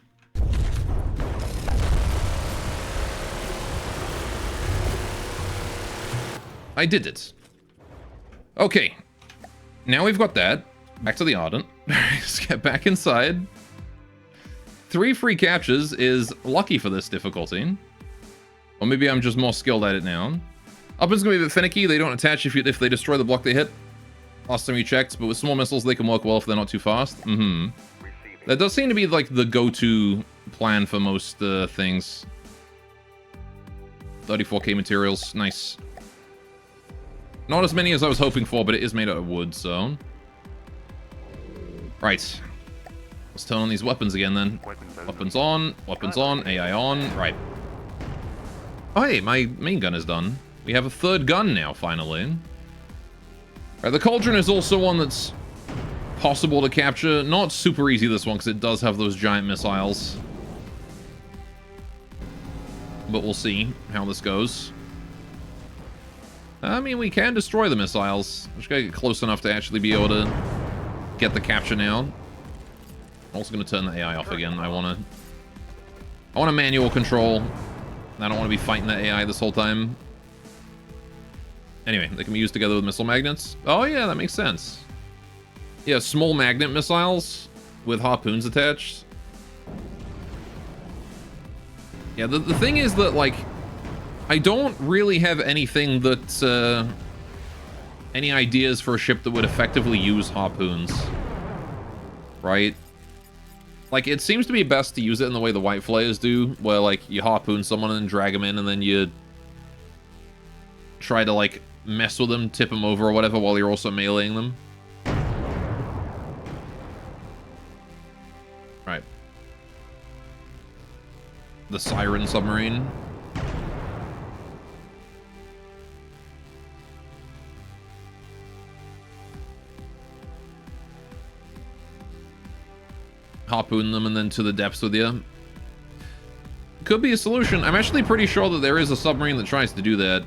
I did it. Okay. Now we've got that. Back to the Ardent. Let's get back inside. 3 free captures is lucky for this difficulty. Or maybe I'm just more skilled at it now. Upland's gonna be a bit finicky. They don't attach if they destroy the block they hit. Last time we checked, but with small missiles they can work well if they're not too fast. That does seem to be like the go-to plan for most things. 34k materials, nice. Not as many as I was hoping for, but it is made out of wood, so... Right. Let's turn on these weapons again, then. Weapons on, AI on, right. Oh, hey, my main gun is done. We have a third gun now, finally. Right, the Cauldron is also one that's possible to capture. Not super easy, this one, because it does have those giant missiles. But we'll see how this goes. I mean, we can destroy the missiles. Just gotta get close enough to actually be able to get the capture now. I'm also gonna turn the AI off again. I want a manual control. I don't want to be fighting the AI this whole time. Anyway, they can be used together with missile magnets. Oh yeah, that makes sense. Yeah, small magnet missiles with harpoons attached. Yeah, the thing is that, like, I don't really have anything that, any ideas for a ship that would effectively use harpoons. Right? Like, it seems to be best to use it in the way the White Flares do, where, like, you harpoon someone and drag them in, and then you try to, like, mess with them, tip them over or whatever, while you're also meleeing them. The Siren submarine. Harpoon them and then to the depths with you. Could be a solution. I'm actually pretty sure that there is a submarine that tries to do that.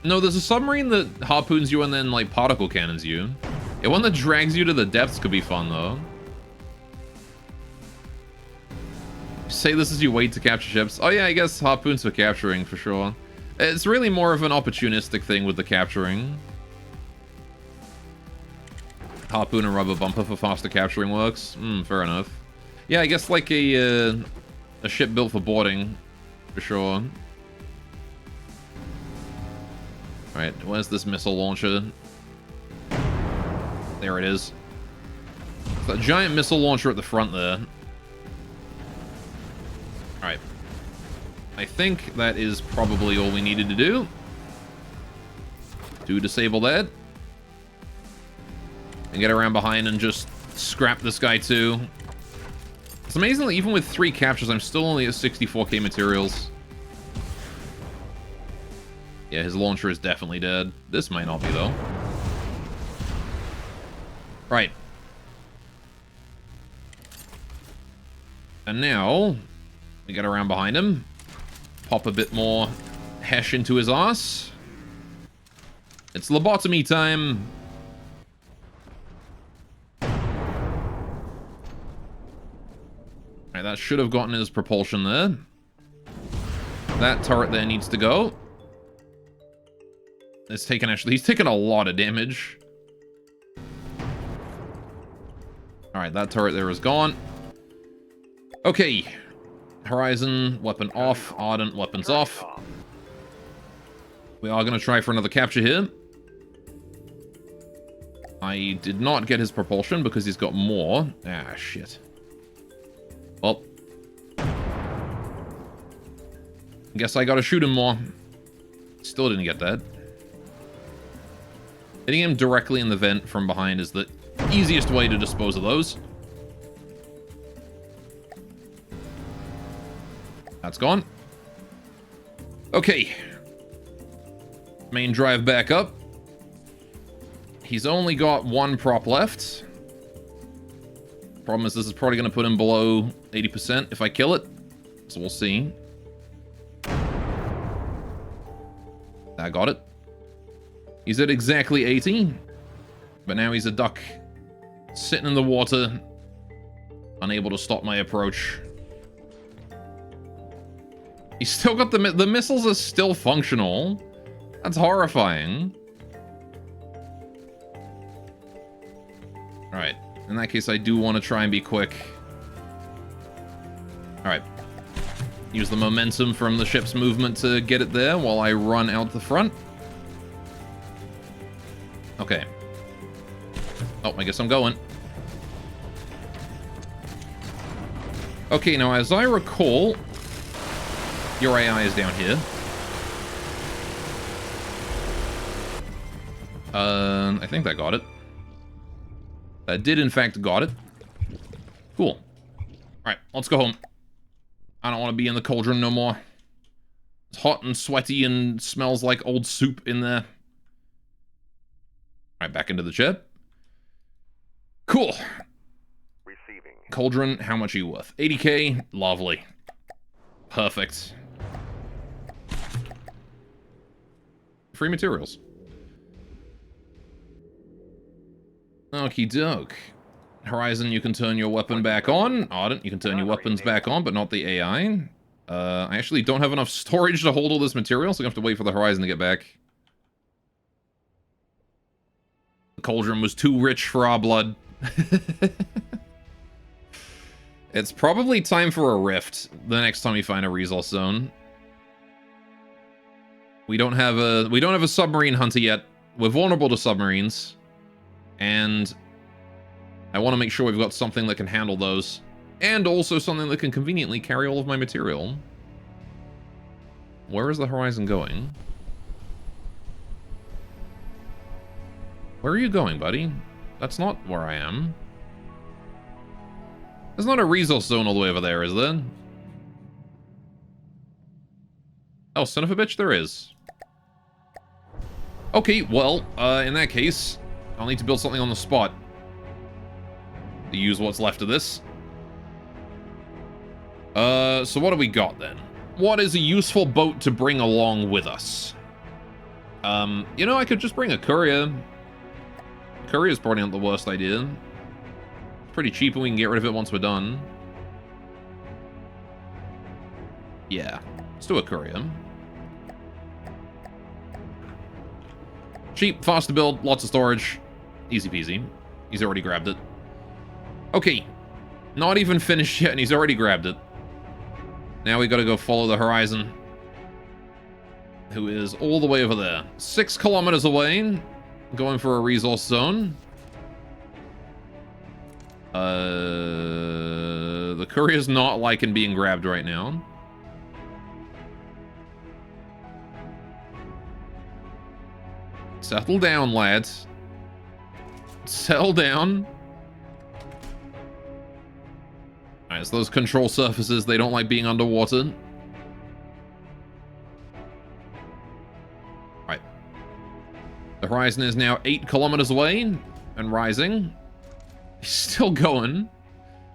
No, there's a submarine that harpoons you and then, like, particle cannons you. Yeah, one that drags you to the depths could be fun, though. Say this as you wait to capture ships. Oh yeah, I guess harpoons for capturing, for sure. It's really more of an opportunistic thing with the capturing. Harpoon and rubber bumper for faster capturing works. Fair enough. Yeah, I guess like a ship built for boarding, for sure. Alright, where's this missile launcher? There it is. It's that giant missile launcher at the front there. Alright. I think that is probably all we needed to do. To disable that. And get around behind and just scrap this guy too. It's amazing that even with 3 captures, I'm still only at 64k materials. Yeah, his launcher is definitely dead. This might not be, though. Right. And now, we get around behind him. Pop a bit more hash into his ass. It's lobotomy time. Alright, that should have gotten his propulsion there. That turret there needs to go. It's taken he's taken a lot of damage. Alright, that turret there is gone. Okay. Horizon, weapon off. Ardent, weapons off. We are going to try for another capture here. I did not get his propulsion because he's got more. Ah, shit. Well. Guess I gotta shoot him more. Still didn't get that. Hitting him directly in the vent from behind is the easiest way to dispose of those. That's gone. Okay. Main drive back up. He's only got 1 prop left. Problem is this is probably going to put him below 80% if I kill it. So we'll see. I got it. He's at exactly 80. But now he's a duck. Sitting in the water. Unable to stop my approach. He's still got the missiles are still functional. That's horrifying. Alright. In that case, I do want to try and be quick. Alright. Use the momentum from the ship's movement to get it there while I run out the front. Okay. Oh, I guess I'm going. Okay, now as I recall, your AI is down here. I think that got it. That did, in fact, got it. Cool. Alright, let's go home. I don't want to be in the cauldron no more. It's hot and sweaty and smells like old soup in there. Alright, back into the ship. Cool. Receiving. Cauldron, how much are you worth? 80k? Lovely. Perfect. Free materials. Okie doke. Horizon, you can turn your weapon back on. Ardent, you can turn your weapons back on, but not the AI. I actually don't have enough storage to hold all this material, so I'm gonna have to wait for the Horizon to get back. The cauldron was too rich for our blood. It's probably time for a rift the next time we find a resource zone. We don't have a submarine hunter yet. We're vulnerable to submarines. And I want to make sure we've got something that can handle those. And also something that can conveniently carry all of my material. Where is the Horizon going? Where are you going, buddy? That's not where I am. There's not a resource zone all the way over there, is there? Oh, son of a bitch, there is. Okay, well, in that case, I'll need to build something on the spot to use what's left of this. So what do we got then? What is a useful boat to bring along with us? You know, I could just bring a courier. Courier's probably not the worst idea. It's pretty cheap and we can get rid of it once we're done. Yeah, let's do a courier. Cheap, fast to build, lots of storage. Easy peasy. He's already grabbed it. Okay. Not even finished yet and he's already grabbed it. Now we gotta go follow the Horizon, who is all the way over there. 6 kilometers away. Going for a resource zone. The courier's not liking being grabbed right now. Settle down, lads. Settle down. Alright, so those control surfaces, they don't like being underwater. Right. The Horizon is now 8 kilometers away and rising. He's still going.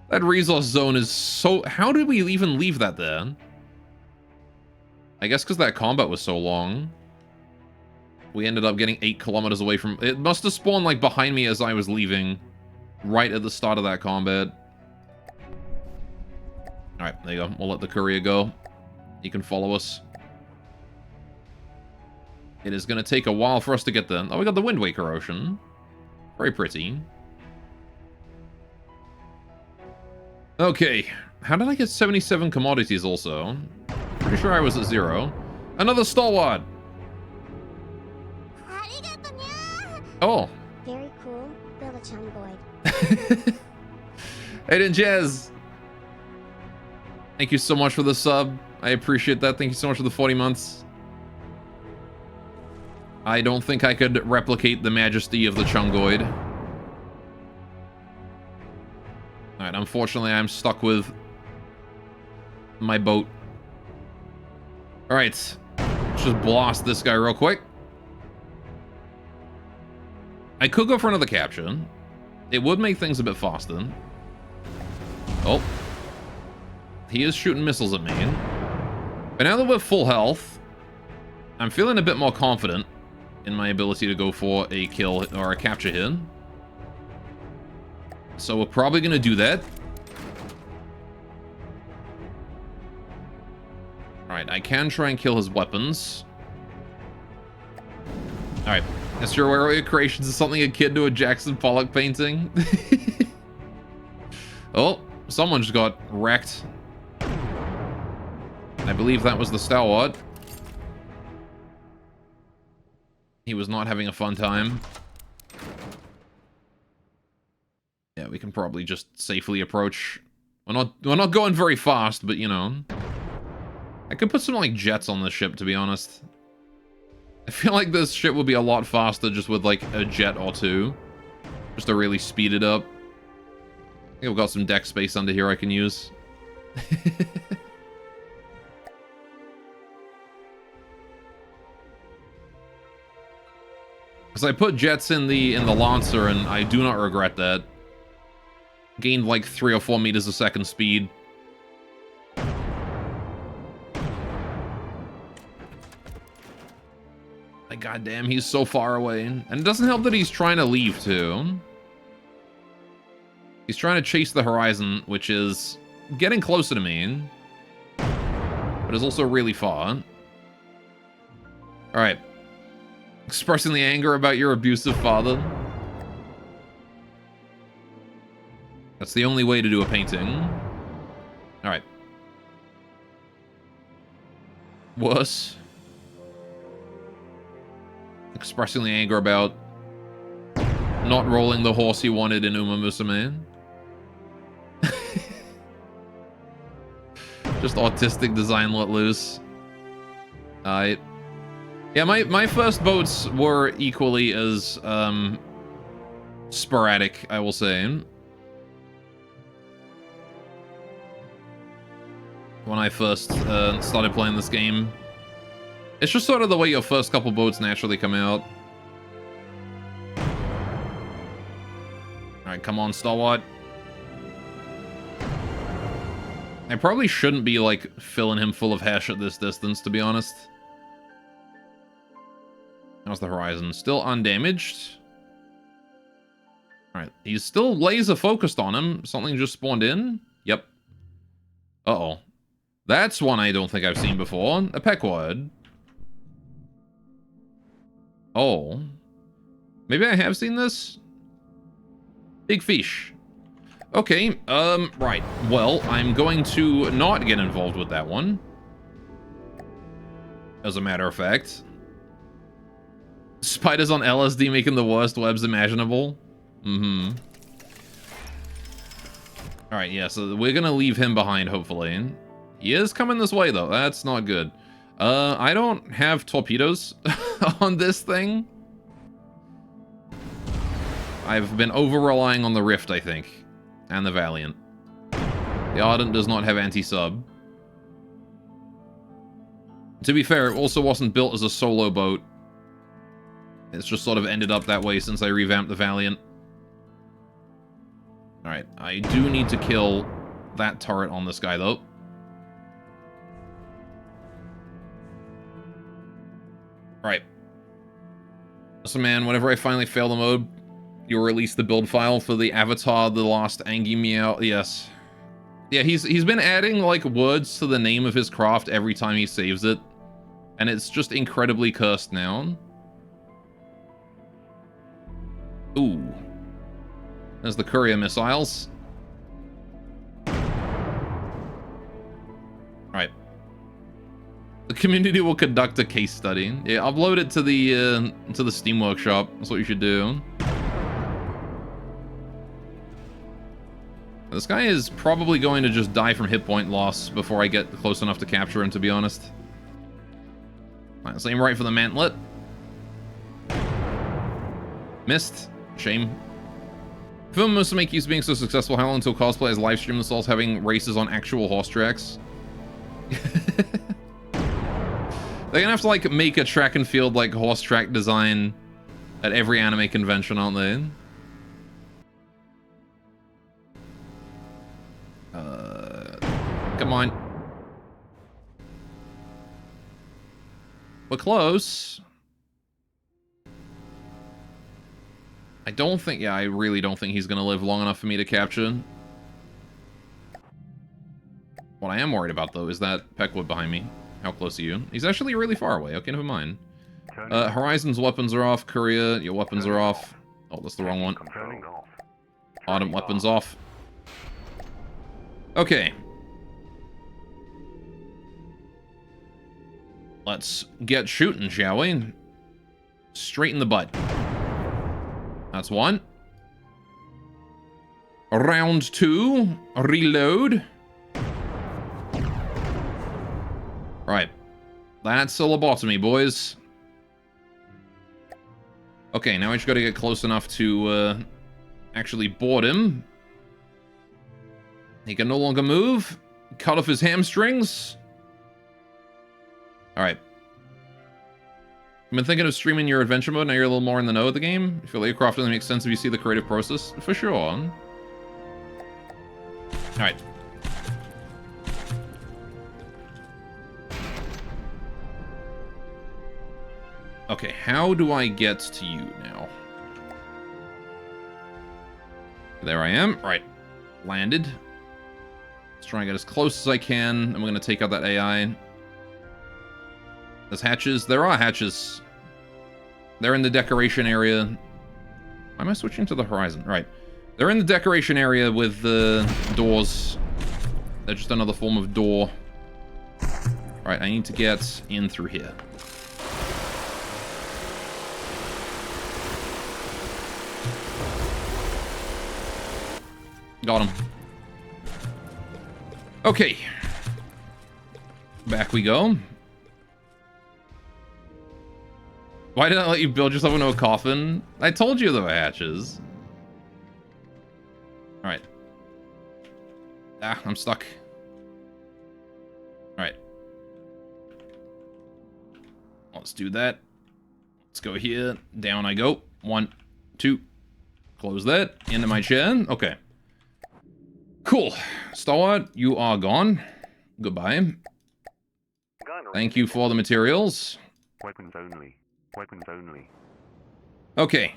That resource zone is so... How did we even leave that there? I guess because that combat was so long. We ended up getting 8 kilometers away from... It must have spawned, like, behind me as I was leaving. Right at the start of that combat. Alright, there you go. We'll let the courier go. He can follow us. It is going to take a while for us to get there. Oh, we got the Wind Waker Ocean. Very pretty. Okay. How did I get 77 commodities also? Pretty sure I was at 0. Another Stalwart! Oh. Very cool. Build a Chungoid. Aiden Jazz! Thank you so much for the sub. I appreciate that. Thank you so much for the 40 months. I don't think I could replicate the majesty of the Chungoid. Alright, unfortunately I'm stuck with my boat. Alright. Let's just blast this guy real quick. I could go for another capture. It would make things a bit faster. Oh. He is shooting missiles at me. But now that we're full health, I'm feeling a bit more confident in my ability to go for a kill or a capture here. So we're probably going to do that. Alright, I can try and kill his weapons. Alright. Guess your warrior creations is something akin to a Jackson Pollock painting. Oh, someone just got wrecked. I believe that was the Stalwart. He was not having a fun time. Yeah, we can probably just safely approach. We're not going very fast, but you know. I could put some like jets on this ship, to be honest. I feel like this ship would be a lot faster just with like a jet or two. Just to really speed it up. I think I've got some deck space under here I can use. Because I put jets in the Lancer and I do not regret that. Gained like 3 or 4 meters a second speed. Like, goddamn, he's so far away. And it doesn't help that he's trying to leave, too. He's trying to chase the Horizon, which is getting closer to me. But is also really far. Alright. Expressing the anger about your abusive father. That's the only way to do a painting. Alright. Worse. Expressing the anger about not rolling the horse he wanted in Uma Musume. Just autistic design let loose. Yeah, my first boats were equally as sporadic, I will say. When I first started playing this game. It's just sort of the way your first couple boats naturally come out. Alright, come on, Stalwart. I probably shouldn't be, like, filling him full of hash at this distance, to be honest. How's the Horizon? Still undamaged. Alright, he's still laser focused on him. Something just spawned in. Yep. Uh-oh. That's one I don't think I've seen before. A Peckward. Oh. Maybe I have seen this? Big fish. Okay, right. Well, I'm going to not get involved with that one. As a matter of fact. Spiders on LSD making the worst webs imaginable. Mm-hmm. Alright, yeah, so we're gonna leave him behind, hopefully. He is coming this way, though. That's not good. I don't have torpedoes on this thing. I've been over-relying on the Rift, I think. And the Valiant. The Ardent does not have anti-sub. To be fair, it also wasn't built as a solo boat. It's just sort of ended up that way since I revamped the Valiant. Alright, I do need to kill that turret on this guy, though. Alright. So, man, whenever I finally fail the mode, you'll release the build file for the Avatar, The Last Angie Meow. Yes. Yeah, he's been adding, like, words to the name of his craft every time he saves it. And it's just incredibly cursed now. Ooh. There's the courier missiles. Right. The community will conduct a case study. Yeah, upload it to the Steam Workshop. That's what you should do. This guy is probably going to just die from hit point loss before I get close enough to capture him, to be honest. Alright, let's aim right for the mantlet. Missed. Shame. Film must make use of being so successful. How long until cosplayers live stream themselves having races on actual horse tracks? They're gonna have to, like, make a track and field, like, horse track design at every anime convention, aren't they? Come on. We're close. I don't think... Yeah, I really don't think he's gonna live long enough for me to capture. What I am worried about, though, is that Peckwood behind me. How close are you? He's actually really far away. Okay, never mind. Horizon's weapons are off. Courier, your weapons are off. Oh, that's the wrong one. Autumn weapons off. Okay. Let's get shooting, shall we? Straight in the butt. That's one. Round two. Reload. Right. That's a lobotomy, boys. Okay, now I just gotta get close enough to actually board him. He can no longer move. Cut off his hamstrings. Alright. I've been thinking of streaming your adventure mode. Now you're a little more in the know of the game. I feel like Craft only makes sense if you see the creative process. For sure. Alright. Okay, how do I get to you now? There I am. Right. Landed. Let's try and get as close as I can. I'm going to take out that AI. There's hatches. There are hatches. They're in the decoration area. Why am I switching to the Horizon? Right. They're in the decoration area with the doors. They're just another form of door. Right, I need to get in through here. Got him. Okay. Back we go. Why did I let you build yourself into a coffin? I told you there were hatches. Alright. Ah, I'm stuck. Alright. Let's do that. Let's go here. Down I go. 1, 2. Close that. Into my chair. Okay. Cool. Stalwart, you are gone. Goodbye. Gun Thank you for the materials. Weapons only. Weapons only. Okay.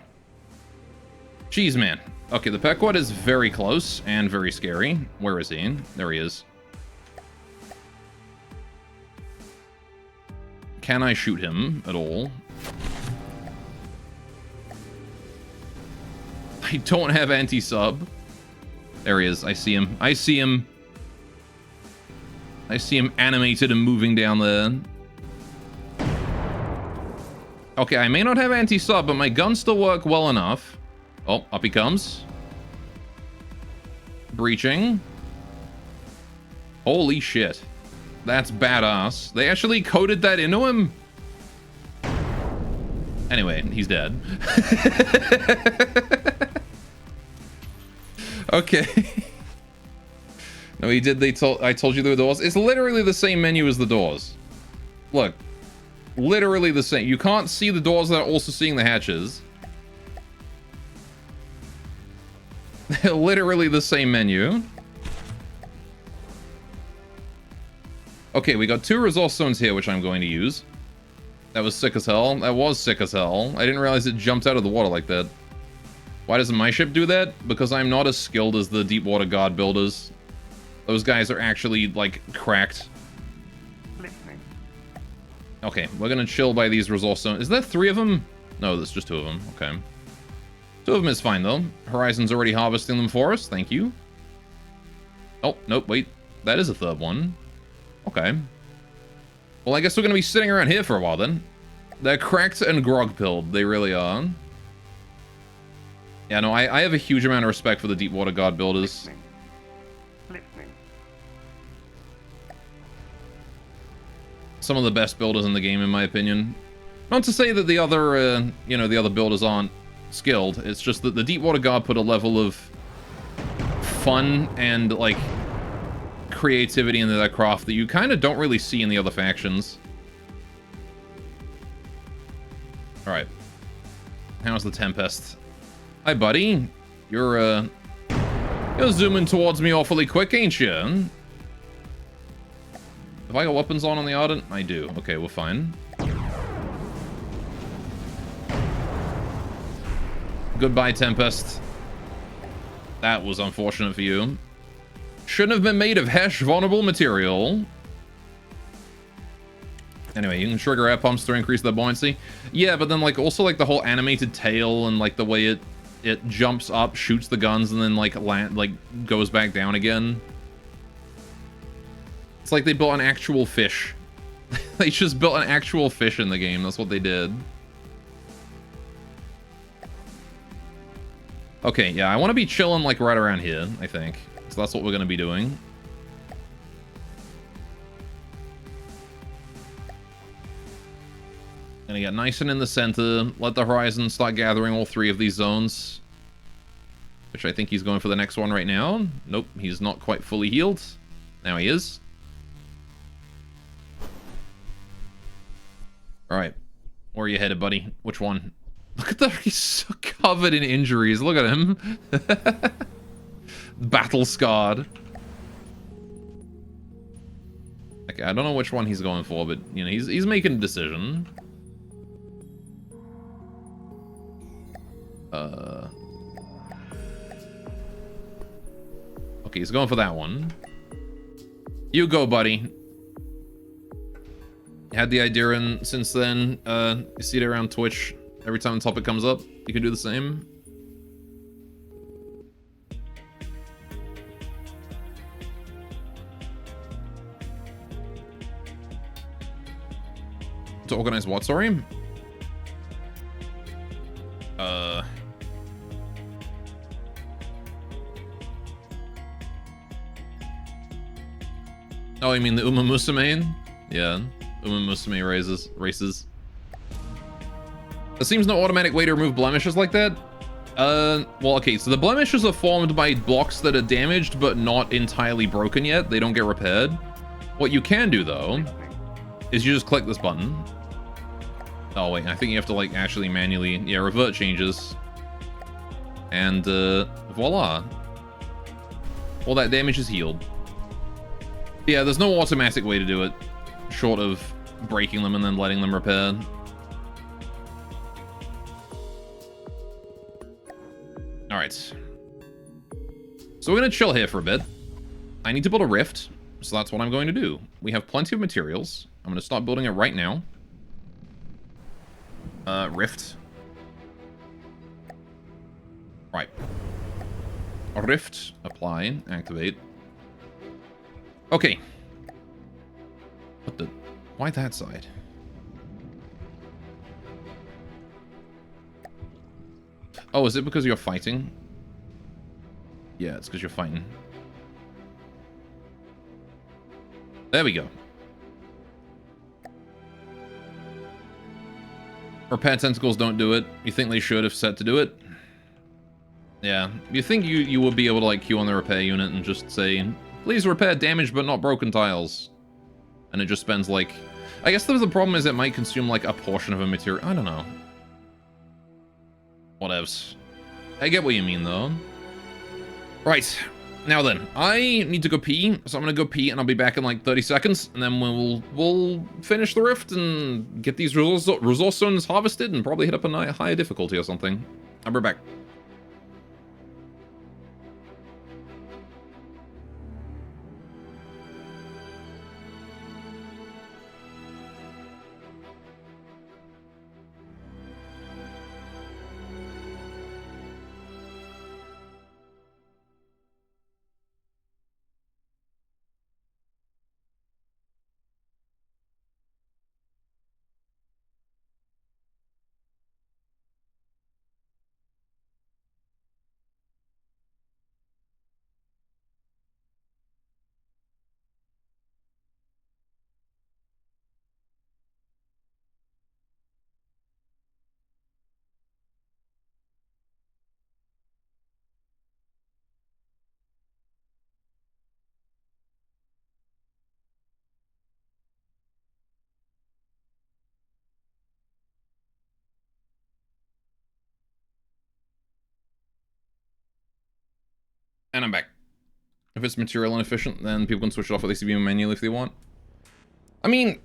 Jeez, man. Okay, the Pequod is very close and very scary. Where is he? There he is. Can I shoot him at all? I don't have anti-sub. There he is. I see him. I see him. I see him animated and moving down there. Okay, I may not have anti-sub, but my guns still work well enough. Oh, up he comes. Breaching. Holy shit. That's badass. They actually coded that into him? Anyway, he's dead. Okay. No, he did. I told you there were doors. It's literally the same menu as the doors. Look. Literally the same. You can't see the doors without also seeing the hatches. Literally the same menu. Okay, we got 2 resource zones here, which I'm going to use. That was sick as hell. That was sick as hell. I didn't realize it jumped out of the water like that. Why doesn't my ship do that? Because I'm not as skilled as the Deepwater Guard builders. Those guys are actually, like, cracked. Listening. Okay, we're gonna chill by these resource zones. Is there 3 of them? No, there's just 2 of them. Okay. 2 of them is fine, though. Horizon's already harvesting them for us. Thank you. Oh, nope, wait. That is a 3rd one. Okay. Well, I guess we're gonna be sitting around here for a while, then. They're cracked and grog-pilled. They really are. Yeah, no, I have a huge amount of respect for the Deepwater Guard builders. Listening. Listening. Some of the best builders in the game, in my opinion. Not to say that the other, you know, the other builders aren't skilled. It's just that the Deepwater Guard put a level of fun and, like, creativity into that craft that you kind of don't really see in the other factions. Alright. How's the Tempest? Hi, buddy. You're zooming towards me awfully quick, ain't you? Have I got weapons on the Ardent? I do. Okay, we're fine. Goodbye, Tempest. That was unfortunate for you. Shouldn't have been made of Hesh vulnerable material. Anyway, you can trigger air pumps to increase their buoyancy. Yeah, but then, like, also, like, the whole animated tail and, like, the way it jumps up, shoots the guns, and then, like, goes back down again. It's like they built an actual fish. They just built an actual fish in the game. That's what they did. Okay, yeah, I want to be chilling, like, right around here, I think. So that's what we're going to be doing. Gonna get nice and in the center. Let the Horizon start gathering all 3 of these zones. Which I think he's going for the next one right now. Nope, he's not quite fully healed. Now he is. Alright. Where are you headed, buddy? Which one? Look at that. He's so covered in injuries. Look at him. Battle scarred. Okay, I don't know which one he's going for, but, you know, he's making a decision. Okay, he's going for that one. You go, buddy. Had the idea in since then. You see it around Twitch. Every time the topic comes up, you can do the same. To organize what, sorry? Oh, you mean the Uma Musume? Yeah, Uma Musume races. There seems no automatic way to remove blemishes like that. Well, okay, so the blemishes are formed by blocks that are damaged but not entirely broken yet. They don't get repaired. What you can do, though, is you just click this button. Oh, wait, I think you have to, like, actually manually... Yeah, revert changes. And, voila. All that damage is healed. Yeah, there's no automatic way to do it, short of breaking them and then letting them repair. Alright. So we're gonna chill here for a bit. I need to build a rift, so that's what I'm going to do. We have plenty of materials. I'm gonna start building it right now. Rift. Right. A rift. Apply. Activate. Okay. What the... Why that side? Oh, is it because you're fighting? Yeah, it's because you're fighting. There we go. Repair tentacles don't do it. You think they should if set to do it? Yeah. You think you would be able to, like, queue on the repair unit and just say, please repair damaged but not broken tiles. And it just spends, like... I guess the problem is it might consume, like, a portion of a material. I don't know. Whatevs. I get what you mean, though. Right. Now then, I need to go pee, so I'm gonna go pee and I'll be back in like 30 seconds, and then we'll finish the rift and get these resource zones harvested and probably hit up a higher difficulty or something. I'll be back. And I'm back. If it's material inefficient, then people can switch it off with ACB manually if they want. I mean,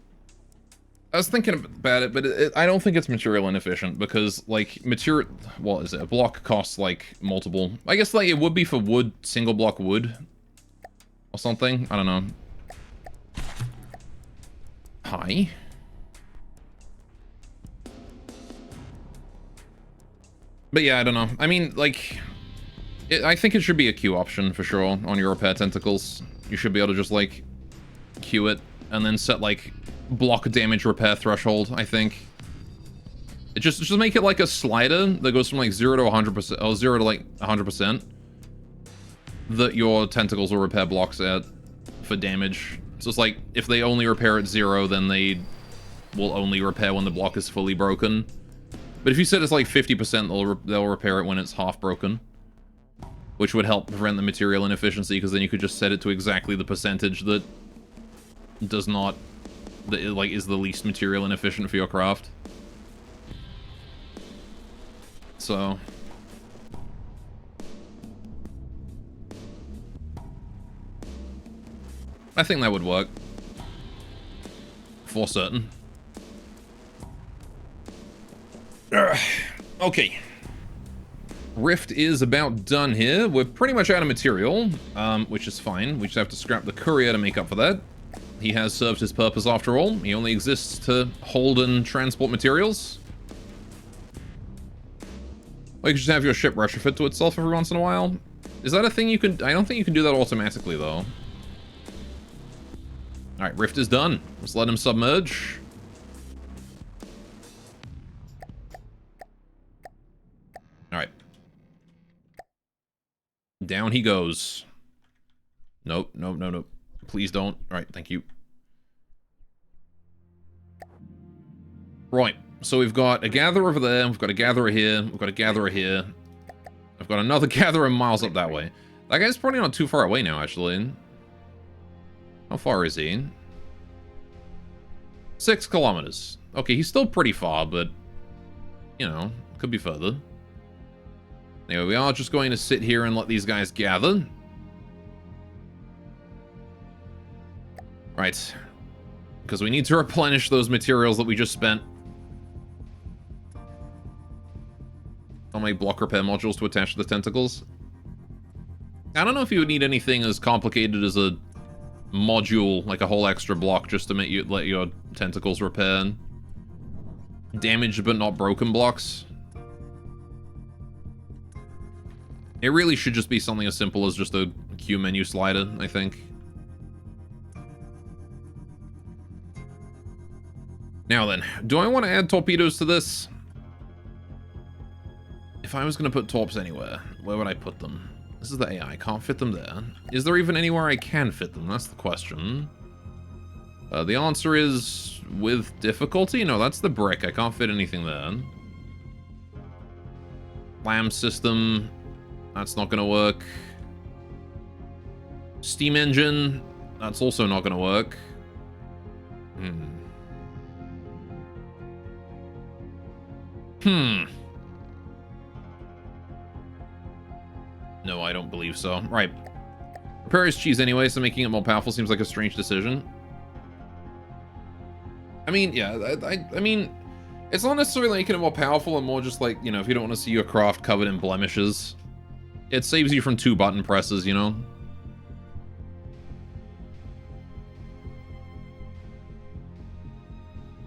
I was thinking about it, but I don't think it's material inefficient because, like, material... What is it? A block costs, like, multiple... I guess, like, it would be for wood, single block wood or something. I don't know. Hi. But yeah, I don't know. I mean, like... I think it should be a queue option for sure on your repair tentacles. You should be able to just, like, queue it and then set, like, block damage repair threshold, I think. It just make it like a slider that goes from, like, 0 to 100%, or 0 to, like, 100%, that your tentacles will repair blocks at for damage. So it's like, if they only repair at 0, then they will only repair when the block is fully broken. But if you set it's like 50%, they'll repair it when it's half broken. Which would help prevent the material inefficiency, because then you could just set it to exactly the percentage that does not... that, like, is the least material inefficient for your craft. So... I think that would work. For certain. Okay. Rift is about done here. We're pretty much out of material, which is fine. We just have to scrap the courier to make up for that. He has served his purpose after all. He only exists to hold and transport materials. Or you could just have your ship retrofit to itself every once in a while. Is that a thing you could... I don't think you can do that automatically, though. Alright, Rift is done. Let's let him submerge. Alright. Down he goes. Nope, nope, no, nope. Please don't. Alright, thank you. Right, so we've got a gatherer over there, we've got a gatherer here, we've got a gatherer here. I've got another gatherer miles up that way. That guy's probably not too far away now, actually. How far is he? 6 kilometers. Okay, he's still pretty far, but, you know, could be further. Anyway, we are just going to sit here and let these guys gather. Right. Because we need to replenish those materials that we just spent. How many block repair modules to attach to the tentacles? I don't know if you would need anything as complicated as a module, like a whole extra block, just to make you let your tentacles repair. Damaged but not broken blocks. It really should just be something as simple as just a Q menu slider, I think. Now then, do I want to add torpedoes to this? If I was going to put torps anywhere, where would I put them? This is the AI, can't fit them there. Is there even anywhere I can fit them? That's the question. The answer is with difficulty? No, that's the brick, I can't fit anything there. LAM system, that's not going to work. Steam engine, that's also not going to work. No, I don't believe so. Right. Repair his cheese anyway, so making it more powerful seems like a strange decision. I mean, yeah, I mean, it's not necessarily making it more powerful, and more just like, you know, if you don't want to see your craft covered in blemishes. It saves you from 2 button presses, you know?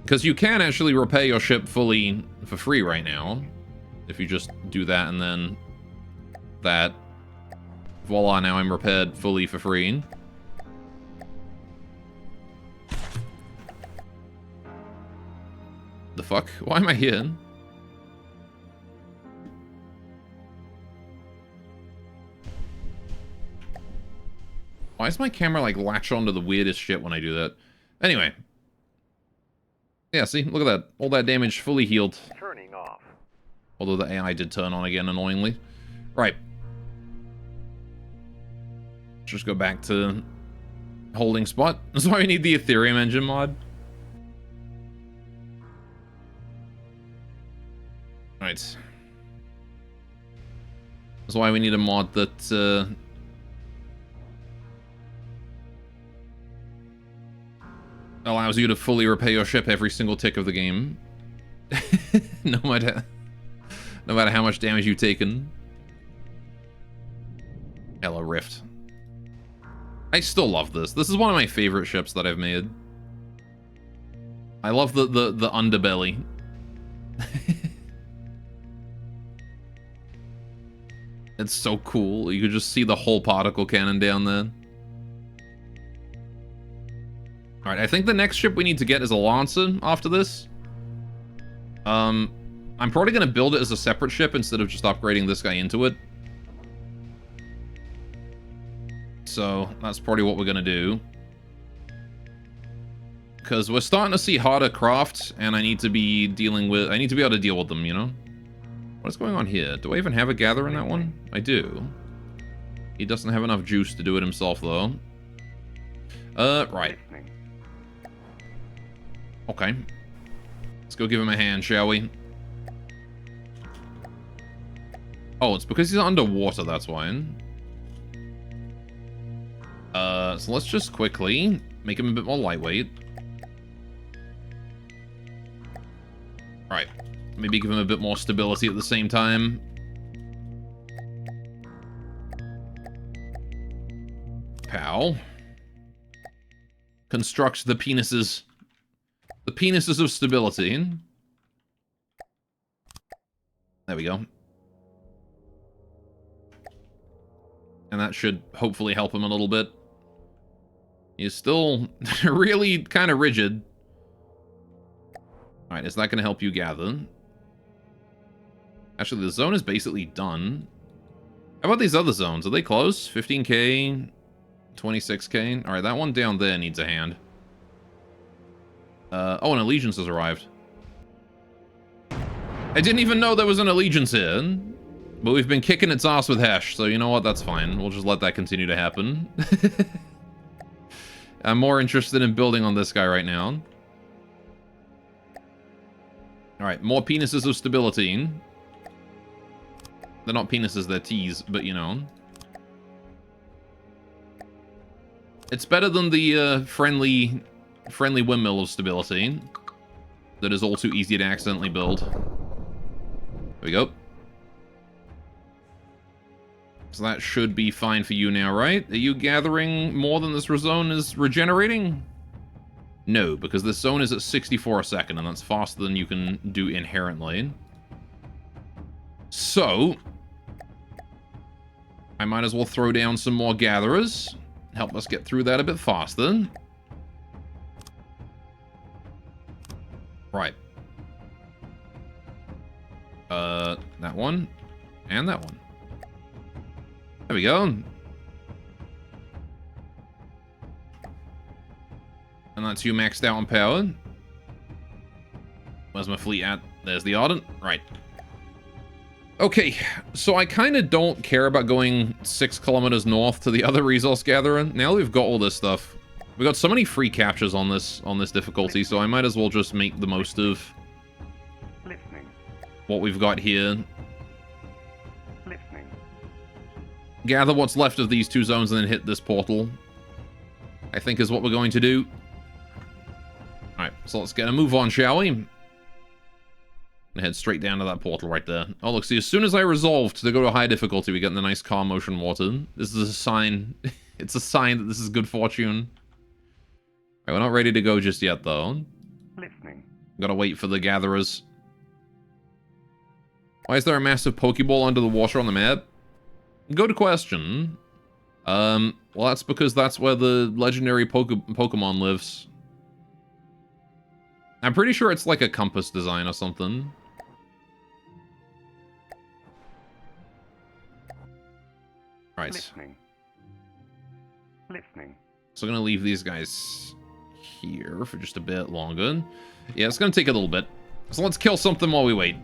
Because you can actually repair your ship fully for free right now. If you just do that and then that. Voila, now I'm repaired fully for free. The fuck? Why am I here? Why does my camera, like, latch onto the weirdest shit when I do that? Anyway. Yeah, see? Look at that. All that damage fully healed. Turning off. Although the AI did turn on again, annoyingly. Right. Just go back to holding spot. That's why we need the Ethereum engine mod. Right. That's why we need a mod that allows you to fully repair your ship every single tick of the game. no matter how much damage you've taken. Hello, Rift. I still love this. This is one of my favorite ships that I've made. I love the underbelly. It's so cool. You could just see the whole particle cannon down there. Alright, I think the next ship we need to get is a Lancer after this. I'm probably going to build it as a separate ship instead of just upgrading this guy into it. So, that's probably what we're going to do. Because we're starting to see harder craft, and I need to be able to deal with them, you know? What's going on here? Do I even have a gather in that one? I do. He doesn't have enough juice to do it himself, though. Right. Okay. Let's go give him a hand, shall we? Oh, it's because he's underwater, that's why. So let's just quickly make him a bit more lightweight. Alright. Maybe give him a bit more stability at the same time. Pow. Construct the penises. The penises of stability. There we go. And that should hopefully help him a little bit. He's still really kind of rigid. Alright, is that going to help you gather? Actually, the zone is basically done. How about these other zones? Are they close? 15k, 26k? Alright, that one down there needs a hand. Oh, an Allegiance has arrived. I didn't even know there was an Allegiance here. But we've been kicking its ass with Hesh, so you know what? That's fine. We'll just let that continue to happen. I'm more interested in building on this guy right now. Alright, more penises of stability. They're not penises, they're T's, but you know. It's better than the friendly windmill of stability that is all too easy to accidentally build. There we go. So that should be fine for you now, right? Are you gathering more than this zone is regenerating? No, because this zone is at 64 a second, and that's faster than you can do inherently. So, I might as well throw down some more gatherers. Help us get through that a bit faster. Right. That one. And that one. There we go. And that's you maxed out on power. Where's my fleet at? There's the Ardent. Right. Okay, so I kind of don't care about going 6 kilometers north to the other resource gatherer. Now we've got all this stuff. We've got so many free captures on this difficulty, so I might as well just make the most of Listening. what we've got here. Listening. Gather what's left of these 2 zones and then hit this portal, I think is what we're going to do. Alright, so let's get a move on, shall we? And head straight down to that portal right there. Oh, look, see, as soon as I resolved to go to high difficulty, we get the nice calm motion water. This is a sign. It's a sign that this is good fortune. Alright, we're not ready to go just yet, though. Listening. Gotta wait for the gatherers. Why is there a massive Pokeball under the water on the map? Good question. Well, that's because that's where the legendary Pokemon lives. I'm pretty sure it's like a compass design or something. Right. Listening. Listening. So I'm gonna leave these guys here for just a bit longer. Yeah, it's gonna take a little bit. So let's kill something while we wait.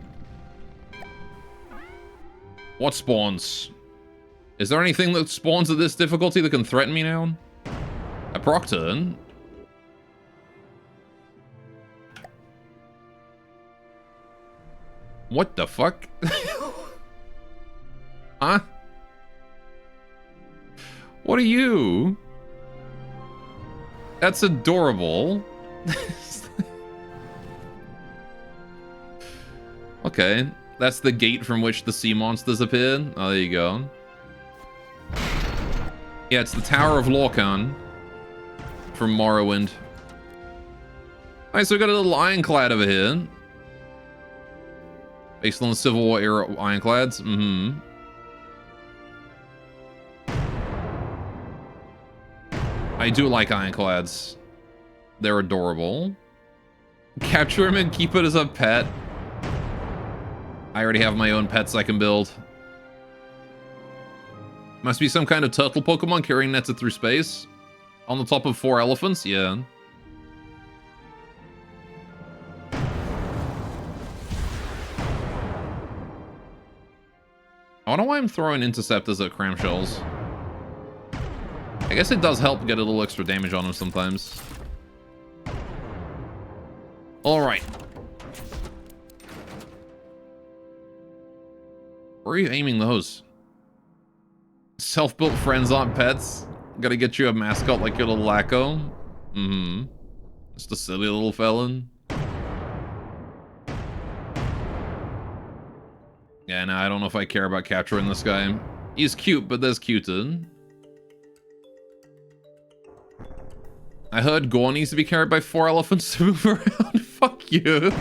What spawns? Is there anything that spawns at this difficulty that can threaten me now? A Procturn? What the fuck? Huh? What are you? That's adorable. Okay, that's the gate from which the sea monsters appear. Oh, there you go. Yeah, it's the Tower of Lorcan from Morrowind. Alright, so we got a little ironclad over here. Based on the Civil War era ironclads. Mm-hmm. I do like ironclads. They're adorable. Capture him and keep it as a pet. I already have my own pets I can build. Must be some kind of turtle Pokemon carrying nets through space. On the top of 4 elephants? Yeah. I don't know why I'm throwing interceptors at cramshells. I guess it does help get a little extra damage on them sometimes. Alright. Where are you aiming those? Self-built friends aren't pets. Gotta get you a mascot like your little Lacko. Mm-hmm. Just a silly little felon. Yeah, no, I don't know if I care about capturing this guy. He's cute, but there's cuter. I heard Gore needs to be carried by 4 elephants to move around. Fuck you.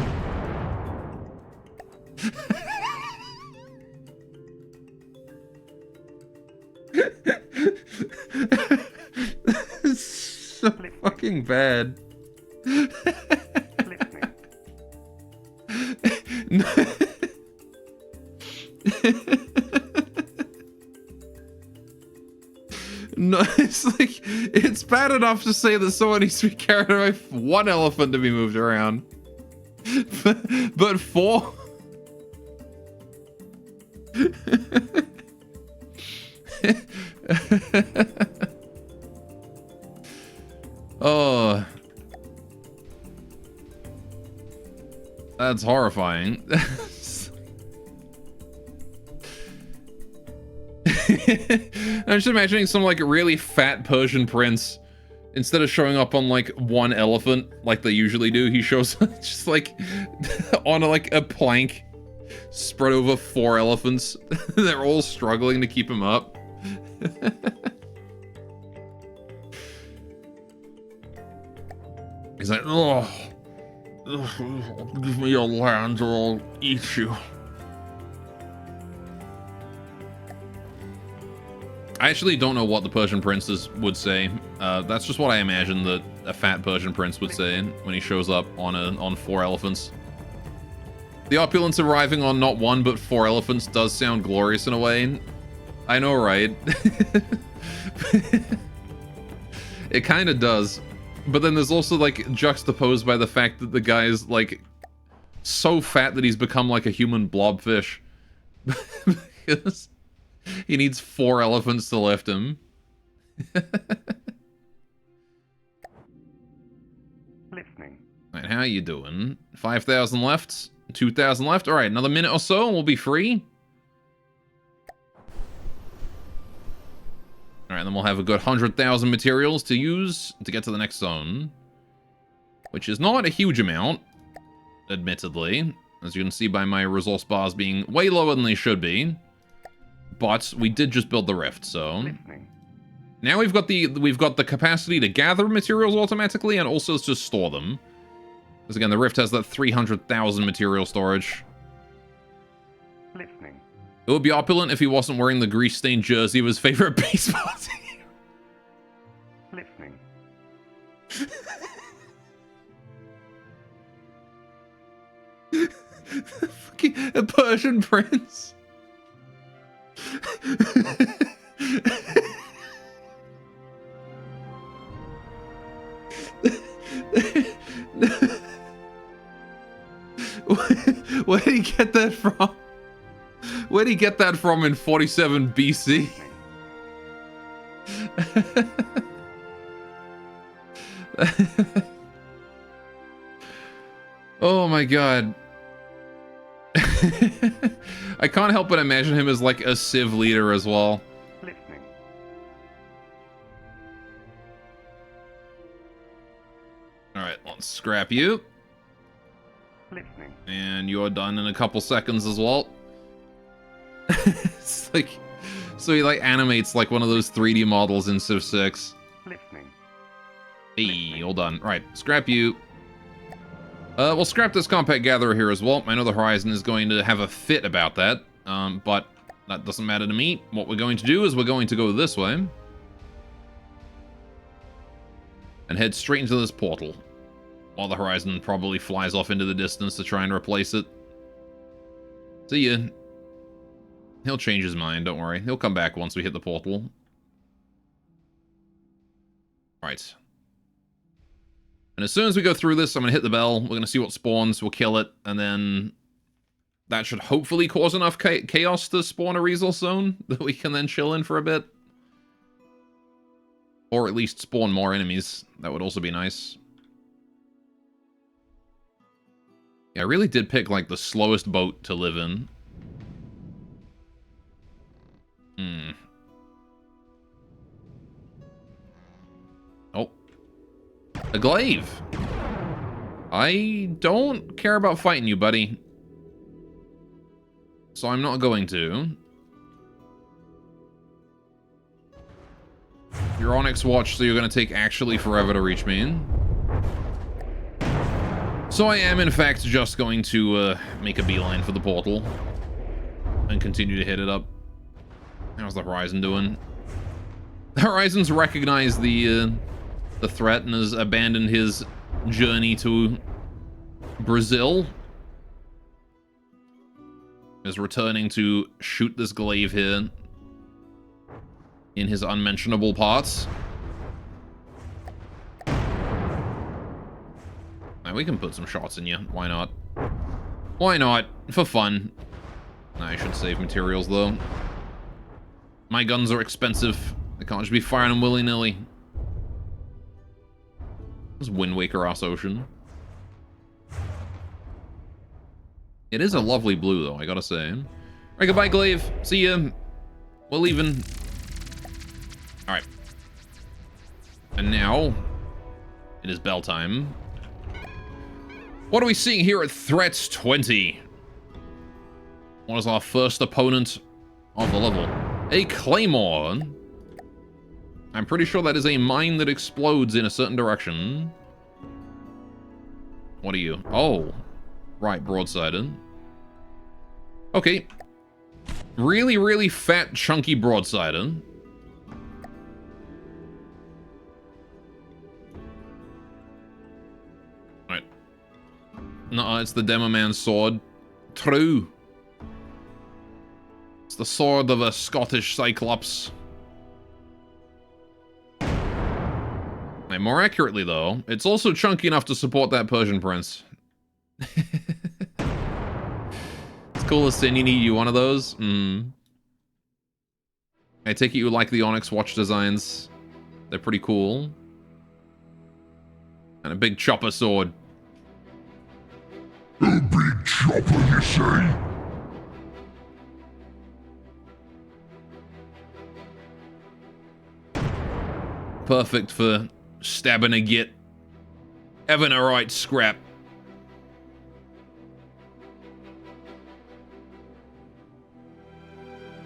It's so fucking bad. Listening. No, it's like, it's bad enough to say that someone needs to be carried by 1 elephant to be moved around. But 4? Oh. That's horrifying. I'm just imagining some like really fat Persian prince. Instead of showing up on like one elephant like they usually do, he shows up just like on like a plank spread over 4 elephants. They're all struggling to keep him up. He's like, oh, give me your land or I'll eat you. I actually don't know what the Persian princes would say. That's just what I imagine that a fat Persian prince would say when he shows up on 4 elephants. The opulence arriving on not 1 but 4 elephants does sound glorious in a way. I know, right? It kind of does. But then there's also like juxtaposed by the fact that the guy is like so fat that he's become like a human blobfish. Because he needs 4 elephants to lift him. Listening. Alright, how you doing? 5,000 left? 2,000 left? Alright, another minute or so and we'll be free. Alright, then we'll have a good 100,000 materials to use to get to the next zone. Which is not a huge amount, admittedly. As you can see by my resource bars being way lower than they should be. But we did just build the rift, so... Listening. Now we've got the capacity to gather materials automatically and also to store them. Because again, the rift has that 300,000 material storage. Listening. It would be opulent if he wasn't wearing the grease-stained jersey of his favorite baseball team. Listening. Fucking a Persian prince. Where did he get that from? Where did he get that from in 47 BC? Oh my god. I can't help but imagine him as like a civ leader as well. Listening. Alright, let's scrap you. Listening. And you're done in a couple seconds as well. It's like... So he like animates like one of those 3D models in Civ 6. Listening. Hey, all done. Right, scrap you. We'll scrap this compact gatherer here as well. I know the Horizon is going to have a fit about that, but that doesn't matter to me. What we're going to do is we're going to go this way. And head straight into this portal. While the Horizon probably flies off into the distance to try and replace it. See ya. He'll change his mind, don't worry. He'll come back once we hit the portal. Right. And as soon as we go through this, I'm going to hit the bell. We're going to see what spawns. We'll kill it. And then that should hopefully cause enough chaos to spawn a resource zone that we can then chill in for a bit. Or at least spawn more enemies. That would also be nice. Yeah, I really did pick, like, the slowest boat to live in. Oh. A glaive. I don't care about fighting you, buddy. So I'm not going to. You're Onyx Watch, so you're going to take actually forever to reach me. So I am, in fact, just going to make a beeline for the portal. And continue to hit it up. How's the Horizon doing? The Horizon's recognized the threat and has abandoned his journey to Brazil. Is returning to shoot this glaive here in his unmentionable parts. Now we can put some shots in you. Why not? Why not? For fun. I should save materials though. My guns are expensive. I can't just be firing them willy-nilly. This Wind Waker ass ocean. It is a lovely blue, though, I gotta say. All right, goodbye, Glaive. See ya. We're leaving. All right. And now, it is bell time. What are we seeing here at Threat 20? What is our first opponent of the level? A Claymore. I'm pretty sure that is a mine that explodes in a certain direction. What are you? Oh. Right, broadsided. Okay. Really, really fat, chunky broadsided. Right. No, it's the Demo Man's sword. True. It's the sword of a Scottish Cyclops. And more accurately, though, it's also chunky enough to support that Persian prince. It's cool to see you need you one of those. I take it you like the Onyx watch designs. They're pretty cool. And a big chopper sword. A big chopper, you say? Perfect for stabbing a git. Having a right scrap.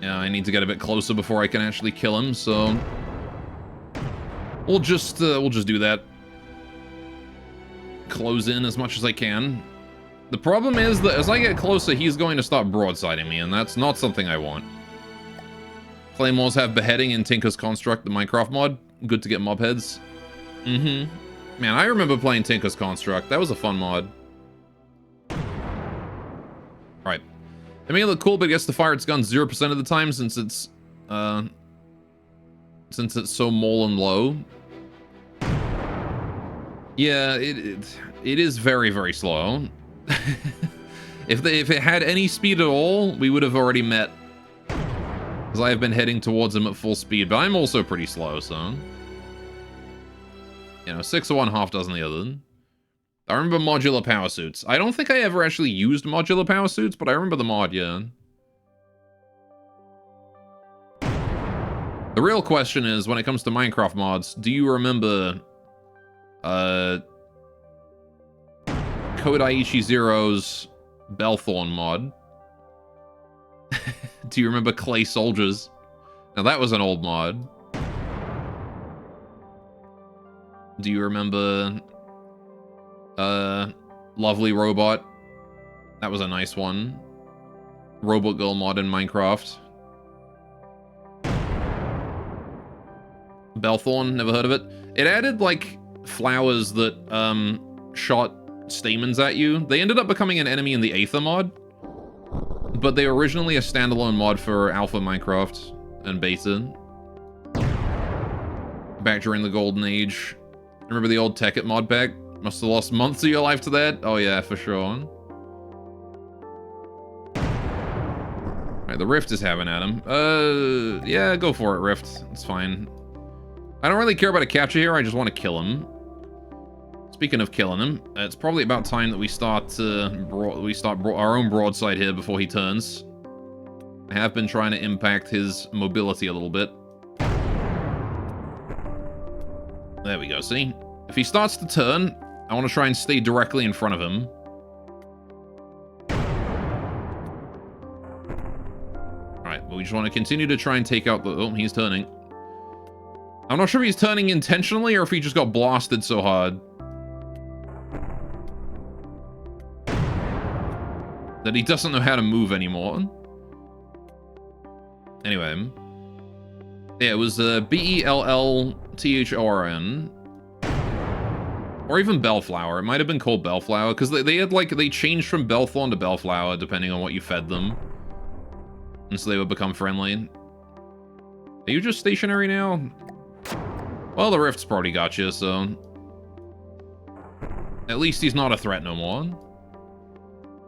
Yeah, I need to get a bit closer before I can actually kill him, so we'll just do that. Close in as much as I can. The problem is that as I get closer, he's going to start broadsiding me, and that's not something I want. Claymores have beheading in Tinker's Construct, the Minecraft mod. Good to get mob heads. Man, I remember playing Tinker's Construct. That was a fun mod. Right. It may look cool, but it gets to fire its guns 0% of the time since it's so mole and low. Yeah, it is very, very slow. If it had any speed at all, we would have already met. Because I have been heading towards him at full speed, but I'm also pretty slow, so... You know, 6 of one, half dozen the other. I remember modular power suits. I don't think I ever actually used modular power suits, but I remember the mod, yeah. The real question is, when it comes to Minecraft mods, do you remember... Kodaiichi Zero's Belthorn mod? Do you remember Clay Soldiers? Now that was an old mod. Do you remember Lovely Robot? That was a nice one. Robot Girl mod in Minecraft. Belthorn, never heard of it. It added like flowers that shot stamens at you. They ended up becoming an enemy in the Aether mod. But they were originally a standalone mod for Alpha Minecraft and Beta. Back during the Golden Age. Remember the old Tekkit mod pack? Must have lost months of your life to that? Oh yeah, for sure. Alright, the Rift is having at him. Yeah, go for it, Rift. It's fine. I don't really care about a capture here, I just want to kill him. Speaking of killing him, it's probably about time that we start our own broadside here before he turns. I have been trying to impact his mobility a little bit. There we go, see? If he starts to turn, I want to try and stay directly in front of him. Alright, but we just want to continue to try and take out the... Oh, he's turning. I'm not sure if he's turning intentionally or if he just got blasted so hard that he doesn't know how to move anymore. Anyway. Yeah, it was Bellthorn. Or even Bellflower. It might have been called Bellflower, because they had like, they changed from Belthorn to Bellflower depending on what you fed them. And so they would become friendly. Are you just stationary now? Well, the Rift's probably got you, so... At least he's not a threat no more.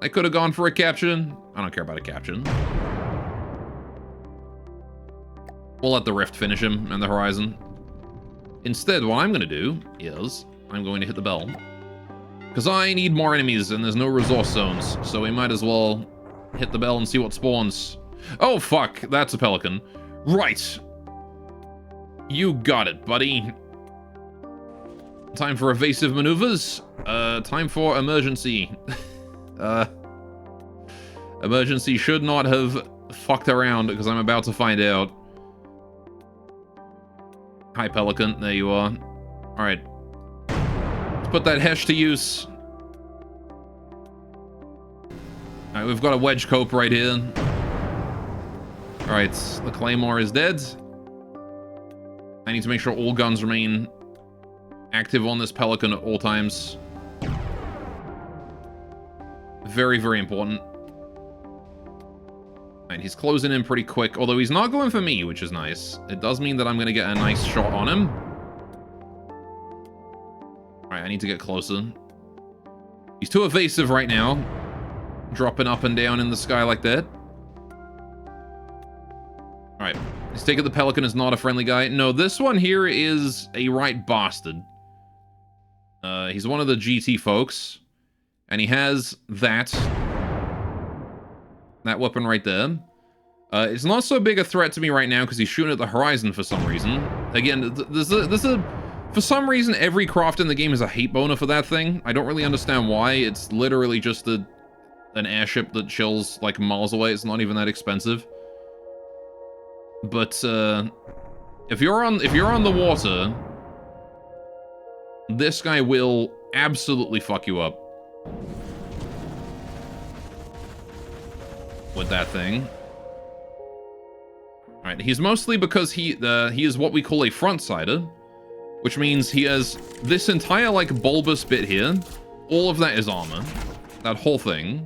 I could have gone for a caption. I don't care about a caption. We'll let the Rift finish him and the Horizon. Instead, what I'm going to do is I'm going to hit the bell. Because I need more enemies and there's no resource zones, so we might as well hit the bell and see what spawns. Oh, fuck. That's a pelican. Right. You got it, buddy. Time for evasive maneuvers. Time for emergency. Emergency should not have fucked around because I'm about to find out. Hi, pelican. There you are. Alright. Let's put that hesh to use. Alright, we've got a wedge cope right here. Alright, the claymore is dead. I need to make sure all guns remain active on this pelican at all times. Very, very important. Alright, he's closing in pretty quick, although he's not going for me, which is nice. It does mean that I'm going to get a nice shot on him. Alright, I need to get closer. He's too evasive right now. Dropping up and down in the sky like that. Alright, let's take it the pelican is not a friendly guy. No, this one here is a right bastard. He's one of the GT folks. And he has that weapon right there. It's not so big a threat to me right now because he's shooting at the horizon for some reason. Again, for some reason, every craft in the game is a hate boner for that thing. I don't really understand why. It's literally just an airship that chills like miles away. It's not even that expensive. But if you're on the water, this guy will absolutely fuck you up with that thing. All right, he's mostly because he is what we call a front-sider, which means he has this entire like bulbous bit here. All of that is armor. That whole thing.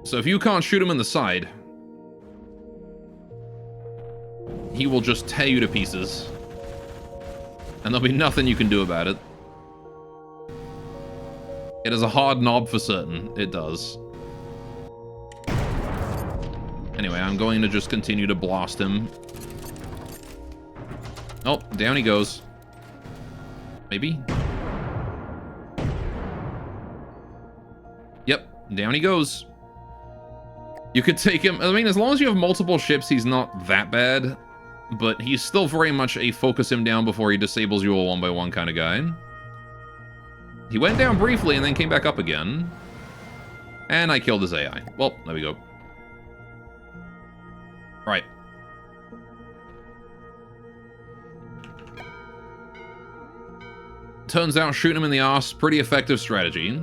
So if you can't shoot him in the side, he will just tear you to pieces. And there'll be nothing you can do about it. It is a hard knob for certain. It does. Anyway, I'm going to just continue to blast him. Oh, down he goes. Maybe? Yep, down he goes. You could take him... I mean, as long as you have multiple ships, he's not that bad. But he's still very much a focus him down before he disables you all one by one kind of guy. He went down briefly and then came back up again. And I killed his AI. Well, there we go. Right. Turns out shooting him in the arse, pretty effective strategy.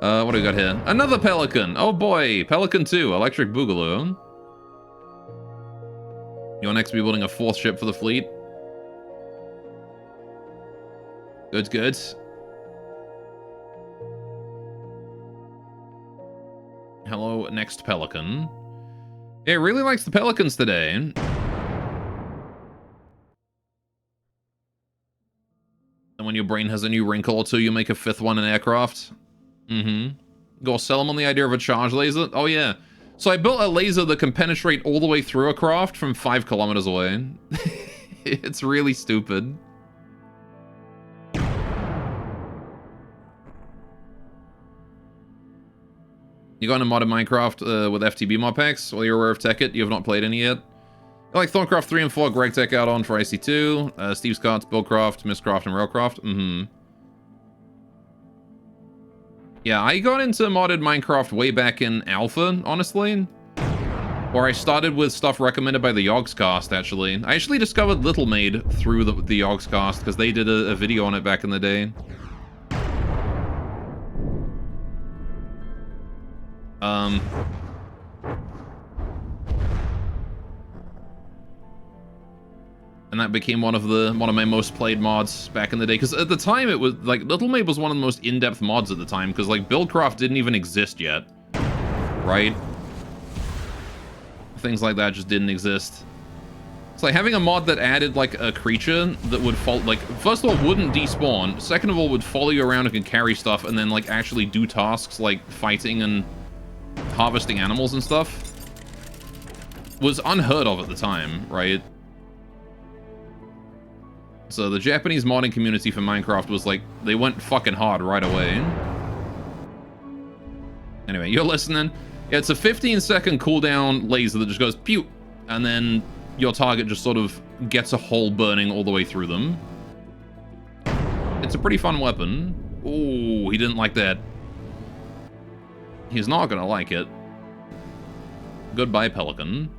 What do we got here? Another pelican! Oh boy! Pelican 2, Electric Boogaloo. You'll next be building a 4th ship for the fleet. Good, good. Hello, next pelican. Yeah, it really likes the pelicans today. And when your brain has a new wrinkle or two, you make a 5th one in aircraft. Go sell them on the idea of a charge laser? Oh, yeah. So I built a laser that can penetrate all the way through a craft from 5 kilometers away. It's really stupid. You got into modded Minecraft with FTB mod packs? Well, you're aware of Tekkit. You have not played any yet. I like Thorncraft 3 and 4, Greg Tech out on for IC2, Steve Scott's Buildcraft, Mistcraft, and Railcraft. Yeah, I got into modded Minecraft way back in Alpha, honestly. Or I started with stuff recommended by the Yogscast, actually. I actually discovered Little Maid through the Yogscast, because they did a video on it back in the day. And that became one of my most played mods back in the day. Because at the time, it was like Little Maid was one of the most in-depth mods at the time. Because like Buildcraft didn't even exist yet, right? Things like that just didn't exist. It's like having a mod that added like a creature that would follow, like, first of all, wouldn't despawn. Second of all, would follow you around and can carry stuff, and then like actually do tasks like fighting and harvesting animals and stuff. Was unheard of at the time, right? So the Japanese modding community for Minecraft was like, they went fucking hard right away. Anyway, you're listening. Yeah, it's a 15-second cooldown laser that just goes pew, and then your target just sort of gets a hole burning all the way through them. It's a pretty fun weapon. Oh, he didn't like that. He's not gonna like it. Goodbye, Pelican.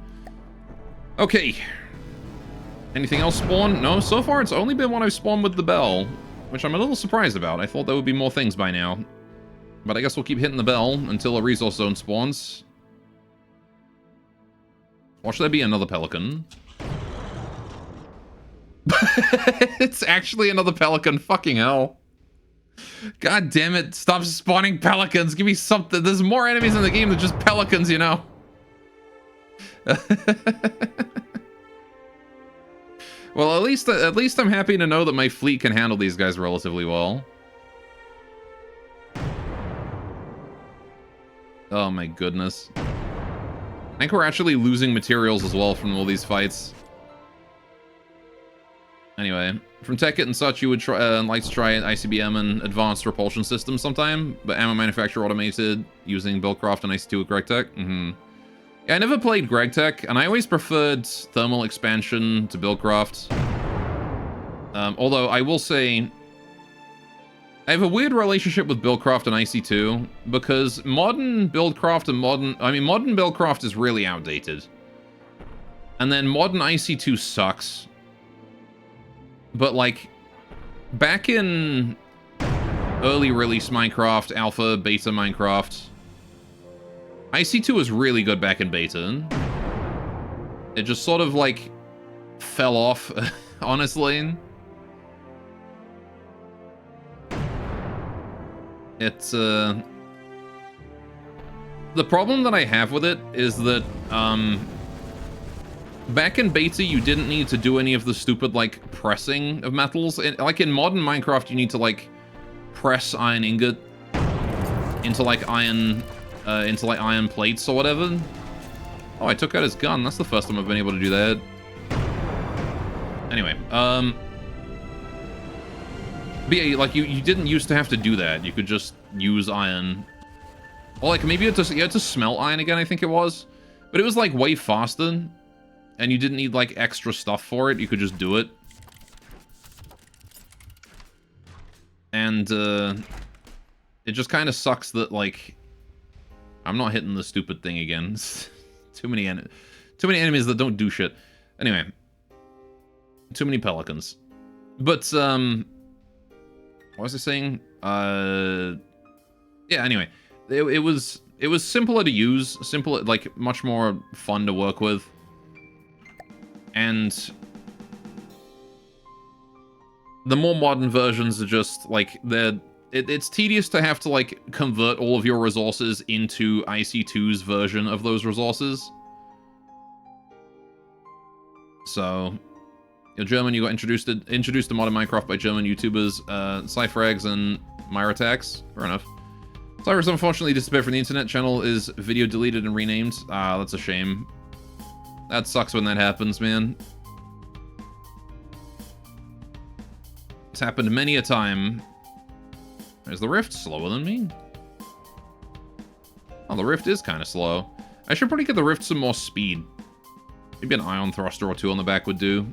Okay. Anything else spawn? No, so far it's only been one I've spawned with the bell, which I'm a little surprised about. I thought there would be more things by now. But I guess we'll keep hitting the bell until a resource zone spawns. Watch there be another pelican. It's actually another pelican. Fucking hell. God damn it. Stop spawning pelicans. Give me something. There's more enemies in the game than just pelicans, you know. Well, at least I'm happy to know that my fleet can handle these guys relatively well. Oh my goodness. I think we're actually losing materials as well from all these fights. Anyway, from Tekkit and such, you would like to try ICBM and advanced repulsion system sometime, but ammo manufacturer automated using Buildcraft and IC2 with GregTech. Yeah, I never played GregTech, and I always preferred thermal expansion to Buildcraft. Although I will say, I have a weird relationship with Buildcraft and IC2 because modern Buildcraft and modern Buildcraft is really outdated. And then modern IC2 sucks. But like, back in early release Minecraft, alpha, beta Minecraft, IC2 was really good back in beta. It just sort of like fell off, honestly. It's the problem that I have with it is that back in beta you didn't need to do any of the stupid like pressing of metals. Like in modern Minecraft you need to like press iron ingot into like iron plates or whatever. Oh, I took out his gun. That's the first time I've been able to do that. Anyway, but yeah, like you didn't used to have to do that. You could just use iron. Or like maybe you had to smelt iron again, I think it was. But it was like way faster. And you didn't need like extra stuff for it. You could just do it. And it just kind of sucks that like I'm not hitting the stupid thing again. Too many enemies that don't do shit. Anyway, too many pelicans. But what was I saying? Yeah. Anyway, it was simpler to use, like much more fun to work with, and the more modern versions are just like it's tedious to have to like convert all of your resources into IC2's version of those resources. So, German, you got introduced to modern Minecraft by German YouTubers, Cyphereggs and Myratax. Fair enough. Cyrus unfortunately disappeared from the internet. Channel is video deleted and renamed. Ah, that's a shame. That sucks when that happens, man. It's happened many a time. Is the Rift slower than me? Oh, the Rift is kind of slow. I should probably get the Rift some more speed. Maybe an ion thruster or two on the back would do.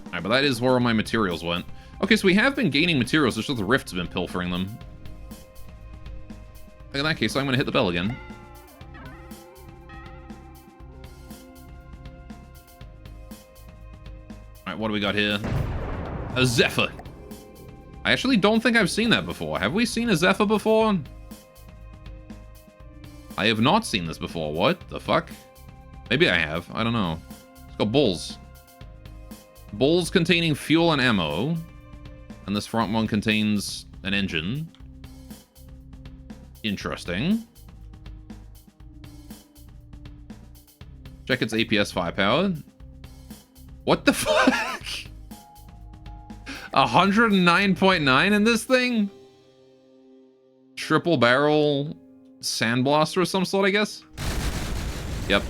Alright, but that is where all my materials went. Okay, so we have been gaining materials, it's just the Rift's been pilfering them. In that case, I'm going to hit the bell again. Alright, what do we got here? A Zephyr. I actually don't think I've seen that before. Have we seen a Zephyr before? I have not seen this before. What the fuck? Maybe I have. I don't know. It's got bulls. Bulls containing fuel and ammo. And this front one contains an engine. Interesting. Check its APS firepower. What the fuck? 109.9 in this thing? Triple barrel sandblaster of some sort, I guess? Yep.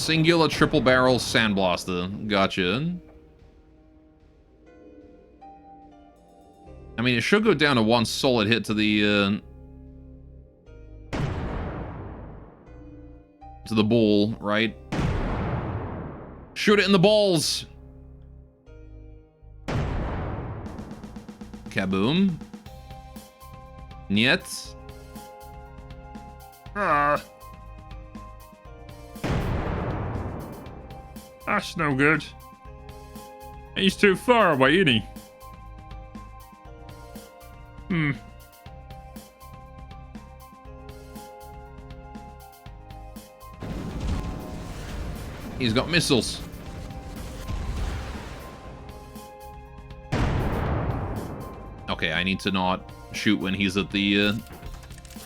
Singular triple barrel sandblaster. Gotcha. I mean, it should go down to one solid hit to the ball, right? Shoot it in the balls. Kaboom. Niet. That's no good. He's too far away, isn't he? He's got missiles. Okay, I need to not shoot when he's at the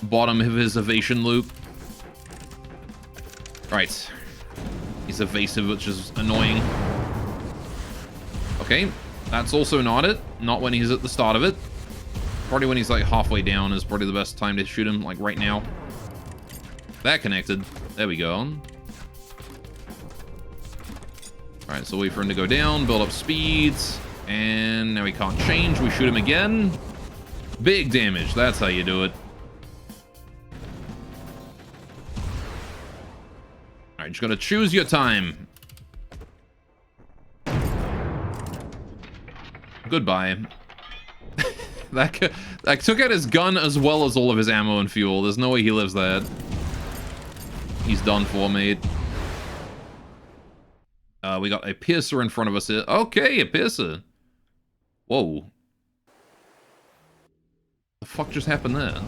bottom of his evasion loop. Right. He's evasive, which is annoying. Okay, that's also not it. Not when he's at the start of it. Probably when he's like halfway down is probably the best time to shoot him, like right now. That connected. There we go. Alright, so wait for him to go down, build up speeds, and now he can't change. We shoot him again. Big damage, that's how you do it. Alright, just gotta choose your time. Goodbye. That took out his gun as well as all of his ammo and fuel. There's no way he lives that. He's done for, mate. We got a piercer in front of us here. Okay, a piercer. Whoa. The fuck just happened there?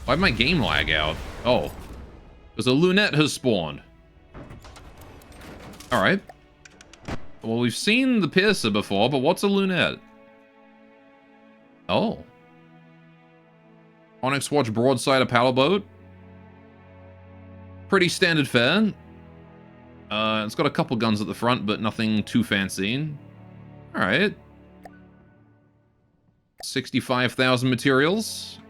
Why'd my game lag out? Oh. Because a lunette has spawned. Alright. Well, we've seen the piercer before, but what's a lunette? Oh. Onyx Watch broadside a paddle boat. Pretty standard fare. It's got a couple guns at the front, but nothing too fancy. Alright. 65,000 materials.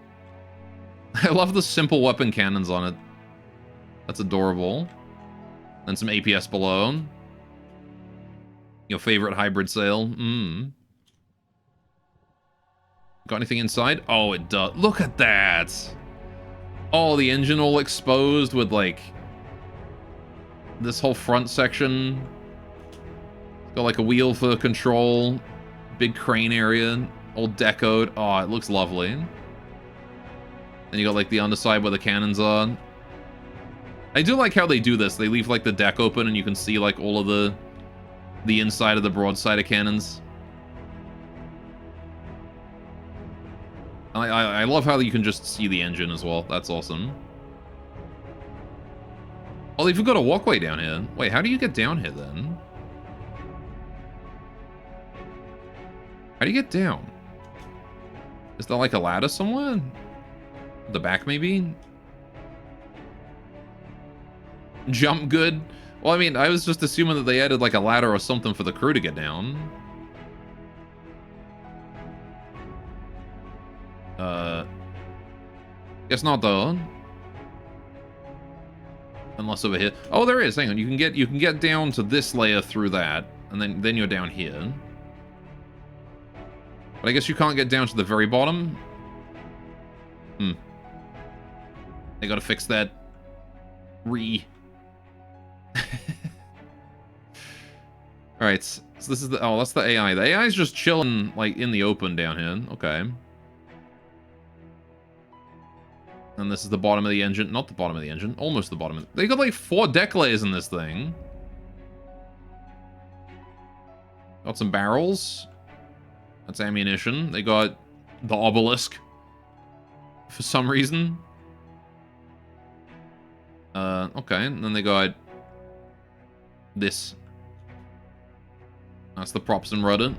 I love the simple weapon cannons on it. That's adorable. And some APS below. Your favorite hybrid sail. Got anything inside? Oh, it does. Look at that. Oh, the engine all exposed with, like, this whole front section. Got, like, a wheel for control. Big crane area. All decoed. Oh, it looks lovely. Then you got, like, the underside where the cannons are. I do like how they do this. They leave, like, the deck open and you can see, like, all of the inside of the broadside of cannons. I love how you can just see the engine as well. That's awesome. Oh, they've got a walkway down here. Wait, how do you get down here then? How do you get down? Is there like a ladder somewhere? The back maybe? Jump good? Well, I mean, I was just assuming that they added like a ladder or something for the crew to get down. Guess not though. Unless over here. Oh, there is. Hang on. You can get down to this layer through that, and then you're down here. But I guess you can't get down to the very bottom. They gotta fix that. Alright, so this is the... Oh, that's the AI. The AI is just chilling, like, in the open down here. Okay. And this is the bottom of the engine. Not the bottom of the engine. Almost the bottom. They got, like, 4 deck layers in this thing. Got some barrels. That's ammunition. They got the obelisk. For some reason. Okay. And then they got this. That's the props and rudder.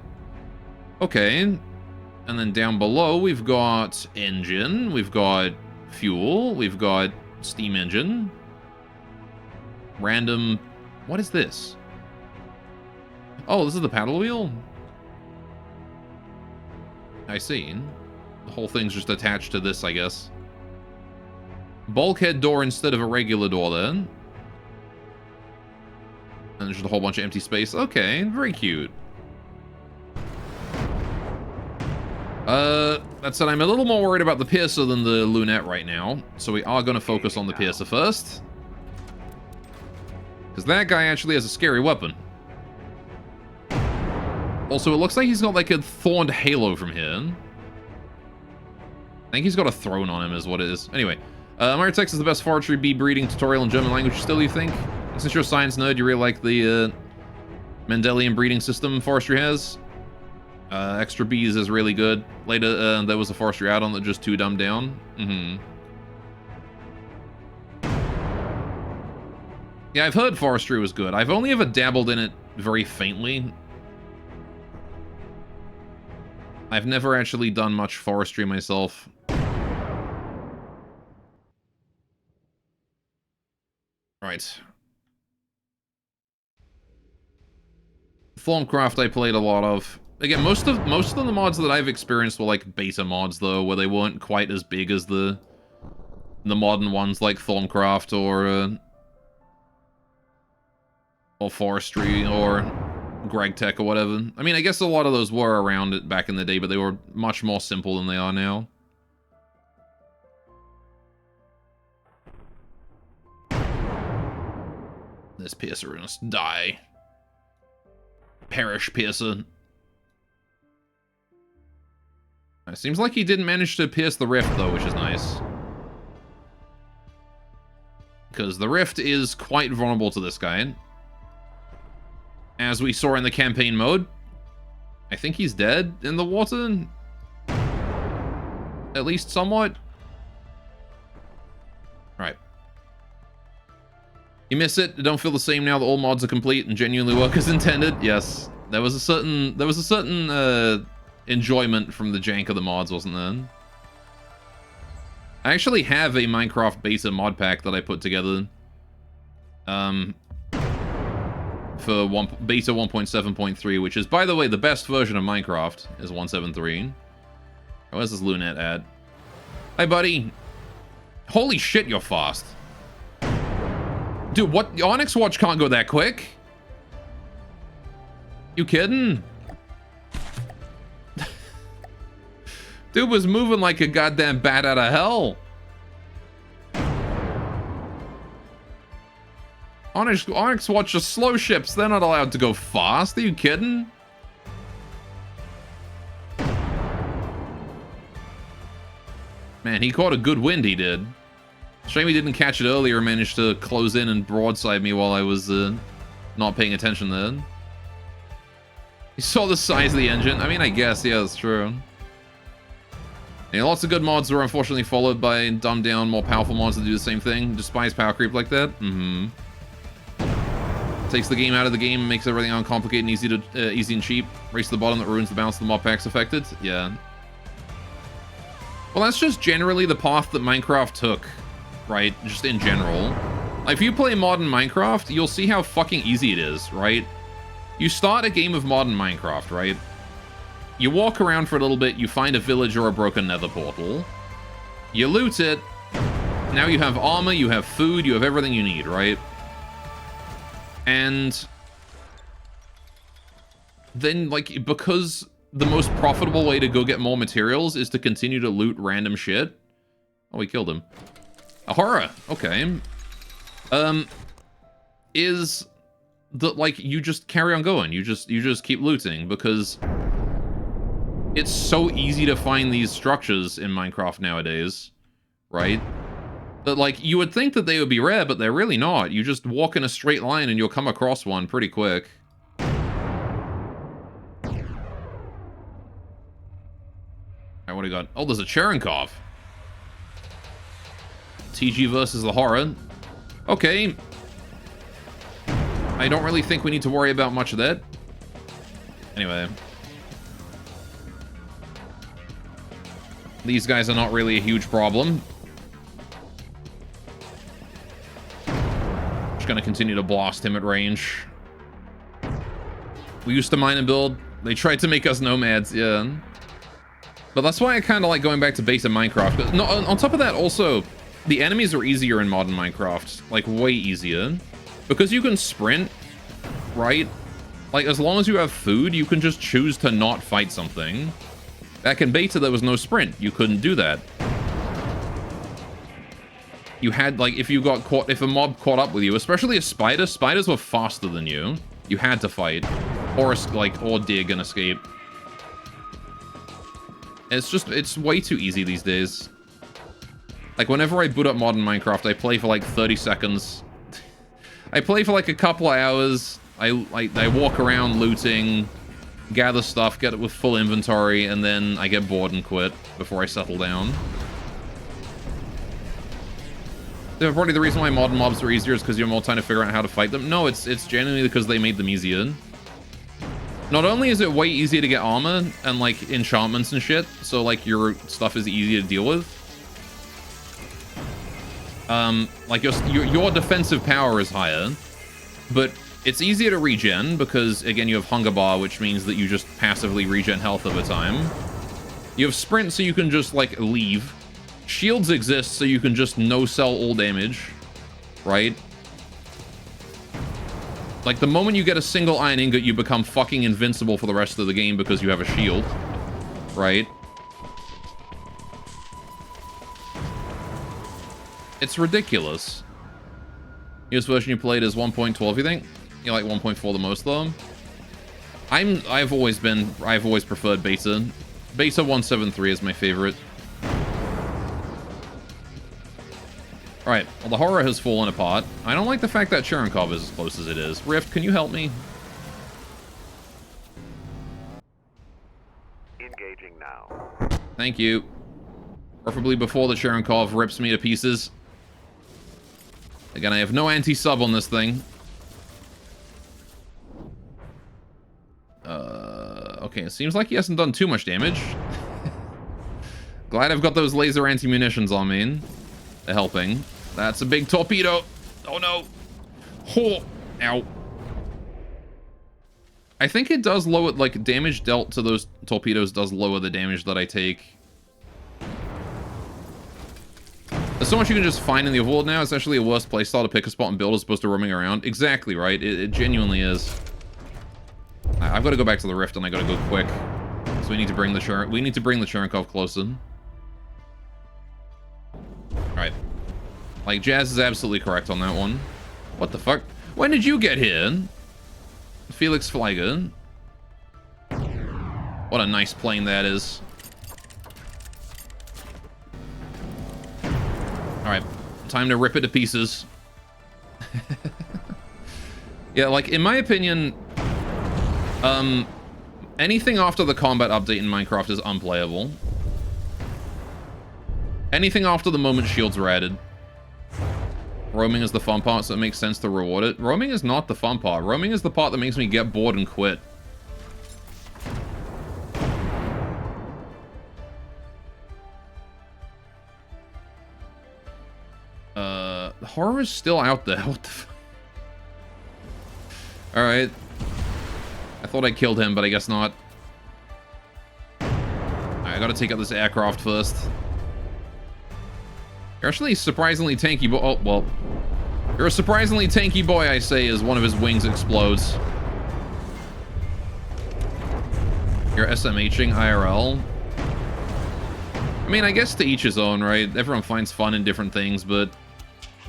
Okay. And then down below, we've got engine. We've got fuel. We've got steam engine. Random... What is this? Oh, this is the paddle wheel? I see. The whole thing's just attached to this, I guess. Bulkhead door instead of a regular door, then. And there's just a whole bunch of empty space. Okay, very cute. That said, I'm a little more worried about the Piercer than the Lunette right now. So we are going to focus on the Piercer first. Because that guy actually has a scary weapon. Also, it looks like he's got like a thorned halo from here. I think he's got a throne on him is what it is. Anyway, Myrtex is the best forestry bee breeding tutorial in German language still, you think? Since you're a science nerd, you really like the Mendelian breeding system forestry has? Extra bees is really good. Later, there was a forestry add-on that just too dumbed down. Yeah, I've heard forestry was good. I've only ever dabbled in it very faintly. I've never actually done much forestry myself. Right. Thorncraft I played a lot of. Again, most of the mods that I've experienced were like beta mods though, where they weren't quite as big as the modern ones like Thorncraft or Forestry or GregTech or whatever. I mean, I guess a lot of those were around it back in the day, but they were much more simple than they are now. This Piercer must die. Perish, Piercer. It seems like he didn't manage to pierce the rift, though, which is nice. Because the rift is quite vulnerable to this guy. As we saw in the campaign mode. I think he's dead in the water. At least somewhat. Right. You miss it, don't feel the same now that all mods are complete and genuinely work as intended. Yes. There was a certain enjoyment from the jank of the mods, wasn't there? I actually have a Minecraft beta mod pack that I put together. For beta 1.7.3, which is, by the way, the best version of Minecraft, is 1.7.3. Where's this Lunette at? Hi, buddy. Holy shit, you're fast. Dude, what? Onyx Watch can't go that quick? You kidding? Dude was moving like a goddamn bat out of hell. Onyx Watch are slow ships. They're not allowed to go fast. Are you kidding? Man, he caught a good wind, he did. Shame he didn't catch it earlier and managed to close in and broadside me while I was not paying attention then. You saw the size of the engine? I mean, I guess, yeah, that's true. Yeah, lots of good mods were unfortunately followed by dumbed down, more powerful mods that do the same thing. Despise power creep like that? Takes the game out of the game, makes everything uncomplicated and easy and cheap. Race to the bottom that ruins the balance of the mod packs affected. Yeah. Well, that's just generally the path that Minecraft took, right? Just in general. Like, if you play modern Minecraft, you'll see how fucking easy it is, right? You start a game of modern Minecraft, right? You walk around for a little bit, you find a village or a broken nether portal. You loot it. Now you have armor, you have food, you have everything you need, right? And then, like, because the most profitable way to go get more materials is to continue to loot random shit. Oh, we killed him. A horror. Okay. Is that, like, you just carry on going. You just keep looting because it's so easy to find these structures in Minecraft nowadays, right? That, like, you would think that they would be rare, but they're really not. You just walk in a straight line and you'll come across one pretty quick. Alright, what do we got? Oh, there's a Cherenkov. TG versus the horror. Okay. I don't really think we need to worry about much of that. Anyway. These guys are not really a huge problem. Just gonna continue to blast him at range. We used to mine and build. They tried to make us nomads, yeah. But that's why I kind of like going back to beta Minecraft. No, on top of that, also, the enemies are easier in modern Minecraft. Like, way easier. Because you can sprint, right? Like, as long as you have food, you can just choose to not fight something. Back in beta, there was no sprint. You couldn't do that. You had, like, if a mob caught up with you, especially a spider, spiders were faster than you. You had to fight. Or dig and escape. It's way too easy these days. Like, whenever I boot up modern Minecraft, I play for like 30 seconds. I play for like a couple of hours. I walk around looting, gather stuff, get it with full inventory, and then I get bored and quit before I settle down. Probably the reason why modern mobs are easier is because you have more time to figure out how to fight them. No, it's genuinely because they made them easier. Not only is it way easier to get armor and like enchantments and shit, so like your stuff is easy to deal with. Like your defensive power is higher, but it's easier to regen because again you have hunger bar, which means that you just passively regen health over time. You have sprint, so you can just like leave. Shields exist, so you can just no-sell all damage, right? Like, the moment you get a single iron ingot, you become fucking invincible for the rest of the game because you have a shield, right? It's ridiculous. Newest version you played is 1.12, you think? You like 1.4 the most, though? I've always preferred beta. Beta 1.7.3 is my favorite. Alright, well, the horror has fallen apart. I don't like the fact that Cherenkov is as close as it is. Rift, can you help me? Engaging now. Thank you. Preferably before the Cherenkov rips me to pieces. Again, I have no anti-sub on this thing. Okay, it seems like he hasn't done too much damage. Glad I've got those laser anti-munitions on me. They're helping. That's a big torpedo. Oh no. Oh, ow. I think it does lower, like, damage dealt to those torpedoes does lower the damage that I take. There's so much you can just find in the overworld now. It's actually a worse playstyle to pick a spot and build as opposed to roaming around. Exactly, right? It genuinely is. I've got to go back to the Rift and I got to go quick. So we need to bring the Cherenkov closer. Alright. Like, Jazz is absolutely correct on that one. What the fuck? When did you get here? Felix Flieger. What a nice plane that is. Alright. Time to rip it to pieces. Yeah, like, in my opinion... anything after the combat update in Minecraft is unplayable. Anything after the moment shields are added. Roaming is the fun part, so it makes sense to reward it. Roaming is not the fun part. Roaming is the part that makes me get bored and quit. The horror is still out there. What the fuck? Alright. I thought I killed him, but I guess not. I gotta take out this aircraft first. You're actually surprisingly tanky, but oh, well. You're a surprisingly tanky boy, I say, as one of his wings explodes. You're SMHing IRL. I mean, I guess to each his own, right? Everyone finds fun in different things, but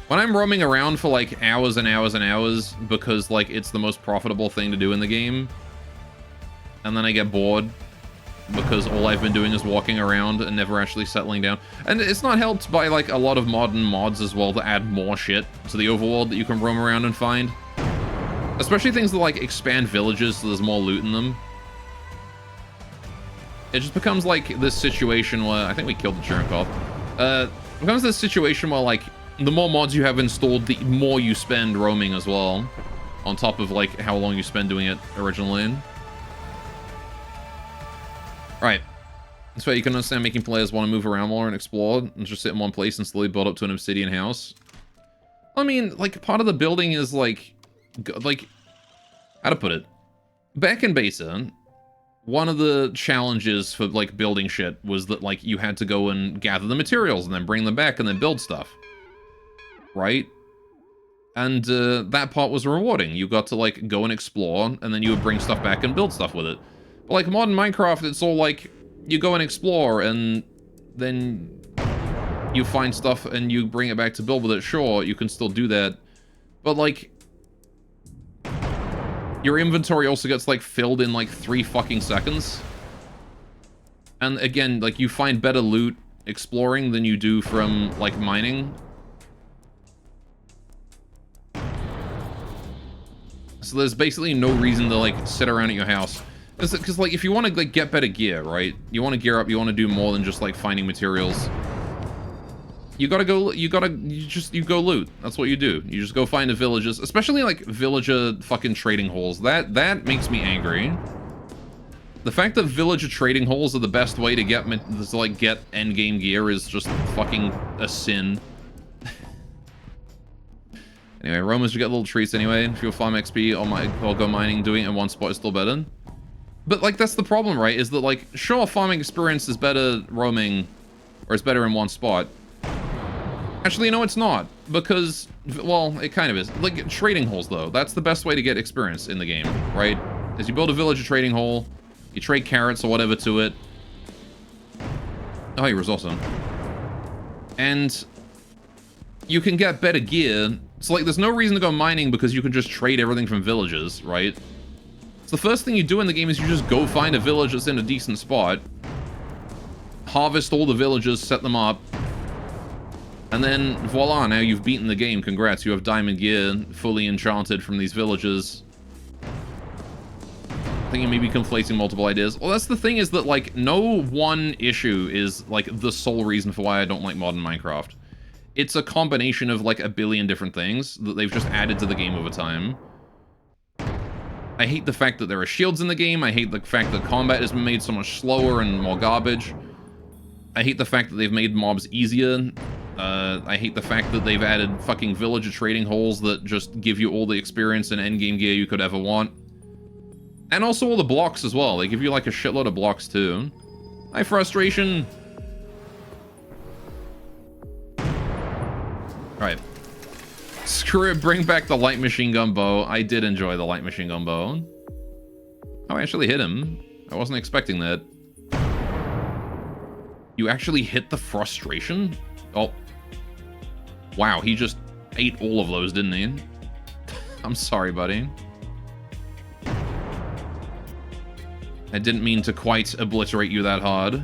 when I'm roaming around for like hours and hours and hours because like it's the most profitable thing to do in the game, and then I get bored because all I've been doing is walking around and never actually settling down. And it's not helped by like a lot of modern mods as well to add more shit to the overworld that you can roam around and find. Especially things that like expand villages so there's more loot in them. It just becomes like this situation where, I think we killed the Cherenkov. It becomes this situation where like the more mods you have installed, the more you spend roaming as well. On top of like how long you spend doing it originally. Right. That's why you can understand making players want to move around more and explore and just sit in one place and slowly build up to an obsidian house. I mean, like, part of the building is, like, how to put it? Back in beta, one of the challenges for, like, building shit was that, like, you had to go and gather the materials and then bring them back and then build stuff. Right? And that part was rewarding. You got to, like, go and explore, and then you would bring stuff back and build stuff with it. But, like, modern Minecraft, it's all, like, you go and explore, and then you find stuff, and you bring it back to build with it. Sure, you can still do that. But, like, your inventory also gets, like, filled in, like, 3 fucking seconds. And, again, like, you find better loot exploring than you do from, like, mining. So there's basically no reason to, like, sit around at your house. Because, like, if you want to, like, get better gear, right? You want to gear up, you want to do more than just, like, finding materials. You gotta go, you go loot. That's what you do. You just go find the villages, especially, like, villager fucking trading halls. That makes me angry. The fact that villager trading halls are the best way to get endgame gear is just fucking a sin. Anyway, Romans should get little treats anyway. If you'll farm XP or go mining, doing it in one spot is still better. But, like, that's the problem, right? Is that, like, sure, farming experience is better roaming, or it's better in one spot. Actually, no, it's not. Because, well, it kind of is. Like, trading halls, though. That's the best way to get experience in the game, right? Is you build a villager trading hall, you trade carrots or whatever to it. Oh, he was awesome. And you can get better gear. So, like, there's no reason to go mining because you can just trade everything from villages, right? So the first thing you do in the game is you just go find a village that's in a decent spot, harvest all the villagers, set them up, and then voila, now you've beaten the game. Congrats, you have diamond gear, fully enchanted from these villagers. I think you may be conflating multiple ideas. Well, that's the thing, is that, like, no one issue is, like, the sole reason for why I don't like modern Minecraft. It's a combination of, like, a billion different things that they've just added to the game over time. I hate the fact that there are shields in the game. I hate the fact that combat has been made so much slower and more garbage. I hate the fact that they've made mobs easier. I hate the fact that they've added fucking villager trading halls that just give you all the experience and endgame gear you could ever want. And also all the blocks as well. They give you, like, a shitload of blocks, too. Hi, Frustration! Alright. Screw it, bring back the light machine gun bow. I did enjoy the light machine gun bow. Oh, I actually hit him. I wasn't expecting that. You actually hit the Frustration? Oh. Wow, he just ate all of those, didn't he? I'm sorry, buddy. I didn't mean to quite obliterate you that hard.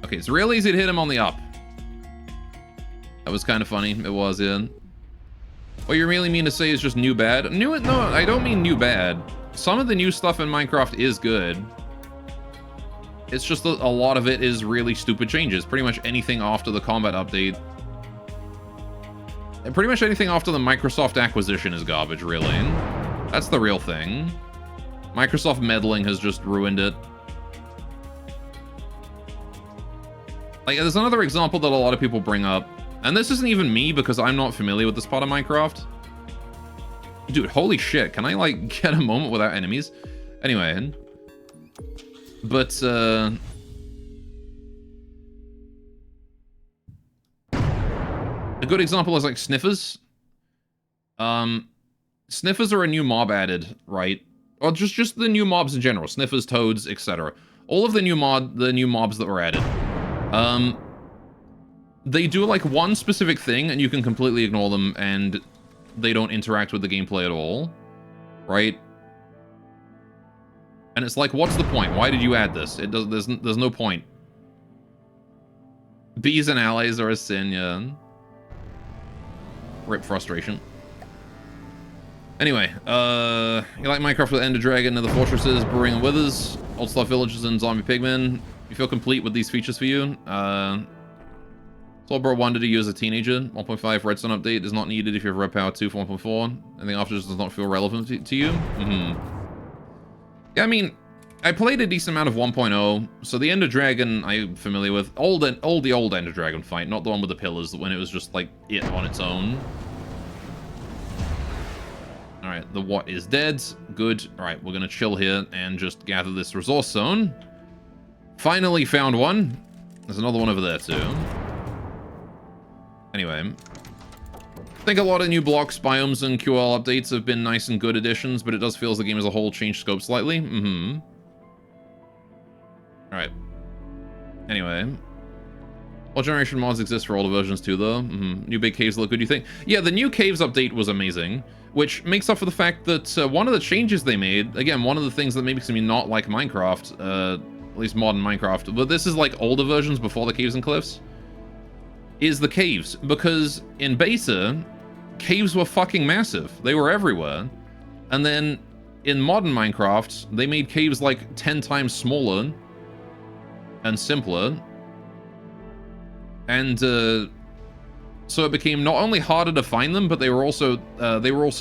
Okay, it's real easy to hit him on the up. That was kind of funny. It was, yeah. What you really mean to say is just new bad? No, I don't mean new bad. Some of the new stuff in Minecraft is good. It's just that a lot of it is really stupid changes. Pretty much anything after the combat update. And pretty much anything after the Microsoft acquisition is garbage, really. That's the real thing. Microsoft meddling has just ruined it. Like, there's another example that a lot of people bring up. And this isn't even me, because I'm not familiar with this part of Minecraft. Dude, holy shit. Can I, like, get a moment without enemies? Anyway. But, a good example is, like, Sniffers. Sniffers are a new mob added, right? Or just the new mobs in general. Sniffers, toads, etc. All of the new mobs that were added. They do, like, one specific thing, and you can completely ignore them, and they don't interact with the gameplay at all. Right? And it's like, what's the point? Why did you add this? There's no point. Bees and allies are a sin, yeah. Rip Frustration. Anyway, you like Minecraft with Ender Dragon, Nether Fortresses, Brewing and Withers, Old Stuff Villages, and Zombie Pigmen. You feel complete with these features for you? Slowbro wanted to use a teenager. 1.5 redstone update is not needed if you have Red Power 2 for 1.4. Anything after this does not feel relevant to you? Yeah, I mean, I played a decent amount of 1.0, so the Ender Dragon I'm familiar with. The old Ender Dragon fight, not the one with the pillars, when it was just, like, it on its own. Alright, the what is dead. Good. Alright, we're gonna chill here and just gather this resource zone. Finally found one. There's another one over there, too. Anyway. I think a lot of new blocks, biomes, and QL updates have been nice and good additions, but it does feel as the game as a whole changed scope slightly. Alright. Anyway. All generation mods exist for older versions too, though. New big caves look good, you think? Yeah, the new caves update was amazing, which makes up for the fact that one of the changes they made, again, one of the things that makes me not like Minecraft, at least modern Minecraft, but this is like older versions before the caves and cliffs, is the caves. Because in beta, caves were fucking massive. They were everywhere. And then in modern Minecraft, they made caves like 10 times smaller and simpler. And so it became not only harder to find them, but they were also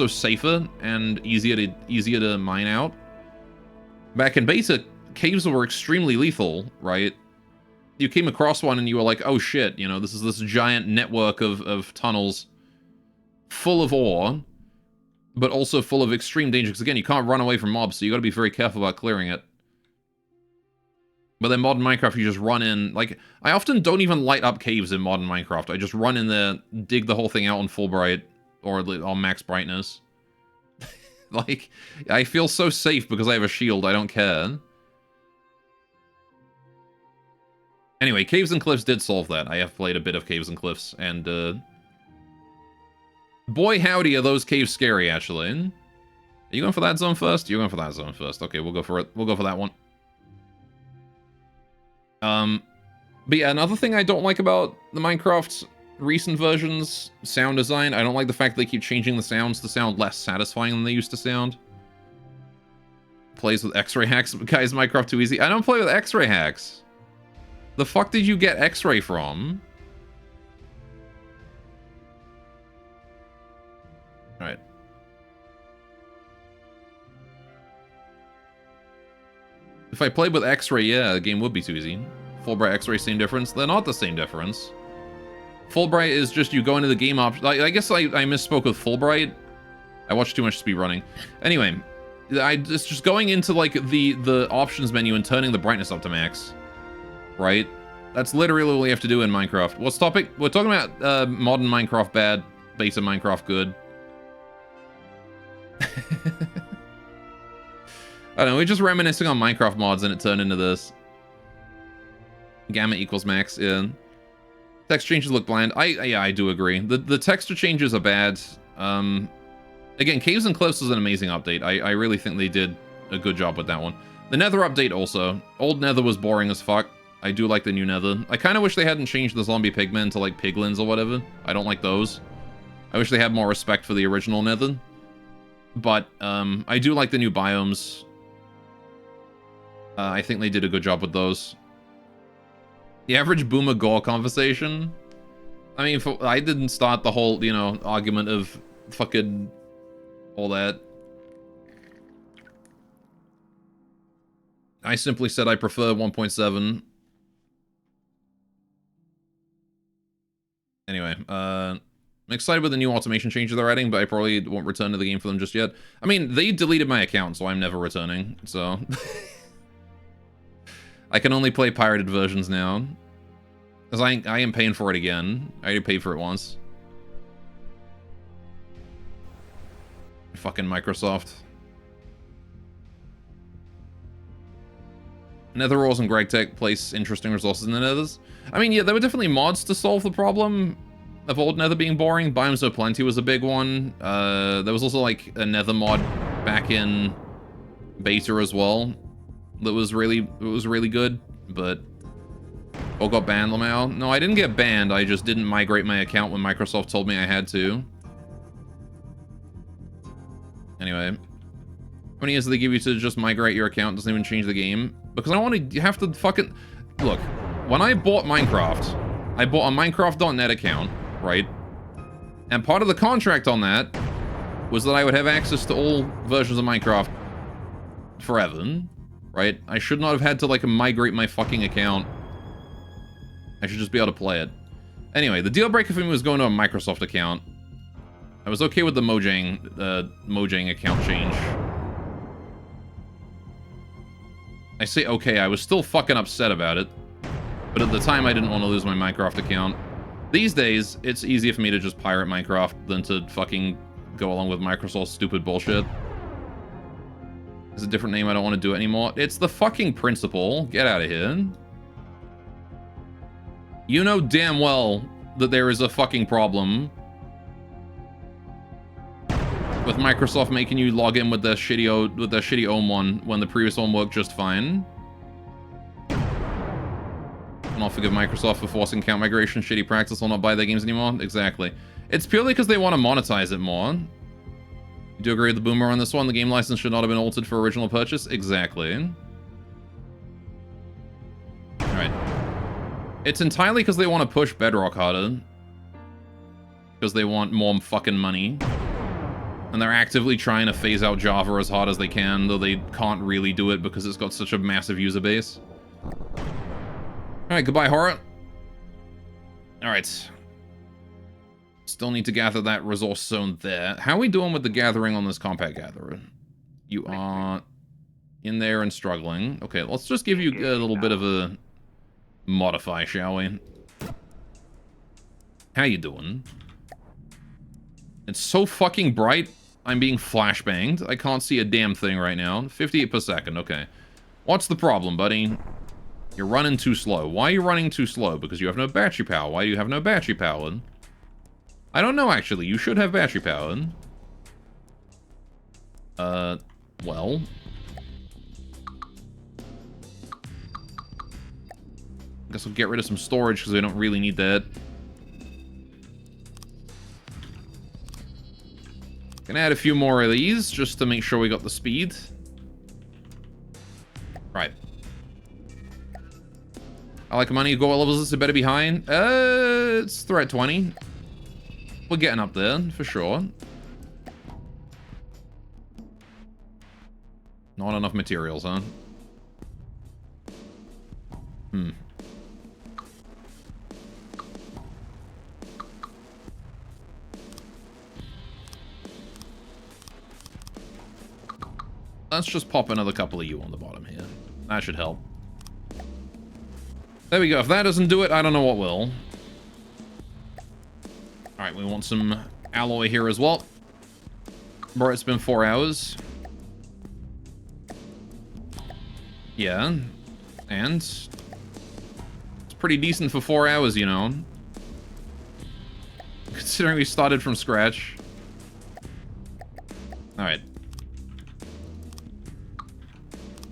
safer and easier to mine out. Back in beta, caves were extremely lethal, right? You came across one and you were like, oh shit, you know, this is this giant network of tunnels full of ore, but also full of extreme danger, because again, you can't run away from mobs, so you gotta be very careful about clearing it. But then modern Minecraft, you just run in, like, I often don't even light up caves in modern Minecraft. I just run in there, dig the whole thing out on full bright, or on max brightness. Like, I feel so safe because I have a shield, I don't care. Anyway, Caves and Cliffs did solve that. I have played a bit of Caves and Cliffs, and, boy howdy are those caves scary, actually. Are you going for that zone first? You're going for that zone first. Okay, we'll go for it. We'll go for that one. But yeah, another thing I don't like about the Minecraft recent versions, sound design, I don't like the fact they keep changing the sounds to sound less satisfying than they used to sound. Plays with X-ray hacks. Guys, Minecraft too easy. I don't play with X-ray hacks. The fuck did you get X-ray from? Alright. If I played with X-ray, yeah, the game would be too easy. Fulbright, X-ray, same difference? They're not the same difference. Fulbright is just you go into the game option. I guess I misspoke with Fulbright. I watched too much speed running. Anyway, it's just going into like the options menu and turning the brightness up to max. Right? That's literally all you have to do in Minecraft. What's topic? We're talking about modern Minecraft bad, beta Minecraft good. I don't know, we're just reminiscing on Minecraft mods and it turned into this. Gamma equals max, yeah. Text changes look bland. Yeah, I do agree. The texture changes are bad. Again, Caves and Cliffs was an amazing update. I really think they did a good job with that one. The Nether update also. Old Nether was boring as fuck. I do like the new Nether. I kind of wish they hadn't changed the zombie pigmen to like piglins or whatever. I don't like those. I wish they had more respect for the original Nether. But I do like the new biomes. I think they did a good job with those. The average boomer gore conversation. I mean, I didn't start the whole, you know, argument of fucking all that. I simply said I prefer 1.7. Anyway, I'm excited with the new automation changes they're adding, but I probably won't return to the game for them just yet. I mean, they deleted my account, so I'm never returning, so... I can only play pirated versions now. Because I am paying for it again. I already paid for it once. Fucking Microsoft. Nether Rolls and GregTech place interesting resources in the Nethers. I mean, yeah, there were definitely mods to solve the problem of old Nether being boring. Biomes of Plenty was a big one. There was also like a Nether mod back in beta as well. That was really good, but all got banned, Lamau. No, I didn't get banned. I just didn't migrate my account when Microsoft told me I had to. Anyway, how many years do they give you to just migrate your account? Doesn't even change the game. Because I want to have to fucking look. When I bought Minecraft, I bought a Minecraft.net account, right? And part of the contract on that was that I would have access to all versions of Minecraft forever. Right? I should not have had to, like, migrate my fucking account. I should just be able to play it. Anyway, the deal breaker for me was going to a Microsoft account. I was okay with the Mojang account change. I say okay, I was still fucking upset about it. But at the time, I didn't want to lose my Minecraft account. These days, it's easier for me to just pirate Minecraft than to fucking go along with Microsoft's stupid bullshit. There's a different name, I don't want to do it anymore. It's the fucking principle. Get out of here. You know damn well that there is a fucking problem with Microsoft making you log in with their shitty own one when the previous one worked just fine. And I'll forgive Microsoft for forcing account migration, shitty practice, I'll not buy their games anymore. Exactly. It's purely because they want to monetize it more. You do agree with the boomer on this one? The game license should not have been altered for original purchase? Exactly. Alright. It's entirely because they want to push Bedrock harder. Because they want more fucking money. And they're actively trying to phase out Java as hard as they can, though they can't really do it because it's got such a massive user base. Alright, goodbye, Horror. Alright. Still need to gather that resource zone there. How are we doing with the gathering on this compact gatherer? You are in there and struggling. Okay, let's just give you a little bit of a modify, shall we? How you doing? It's so fucking bright, I'm being flashbanged. I can't see a damn thing right now. 58 per second, okay. What's the problem, buddy? You're running too slow. Why are you running too slow? Because you have no battery power. Why do you have no battery power? I don't know, actually. You should have battery power. Well. Guess we'll get rid of some storage because we don't really need that. Gonna add a few more of these just to make sure we got the speed. Right. I like money. Go what levels is it? Better be high. It's threat 20. We're getting up there for sure. Not enough materials, huh? Let's just pop another couple of you on the bottom here. That should help. There we go. If that doesn't do it, I don't know what will. Alright, we want some alloy here as well. Bro, it's been 4 hours. Yeah. And it's pretty decent for 4 hours, you know. Considering we started from scratch. Alright.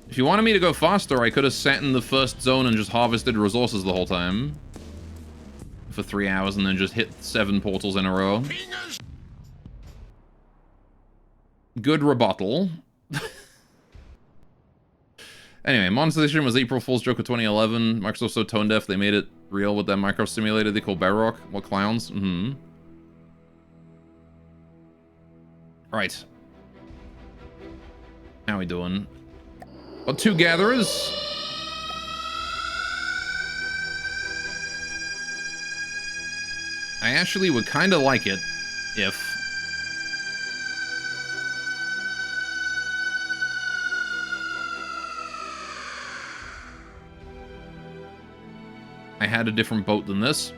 If you wanted me to go faster, I could have sat in the first zone and just harvested resources the whole time. For 3 hours and then just hit 7 portals in a row. Good rebuttal. Anyway, monetization was April Fool's joke of 2011. Microsoft's so tone deaf they made it real with that micro simulator they call Bedrock. What clowns? Right. How we doing? Got 2 gatherers. I actually would kind of like it if I had a different boat than this.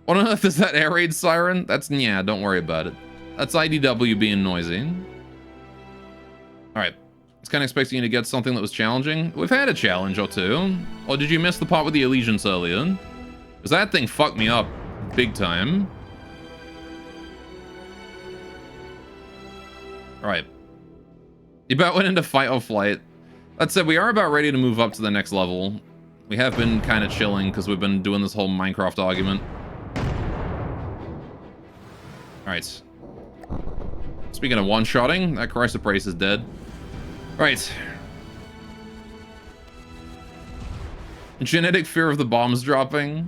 What on earth is that air raid siren? That's, yeah, don't worry about it. That's IDW being noisy. Alright. I was kind of expecting you to get something that was challenging. We've had a challenge or two. Or did you miss the part with the allegiance earlier? Because that thing fucked me up big time. Alright. You about went into fight or flight. That said, we are about ready to move up to the next level. We have been kind of chilling because we've been doing this whole Minecraft argument. Alright. Speaking of one-shotting, that Chrysoprase is dead. Right. Genetic fear of the bombs dropping.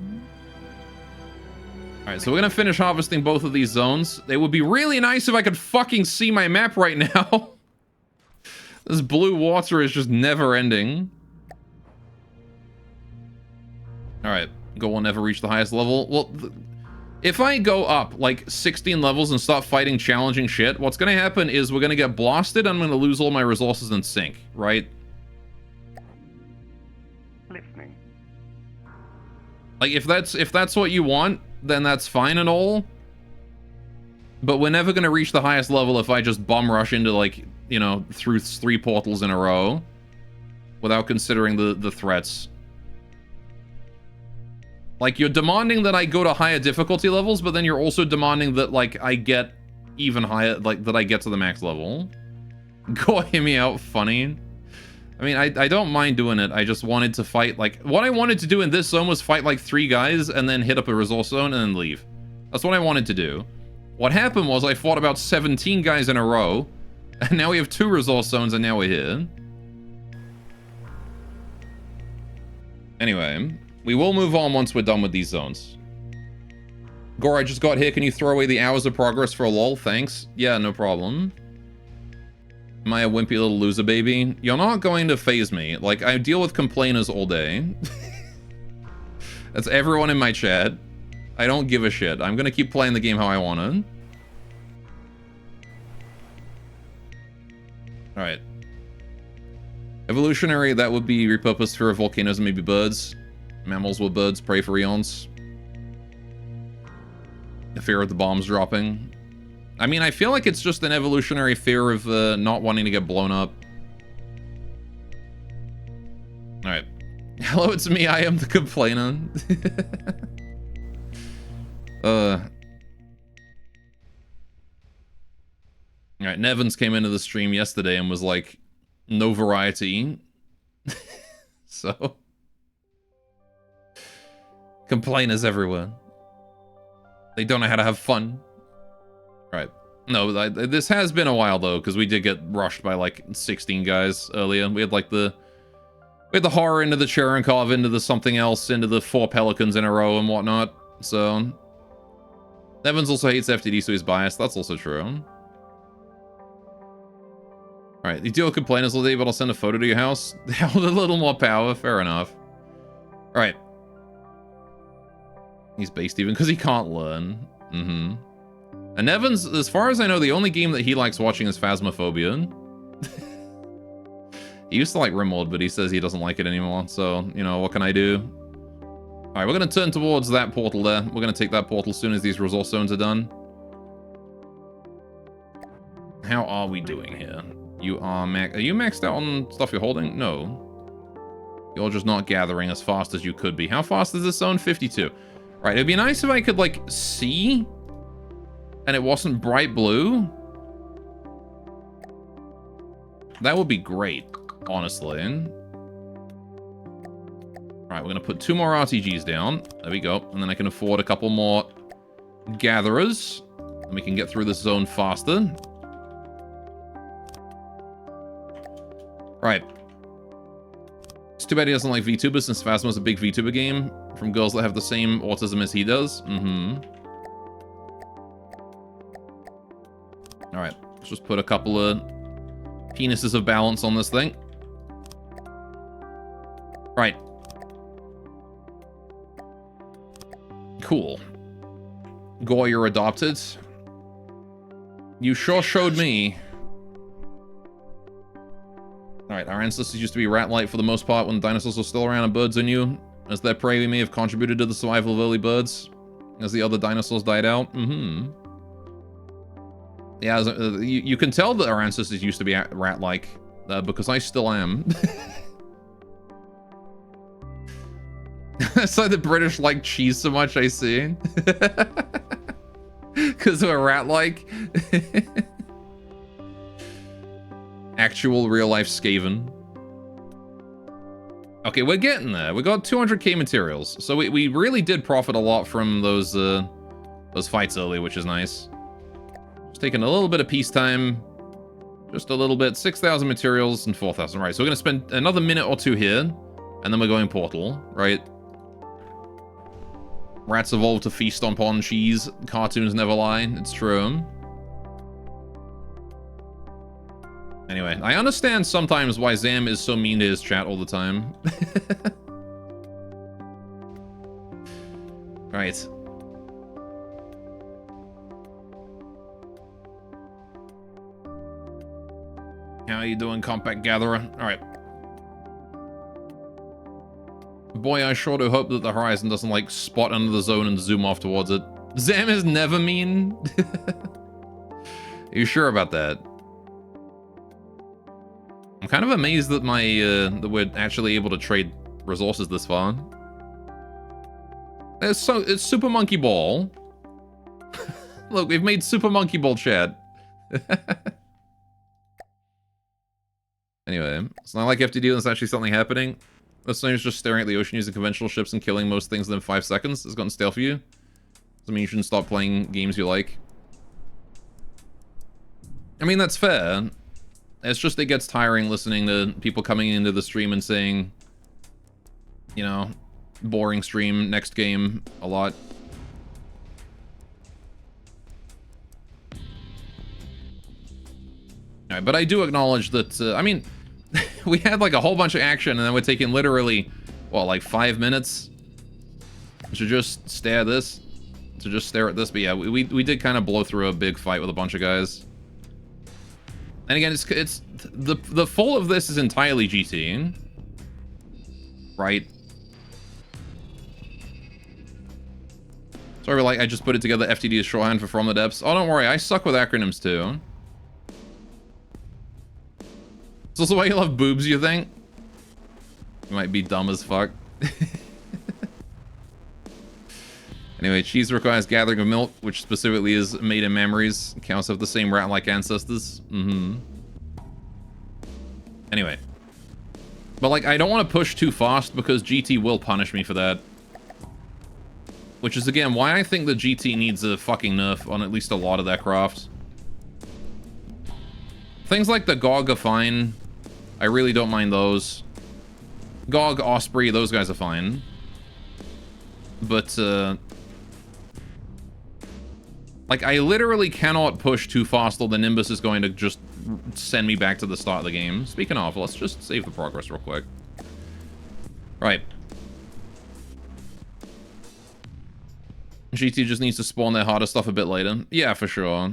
Alright, so we're gonna finish harvesting both of these zones. It would be really nice if I could fucking see my map right now. This blue water is just never ending. Alright, goal will never reach the highest level. Well, if I go up like 16 levels and start fighting challenging shit, what's gonna happen is we're gonna get blasted and I'm gonna lose all my resources and sink, right? Listening. Like, if that's what you want, then that's fine and all. But we're never going to reach the highest level if I just bum rush into, like, you know, through 3 portals in a row without considering the threats. Like, you're demanding that I go to higher difficulty levels, but then you're also demanding that, like, I get even higher, like, that I get to the max level. Go hear me out, funny. I mean, I don't mind doing it. I just wanted to fight, like... What I wanted to do in this zone was fight, like, 3 guys and then hit up a resource zone and then leave. That's what I wanted to do. What happened was I fought about 17 guys in a row, and now we have 2 resource zones and now we're here. Anyway, we will move on once we're done with these zones. Gore, I just got here. Can you throw away the hours of progress for a lol? Thanks. Yeah, no problem. Am I a wimpy little loser baby? You're not going to phase me. Like, I deal with complainers all day. That's everyone in my chat. I don't give a shit. I'm gonna keep playing the game how I want to. Alright. Evolutionary, that would be repurposed for volcanoes and maybe birds. Mammals were birds, prey for eons. The fear of the bombs dropping. I mean, I feel like it's just an evolutionary fear of not wanting to get blown up. Alright. Hello, it's me. I am the complainer. Alright, Nevins came into the stream yesterday and was like, no variety. So... Complainers everywhere. They don't know how to have fun. Right. No, this has been a while, though, because we did get rushed by, like, 16 guys earlier. We had, like, the horror into the Cherenkov, into the something else, into the 4 Pelicans in a row and whatnot. So... Evans also hates FTD, so he's biased. That's also true. Alright, you deal with complainers all day, but I'll send a photo to your house. They have a little more power. Fair enough. Alright. He's based even because he can't learn. And Evans, as far as I know, the only game that he likes watching is Phasmophobia. He used to like Rimworld, but he says he doesn't like it anymore. So, you know, what can I do? Alright, we're going to turn towards that portal there. We're going to take that portal as soon as these resource zones are done. How are we doing here? You are are you maxed out on stuff you're holding? No. You're just not gathering as fast as you could be. How fast is this zone? 52. Right, it'd be nice if I could, like, see and it wasn't bright blue. That would be great, honestly. Alright, we're going to put 2 more RTGs down. There we go. And then I can afford a couple more gatherers. And we can get through this zone faster. Right. It's too bad he doesn't like VTubers, since Phasmo's a big VTuber game from girls that have the same autism as he does. Alright, let's just put a couple of penises of balance on this thing. Right. Cool. Gore, you're adopted. You sure showed me. Alright, our ancestors used to be rat-like for the most part when the dinosaurs were still around and birds are new. As their prey, we may have contributed to the survival of early birds as the other dinosaurs died out. Yeah, you can tell that our ancestors used to be rat-like, because I still am. It's like the British like cheese so much, I see. Because we're rat-like. Actual real-life Skaven. Okay, we're getting there. We got 200k materials. So we really did profit a lot from those fights earlier, which is nice. Just taking a little bit of peacetime. Just a little bit. 6,000 materials and 4,000. Right, so we're going to spend another minute or 2 here. And then we're going portal, right? Rats evolved to feast upon cheese. Cartoons never lie. It's true. Anyway, I understand sometimes why Zam is so mean to his chat all the time. Right. How are you doing, Compact Gatherer? Alright. Boy, I sure do hope that the horizon doesn't, like, spot under the zone and zoom off towards it. Zam is never mean. Are you sure about that? I'm kind of amazed that that we're actually able to trade resources this far. It's Super Monkey Ball. Look, we've made Super Monkey Ball chat. Anyway, it's not like FTD there's actually something happening. This thing is just staring at the ocean using conventional ships and killing most things within 5 seconds. It's gotten stale for you. Doesn't mean you shouldn't stop playing games you like. I mean, that's fair. It's just it gets tiring listening to people coming into the stream and saying, you know, boring stream, next game, a lot. Alright, but I do acknowledge that, I mean, we had like a whole bunch of action and then we're taking literally, what, like 5 minutes to just stare at this? To just stare at this? But yeah, we did kind of blow through a big fight with a bunch of guys. And again, it's the full of this is entirely GT, right? Sorry, like I just put it together. FTD is shorthand for From the Depths. Oh, don't worry, I suck with acronyms too. It's also why you love boobs, you think? You might be dumb as fuck. Anyway, cheese requires gathering of milk, which specifically is made in memories. Counts have the same rat-like ancestors. Anyway. But, like, I don't want to push too fast because GT will punish me for that. Which is, again, why I think that GT needs a fucking nerf on at least a lot of their craft. Things like the GOG are fine. I really don't mind those. GOG, Osprey, those guys are fine. But, like, I literally cannot push too fast or the Nimbus is going to just send me back to the start of the game. Speaking of, let's just save the progress real quick. Right. GT just needs to spawn their harder stuff a bit later. Yeah, for sure.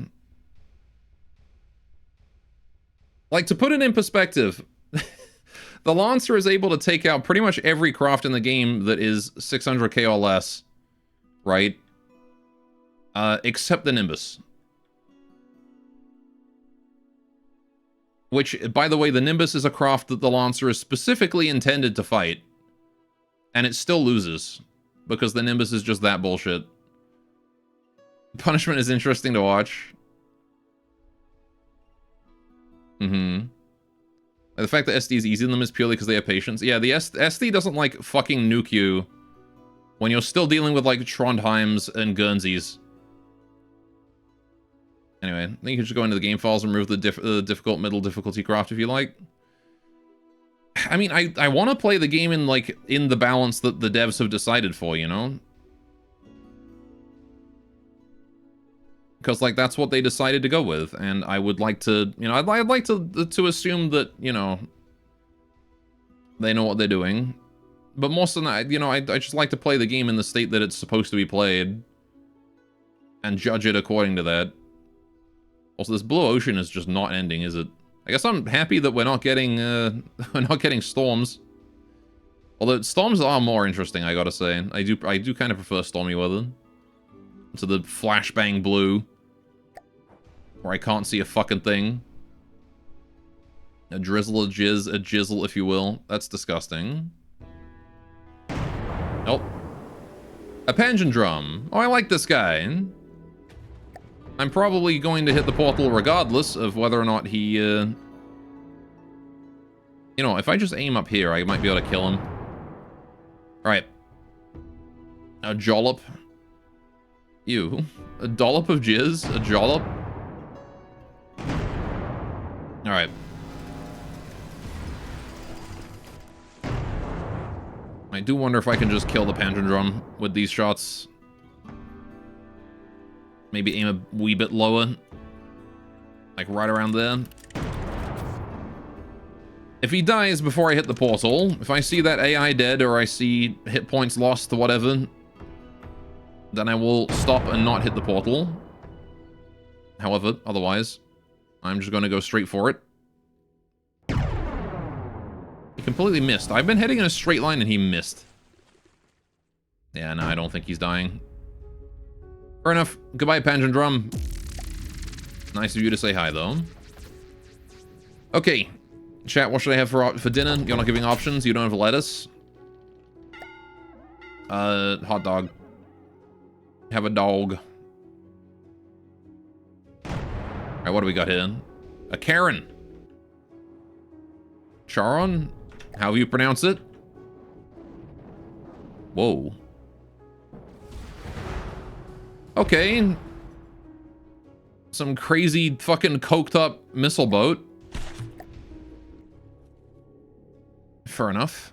Like, to put it in perspective, the Lancer is able to take out pretty much every craft in the game that is 600k or less, right? Except the Nimbus. Which, by the way, the Nimbus is a craft that the Lancer is specifically intended to fight. And it still loses. Because the Nimbus is just that bullshit. Punishment is interesting to watch. The fact that SD is easy on them is purely because they have patience. Yeah, the SD doesn't, like, fucking nuke you when you're still dealing with, like, Trondheims and Guernseys. Anyway, I think you can just go into the game files and remove the difficult middle difficulty craft if you like. I mean, I want to play the game in, like, in the balance that the devs have decided for, you know? Because, like, that's what they decided to go with, and I would like to, you know, I'd like to assume that, you know, they know what they're doing. But more than that, you know, I just like to play the game in the state that it's supposed to be played. And judge it according to that. Also, this Blue Ocean is just not ending, is it? I guess I'm happy that we're not getting, storms. Although, storms are more interesting, I gotta say. I do kind of prefer stormy weather. To the flashbang blue. Where I can't see a fucking thing. A drizzle, a jizz, a jizzle, if you will. That's disgusting. Nope. A Panjin Drum. Oh, I like this guy. I'm probably going to hit the portal regardless of whether or not he, You know, if I just aim up here, I might be able to kill him. Alright. A Jollop. Ew. A dollop of jizz? A jollop? Alright. I do wonder if I can just kill the Panjin Drum with these shots. Maybe aim a wee bit lower. Like right around there. If he dies before I hit the portal, if I see that AI dead or I see hit points lost or whatever, then I will stop and not hit the portal. However, otherwise, I'm just going to go straight for it. He completely missed. I've been heading in a straight line and he missed. Yeah, no, I don't think he's dying. Fair enough. Goodbye, Panjin Drum. Nice of you to say hi, though. Okay. Chat, what should I have for dinner? You're not giving options? You don't have lettuce? Hot dog. Have a dog. Alright, what do we got here? A Karen. Charon? How you pronounce it? Whoa. Okay. Some crazy fucking coked up missile boat. Fair enough.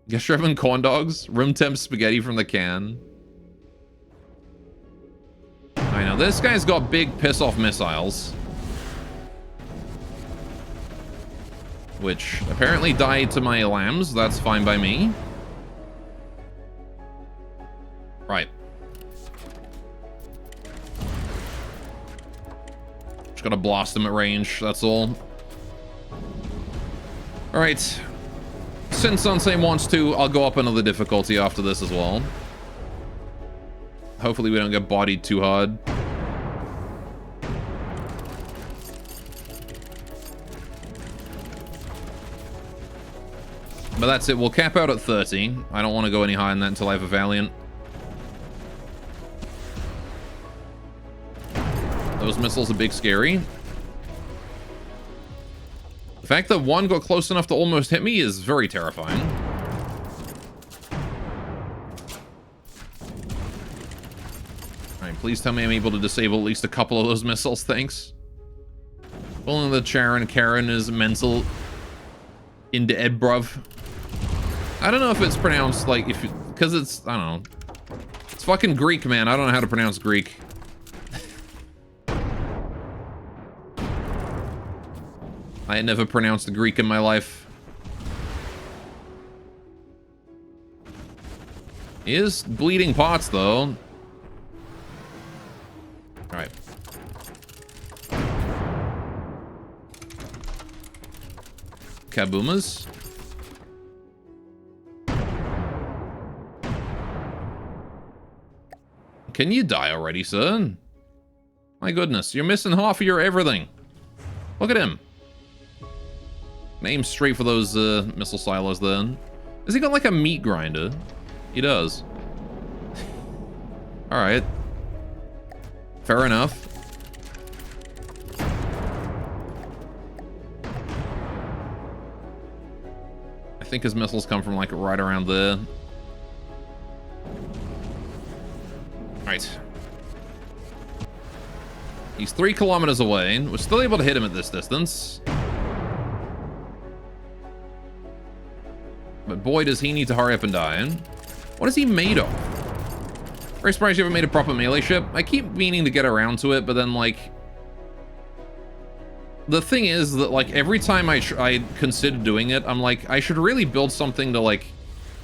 Guess you're having corn dogs? Room temp spaghetti from the can. I know, this guy's got big piss-off missiles. Which apparently died to my lambs. That's fine by me. Right. Just gotta blast them at range, that's all. Alright. Since Sensei wants to, I'll go up another difficulty after this as well. Hopefully we don't get bodied too hard. But that's it, we'll cap out at 30. I don't want to go any higher than that until I have a Valiant. Those missiles are big scary. The fact that one got close enough to almost hit me is very terrifying. Alright, please tell me I'm able to disable at least a couple of those missiles, thanks. Only the Karen is mental into Ed, bruv. I don't know if it's pronounced like, because it's, I don't know. It's fucking Greek, man. I don't know how to pronounce Greek. I had never pronounced Greek in my life. He is bleeding pots, though. Alright. Kaboomas. Can you die already, son? My goodness, you're missing half of your everything. Look at him. Aim straight for those missile silos then. Has he got like a meat grinder? He does. Alright. Fair enough. I think his missiles come from like right around there. Right. He's 3 kilometers away. We're still able to hit him at this distance. But boy, does he need to hurry up and die. What is he made of? Very surprised you haven't made a proper melee ship. I keep meaning to get around to it, but then, like... The thing is that, like, every time I consider doing it, I'm like, I should really build something to, like,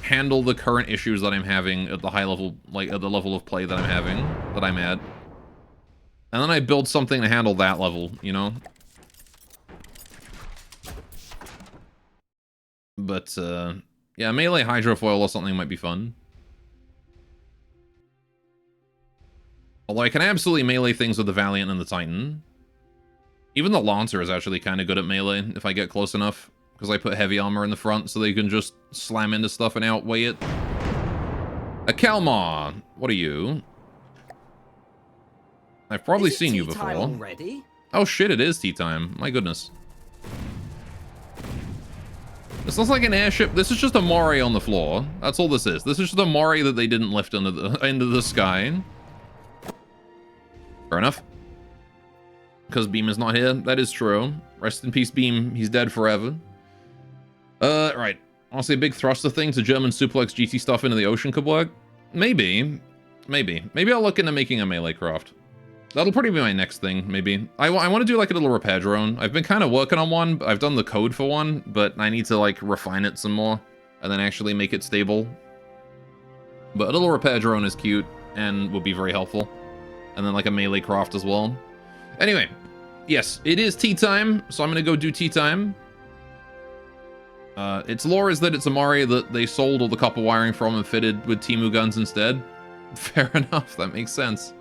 handle the current issues that I'm having at the high level, like, at the level of play that I'm having, that I'm at. And then I build something to handle that level, you know? But, yeah, melee hydrofoil or something might be fun. Although I can absolutely melee things with the Valiant and the Titan. Even the Lancer is actually kind of good at melee if I get close enough. Because I put heavy armor in the front so they can just slam into stuff and outweigh it. A Kalmar, what are you? I've probably seen you before. Already? Oh shit, it is tea time. My goodness. This looks like an airship. This is just a moray on the floor. That's all this is. This is just a moray that they didn't lift into the sky. Fair enough. Because Beam is not here. That is true. Rest in peace, Beam. He's dead forever. Right. Honestly, a big thruster thing to German suplex GT stuff into the ocean could work? Maybe. Maybe. Maybe I'll look into making a melee craft. That'll probably be my next thing, maybe. I want to do like a little repair drone. I've been kind of working on one. I've done the code for one, but I need to like refine it some more and then actually make it stable. But a little repair drone is cute and would be very helpful. And then like a melee craft as well. Anyway, yes, it is tea time, so I'm going to go do tea time. Its lore is that it's Amari that they sold all the copper wiring from and fitted with Timu guns instead. Fair enough, that makes sense.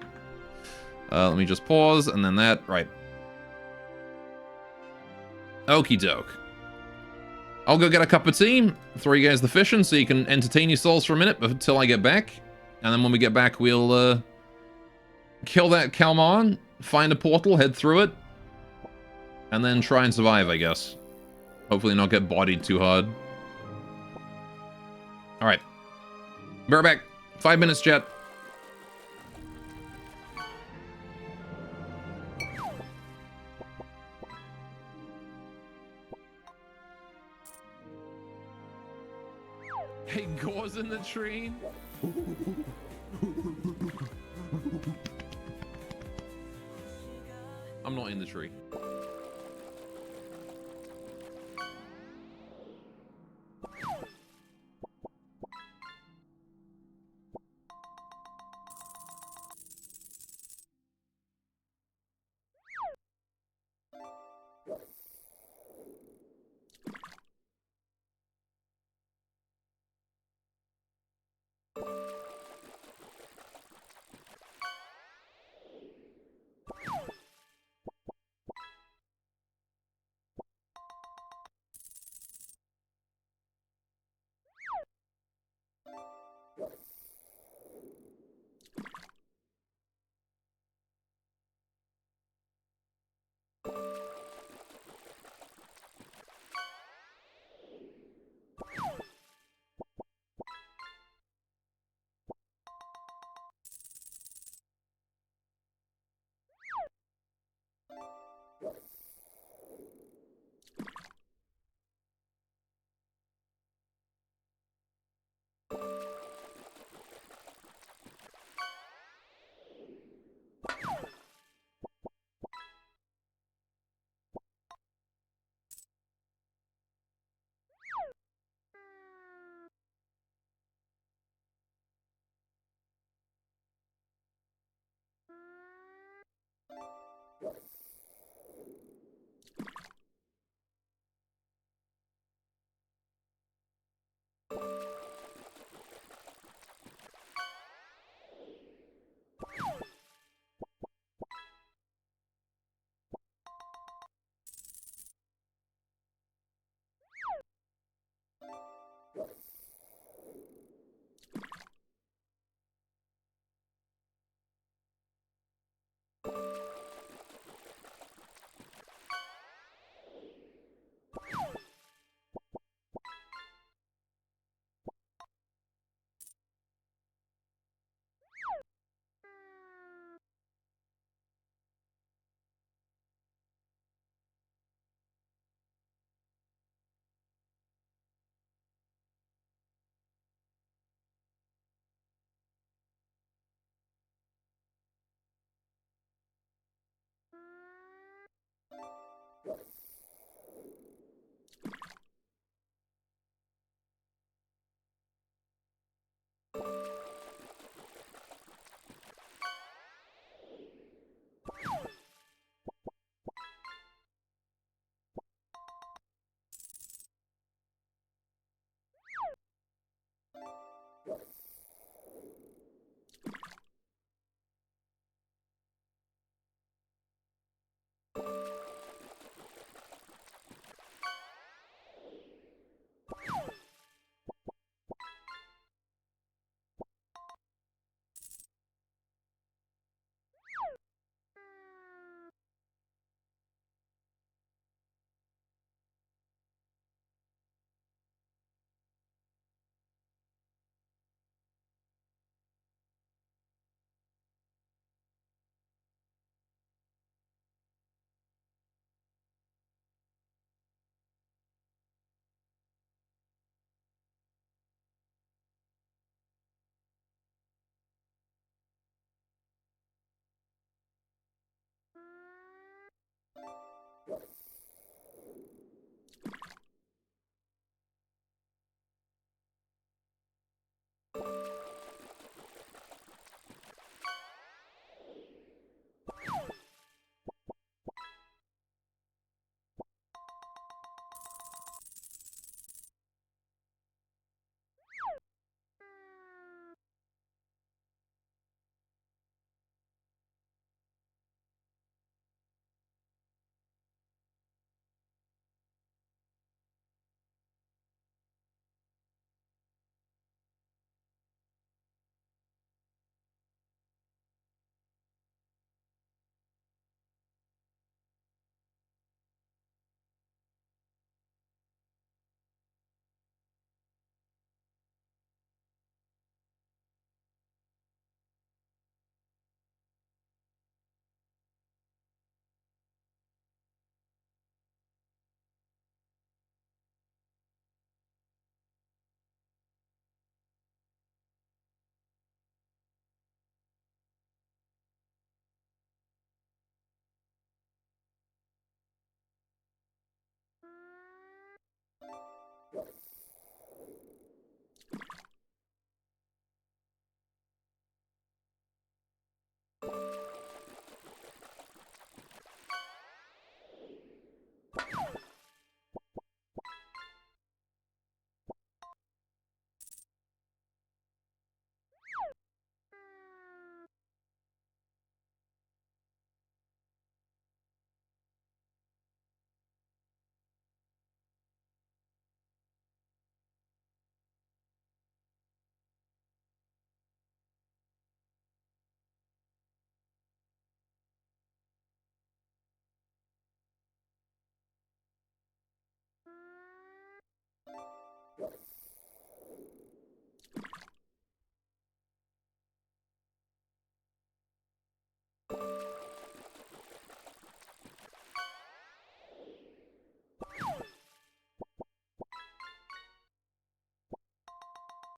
Let me just pause, and then that, right. Okie doke. I'll go get a cup of tea, throw you guys the fishing so you can entertain yourselves for a minute until I get back. And then when we get back, we'll kill that Kalmar, find a portal, head through it, and then try and survive, I guess. Hopefully not get bodied too hard. Alright. Be right back. 5 minutes, chat. Hey, Gore's in the tree. I'm not in the tree.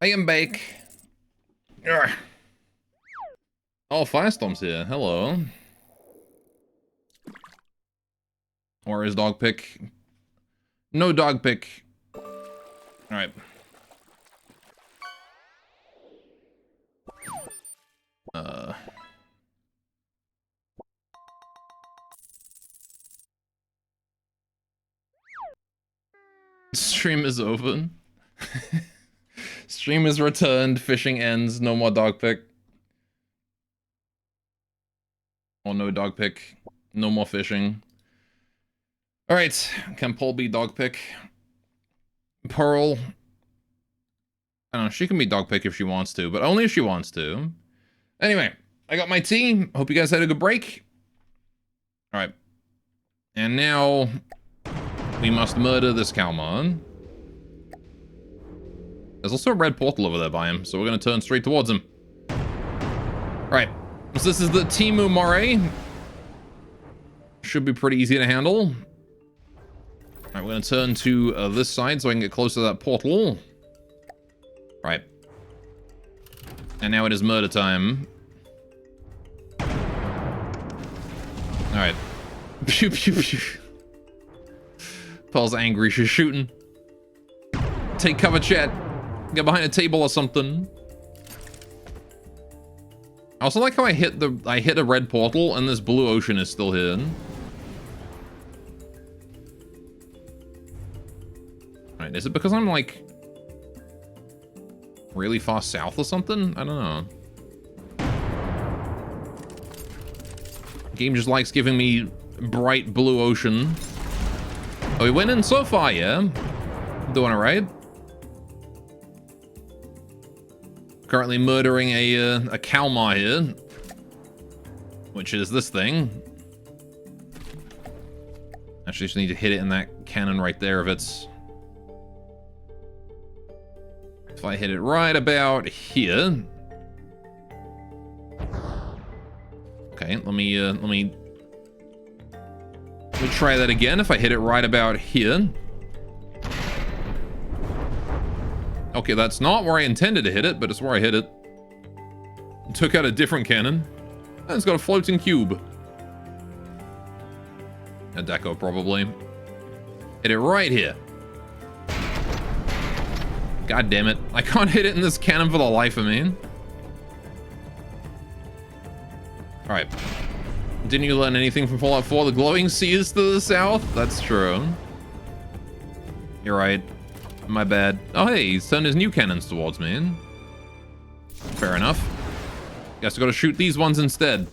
I am bake. Urgh. Oh, Firestorm's here. Hello. Or is dog pick? No dog pick. Alright. Stream is open. Stream is returned. Fishing ends. No more dog pick. Or no dog pick. No more fishing. Alright. Can Paul be dog pick? Pearl. I don't know. She can be dog pick if she wants to, but only if she wants to. Anyway, I got my tea. Hope you guys had a good break. Alright. And now we must murder this Kalman. There's also a red portal over there by him, so we're going to turn straight towards him. Alright, so this is the Timu Moray. Should be pretty easy to handle. Alright, we're going to turn to this side so I can get closer to that portal. Right. And now it is murder time. Alright. Pew pew pew. Paul's angry, she's shooting. Take cover, chat. Get behind a table or something. I also like how I hit a red portal and this blue ocean is still here. Alright, is it because I'm like really far south or something? I don't know. Game just likes giving me bright blue ocean. Are we winning so far, yeah? Doing alright. Currently murdering a Kalmar here. Which is this thing. Actually just need to hit it in that cannon right there if it's... If I hit it right about here. Okay, let me try that again. If I hit it right about here. Okay, that's not where I intended to hit it, but it's where I hit it. Took out a different cannon. And it's got a floating cube. A deco, probably. Hit it right here. God damn it. I can't hit it in this cannon for the life of me. Alright. Didn't you learn anything from Fallout 4? The glowing sea is to the south? That's true. You're right. My bad. Oh, hey, he's turned his new cannons towards me. Fair enough. Guess I gotta shoot these ones instead.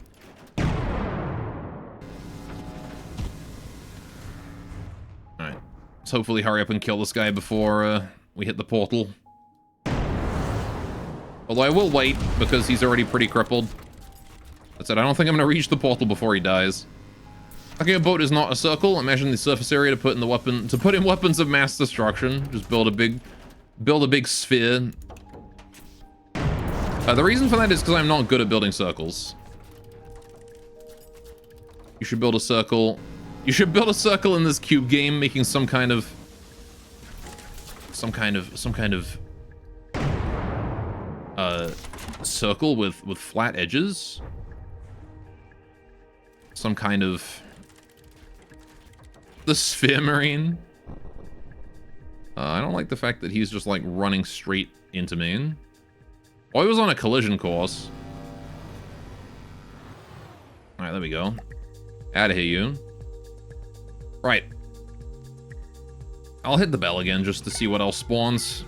Alright. Let's hopefully hurry up and kill this guy before we hit the portal. Although I will wait, because he's already pretty crippled. That's it. I don't think I'm gonna reach the portal before he dies. Okay, a boat is not a circle. Imagine the surface area to put in weapons of mass destruction. Just build a big sphere. The reason for that is because I'm not good at building circles. You should build a circle. You should build a circle in this cube game, making some kind of circle with flat edges. Some kind of the Sphere Marine. I don't like the fact that he's just like running straight into me. Oh, he was on a collision course. Alright, there we go. Out of here, you. Right. I'll hit the bell again just to see what else spawns.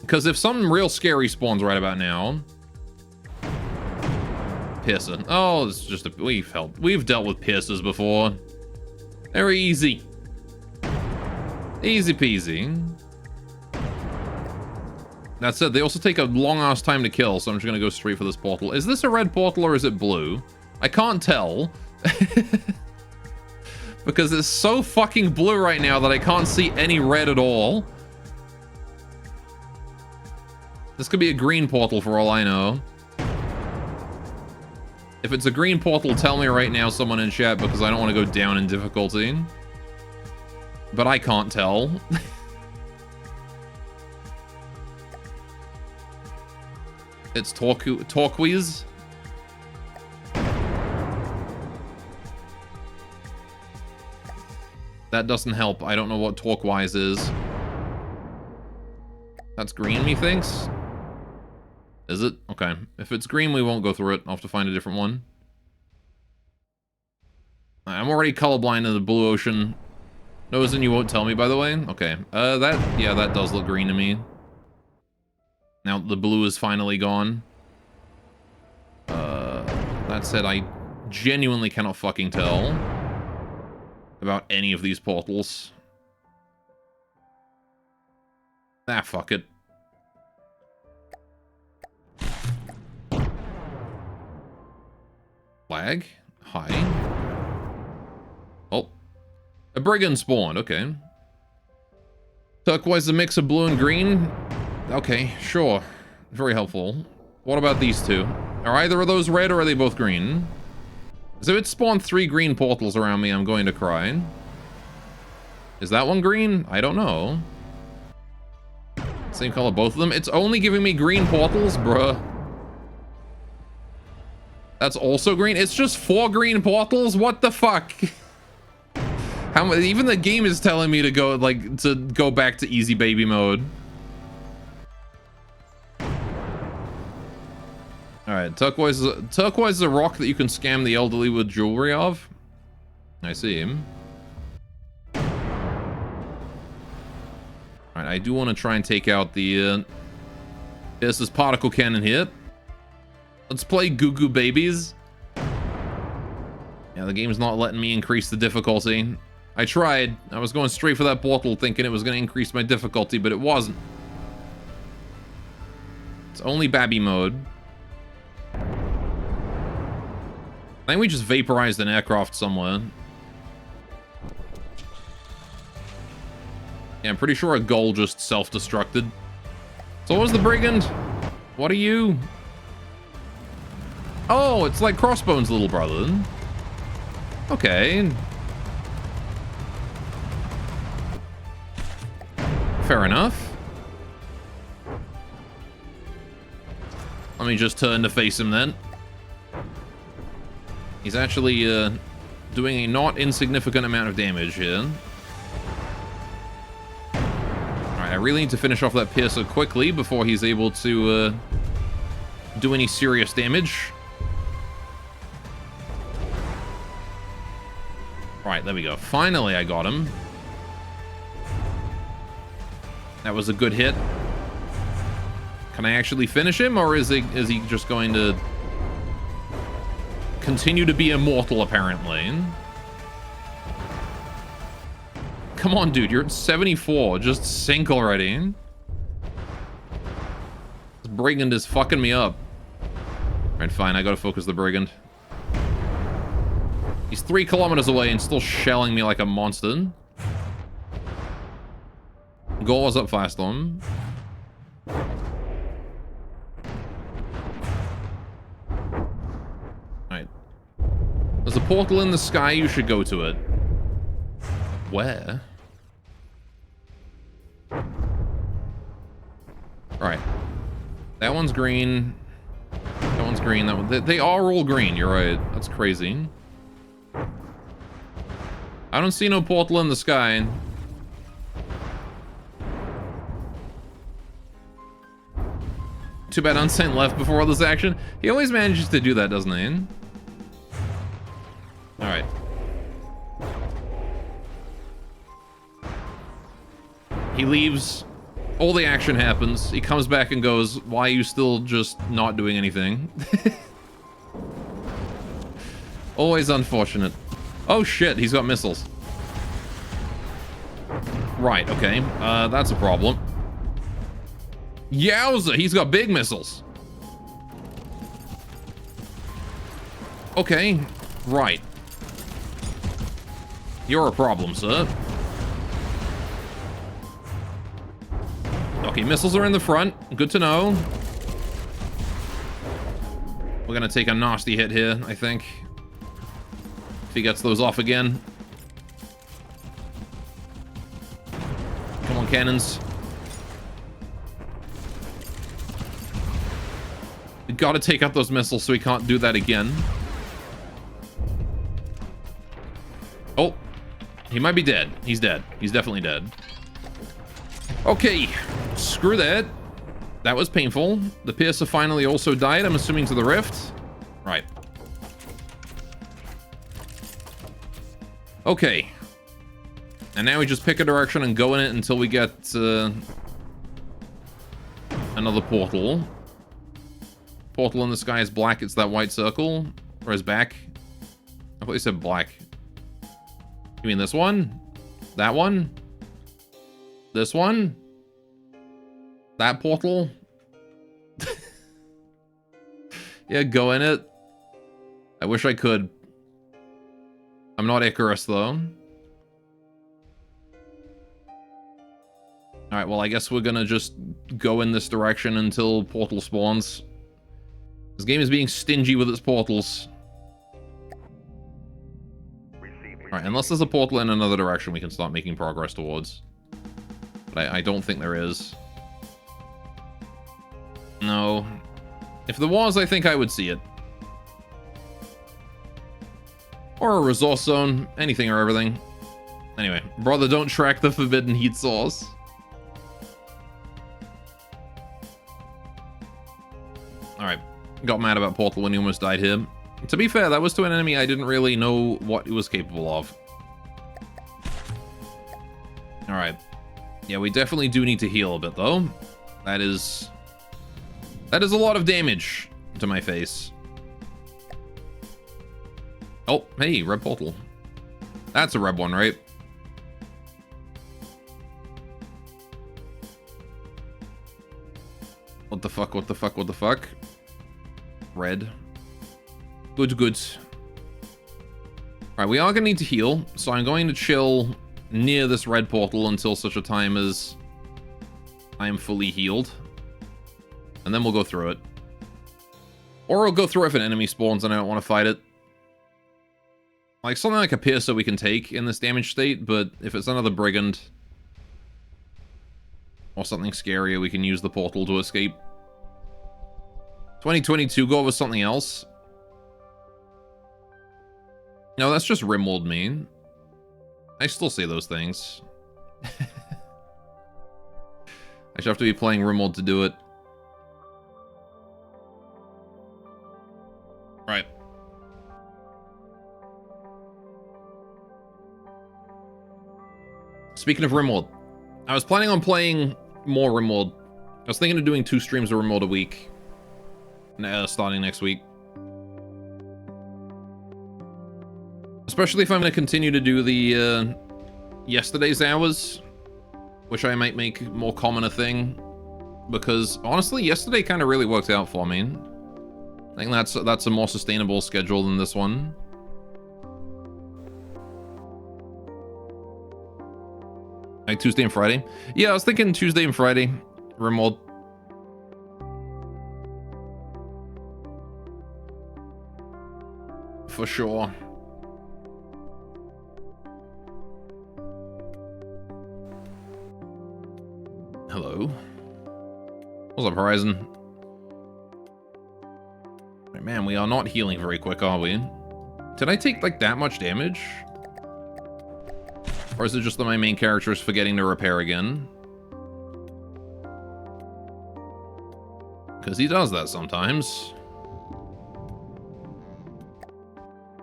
Because if something real scary spawns right about now... Piercer. Oh, it's just a... We've dealt with piercers before. Very easy. Easy peasy. That said, they also take a long-ass time to kill, so I'm just gonna go straight for this portal. Is this a red portal or is it blue? I can't tell. Because it's so fucking blue right now that I can't see any red at all. This could be a green portal for all I know. If it's a green portal, tell me right now, someone in chat, because I don't want to go down in difficulty. But I can't tell. It's turquoise. That doesn't help. I don't know what turquoise is. That's green, methinks? Is it? Okay. If it's green, we won't go through it. I'll have to find a different one. I'm already colorblind in the blue ocean. Knows and you won't tell me, by the way? Okay. That does look green to me. Now the blue is finally gone. That said, I genuinely cannot fucking tell about any of these portals. Ah, fuck it. Lag? Hi. Oh. A brigand spawned, okay. Turquoise, a mix of blue and green? Okay, sure. Very helpful. What about these two? Are either of those red or are they both green? So it spawned 3 green portals around me, I'm going to cry. Is that one green? I don't know. Same color, both of them? It's only giving me green portals, bruh. That's also green? It's just 4 green portals? What the fuck? How even the game is telling me to go back to easy baby mode. Alright, turquoise is a rock that you can scam the elderly with jewelry of. I see him. Alright, I do want to try and take out the this is particle cannon here. Let's play Goo Goo Babies. Yeah, the game's not letting me increase the difficulty. I tried. I was going straight for that portal thinking it was going to increase my difficulty, but it wasn't. It's only Babby mode. I think we just vaporized an aircraft somewhere. Yeah, I'm pretty sure a goal just self-destructed. So what was the brigand? What are you? Oh, it's like Crossbone's little brother. Okay. Fair enough. Let me just turn to face him then. He's actually doing a not insignificant amount of damage here. Alright, I really need to finish off that piercer quickly before he's able to do any serious damage. Right, there we go. Finally, I got him. That was a good hit. Can I actually finish him, or is he just going to continue to be immortal, apparently? Come on, dude. You're at 74. Just sink already. This brigand is fucking me up. Alright, fine. I gotta focus the brigand. He's 3 kilometers away and still shelling me like a monster. Goal was up fast on. Alright. There's a portal in the sky, you should go to it. Where? Alright. That one's green. That one's green. That one, they are all green, you're right. That's crazy. I don't see no portal in the sky. Too bad Unsent left before all this action. He always manages to do that, doesn't he? Alright. He leaves. All the action happens. He comes back and goes, why are you still just not doing anything? Always unfortunate. Oh shit, he's got missiles. Right, okay. That's a problem. Yowza, he's got big missiles. Okay, right. You're a problem, sir. Okay, missiles are in the front. Good to know. We're gonna take a nasty hit here, I think. If he gets those off again. Come on, cannons. We gotta take out those missiles so we can't do that again. Oh, he might be dead. He's dead. He's definitely dead. Okay, screw that. That was painful. The Piercer finally also died, I'm assuming to the rift. Right. Okay. And now we just pick a direction and go in it until we get another portal. Portal in the sky is black. It's that white circle. Or is back? I thought you said black. You mean this one? That one? This one? That portal? Yeah, go in it. I wish I could. I'm not Icarus, though. Alright, well, I guess we're gonna just go in this direction until portal spawns. This game is being stingy with its portals. Alright, unless there's a portal in another direction we can start making progress towards. But I don't think there is. No. If there was, I think I would see it. Or a resource zone. Anything or everything. Anyway, brother, don't track the forbidden heat source. Alright. Got mad about Portal when he almost died here. To be fair, that was to an enemy I didn't really know what it was capable of. Alright. Yeah, we definitely do need to heal a bit, though. That is a lot of damage to my face. Oh, hey, red portal. That's a red one, right? What the fuck, what the fuck, what the fuck? Red. Good, good. Alright, we are going to need to heal, so I'm going to chill near this red portal until such a time as I am fully healed. And then we'll go through it. Or I'll go through it if an enemy spawns and I don't want to fight it. Like, something like a Piercer we can take in this damage state, but if it's another Brigand or something scarier, we can use the portal to escape. 2022 goal was something else. No, that's just Rimworld mean. I still say those things. I should have to be playing Rimworld to do it. Right. Speaking of Rimworld, I was planning on playing more Rimworld. I was thinking of doing 2 streams of Rimworld a week. Starting next week. Especially if I'm going to continue to do the yesterday's hours, which I might make more common a thing, because honestly, yesterday kind of really worked out for me. I think that's a more sustainable schedule than this one. Like Tuesday and Friday. Yeah, I was thinking Tuesday and Friday, Rimworld. For sure. Hello. What's up, Horizon? Right, man, we are not healing very quick, are we? Did I take, like, that much damage? Or is it just that my main character is forgetting to repair again? Because he does that sometimes.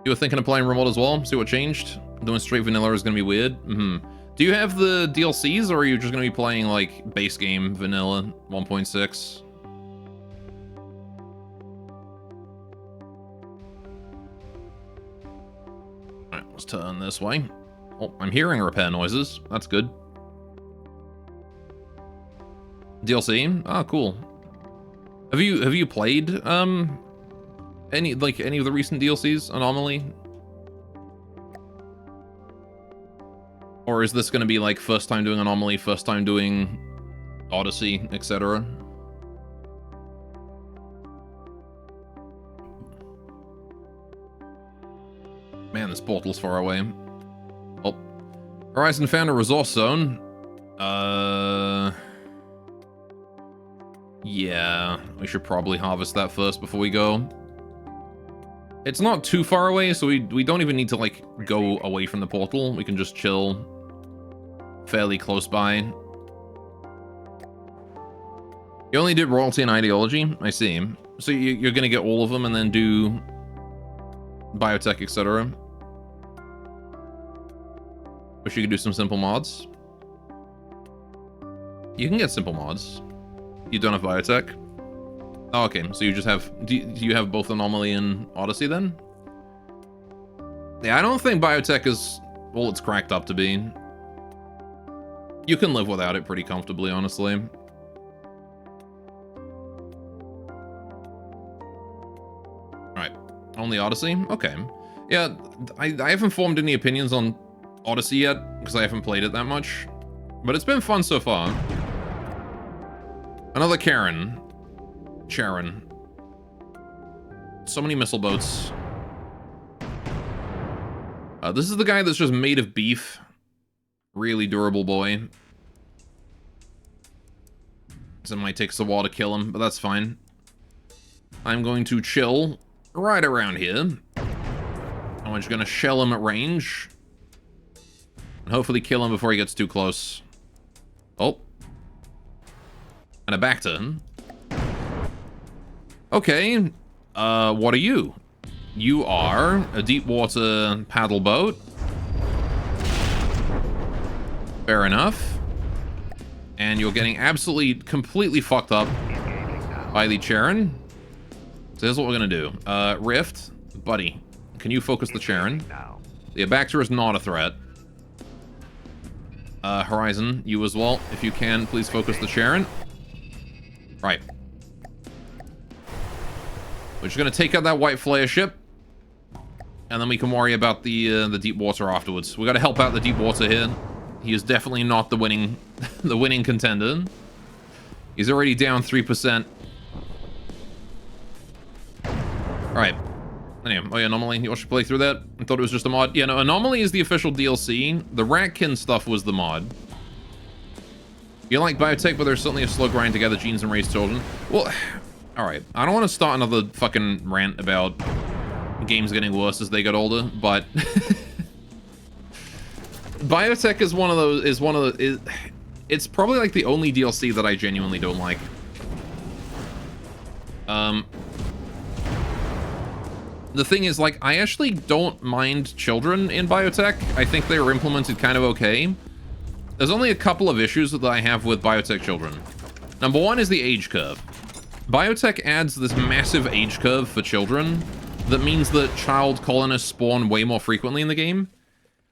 You were thinking of playing Rimworld as well? See what changed? Doing straight vanilla is going to be weird? Do you have the DLCs, or are you just going to be playing, like, base game vanilla 1.6? Alright, let's turn this way. Oh, I'm hearing repair noises. That's good. DLC? Ah, cool. Have you played, any of the recent DLCs, Anomaly? Or is this going to be like first time doing Anomaly, first time doing Odyssey, etc. Man, this portal's far away. Oh. Horizon found a resource zone. Yeah, we should probably harvest that first before we go. It's not too far away, so we don't even need to, like, go away from the portal. We can just chill fairly close by. You only did royalty and ideology? I see. So you're gonna get all of them and then do biotech, etc. Wish you could do some simple mods. You can get simple mods. You don't have biotech? Oh, okay, so you just have... Do you have both Anomaly and Odyssey, then? Yeah, I don't think biotech is all it's cracked up to be. You can live without it pretty comfortably, honestly. Alright, only Odyssey? Okay. Yeah, I haven't formed any opinions on Odyssey yet, because I haven't played it that much. But it's been fun so far. Another Charon. So many missile boats. This is the guy that's just made of beef. Really durable boy. So it might take us a while to kill him, but that's fine. I'm going to chill right around here. I'm just going to shell him at range. And hopefully kill him before he gets too close. Oh. And a back turn. Okay. What are you? You are a deep water paddle boat. Fair enough. And you're getting absolutely, completely fucked up by the Charon. So here's what we're gonna do. Rift, buddy, can you focus the Charon? The Abaxer is not a threat. Horizon, you as well. If you can, please focus the Charon. Right. We're just gonna take out that white flare ship. And then we can worry about the deep water afterwards. We gotta help out the deep water here. He is definitely not the winning the winning contender. He's already down 3%. Alright. Anyway, oh yeah, Anomaly, you should play through that? I thought it was just a mod. Yeah, no, Anomaly is the official DLC. The Ratkin stuff was the mod. You like biotech, but there's certainly a slow grind to gather genes and raise children. Well, alright. I don't want to start another fucking rant about games getting worse as they get older, but biotech is one of those, it's probably like the only DLC that I genuinely don't like. The thing is, like, I actually don't mind children in biotech. I think they were implemented kind of okay. There's only a couple of issues that I have with biotech children. Number one is the age curve. Biotech adds this massive age curve for children that means that child colonists spawn way more frequently in the game,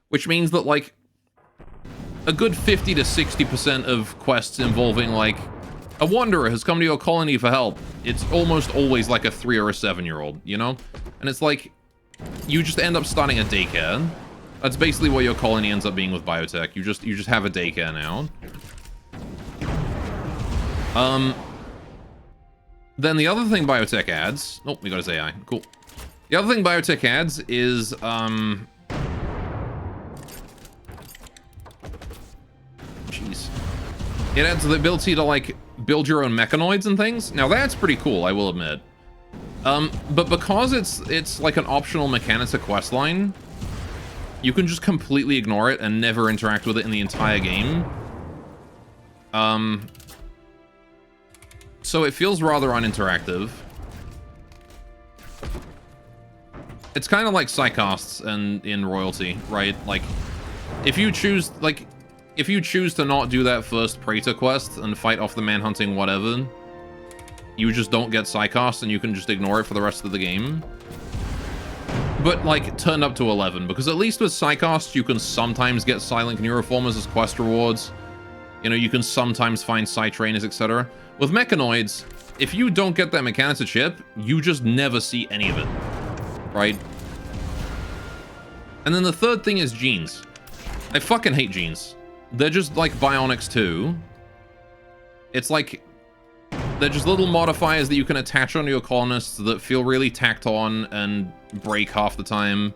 which means that, like, a good 50 to 60% of quests involving, like, a wanderer has come to your colony for help. It's almost always like a 3 or a 7-year-old, you know? And it's like, you just end up starting a daycare. That's basically what your colony ends up being with biotech. You just have a daycare now. Then the other thing biotech adds... Oh, we got his AI. Cool. The other thing biotech adds is, jeez. It adds the ability to, like, build your own mechanoids and things. Now, that's pretty cool, I will admit. But because it's like an optional Mechanita questline, you can just completely ignore it and never interact with it in the entire game. So it feels rather uninteractive. It's kind of like Psychosts and in Royalty, right? Like, if you choose to not do that first Praetor quest and fight off the manhunting whatever, you just don't get Psychost and you can just ignore it for the rest of the game. But, like, turned up to 11, because at least with Psychost, you can sometimes get Silent Neuroformers as quest rewards. You know, you can sometimes find Psy Trainers, etc. With Mechanoids, if you don't get that Mechanita chip, you just never see any of it. Right? And then the third thing is genes. I fucking hate genes. They're just like Bionics 2. It's like they're just little modifiers that you can attach onto your colonists that feel really tacked on and break half the time.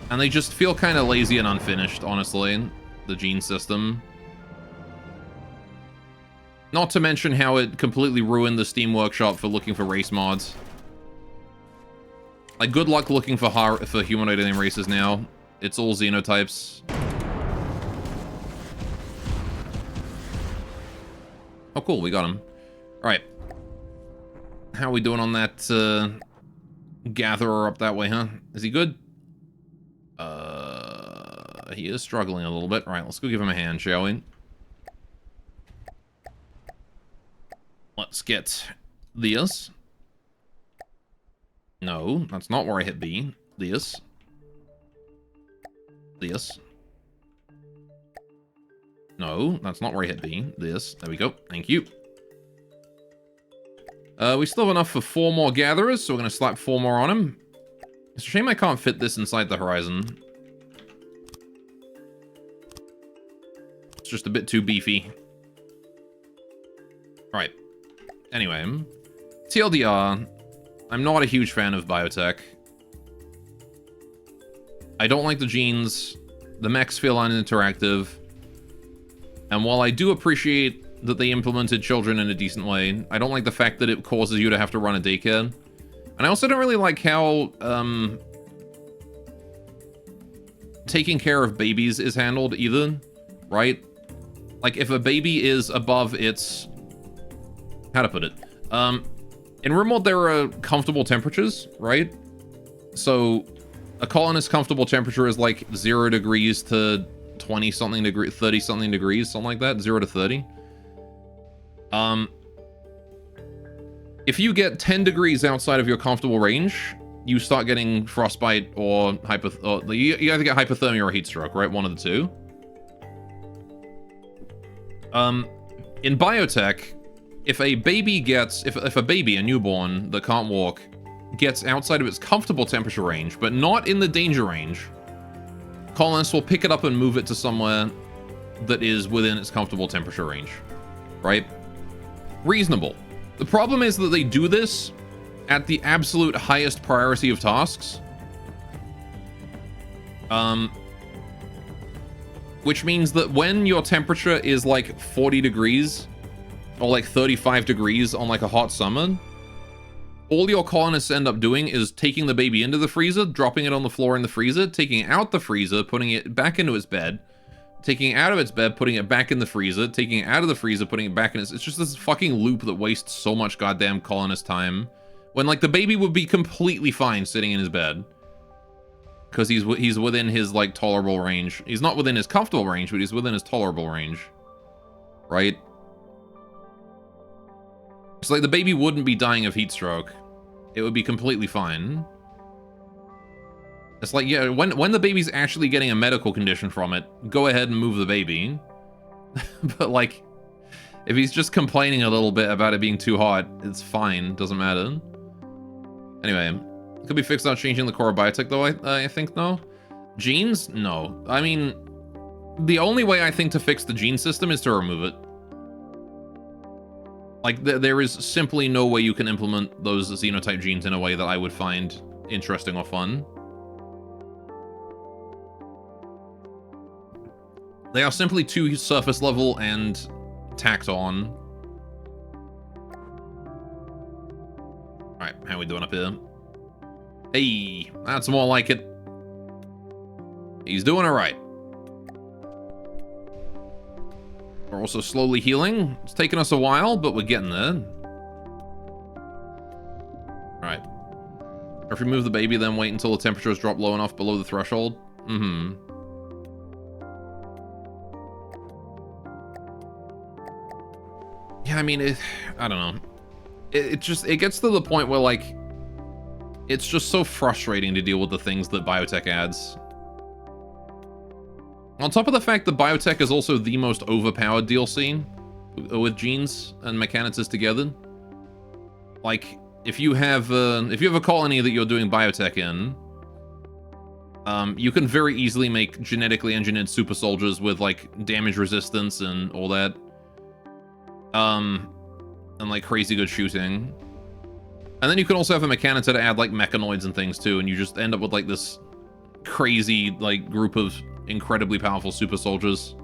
And they just feel kind of lazy and unfinished, honestly, the gene system. Not to mention how it completely ruined the Steam Workshop for looking for race mods. Like, good luck looking for humanoid alien races now. It's all xenotypes. Oh, cool, we got him. Alright. How are we doing on that, gatherer up that way, huh? Is he good? He is struggling a little bit. Alright, let's go give him a hand, shall we? Let's get this. No, that's not where I hit B. This. This. No, that's not where I hit B. This. There we go. Thank you. We still have enough for 4 more gatherers, so we're going to slap 4 more on him. It's a shame I can't fit this inside the horizon. It's just a bit too beefy. Right. Anyway, TLDR, I'm not a huge fan of biotech. I don't like the genes. The mechs feel uninteractive. And while I do appreciate that they implemented children in a decent way, I don't like the fact that it causes you to have to run a daycare. And I also don't really like how taking care of babies is handled either, right? Like, if a baby is above its... How to put it? In RimWorld, there are comfortable temperatures, right? So, a colonist's comfortable temperature is like 0 degrees to 20-something degrees, 30-something degrees, something like that, 0 to 30. If you get 10 degrees outside of your comfortable range, you start getting frostbite or you either get hypothermia or heat stroke, right? One of the two. In biotech, if a baby gets, if a baby, a newborn that can't walk, gets outside of its comfortable temperature range, but not in the danger range, colonists will pick it up and move it to somewhere that is within its comfortable temperature range, right? Reasonable. The problem is that they do this at the absolute highest priority of tasks. Which means that when your temperature is like 40 degrees or like 35 degrees on like a hot summer, all your colonists end up doing is taking the baby into the freezer, dropping it on the floor in the freezer, taking out the freezer, putting it back into its bed, taking it out of its bed, putting it back in the freezer, taking it out of the freezer, putting it back in its... It's just this fucking loop that wastes so much goddamn colonist time. When, like, the baby would be completely fine sitting in his bed. Because he's within his, like, tolerable range. He's not within his comfortable range, but he's within his tolerable range. Right? It's like the baby wouldn't be dying of heat stroke. It would be completely fine. It's like, yeah, when the baby's actually getting a medical condition from it, go ahead and move the baby. But, like, if he's just complaining a little bit about it being too hot, it's fine. Doesn't matter. Anyway, it could be fixed without changing the core of biotech, though, I think, no? Genes? No. I mean, the only way I think to fix the gene system is to remove it. Like, there is simply no way you can implement those xenotype genes in a way that I would find interesting or fun. They are simply too surface level and tacked on. Alright, how are we doing up here? Hey, that's more like it. He's doing alright. We're also slowly healing. It's taken us a while, but we're getting there. Alright. If we move the baby, then wait until the temperatures drop low enough below the threshold. Mm-hmm. Yeah, I mean, I don't know. It gets to the point where, like, it's just so frustrating to deal with the things that biotech adds. On top of the fact that biotech is also the most overpowered DLC with genes and mechanics together. Like, if you have a colony that you're doing biotech in, You can very easily make genetically engineered super soldiers with, like, damage resistance and all that. And, like, crazy good shooting. And then you can also have a mechanic to add, like, mechanoids and things, too, and you just end up with, like, this crazy, like, group of incredibly powerful super soldiers.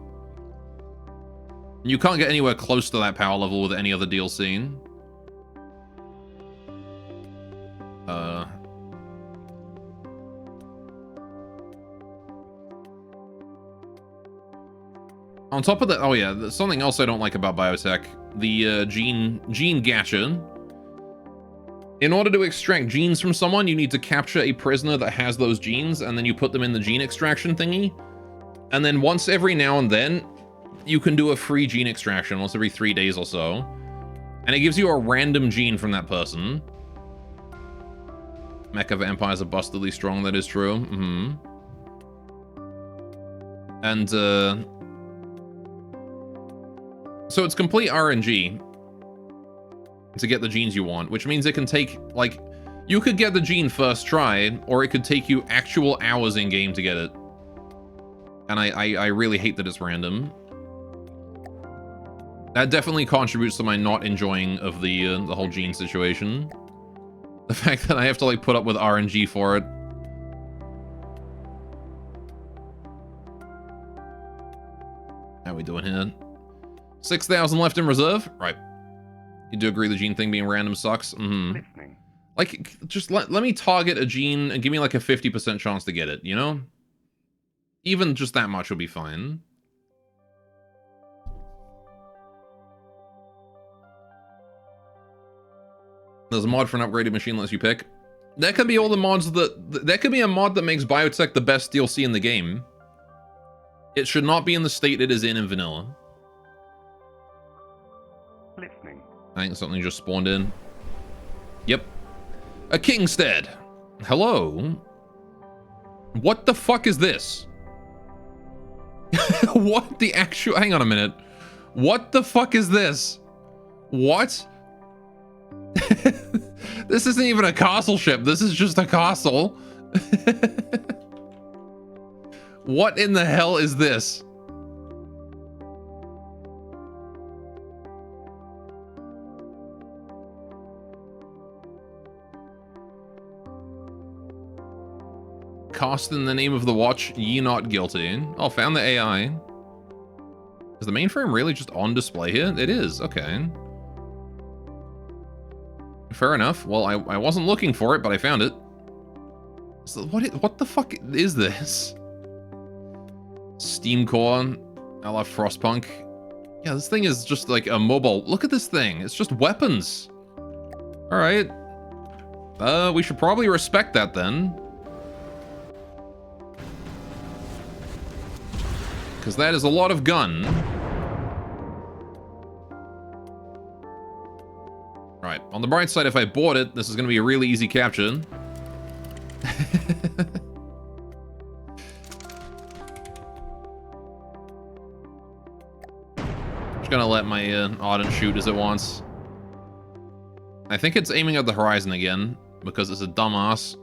You can't get anywhere close to that power level with any other DLC. On top of that, oh yeah, there's something else I don't like about biotech. The gene gacha. In order to extract genes from someone, you need to capture a prisoner that has those genes, and then you put them in the gene extraction thingy. And then once every now and then, you can do a free gene extraction, once every 3 days or so. And it gives you a random gene from that person. Mecha vampires are bustedly strong, that is true. And, so it's complete RNG to get the genes you want, which means it can take, like, you could get the gene first try, or it could take you actual hours in game to get it. And I really hate that it's random. That definitely contributes to my not enjoying of the whole gene situation. The fact that I have to, like, put up with RNG for it. How are we doing here? 6,000 left in reserve? Right. You do agree the gene thing being random sucks? Listening. Like, just let me target a gene and give me like a 50% chance to get it, you know? Even just that much will be fine. There's a mod for an upgraded machine lets you pick. That could be all the mods that could be a mod that makes biotech the best DLC in the game. It should not be in the state it is in vanilla. Listening. I think something just spawned in. Yep. A Kingstead. Hello. What the fuck is this? What the actual... Hang on a minute. What the fuck is this? What? This isn't even a castle ship. This is just a castle. What in the hell is this? Cast in the name of the watch, ye not guilty. Oh, found the AI. Is the mainframe really just on display here? It is, okay. Fair enough. Well, I wasn't looking for it, but I found it. So what the fuck is this? Steam core, a la Frostpunk. Yeah, this thing is just like a mobile. Look at this thing. It's just weapons. All right. We should probably respect that then. Because that is a lot of gun. Right, on the bright side, if I bought it, this is going to be a really easy capture. Just gonna let my Ardent shoot as it wants. I think it's aiming at the horizon again, because it's a dumbass.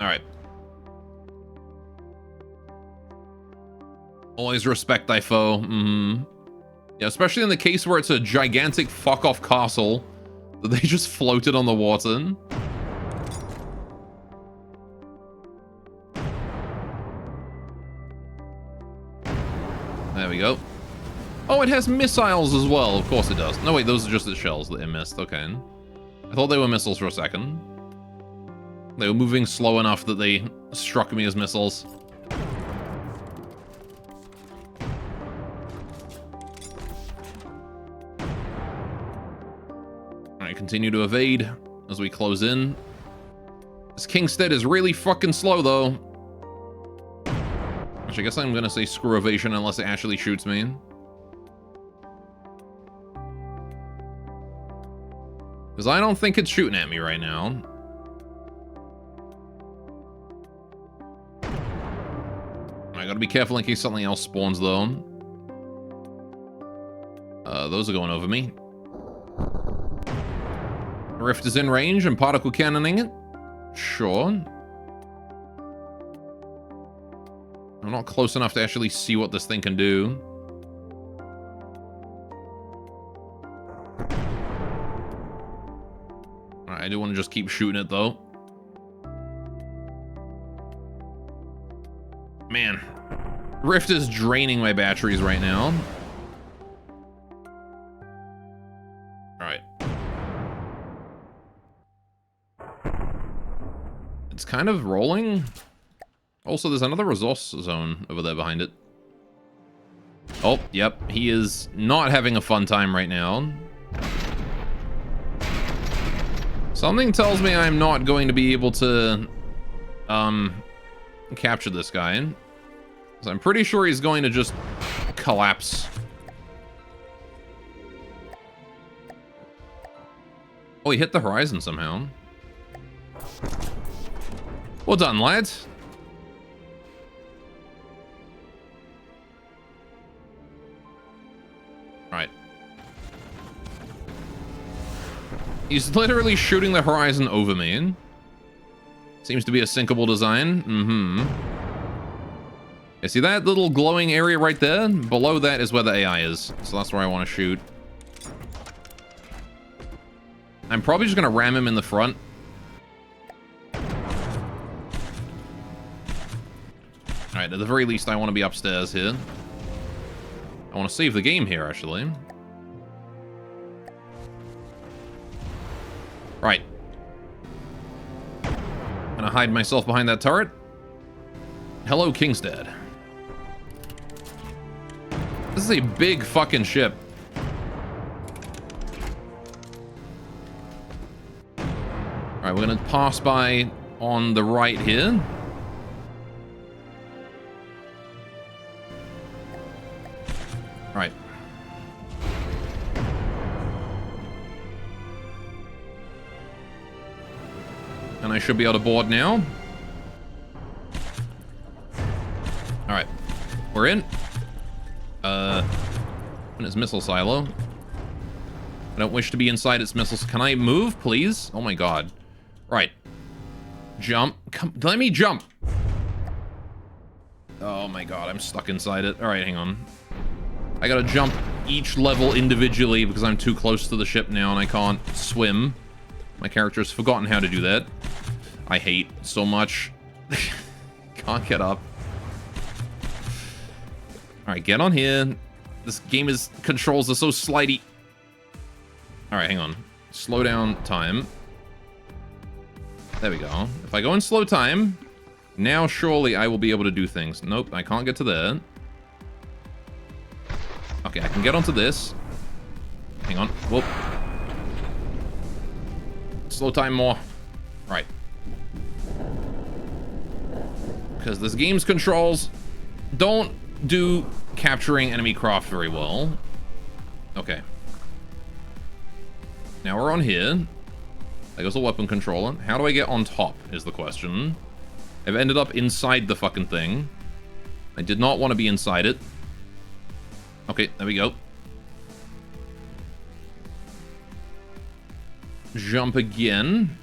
Alright. Always respect thy foe. Yeah, especially in the case where it's a gigantic fuck-off castle that they just floated on the water. There we go. Oh, it has missiles as well. Of course it does. No, wait, those are just the shells that it missed. Okay. I thought they were missiles for a second. They were moving slow enough that they struck me as missiles. Alright, continue to evade as we close in. This Kingstead is really fucking slow, though. Which I guess I'm gonna say screw evasion unless it actually shoots me. Because I don't think it's shooting at me right now. I gotta be careful in case something else spawns, though. Those are going over me. Rift is in range and particle cannoning it. Sure. I'm not close enough to actually see what this thing can do. Alright, I do want to just keep shooting it, though. Man. Rift is draining my batteries right now. Alright. It's kind of rolling. Also, there's another resource zone over there behind it. Oh, yep. He is not having a fun time right now. Something tells me I'm not going to be able to, capture this guy. So I'm pretty sure he's going to just collapse. Oh, he hit the horizon somehow. Well done, lads. Alright. He's literally shooting the horizon over me. Seems to be a sinkable design. Mm-hmm. You see that little glowing area right there? Below that is where the AI is. So that's where I want to shoot. I'm probably just going to ram him in the front. Alright, at the very least, I want to be upstairs here. I want to save the game here, actually. Right. Gonna hide myself behind that turret. Hello, Kingstead. This is a big fucking ship. Alright, we're gonna pass by on the right here. Right. And I should be able to board now. Alright. We're in. In its missile silo. I don't wish to be inside its missiles. Can I move, please? Oh my god. Right. Jump. Come, let me jump. Oh my god, I'm stuck inside it. Alright, hang on. I gotta jump each level individually because I'm too close to the ship now and I can't swim. My character's forgotten how to do that. I hate so much. Can't get up. Alright, get on here. This game is controls are so slidey. Alright, hang on. Slow down time. There we go. If I go in slow time, now surely I will be able to do things. Nope, I can't get to there. Okay, I can get onto this. Hang on. Whoop. Slow time more. Right. Because this game's controls don't do capturing enemy craft very well. Okay. Now we're on here. There goes a weapon controller. How do I get on top is the question. I've ended up inside the fucking thing. I did not want to be inside it. Okay, there we go. Jump again.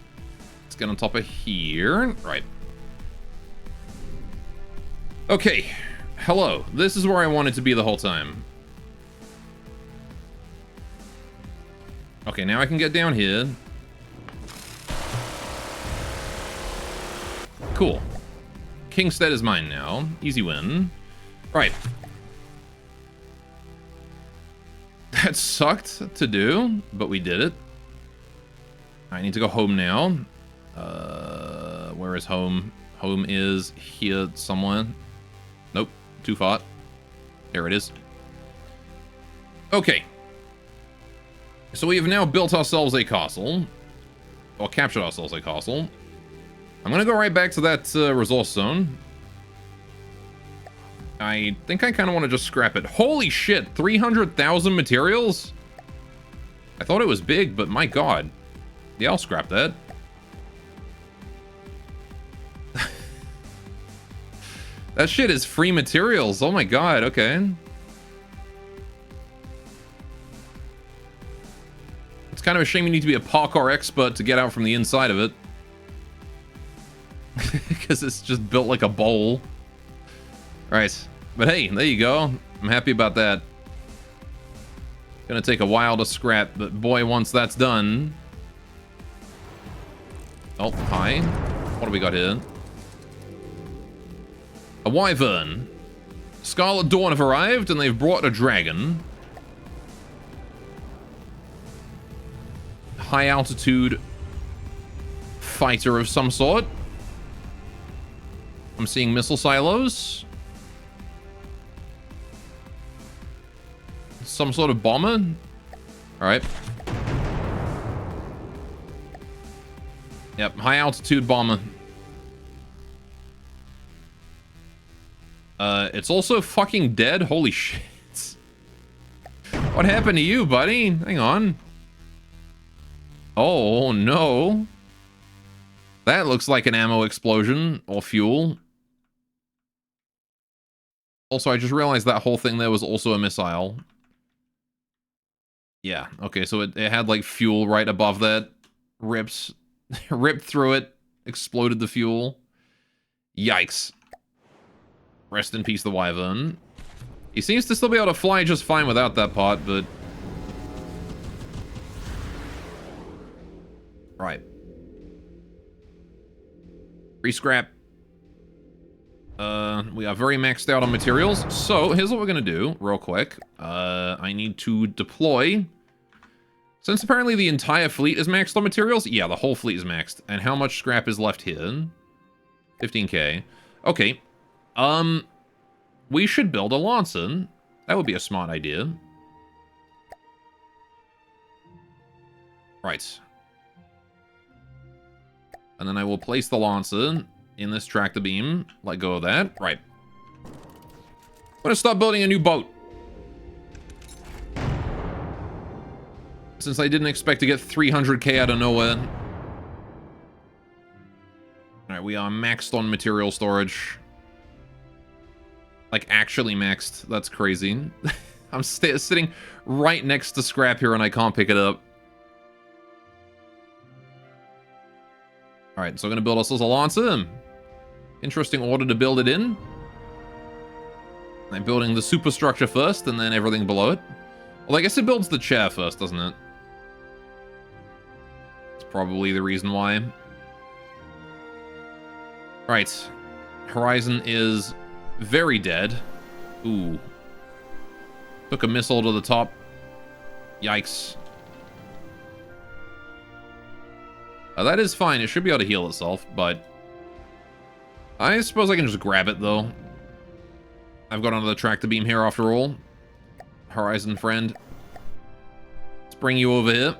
Let's get on top of here. Right. Okay. Hello. This is where I wanted to be the whole time. Okay, now I can get down here. Cool. Kingstead is mine now. Easy win. Right. That sucked to do, but we did it. I need to go home now. Where is home? Home is here somewhere. Nope, too far. There it is. Okay. So we have now built ourselves a castle. Or captured ourselves a castle. I'm gonna go right back to that resource zone. I think I kind of want to just scrap it. Holy shit, 300,000 materials? I thought it was big, but my god. Yeah, I'll scrap that. That shit is free materials. Oh my god, okay. It's kind of a shame you need to be a parkour expert to get out from the inside of it. Because it's just built like a bowl. Right. But hey, there you go. I'm happy about that. Gonna take a while to scrap, but boy, once that's done... Oh, hi. What do we got here? A wyvern. Scarlet Dawn have arrived, and they've brought a dragon. High altitude fighter of some sort. I'm seeing missile silos. Some sort of bomber. Alright. Yep, high altitude bomber. It's also fucking dead. Holy shit. What happened to you, buddy? Hang on. Oh, no. That looks like an ammo explosion or fuel. Also, I just realized that whole thing there was also a missile. Yeah, okay, so it had like fuel right above that. Ripped through it, exploded the fuel. Yikes. Rest in peace, the wyvern. He seems to still be able to fly just fine without that part, but... Right. Free scrap. We are very maxed out on materials, so here's what we're gonna do, real quick. I need to deploy... Since apparently the entire fleet is maxed on materials, yeah, the whole fleet is maxed. And how much scrap is left here? 15k. Okay. We should build a Lancer. That would be a smart idea. Right. And then I will place the Lancer in this tractor beam. Let go of that. Right. I'm gonna start building a new boat. Since I didn't expect to get 300k out of nowhere. Alright, we are maxed on material storage. Like, actually maxed. That's crazy. I'm sitting right next to scrap here and I can't pick it up. Alright, so I'm gonna build ourselves a Lancer. Interesting order to build it in. I'm building the superstructure first and then everything below it. Well, I guess it builds the chair first, doesn't it? It's probably the reason why. Right. Horizon is very dead. Ooh. Took a missile to the top. Yikes. That is fine. It should be able to heal itself, but... I suppose I can just grab it, though. I've got another tractor beam here, after all. Horizon friend. Let's bring you over here.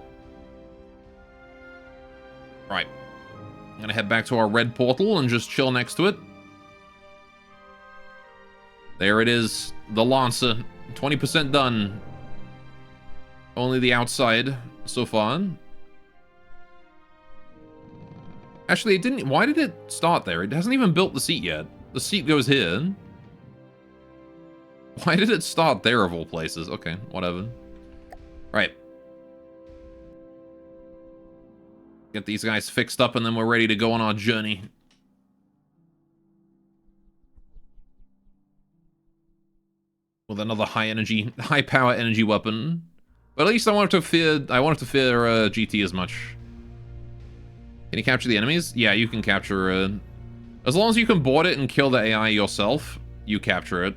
Right. I'm gonna head back to our red portal and just chill next to it. There it is. The Lancer. 20% done. Only the outside so far. Actually, it didn't... Why did it start there? It hasn't even built the seat yet. The seat goes here. Why did it start there of all places? Okay, whatever. Right. Get these guys fixed up and then we're ready to go on our journey. With another high power energy weapon. But at least I won't have to fear GT as much. Can you capture the enemies? Yeah, you can capture as long as you can board it and kill the AI yourself, you capture it.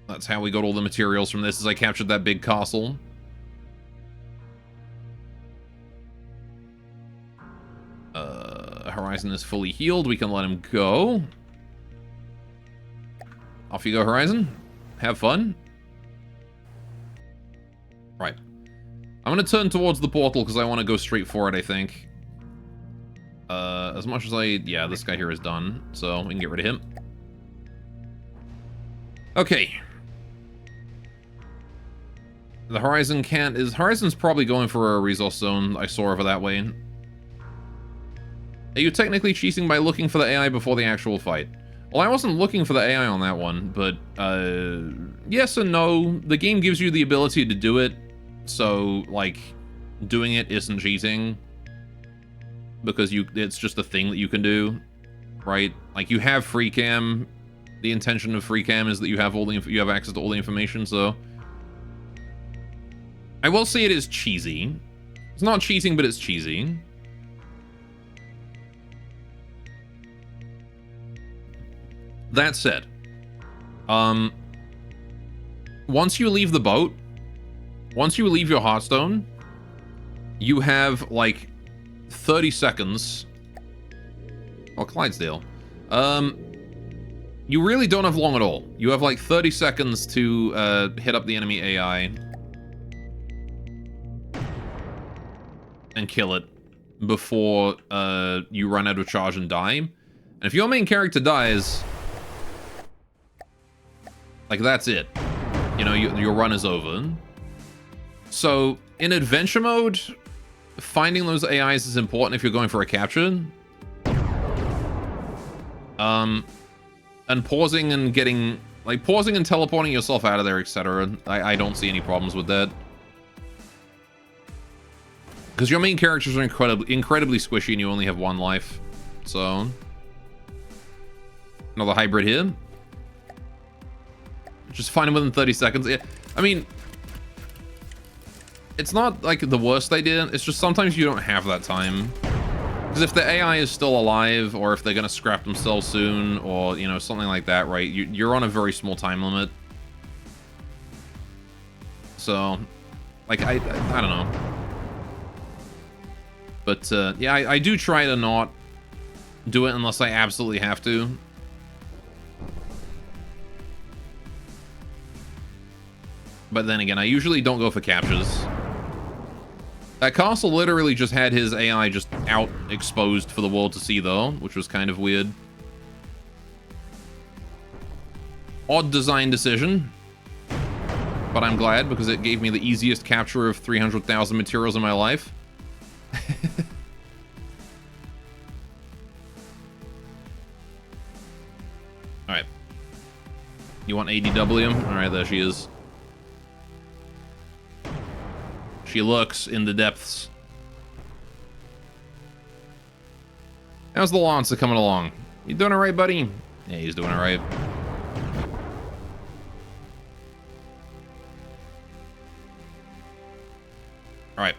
That's how we got all the materials from this, is I captured that big castle. Horizon is fully healed. We can let him go. Off you go, Horizon. Have fun. Right. I'm going to turn towards the portal because I want to go straight for it, I think. As much as yeah, this guy here is done, so we can get rid of him. Okay. The Horizon can't... Horizon's probably going for a resource zone. I saw over that way. Are you technically cheating by looking for the AI before the actual fight? Well, I wasn't looking for the AI on that one, but, yes and no. The game gives you the ability to do it, so, like, doing it isn't cheating because it's just a thing that you can do, right? Like you have free cam. The intention of free cam is that you have access to all the information. So I will say it is cheesy. It's not cheating, but it's cheesy. That said, once you leave the boat, once you leave your Hearthstone, you have like 30 seconds. Oh, Clydesdale. You really don't have long at all. You have like 30 seconds to hit up the enemy AI and kill it before you run out of charge and die. And if your main character dies, like that's it. You know, your run is over. So in adventure mode, finding those AIs is important if you're going for a capture. And pausing and getting, like, pausing and teleporting yourself out of there, etc. I don't see any problems with that. Because your main characters are incredibly squishy and you only have one life. So, another hybrid here. Just find him within 30 seconds. I mean, it's not, like, the worst idea. It's just sometimes you don't have that time. Because if the AI is still alive, or if they're going to scrap themselves soon, or, you know, something like that, right? You're on a very small time limit. So, like, I don't know. But, yeah, I do try to not do it unless I absolutely have to. But then again, I usually don't go for captures. That castle literally just had his AI just out exposed for the world to see, though, which was kind of weird. Odd design decision. But I'm glad, because it gave me the easiest capture of 300,000 materials in my life. Alright. You want ADW? Alright, there she is. She looks in the depths. How's the Lancer coming along? You doing alright, buddy? Yeah, he's doing alright. Alright.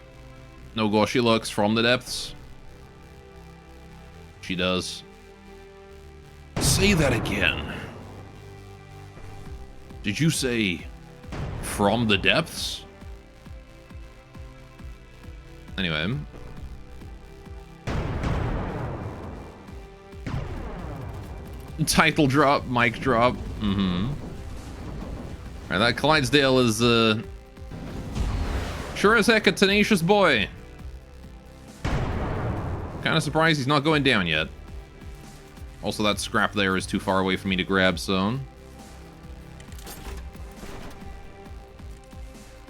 No gore, she looks from the depths. She does. Say that again. Did you say from the depths? Anyway. Title drop, mic drop. Mm-hmm. Alright, that Clydesdale is, sure as heck a tenacious boy. Kind of surprised he's not going down yet. Also, that scrap there is too far away for me to grab, so I'm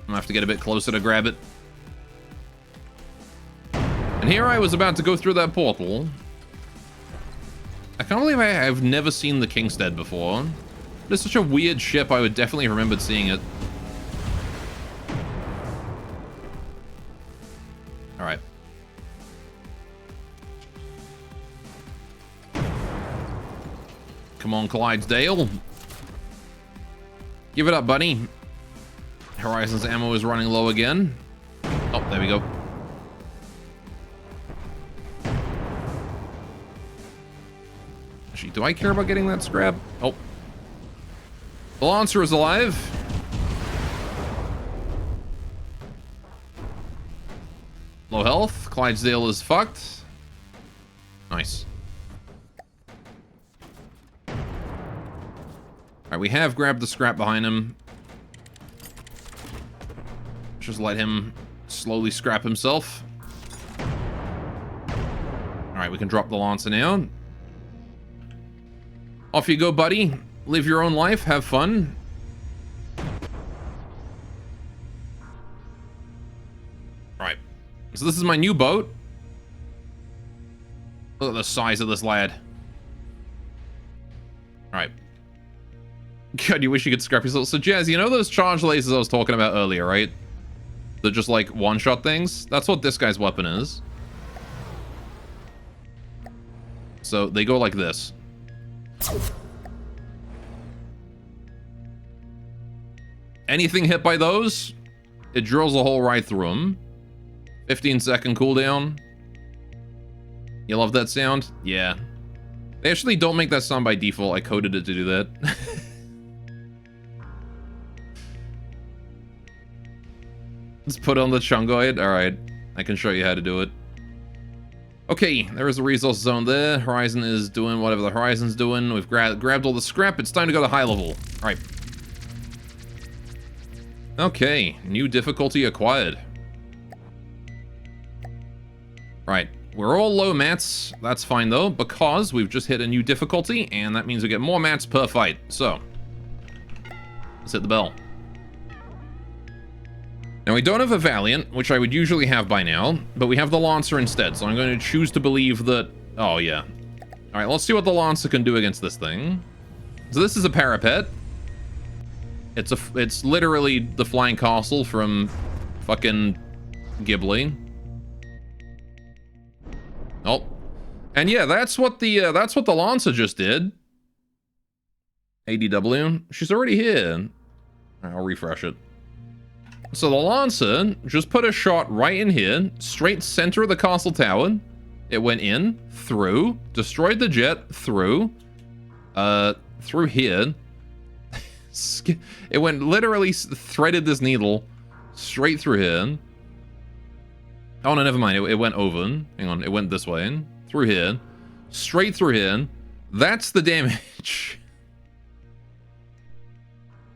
gonna have to get a bit closer to grab it. And here I was about to go through that portal. I can't believe I've never seen the Kingstead before. It's such a weird ship, I would definitely have remembered seeing it. Alright. Come on, Clydesdale. Give it up, buddy. Horizon's ammo is running low again. Oh, there we go. Actually, do I care about getting that scrap? Oh. The Lancer is alive. Low health. Clydesdale is fucked. Nice. Alright, we have grabbed the scrap behind him. Just let him slowly scrap himself. Alright, we can drop the Lancer now. Off you go, buddy. Live your own life. Have fun. Alright. So this is my new boat. Look at the size of this lad. Alright. God, you wish you could scrap yourself. So, Jazz, you know those charge lasers I was talking about earlier, right? that just, like, one-shot things. That's what this guy's weapon is. So they go like this. Anything hit by those, it drills a hole right through them. 15-second cooldown. You love that sound? Yeah. They actually don't make that sound by default. I coded it to do that. Let's put on the Chungoid. Alright. I can show you how to do it. Okay, there is a resource zone there. Horizon is doing whatever the Horizon's doing. We've grabbed all the scrap. It's time to go to high level. Alright. Okay, new difficulty acquired. Right, we're all low mats. That's fine though, because we've just hit a new difficulty, and that means we get more mats per fight. So, let's hit the bell. Now, we don't have a Valiant, which I would usually have by now, but we have the Lancer instead, so I'm going to choose to believe that... Oh, yeah. Alright, let's see what the Lancer can do against this thing. So this is a parapet. It's literally the flying castle from fucking Ghibli. Oh. And yeah, that's what the Lancer just did. ADW. She's already here. I'll refresh it. So the Lancer just put a shot right in here, straight center of the castle tower. It went in, through, destroyed the jet, through here. It went literally threaded this needle straight through here. Oh no, never mind. It went over. Hang on, it went this way, through here, straight through here. That's the damage.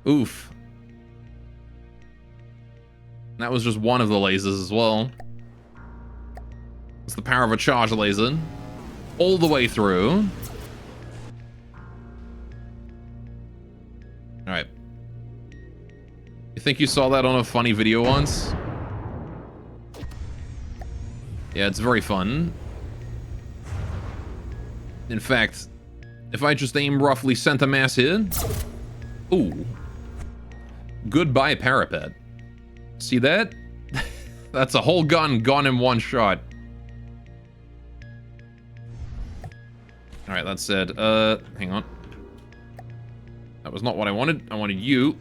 Oof. That was just one of the lasers as well. It's the power of a charge laser. All the way through. Alright. You think you saw that on a funny video once? Yeah, it's very fun. In fact, if I just aim roughly center mass here... Ooh. Goodbye, parapet. See that? That's a whole gun gone in one shot. Alright, that said, hang on. That was not what I wanted. I wanted you.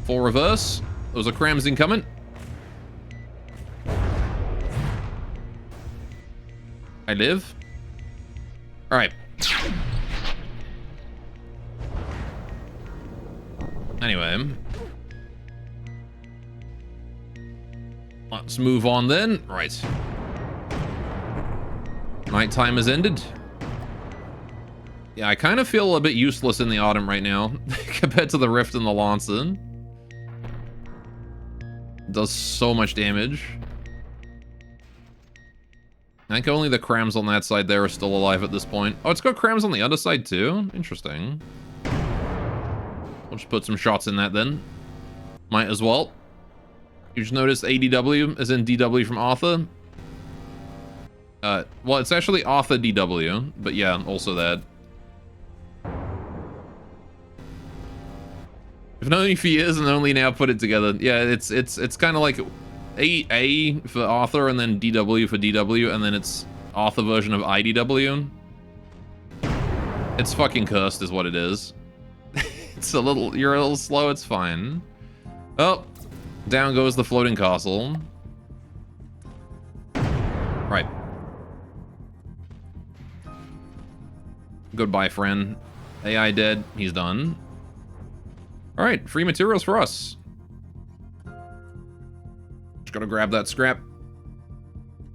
Full reverse. Those are crams incoming. I live. Alright. Anyway. Let's move on then. Right. Nighttime has ended. Yeah, I kind of feel a bit useless in the Ardent right now compared to the Rift and the Lancer. It does so much damage. I think only the crams on that side there are still alive at this point. Oh, it's got crams on the other side too? Interesting. We'll just put some shots in that then. Might as well. You just noticed ADW as in DW from Arthur. Well, it's actually Arthur DW, but yeah, also that. I've known you for years and only now put it together. Yeah, it's kind of like A for Arthur and then DW for DW, and then it's Arthur version of IDW. It's fucking cursed is what it is. You're a little slow, it's fine. Oh, down goes the floating castle. Right. Goodbye, friend. AI dead, he's done. Alright, free materials for us. Just gotta grab that scrap.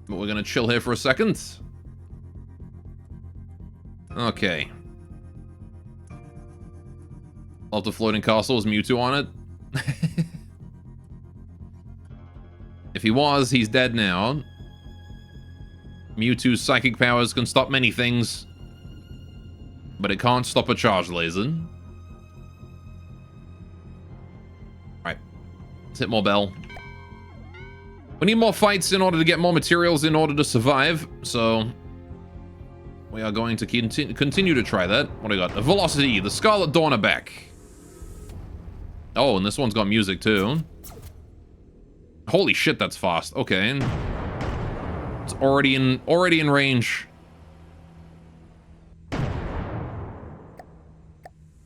But we're gonna chill here for a second. Okay. Love the floating castle. Is Mewtwo on it? If he was, he's dead now. Mewtwo's psychic powers can stop many things, but it can't stop a charge laser. Right. Let's hit more bell. We need more fights in order to get more materials in order to survive, so we are going to continue to try that. What do we got? A Velocity, the Scarlet Dawn are back. Oh, and this one's got music too. Holy shit, that's fast. Okay. It's already in range.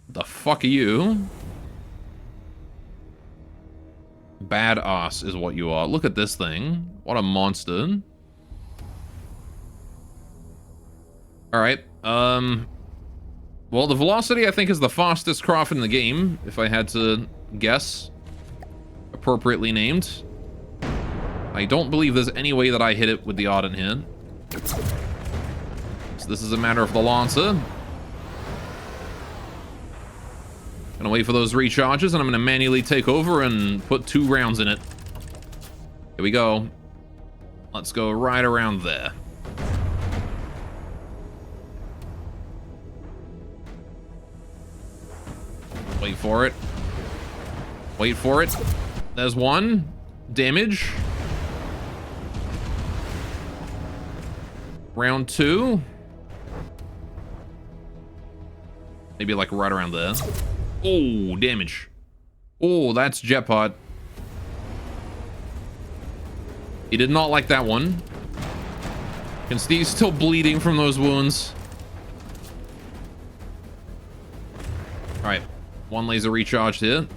The fuck are you? Badass is what you are. Look at this thing. What a monster. Alright, well, the Velocity, I think, is the fastest craft in the game, if I had to guess. Appropriately named. I don't believe there's any way that I hit it with the Ardent here. So this is a matter of the Lancer. Gonna wait for those recharges, and I'm gonna manually take over and put 2 rounds in it. Here we go. Let's go right around there. Wait for it. Wait for it. There's 1. Damage. Round 2. Maybe like right around there. Oh, damage. Oh, that's Jetpot. He did not like that one. You can see he's still bleeding from those wounds. Alright. 1 laser recharged here.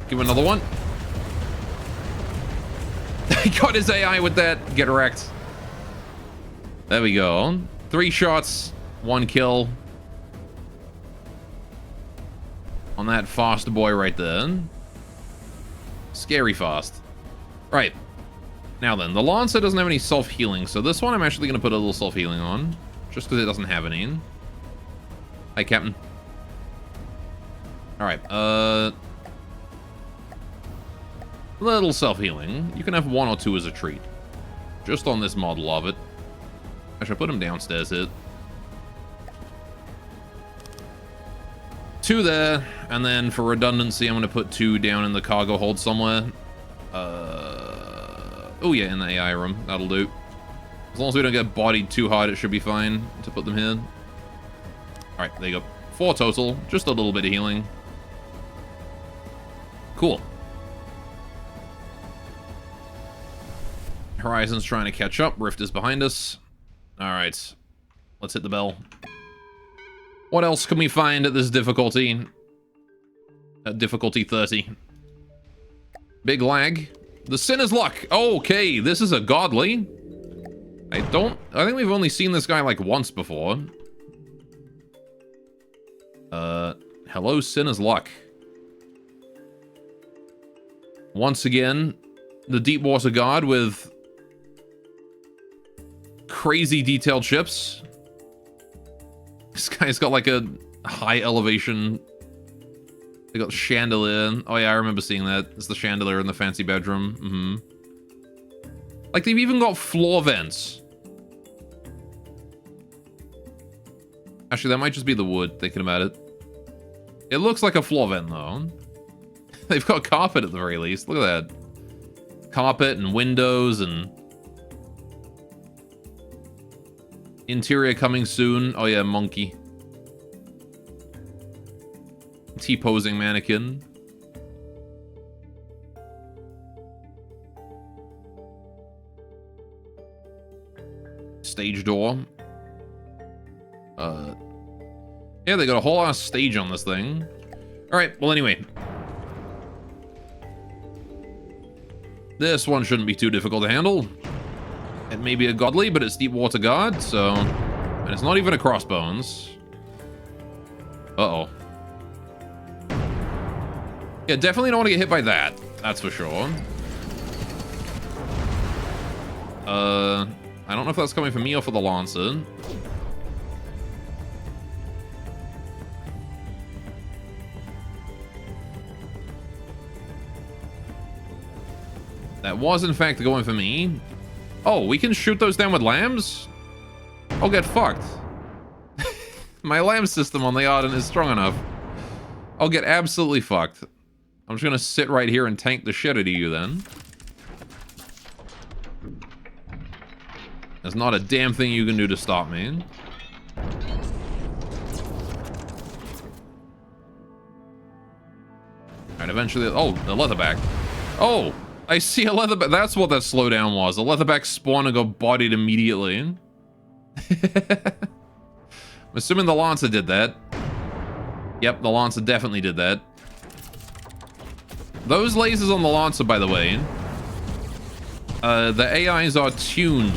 Give him another one. He got his AI with that. Get wrecked. There we go. 3 shots. 1 kill. On that fast boy right there. Scary fast. Right. Now then, the Lancer doesn't have any self-healing, so this one I'm actually going to put a little self-healing on. Just because it doesn't have any. Hi, Captain. Alright, little self-healing. You can have 1 or 2 as a treat. Just on this model of it. I should put him downstairs here. 2 there, and then for redundancy, I'm going to put 2 down in the cargo hold somewhere. Oh yeah, in the AI room. That'll do. As long as we don't get bodied too hard, it should be fine to put them here. Alright, there you go. 4 total. Just a little bit of healing. Cool. Horizon's trying to catch up. Rift is behind us. Alright. Let's hit the bell. What else can we find at this difficulty? At difficulty 30. Big lag. The Sinner's Luck. Okay, this is a godly. I think we've only seen this guy like once before. Hello, Sinner's Luck. Once again, the Deepwater Guard with crazy detailed ships. This guy's got like a high elevation. They got chandelier. Oh yeah, I remember seeing that. It's the chandelier in the fancy bedroom. Like they've even got floor vents. Actually, that might just be the wood, thinking about it. It looks like a floor vent though. They've got carpet at the very least. Look at that. Carpet and windows and... Interior coming soon. Oh yeah, monkey. T-posing mannequin. Stage door. Yeah, they got a whole ass stage on this thing. Alright, well anyway. This one shouldn't be too difficult to handle. It may be a godly, but it's Deepwater Guard, so... And it's not even a crossbones. Uh-oh. Yeah, definitely don't want to get hit by that. That's for sure. I don't know if that's coming from me or for the Lancer. That was, in fact, going for me. Oh, we can shoot those down with lambs? I'll get fucked. My lamb system on the Ardent is strong enough. I'll get absolutely fucked. I'm just gonna sit right here and tank the shit out of you then. There's not a damn thing you can do to stop me. Alright, eventually... Oh, the leatherback. Oh! I see a leatherback. That's what that slowdown was. A leatherback spawned and got bodied immediately. I'm assuming the Lancer did that. Yep, the Lancer definitely did that. Those lasers on the Lancer, by the way, the AIs are tuned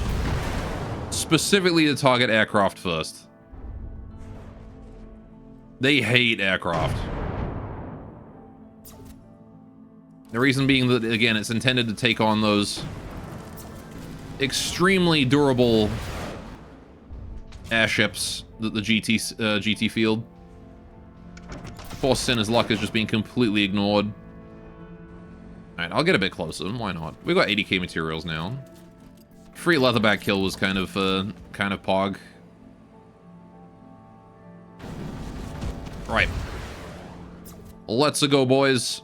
specifically to target aircraft first. They hate aircraft. The reason being that, again, it's intended to take on those extremely durable airships that the GT field. Poor Sinner's luck is just being completely ignored. Alright, I'll get a bit closer. Why not? We've got 80k materials now. Free leatherback kill was kind of pog. Right. Let's go, boys.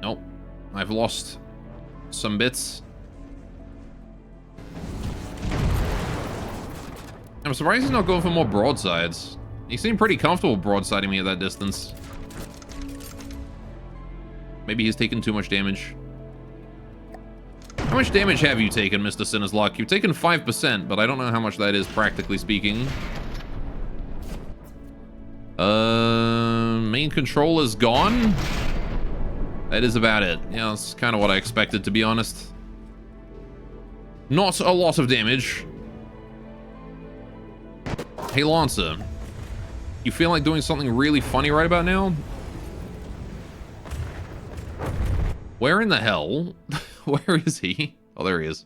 Nope. I've lost some bits. I'm surprised he's not going for more broadsides. He seemed pretty comfortable broadsiding me at that distance. Maybe he's taken too much damage. How much damage have you taken, Mr. Sinner's Luck? You've taken 5%, but I don't know how much that is, practically speaking. Main control is gone? That is about it. Yeah, that's kind of what I expected, to be honest. Not a lot of damage. Hey, Lancer. You feel like doing something really funny right about now? Where in the hell? Where is he? Oh, there he is.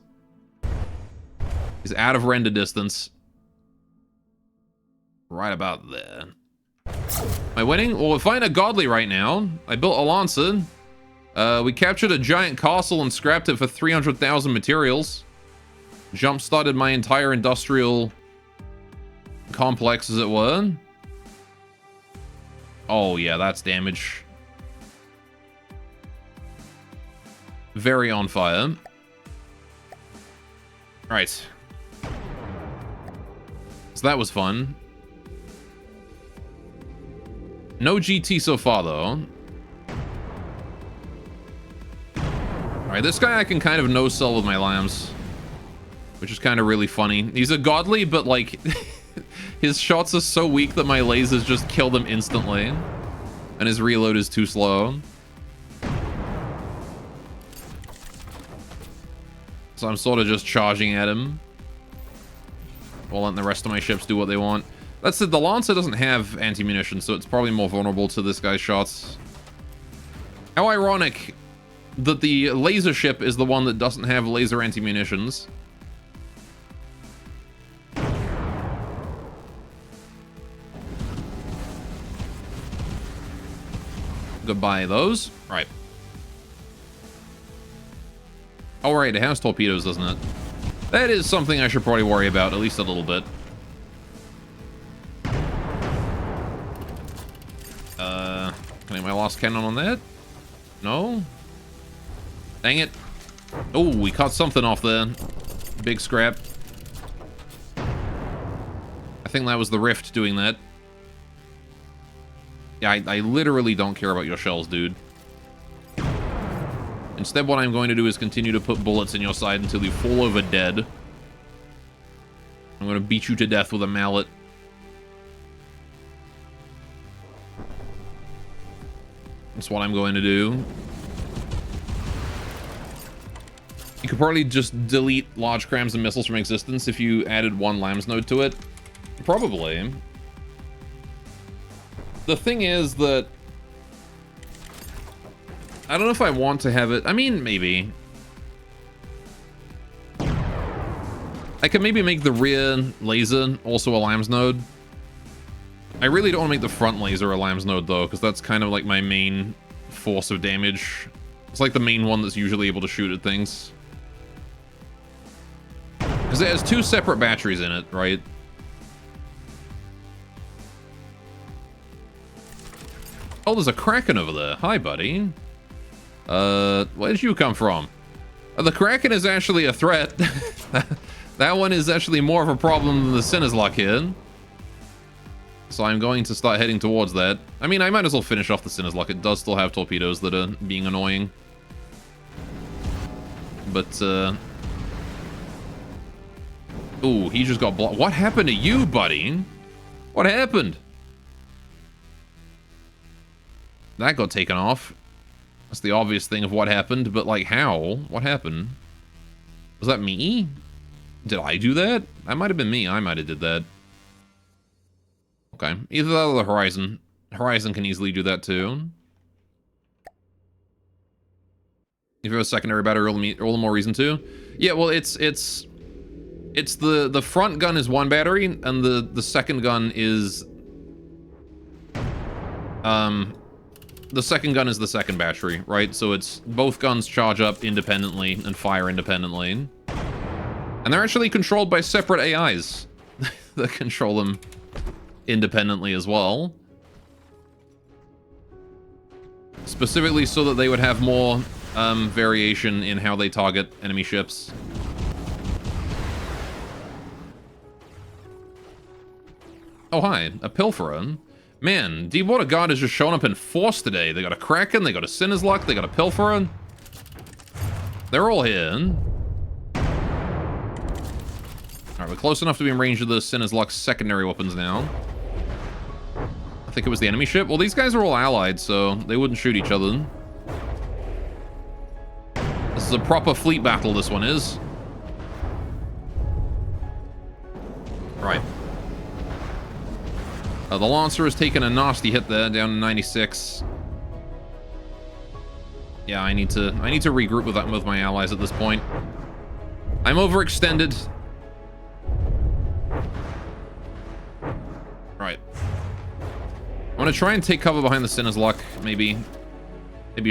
He's out of render distance. Right about there. Am I winning? Well, we're fighting a Godly right now. I built a Lancer. We captured a giant castle and scrapped it for 300,000 materials. Jump-started my entire industrial complex, as it were. Oh, yeah, that's damage. Very on fire. Right. So that was fun. No GT so far, though. Alright, this guy I can kind of no-sell with my lambs. Which is kind of really funny. He's a Godly, but, like... his shots are so weak that my lasers just kill them instantly. And his reload is too slow. So I'm sort of just charging at him. While letting the rest of my ships do what they want. That said, the Lancer doesn't have anti-munition, so it's probably more vulnerable to this guy's shots. How ironic that the laser ship is the one that doesn't have laser anti-munitions. Goodbye, those. Right. Oh, right, it has torpedoes, doesn't it? That is something I should probably worry about, at least a little bit. Can I get my lost cannon on that? No? Dang it. Oh, we caught something off there. Big scrap. I think that was the Rift doing that. Yeah, I literally don't care about your shells, dude. Instead, what I'm going to do is continue to put bullets in your side until you fall over dead. I'm going to beat you to death with a mallet. That's what I'm going to do. You could probably just delete large crams and missiles from existence if you added one LAMS node to it. Probably. The thing is that I don't know if I want to have it. I mean, maybe. I could maybe make the rear laser also a LAMS node. I really don't want to make the front laser a LAMS node, though, because that's kind of like my main force of damage. It's like the main one that's usually able to shoot at things. Because it has two separate batteries in it, right? Oh, there's a Kraken over there. Hi, buddy. Where did you come from? The Kraken is actually a threat. That one is actually more of a problem than the Sinner's Luck here. So I'm going to start heading towards that. I mean, I might as well finish off the Sinner's Luck. It does still have torpedoes that are being annoying. But, ooh, he just got blocked. What happened to you, buddy? What happened? That got taken off. That's the obvious thing of what happened, but, like, how? What happened? Was that me? Did I do that? That might have been me. I might have did that. Okay. Either that or the Horizon. Horizon can easily do that, too. If you have a secondary battery, all the more reason to. Yeah, well, it's the front gun is one battery, and the second gun is the second gun is the second battery, right? So it's both guns charge up independently and fire independently, and they're actually controlled by separate AIs that control them independently as well, specifically so that they would have more variation in how they target enemy ships. Oh, hi. A Pilferer. Man, Deepwater Guard has just shown up in force today. They got a Kraken, they got a Sinner's Luck, they got a Pilferer. They're all here. Alright, we're close enough to be in range of the Sinner's Luck secondary weapons now. I think it was the enemy ship. Well, these guys are all allied, so they wouldn't shoot each other. This is a proper fleet battle, this one is. Right. The Lancer has taken a nasty hit there, down to 96. Yeah, I need to regroup with my allies at this point. I'm overextended. Right. I'm gonna try and take cover behind the Sinner's Luck, maybe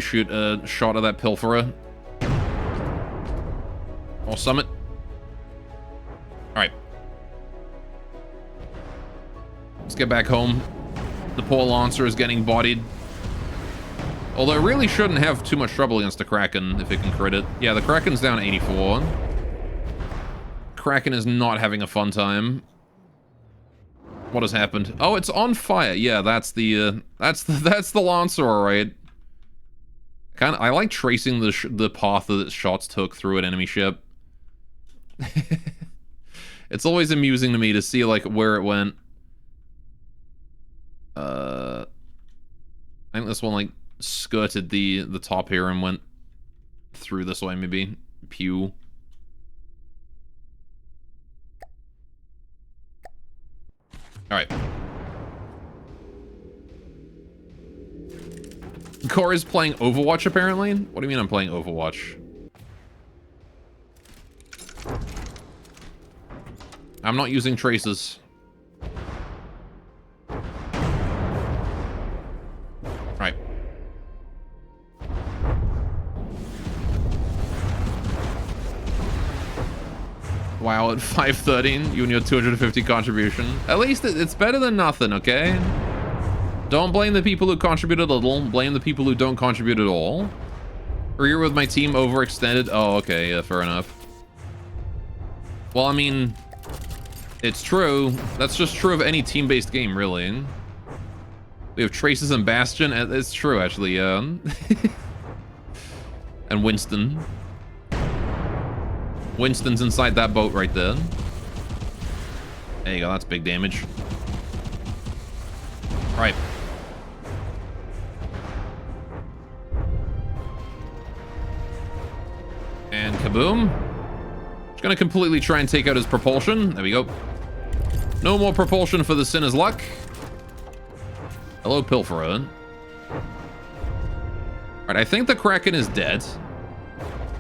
shoot a shot of that Pilferer. Or Summit. Alright. Let's get back home. The poor Lancer is getting bodied. Although it really shouldn't have too much trouble against the Kraken if it can crit it. Yeah, the Kraken's down 84. Kraken is not having a fun time. What has happened? Oh, it's on fire. Yeah, that's the Lancer, all right. I like tracing the path that its shots took through an enemy ship. It's always amusing to me to see like where it went. I think this one like skirted the top here and went through this way, maybe. Pew. Alright. Core is playing Overwatch, apparently? What do you mean I'm playing Overwatch? I'm not using traces. Alright. Wow, at 513, you and your 250 contribution. At least it's better than nothing, okay? Don't blame the people who contributed a little. Blame the people who don't contribute at all. Or you're with my team overextended. Oh, okay, yeah, fair enough. Well, I mean, it's true. That's just true of any team-based game, really. We have Traces and Bastion. It's true, actually, yeah. And Winston. Winston's inside that boat right there. There you go, that's big damage. Right. And kaboom. Just gonna completely try and take out his propulsion. There we go. No more propulsion for the Sinner's Luck. Hello, Pilferer. Alright, I think the Kraken is dead.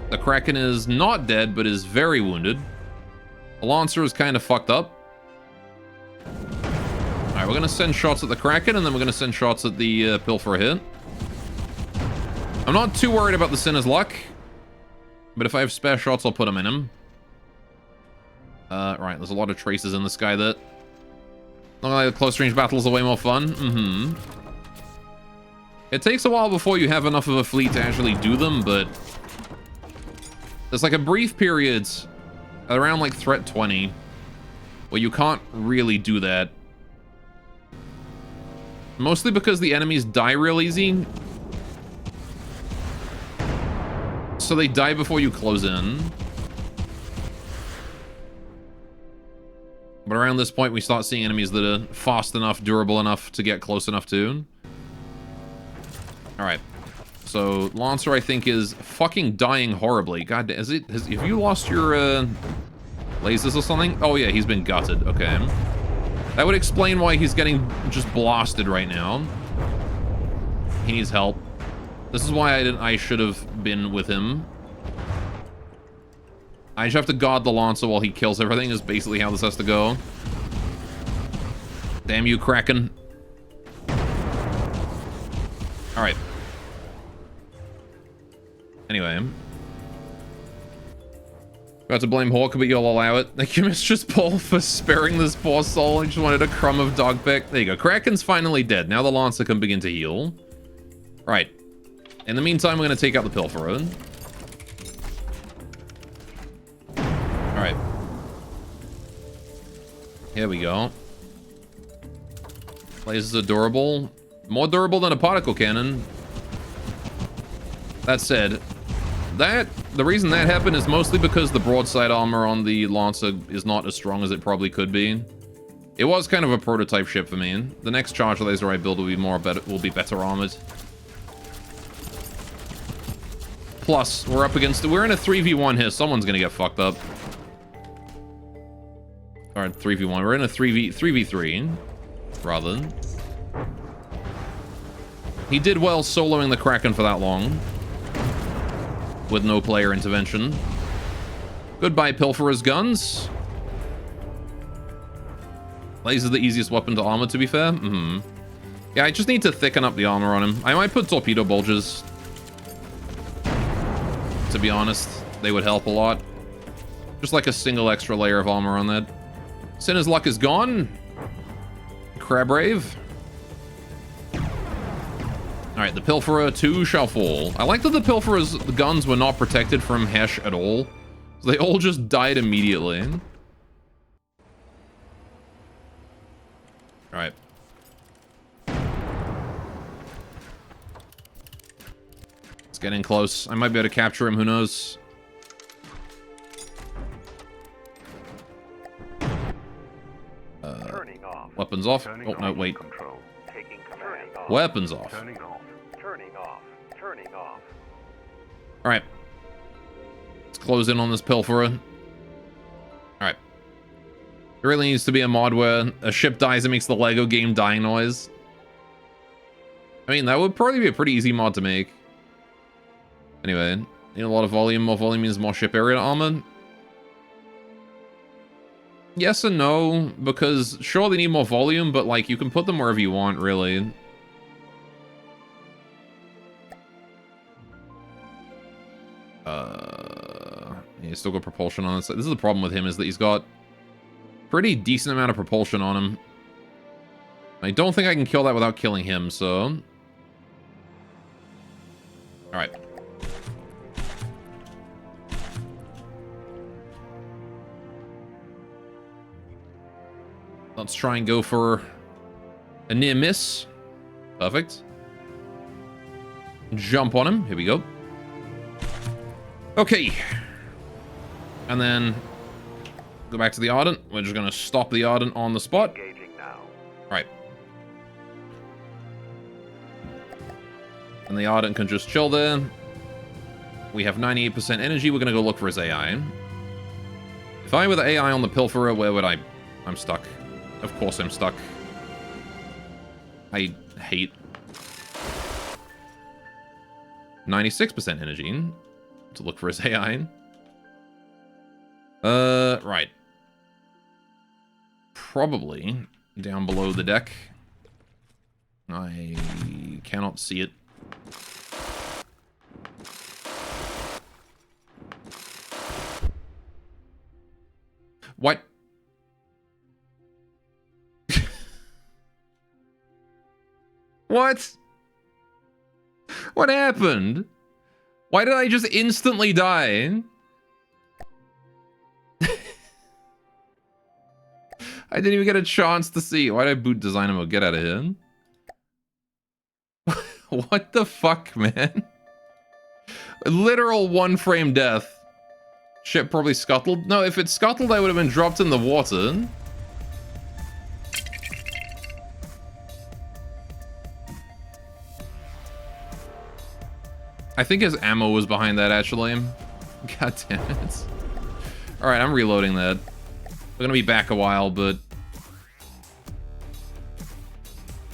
The Kraken is not dead, but is very wounded. The Lancer is kind of fucked up. Alright, we're gonna send shots at the Kraken, and then we're gonna send shots at the Pilferer here. I'm not too worried about the Sinner's Luck, but if I have spare shots, I'll put them in him. Right, there's a lot of traces in the sky there. Not like the close range battles are way more fun. It takes a while before you have enough of a fleet to actually do them, but there's like a brief period around like threat 20 where you can't really do that. Mostly because the enemies die real easy. So they die before you close in. But around this point, we start seeing enemies that are fast enough, durable enough to get close enough to. Alright. So, Lancer, I think, is fucking dying horribly. God, have you lost your, lasers or something? Oh, yeah, he's been gutted. Okay. That would explain why he's getting just blasted right now. He needs help. This is why I should have been with him. I just have to guard the Lancer while he kills everything is basically how this has to go. Damn you, Kraken. Alright. Anyway. Got to blame Hawk, but you'll allow it. Thank you, Mistress Paul, for sparing this poor soul. I just wanted a crumb of dogpick. There you go. Kraken's finally dead. Now the Lancer can begin to heal. Right. In the meantime, we're going to take out the Pilferer. Alright. Here we go. Lasers are durable. More durable than a particle cannon. That said, the reason that happened is mostly because the broadside armor on the Lancer is not as strong as it probably could be. It was kind of a prototype ship for me. The next charge laser I build will be better armored. Plus, we're in a 3v1 here. Someone's gonna get fucked up. Alright, 3v1. We're in a 3v3, rather. He did well soloing the Kraken for that long. With no player intervention. Goodbye, Pilferer's guns. Laser's the easiest weapon to armor, to be fair. Yeah, I just need to thicken up the armor on him. I might put torpedo bulges. To be honest, they would help a lot. Just like a single extra layer of armor on that. Sinner's luck is gone. Crabrave. Alright, the Pilferer 2 shall fall. I like that the Pilferer's guns were not protected from Hesh at all. So they all just died immediately. Alright. It's getting close. I might be able to capture him, who knows? Turning off. Weapons off. Turning Oh, no, off wait. Control. Taking command off. Weapons off. Turning off. Turning off. Turning off. Alright. Let's close in on this Pilferer. Alright. There really needs to be a mod where a ship dies and makes the Lego game dying noise. I mean, that would probably be a pretty easy mod to make. Anyway, need a lot of volume. More volume means more ship area armor. Yes and no, because sure they need more volume, but like you can put them wherever you want, really. He's still got propulsion on this. This is the problem with him, is that he's got pretty decent amount of propulsion on him. I don't think I can kill that without killing him, so... Alright. Let's try and go for a near miss. Perfect. Jump on him. Here we go. Okay. And then go back to the Ardent. We're just going to stop the Ardent on the spot. Engaging now. Right. And the Ardent can just chill there. We have 98% energy. We're going to go look for his AI. If I were the AI on the Pilferer, where would I... I'm stuck. Of course I'm stuck. I hate 96% energy to look for his AI. Right. Probably down below the deck. I cannot see it. What? What? What happened? Why did I just instantly die? I didn't even get a chance to see. Why did I boot designer mode? Get out of here. What the fuck, man? Literal one frame death. Ship probably scuttled. No, if it's scuttled, I would have been dropped in the water. I think his ammo was behind that, actually. God damn it. Alright, I'm reloading that. We're gonna be back a while, but...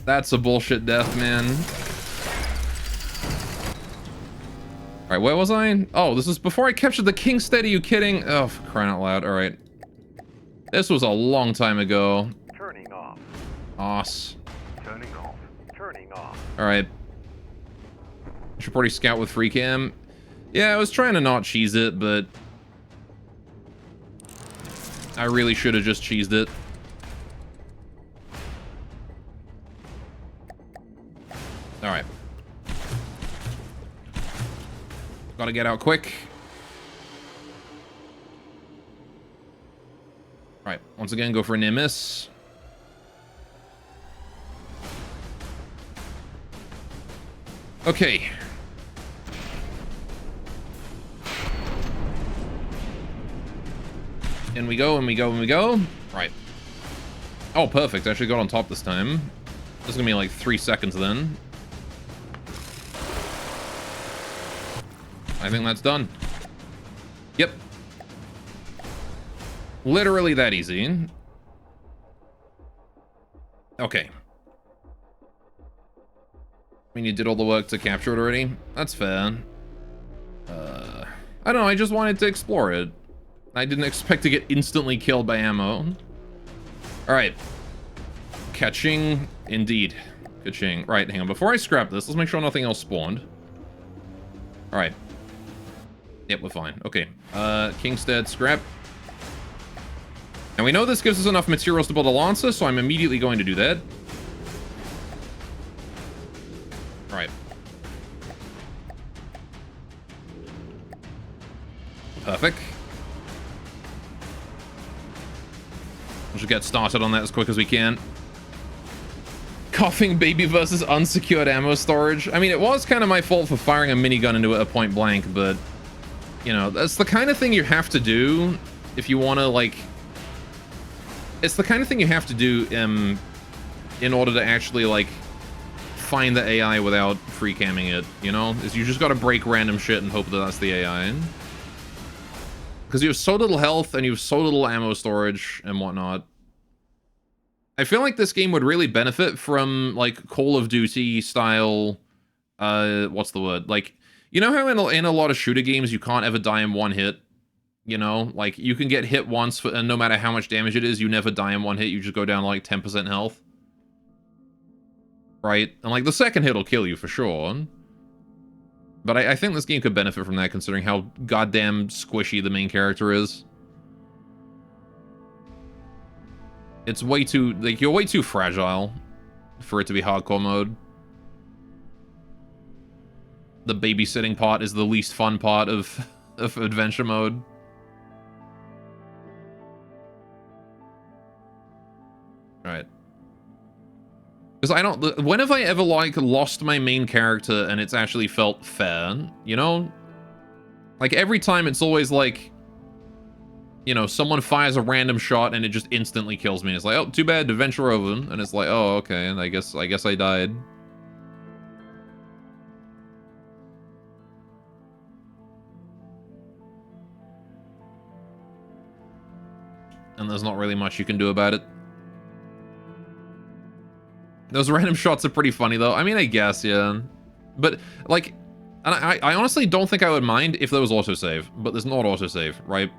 That's a bullshit death, man. Alright, where was I? Oh, this is before I captured the King Stead, are you kidding? Oh, for crying out loud. Alright. This was a long time ago. Turning off. Os. Turning off. Turning off. Alright. Should probably scout with free cam. Yeah, I was trying to not cheese it, but... I really should have just cheesed it. Alright. Gotta get out quick. Alright, once again, go for a near miss. Okay. In we go, and we go, and we go. Right. Oh, perfect. I actually got on top this time. This is gonna be like 3 seconds then. I think that's done. Yep. Literally that easy. Okay. I mean, you did all the work to capture it already. That's fair. I don't know, I just wanted to explore it. I didn't expect to get instantly killed by ammo. Alright. Catching, indeed. Catching. Right, hang on. Before I scrap this, let's make sure nothing else spawned. Alright. Yep, we're fine. Okay. Kingstead, scrap. And we know this gives us enough materials to build a Lancer, so I'm immediately going to do that. Alright. Perfect. We'll just get started on that as quick as we can. Coughing baby versus unsecured ammo storage. I mean, it was kind of my fault for firing a minigun into it at point blank, but... You know, that's the kind of thing you have to do if you want to, like... It's the kind of thing you have to do in order to actually, like, find the AI without free camming it, you know? Is you just gotta break random shit and hope that that's the AI. Because you have so little health and you have so little ammo storage and whatnot. I feel like this game would really benefit from, like, Call of Duty style... what's the word? Like, you know how in a lot of shooter games you can't ever die in one hit? You know? Like, you can get hit once, and no matter how much damage it is, you never die in one hit, you just go down to, like, 10% health. Right? And, like, the second hit will kill you for sure. But I think this game could benefit from that, considering how goddamn squishy the main character is. It's way too... Like, you're way too fragile for it to be hardcore mode. The babysitting part is the least fun part of adventure mode. Alright. Because I don't... When have I ever, like, lost my main character and it's actually felt fair? You know? Like, every time it's always like... You know, someone fires a random shot and it just instantly kills me. It's like, oh, too bad, adventure over. And it's like, oh, okay, and I guess I died. And there's not really much you can do about it. Those random shots are pretty funny, though. I mean, I guess, yeah. But, like, and I honestly don't think I would mind if there was autosave. But there's not autosave, right?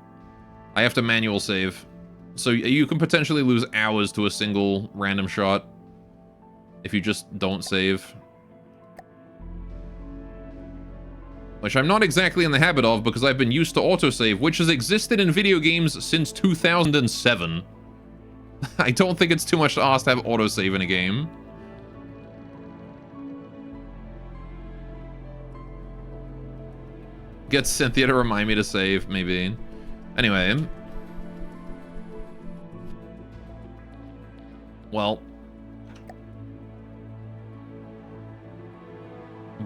I have to manual save. So you can potentially lose hours to a single random shot if you just don't save. Which I'm not exactly in the habit of because I've been used to autosave, which has existed in video games since 2007. I don't think it's too much to ask to have autosave in a game. Get Cynthia to remind me to save, maybe. Anyway. Well.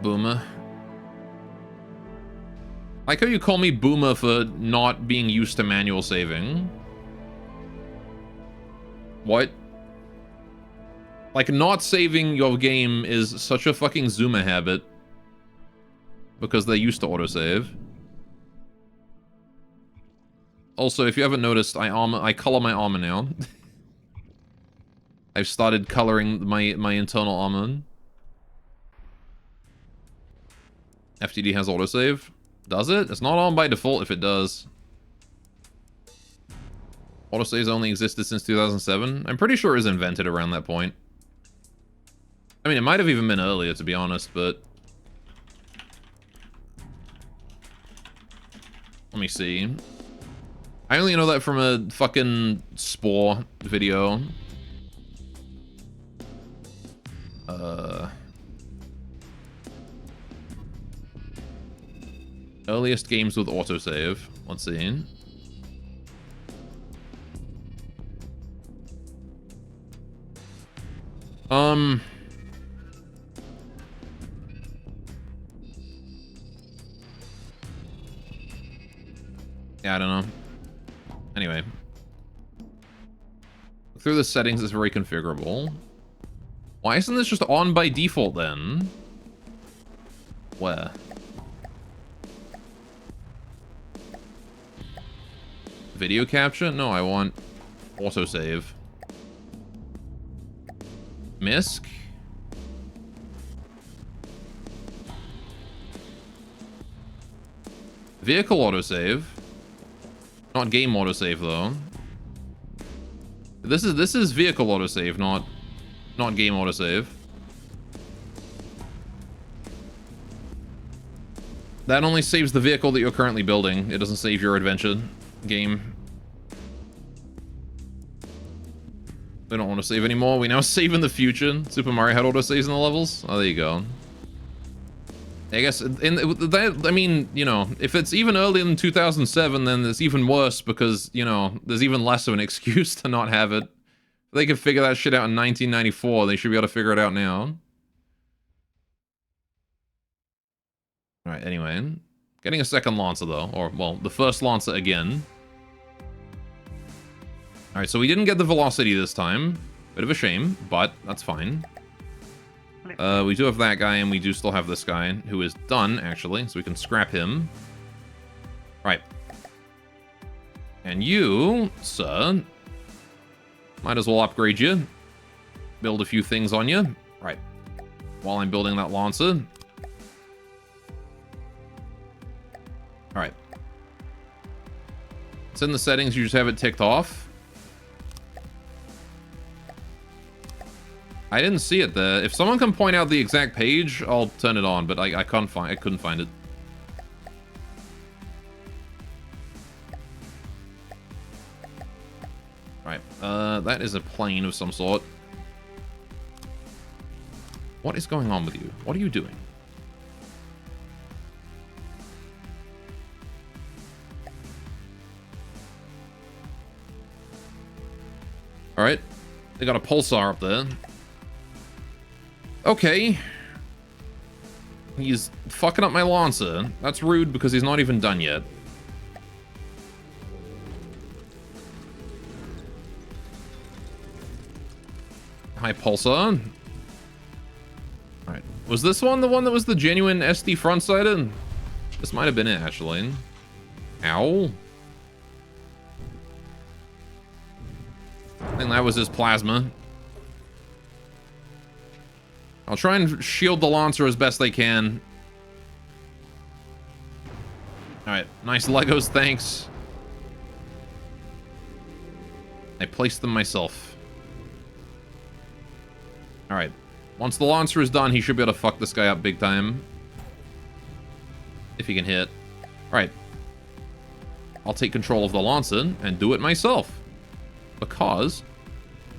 Boomer. I like how you call me Boomer for not being used to manual saving. What? Like, not saving your game is such a fucking Zoomer habit. Because they're used to autosave. Also, if you haven't noticed, I color my armor now. I've started coloring my internal armor. FTD has autosave. Does it? It's not on by default if it does. Autosaves only existed since 2007. I'm pretty sure it was invented around that point. I mean, it might have even been earlier, to be honest, but... Let me see. I only know that from a fucking Spore video. Earliest games with autosave. Let's see. Yeah, I don't know. Anyway. Through the settings, it's very configurable. Why isn't this just on by default then? Where? Video capture? No, I want autosave. MISC? Vehicle autosave. Not game autosave though. This is vehicle autosave, not game autosave. That only saves the vehicle that you're currently building. It doesn't save your adventure game. We don't want to save anymore. We now save in the future. Super Mario had autosaves in the levels. Oh, there you go. I guess in that, I mean, you know, if it's even earlier than 2007, then it's even worse because, you know, there's even less of an excuse to not have it. If they could figure that shit out in 1994, they should be able to figure it out now. Alright, anyway. Getting a second Lancer, though. Or, well, the first Lancer again. Alright, so we didn't get the velocity this time. Bit of a shame, but that's fine. We do have that guy, and we do still have this guy, who is done, actually, so we can scrap him. Right. And you, sir, might as well upgrade you. Build a few things on you. Right. While I'm building that Lancer. Alright. It's in the settings, you just have it ticked off. I didn't see it there. If someone can point out the exact page, I'll turn it on, but I couldn't find it. Right, that is a plane of some sort. What is going on with you? What are you doing? Alright. They got a pulsar up there. Okay. He's fucking up my Lancer. That's rude because he's not even done yet. Hi, Pulsar. Alright. Was this one the one that was the genuine SD front-sided? This might have been it, actually. Ow. I think that was his plasma. I'll try and shield the Lancer as best they can. Alright, nice Legos, thanks. I placed them myself. Alright, once the Lancer is done, he should be able to fuck this guy up big time. If he can hit. Alright. I'll take control of the Lancer and do it myself. Because...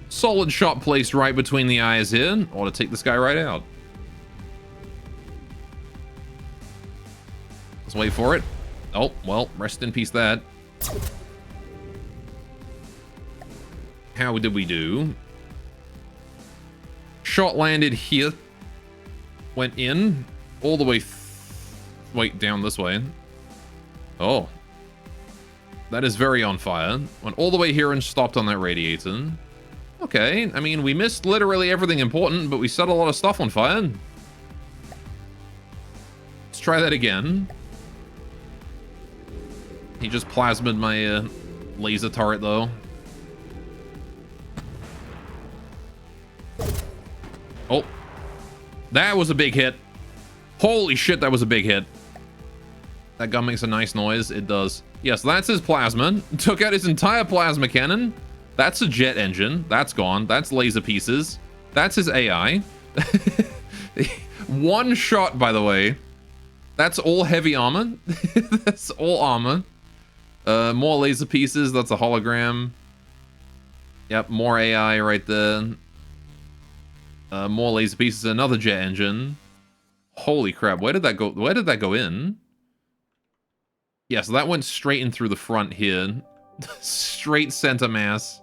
solid shot placed right between the eyes here. Ought to take this guy right out. Let's wait for it. Oh, well, rest in peace that. How did we do? Shot landed here. Went in. all the way... Wait, down this way. Oh. That is very on fire. Went all the way here and stopped on that radiator. Okay, I mean, we missed literally everything important, but we set a lot of stuff on fire. Let's try that again. He just plasmed my laser turret, though. Oh. That was a big hit. Holy shit, that was a big hit. That gun makes a nice noise. It does. Yes, that's his plasma. Took out his entire plasma cannon. That's a jet engine. That's gone. That's laser pieces. That's his AI. One shot, by the way. That's all heavy armor. That's all armor. More laser pieces. That's a hologram. Yep, more AI right there. More laser pieces. Another jet engine. Holy crap. Where did that go? Where did that go in? Yeah, so that went straight in through the front here. Straight center mass.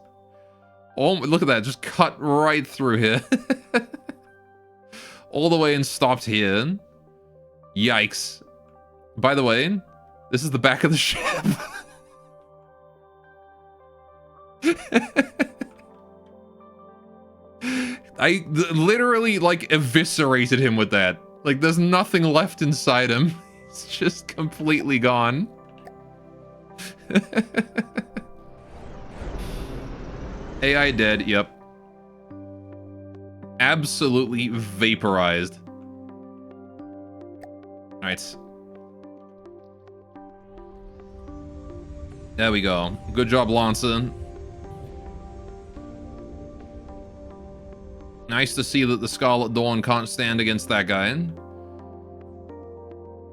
Oh, look at that. Just cut right through here. All the way and stopped here. Yikes. By the way, this is the back of the ship. I literally, like, eviscerated him with that. Like, there's nothing left inside him. It's just completely gone. AI dead, yep. Absolutely vaporized. Alright. There we go. Good job, Lancer. Nice to see that the Scarlet Dawn can't stand against that guy.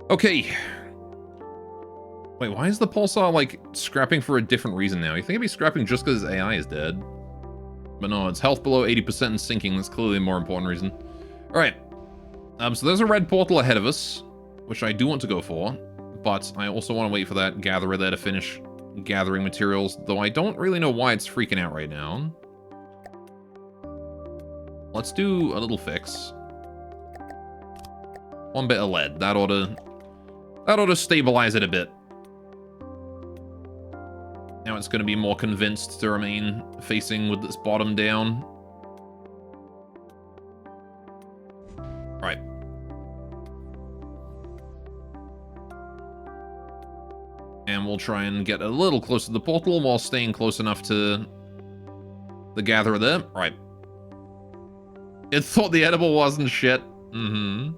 Okay. Wait, why is the Pulsar, like, scrapping for a different reason now? You think it'd be scrapping just because his AI is dead? But no, it's health below 80% and sinking. That's clearly a more important reason. Alright. So there's a red portal ahead of us, which I do want to go for. But I also want to wait for that gatherer there to finish gathering materials, though I don't really know why it's freaking out right now. Let's do a little fix. One bit of lead. That ought to stabilize it a bit. Now it's going to be more convinced to remain facing with its bottom down. Right. And we'll try and get a little closer to the portal while staying close enough to the gatherer there. Right. It thought the edible wasn't shit. Mm-hmm.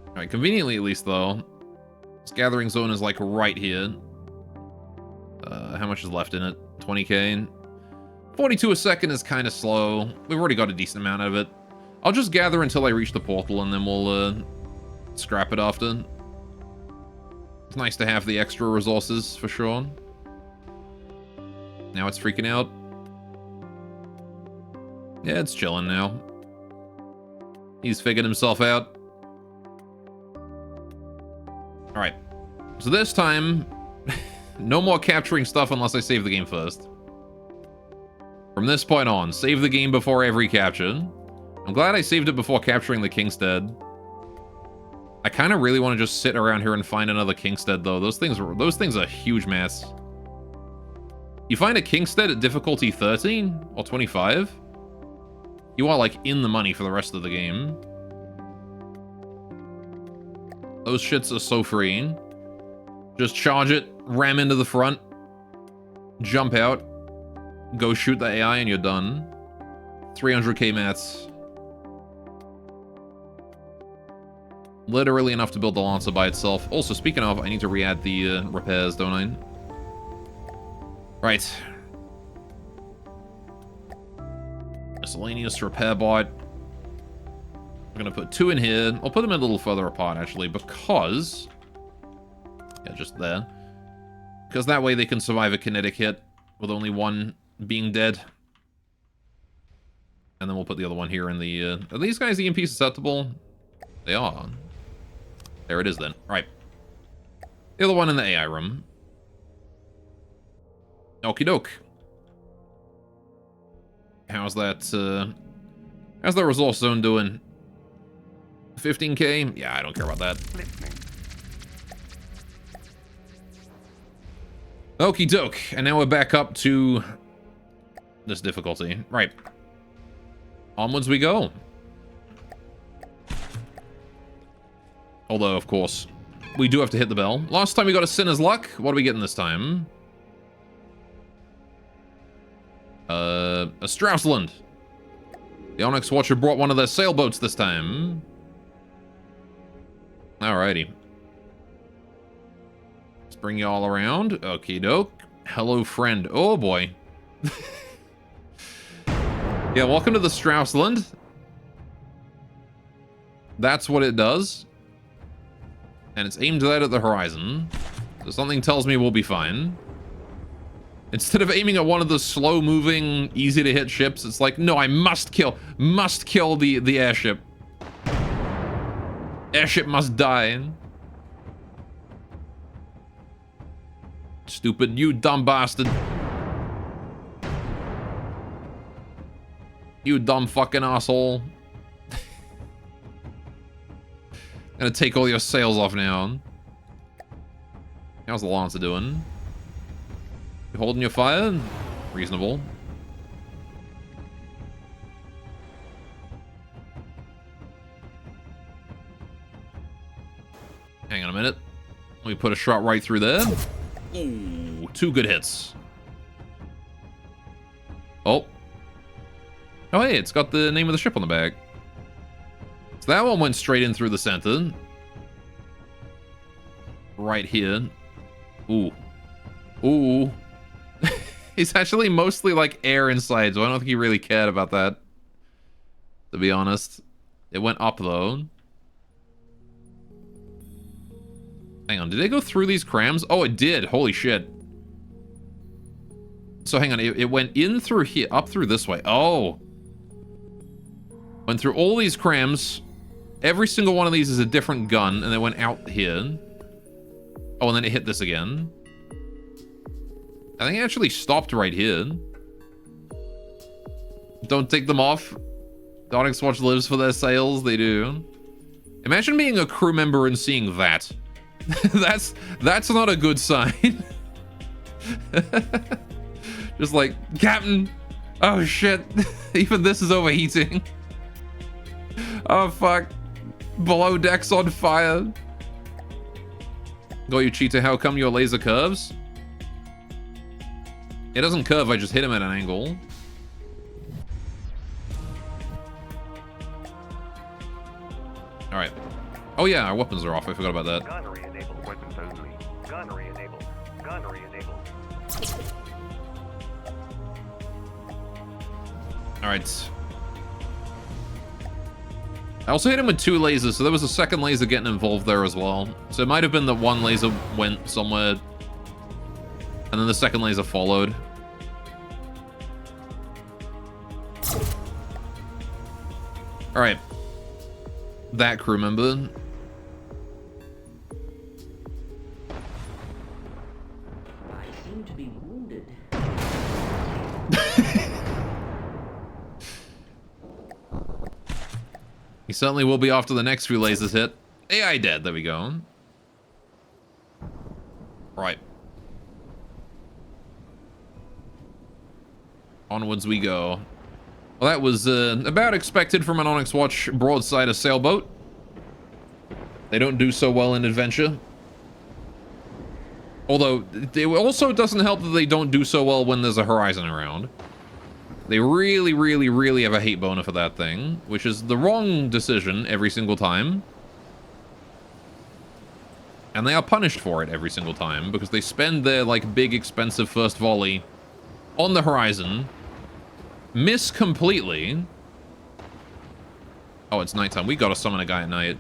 Alright, conveniently at least, though. This gathering zone is, like, right here. How much is left in it? 20k? 42 a second is kind of slow. We've already got a decent amount out of it. I'll just gather until I reach the portal, and then we'll, scrap it after. It's nice to have the extra resources, for sure. Now it's freaking out. Yeah, it's chilling now. He's figured himself out. Alright. So this time, no more capturing stuff unless I save the game first. From this point on, save the game before every capture. I'm glad I saved it before capturing the Kingstead. I kind of really want to just sit around here and find another Kingstead, though. Those things are a huge mess. You find a Kingstead at difficulty 13 or 25, you are, like, in the money for the rest of the game. Those shits are so free. Just charge it, ram into the front, jump out, go shoot the AI, and you're done. 300k mats. Literally enough to build the Lancer by itself. Also, speaking of, I need to re-add the repairs, don't I? Right. Miscellaneous repair bot. I'm gonna put 2 in here. I'll put them a little further apart, actually, because... yeah, just there. Because that way they can survive a kinetic hit with only one being dead. And then we'll put the other one here in the... are these guys EMP susceptible? They are. There it is, then. Right. The other one in the AI room. Okie doke. How's that resource zone doing? 15k? Yeah, I don't care about that. Listening. Okie doke. And now we're back up to this difficulty. Right. Onwards we go. Although, of course, we do have to hit the bell. Last time we got a Sinner's Luck. What are we getting this time? A Straussland. The Onyx Watcher brought one of their sailboats this time. Alrighty. Let's bring you all around. Okie doke. Hello, friend. Oh, boy. Yeah, welcome to the Straussland. That's what it does. And it's aimed right at the horizon. So something tells me we'll be fine. Instead of aiming at one of the slow-moving, easy-to-hit ships, it's like, no, I must kill the airship. Airship must die. Stupid, you dumb bastard. You dumb fucking asshole. Gonna take all your sails off now. How's the Lancer doing? You holding your fire? Reasonable. Hang on a minute. Let me put a shot right through there. Ooh, 2 good hits. Oh. Oh, hey, it's got the name of the ship on the back. So that one went straight in through the center. Right here. Ooh. Ooh. He's actually mostly like air inside, so I don't think he really cared about that. To be honest. It went up though. Hang on, did they go through these crams? Oh, it did. Holy shit. So hang on, it went in through here, up through this way. Oh. Went through all these crams. Every single one of these is a different gun, and then went out here. Oh, and then it hit this again. I think it actually stopped right here. Don't take them off. The Onyx Watch lives for their sails. They do. Imagine being a crew member and seeing that. that's not a good sign. Just like, Captain. Oh shit. Even this is overheating. Oh fuck. Below deck's on fire. Got you, Cheetah. How come your laser curves? It doesn't curve, I just hit him at an angle. Alright. Oh yeah, our weapons are off. I forgot about that. Gunnery enabled. Weapons only. Gunnery enabled. Gunnery enabled. Alright. I also hit him with 2 lasers, so there was a second laser getting involved there as well. So it might have been that one laser went somewhere, and then the second laser followed. Alright. That crew member. I seem to be wounded. He certainly will be after the next few lasers hit. AI dead, there we go. Right. Onwards we go. Well, that was about expected from an Onyx Watch broadside a sailboat. They don't do so well in adventure. Although, it also doesn't help that they don't do so well when there's a horizon around. They really, really, really have a hate boner for that thing, which is the wrong decision every single time. And they are punished for it every single time, because they spend their, like, big, expensive first volley on the horizon, miss completely. Oh, it's nighttime. We gotta summon a guy at night.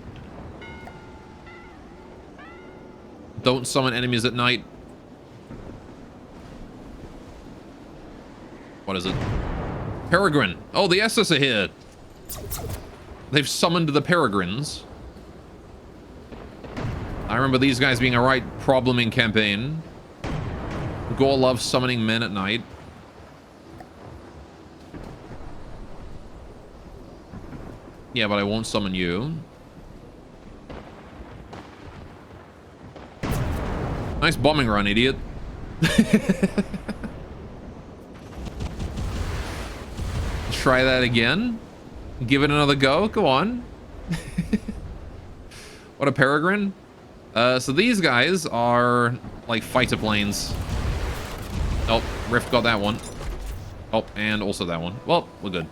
Don't summon enemies at night. What is it? Peregrine. Oh, the SS are here. They've summoned the Peregrines. I remember these guys being a right probleming campaign. Gore loves summoning men at night. Yeah, but I won't summon you. Nice bombing run, idiot. Try that again. Give it another go. Go on. What a peregrine. So these guys are like fighter planes. Oh, Rift got that one. Oh, and also that one. Well, we're good.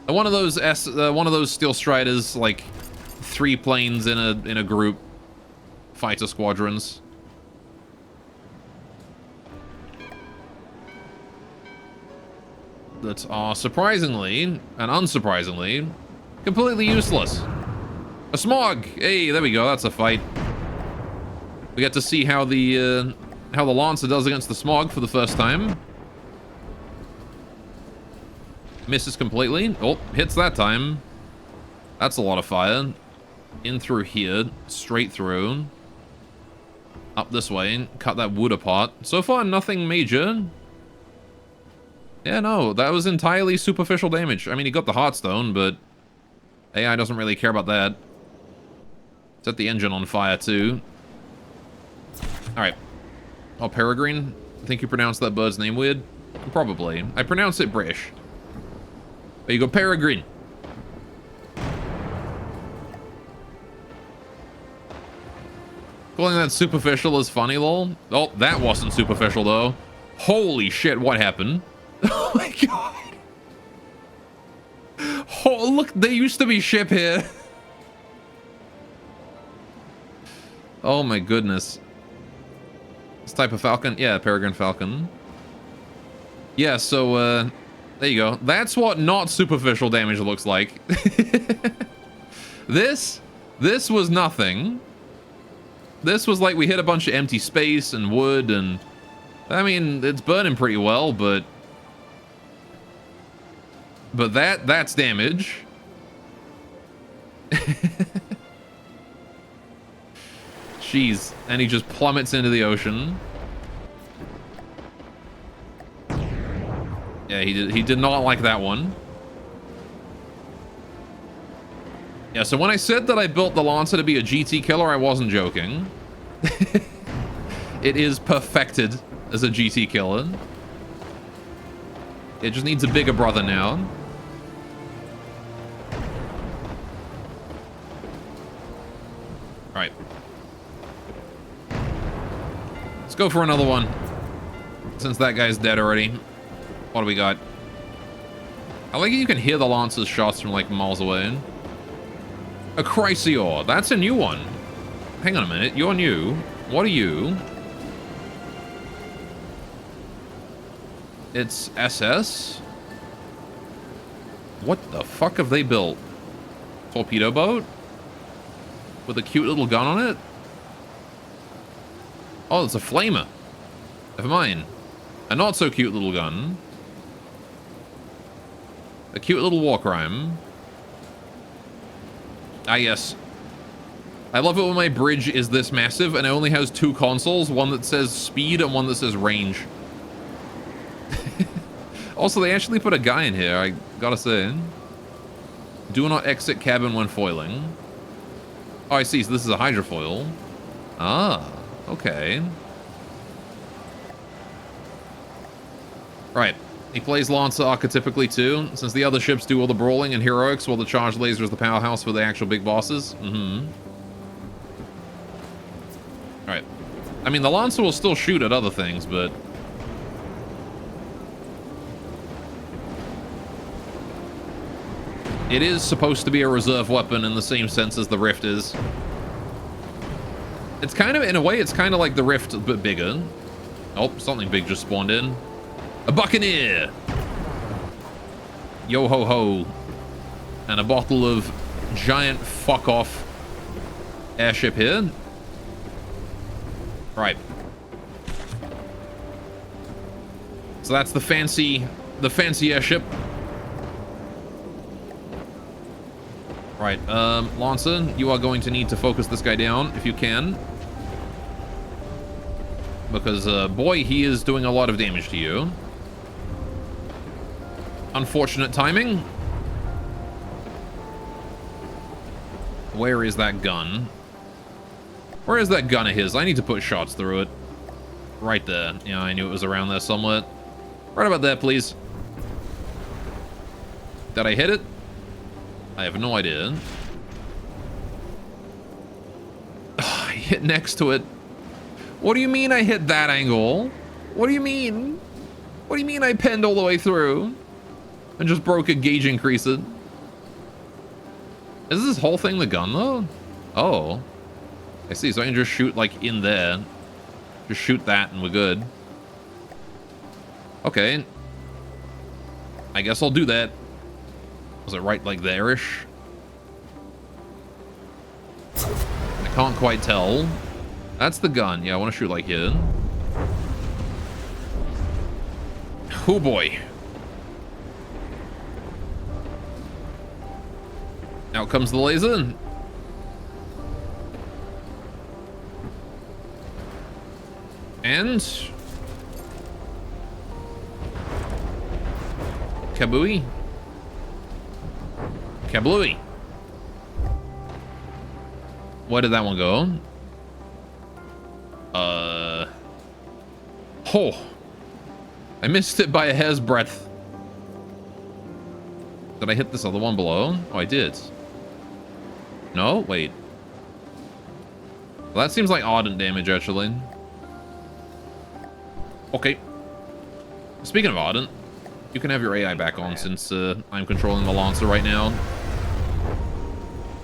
One of those Steel Striders, like 3 planes in a group, fighter squadrons. That are surprisingly and unsurprisingly completely useless. A Smog! Hey, there we go. That's a fight. We get to see how the Lancer does against the Smog for the first time. Misses completely. Oh, hits that time. That's a lot of fire. In through here, straight through. Up this way, cut that wood apart. So far, nothing major. Yeah, no, that was entirely superficial damage. I mean, he got the Heartstone, but AI doesn't really care about that. Set the engine on fire, too. Alright. Oh, Peregrine? I think you pronounced that bird's name weird? Probably. I pronounce it British. There you go, Peregrine. Calling that superficial is funny, lol. Oh, that wasn't superficial, though. Holy shit, what happened? Oh my god. Oh, look, there used to be ship here. Oh my goodness. This type of falcon? Yeah, Peregrine Falcon. Yeah, so, there you go. That's what not superficial damage looks like. This was nothing. This was like we hit a bunch of empty space and wood and... I mean, it's burning pretty well, but... But that's damage. Jeez. And he just plummets into the ocean. Yeah, he did not like that one. Yeah, so when I said that I built the Lancer to be a GT killer, I wasn't joking. It is perfected as a GT killer. It just needs a bigger brother now. Alright. Let's go for another one. Since that guy's dead already. What do we got? I like it you can hear the Lancer's shots from like miles away. A Chrysaor. That's a new one. Hang on a minute. You're new. What are you? It's SS? What the fuck have they built? Torpedo boat? With a cute little gun on it? Oh, it's a flamer. Never mind. A not so cute little gun. A cute little war crime. Ah, yes. I love it when my bridge is this massive and it only has 2 consoles, one that says speed and one that says range. Also, they actually put a guy in here, I gotta say. Do not exit cabin when foiling. Oh, I see, so this is a hydrofoil. Ah, okay. Right. He plays Lancer archetypically too, since the other ships do all the brawling and heroics, while the charge laser is the powerhouse for the actual big bosses. Alright. I mean, the Lancer will still shoot at other things, but... It is supposed to be a reserve weapon in the same sense as the Rift is. It's kind of, in a way, it's kind of like the Rift, but bigger. Oh, something big just spawned in. A Buccaneer! Yo ho ho. And a bottle of giant fuck off airship here. Right. So that's the fancy airship. Right, Lancer, you are going to need to focus this guy down if you can. Because, boy, he is doing a lot of damage to you. Unfortunate timing. Where is that gun? Where is that gun of his? I need to put shots through it. Right there. Yeah, I knew it was around there somewhere. Right about there, please. Did I hit it? I have no idea. I hit next to it. What do you mean I hit that angle? What do you mean? What do you mean I penned all the way through? And just broke a gauge increaser? Is this whole thing the gun, though? Oh. I see, so I can just shoot, like, in there. Just shoot that and we're good. Okay. I guess I'll do that. Was it right, like, there-ish? I can't quite tell. That's the gun. Yeah, I want to shoot, like, here. Oh, boy. Out comes the laser. And... Kabooey. Kablooey. Where did that one go? Oh. I missed it by a hair's breadth. Did I hit this other one below? Oh, I did. No? Wait. Well, that seems like ardent damage, actually. Okay. Speaking of ardent, you can have your AI back on since I'm controlling the Lancer right now.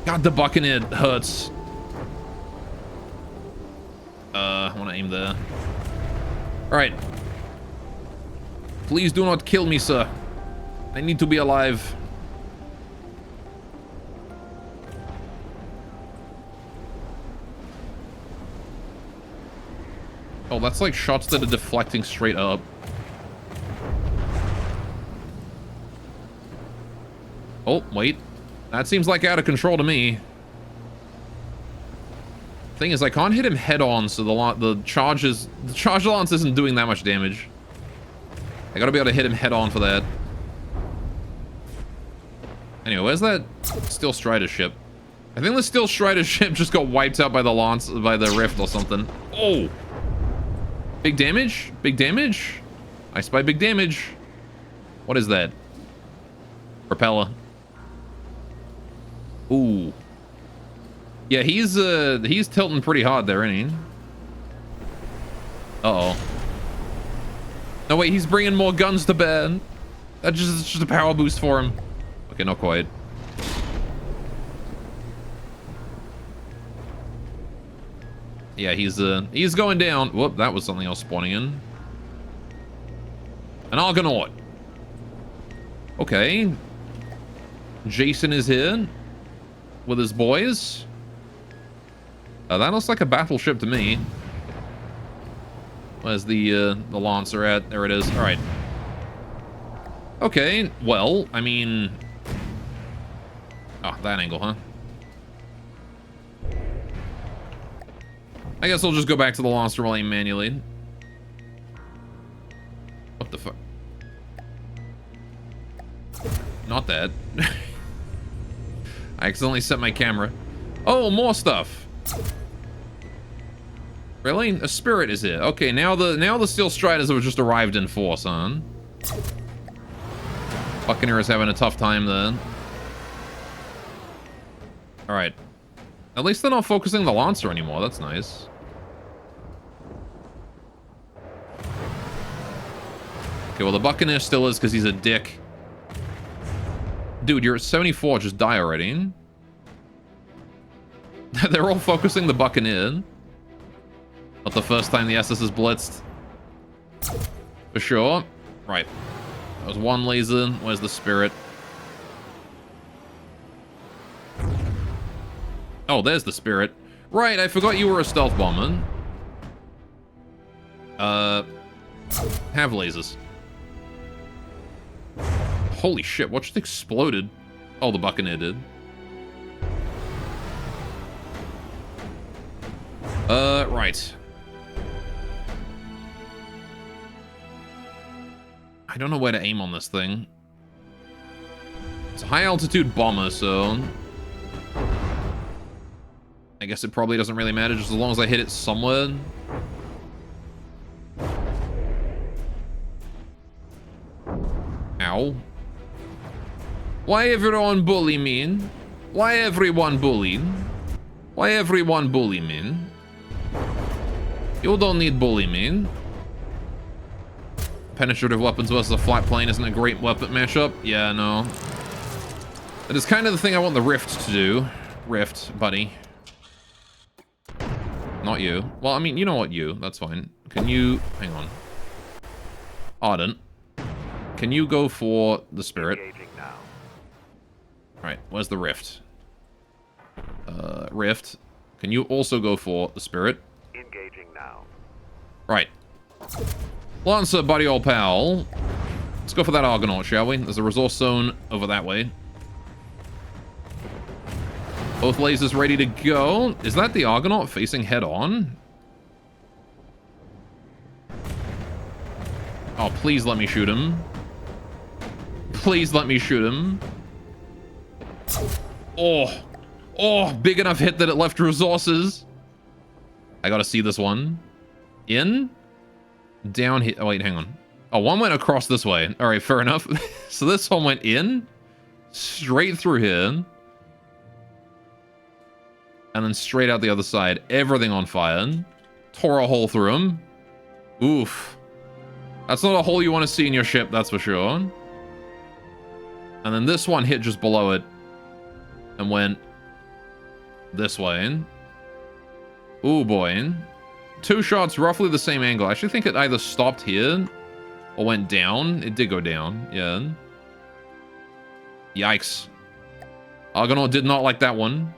God, the buccaneer hurts. I want to aim there. Alright. Please do not kill me, sir. I need to be alive. Oh, that's like shots that are deflecting straight up. Oh, wait. That seems like out of control to me. Thing is, I can't hit him head on, so the charge lance isn't doing that much damage. I gotta be able to hit him head on for that. Anyway, where's that Steel Strider ship? I think the Steel Strider ship just got wiped out by the lance, by the rift or something. Oh! Big damage? Big damage? I spy big damage. What is that? Propeller. Ooh. Yeah, he's tilting pretty hard there, isn't he? Uh-oh. No, wait, he's bringing more guns to bear. That's just a power boost for him. Okay, not quite. Yeah, he's going down. Whoop, that was something else spawning in. An Argonaut. Okay. Jason is here with his boys. That looks like a battleship to me. Where's the Lancer at? There it is. All right. Okay, well, I mean... Oh, that angle, huh? I guess I'll just go back to the Lancer while aim manually. What the fuck? Not that. I accidentally set my camera. Oh, more stuff. Really? A Spirit is it? Okay, now the Steel Striders have just arrived in force, huh? Buccaneer is having a tough time then. Alright. At least they're not focusing the Lancer anymore. That's nice. Okay, well the Buccaneer still is because he's a dick. Dude, you're at 74. Just die already. They're all focusing the Buccaneer. Not the first time the SS is blitzed. For sure. Right. That was one laser. Where's the Spirit? Oh, there's the Spirit. Right, I forgot you were a stealth bomber. Have lasers. Holy shit, what just exploded? Oh, the Buccaneer did. Right. I don't know where to aim on this thing. It's a high altitude bomber, so... I guess it probably doesn't really matter just as long as I hit it somewhere. Ow. Why everyone bully me? Why everyone bullied? Why everyone bully me? You don't need bully me. Penetrative weapons versus a flat plane isn't a great weapon mashup. Yeah, no. That is kind of the thing I want the Rift to do. Rift, buddy. Not you. Well, I mean, you know what, you. That's fine. Can you... Hang on. Ardent. Can you go for the Spirit? Engaging now. Alright, where's the Rift? Rift. Can you also go for the Spirit? Engaging now. Right. Lancer, buddy old pal. Let's go for that Argonaut, shall we? There's a resource zone over that way. Both lasers ready to go. Is that the Argonaut facing head on? Oh, please let me shoot him. Please let me shoot him. Oh. Oh, big enough hit that it left resources. I gotta see this one. In? Down here. Oh, wait, hang on. Oh, one went across this way. All right, fair enough. So this one went in. Straight through here. And then straight out the other side. Everything on fire. Tore a hole through him. Oof. That's not a hole you want to see in your ship, that's for sure. And then this one hit just below it. And went this way. Ooh, boy. 2 shots, roughly the same angle. I actually think it either stopped here or went down. It did go down, yeah. Yikes. Argonaut did not like that one.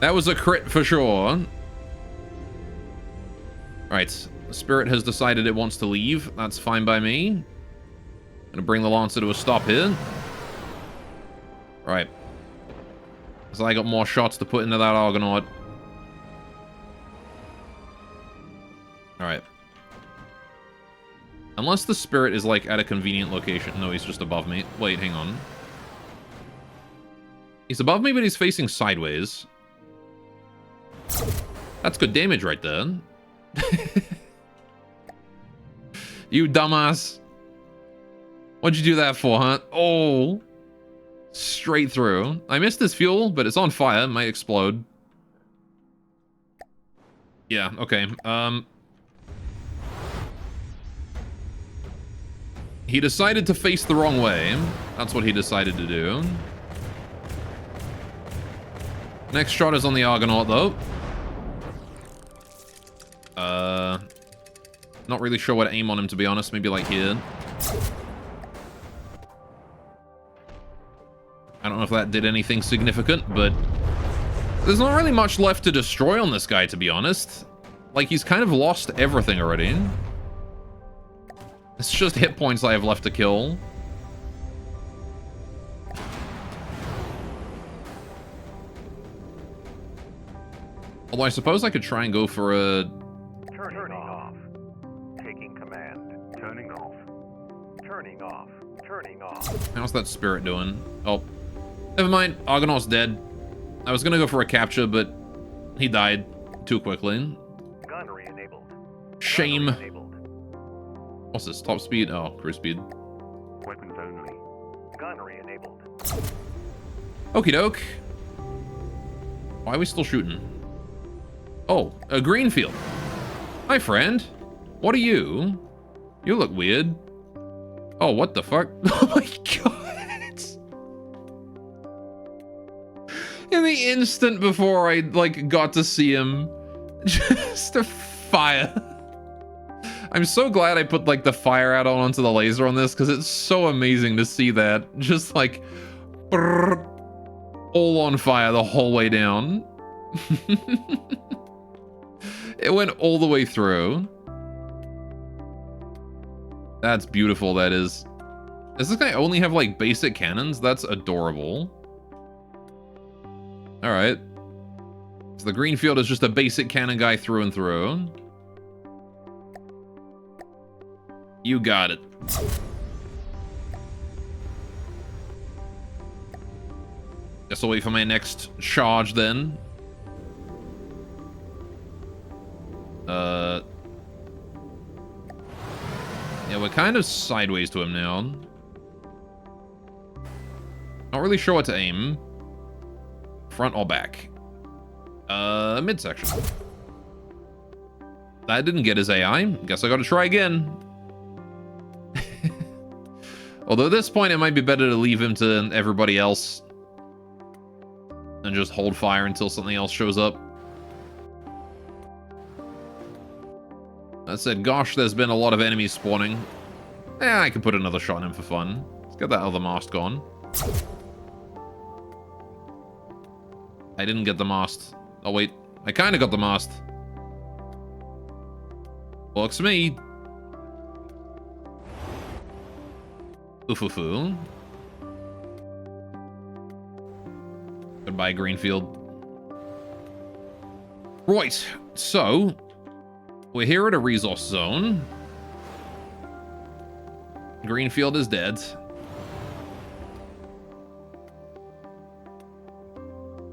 That was a crit for sure. Alright, the Spirit has decided it wants to leave. That's fine by me. Gonna bring the Lancer to a stop here. Right. So I got more shots to put into that Argonaut. Alright. Unless the Spirit is, like, at a convenient location. No, he's just above me. Wait, hang on. He's above me, but he's facing sideways. That's good damage right there. You dumbass. What'd you do that for, huh? Oh. Straight through. I missed his fuel, but it's on fire. It might explode. Yeah, okay. He decided to face the wrong way. That's what he decided to do. Next shot is on the Argonaut, though. Not really sure what to aim on him, to be honest. Maybe like here. I don't know if that did anything significant, but there's not really much left to destroy on this guy, to be honest. Like, he's kind of lost everything already. It's just hit points I have left to kill. Although I suppose I could try and go for a... Turning off. Taking command. Turning off. Turning off. Turning off. How's that Spirit doing? Oh. Never mind. Argonaut's dead. I was gonna go for a capture, but he died too quickly. Gunnery enabled. Shame. Gunnery enabled. What's this? Top speed? Oh, cruise speed. Weapons only. Gunnery enabled. Okie doke. Why are we still shooting? Oh, a Greenfield. Hi, friend. What are you? You look weird. Oh, what the fuck? Oh my god. In the instant before I, like, got to see him, just a fire. I'm so glad I put, like, the fire add-on onto the laser on this, because it's so amazing to see that. Just, like, brrr, all on fire the whole way down. It went all the way through. That's beautiful, that is. Does this guy only have, like, basic cannons? That's adorable. Alright. So the Greenfield is just a basic cannon guy through and through. You got it. Guess I'll wait for my next charge then. Yeah, we're kind of sideways to him now. Not really sure what to aim. Front or back? Midsection. That didn't get his AI. Guess I gotta try again. Although at this point it might be better to leave him to everybody else and just hold fire until something else shows up. That said, gosh, there's been a lot of enemies spawning. I can put another shot in him for fun. Let's get that other mast gone. I didn't get the mast. Oh, wait. I kind of got the mast. Looks me. Oofoo. Goodbye, Greenfield. Right, so we're here at a resource zone. Greenfield is dead.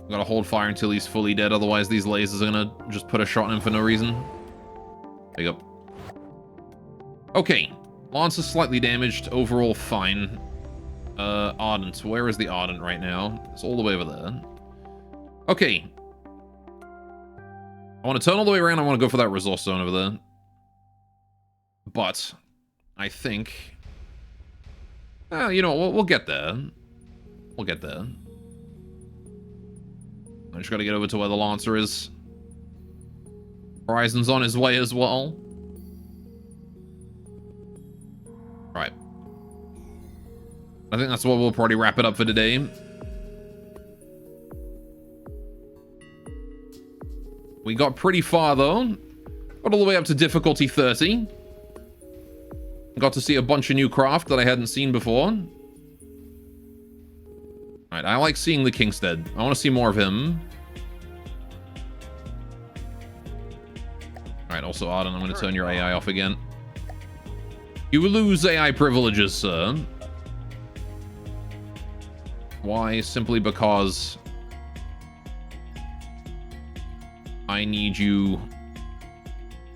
Gotta hold fire until he's fully dead, otherwise these lasers are gonna just put a shot in him for no reason. Pick up. Okay, Lance is slightly damaged, overall fine. Ardent, where is the Ardent right now? It's all the way over there. Okay. I want to turn all the way around, I want to go for that resource zone over there. But, I think... you know, we'll get there. We'll get there. I just gotta get over to where the Lancer is. Horizon's on his way as well. Right. I think that's what we'll probably wrap it up for today. We got pretty far though. Got all the way up to difficulty 30. Got to see a bunch of new craft that I hadn't seen before. Right, I like seeing the Kingstead. I want to see more of him. Alright, also Arden, I'm going to turn your AI off again. You will lose AI privileges, sir. Why? Simply because I need you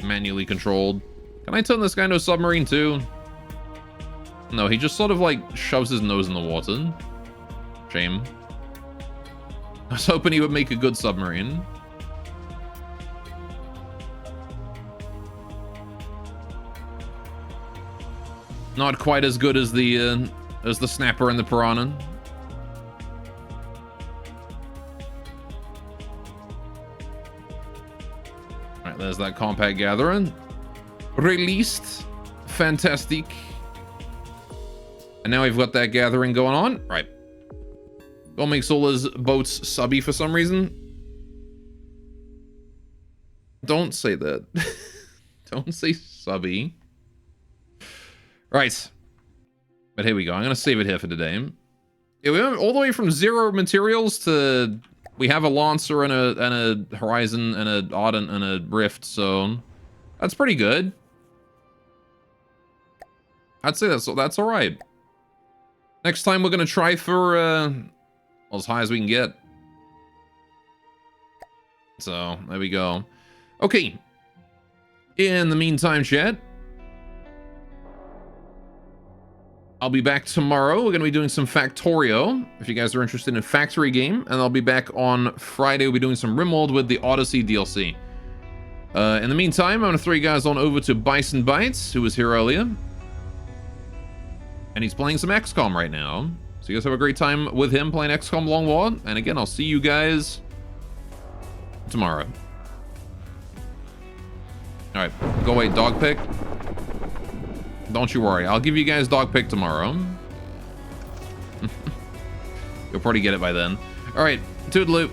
manually controlled. Can I turn this guy into a submarine too? No, he just sort of like shoves his nose in the water. Shame. I was hoping he would make a good submarine. Not quite as good as the Snapper and the Piranha. Alright, there's that compact gathering. Released. Fantastic. And now we've got that gathering going on. Right. Don't make Sola's boats subby for some reason. Don't say that. Don't say subby. Right. But here we go. I'm going to save it here for today. Yeah, we went all the way from 0 materials to... We have a Lancer and a Horizon and a Ardent and a Rift, so... That's pretty good. I'd say that's all right. Next time we're going to try for... well, as high as we can get. So, there we go. Okay. In the meantime, chat, I'll be back tomorrow. We're going to be doing some Factorio, if you guys are interested in Factory game. And I'll be back on Friday. We'll be doing some Rimworld with the Odyssey DLC. In the meantime, I'm going to throw you guys on over to Bison Bites, who was here earlier. And he's playing some XCOM right now. So you guys have a great time with him playing XCOM Long War. And again, I'll see you guys tomorrow. Alright, go away, dog pick. Don't you worry, I'll give you guys dog pick tomorrow. You'll probably get it by then. Alright, toodaloo.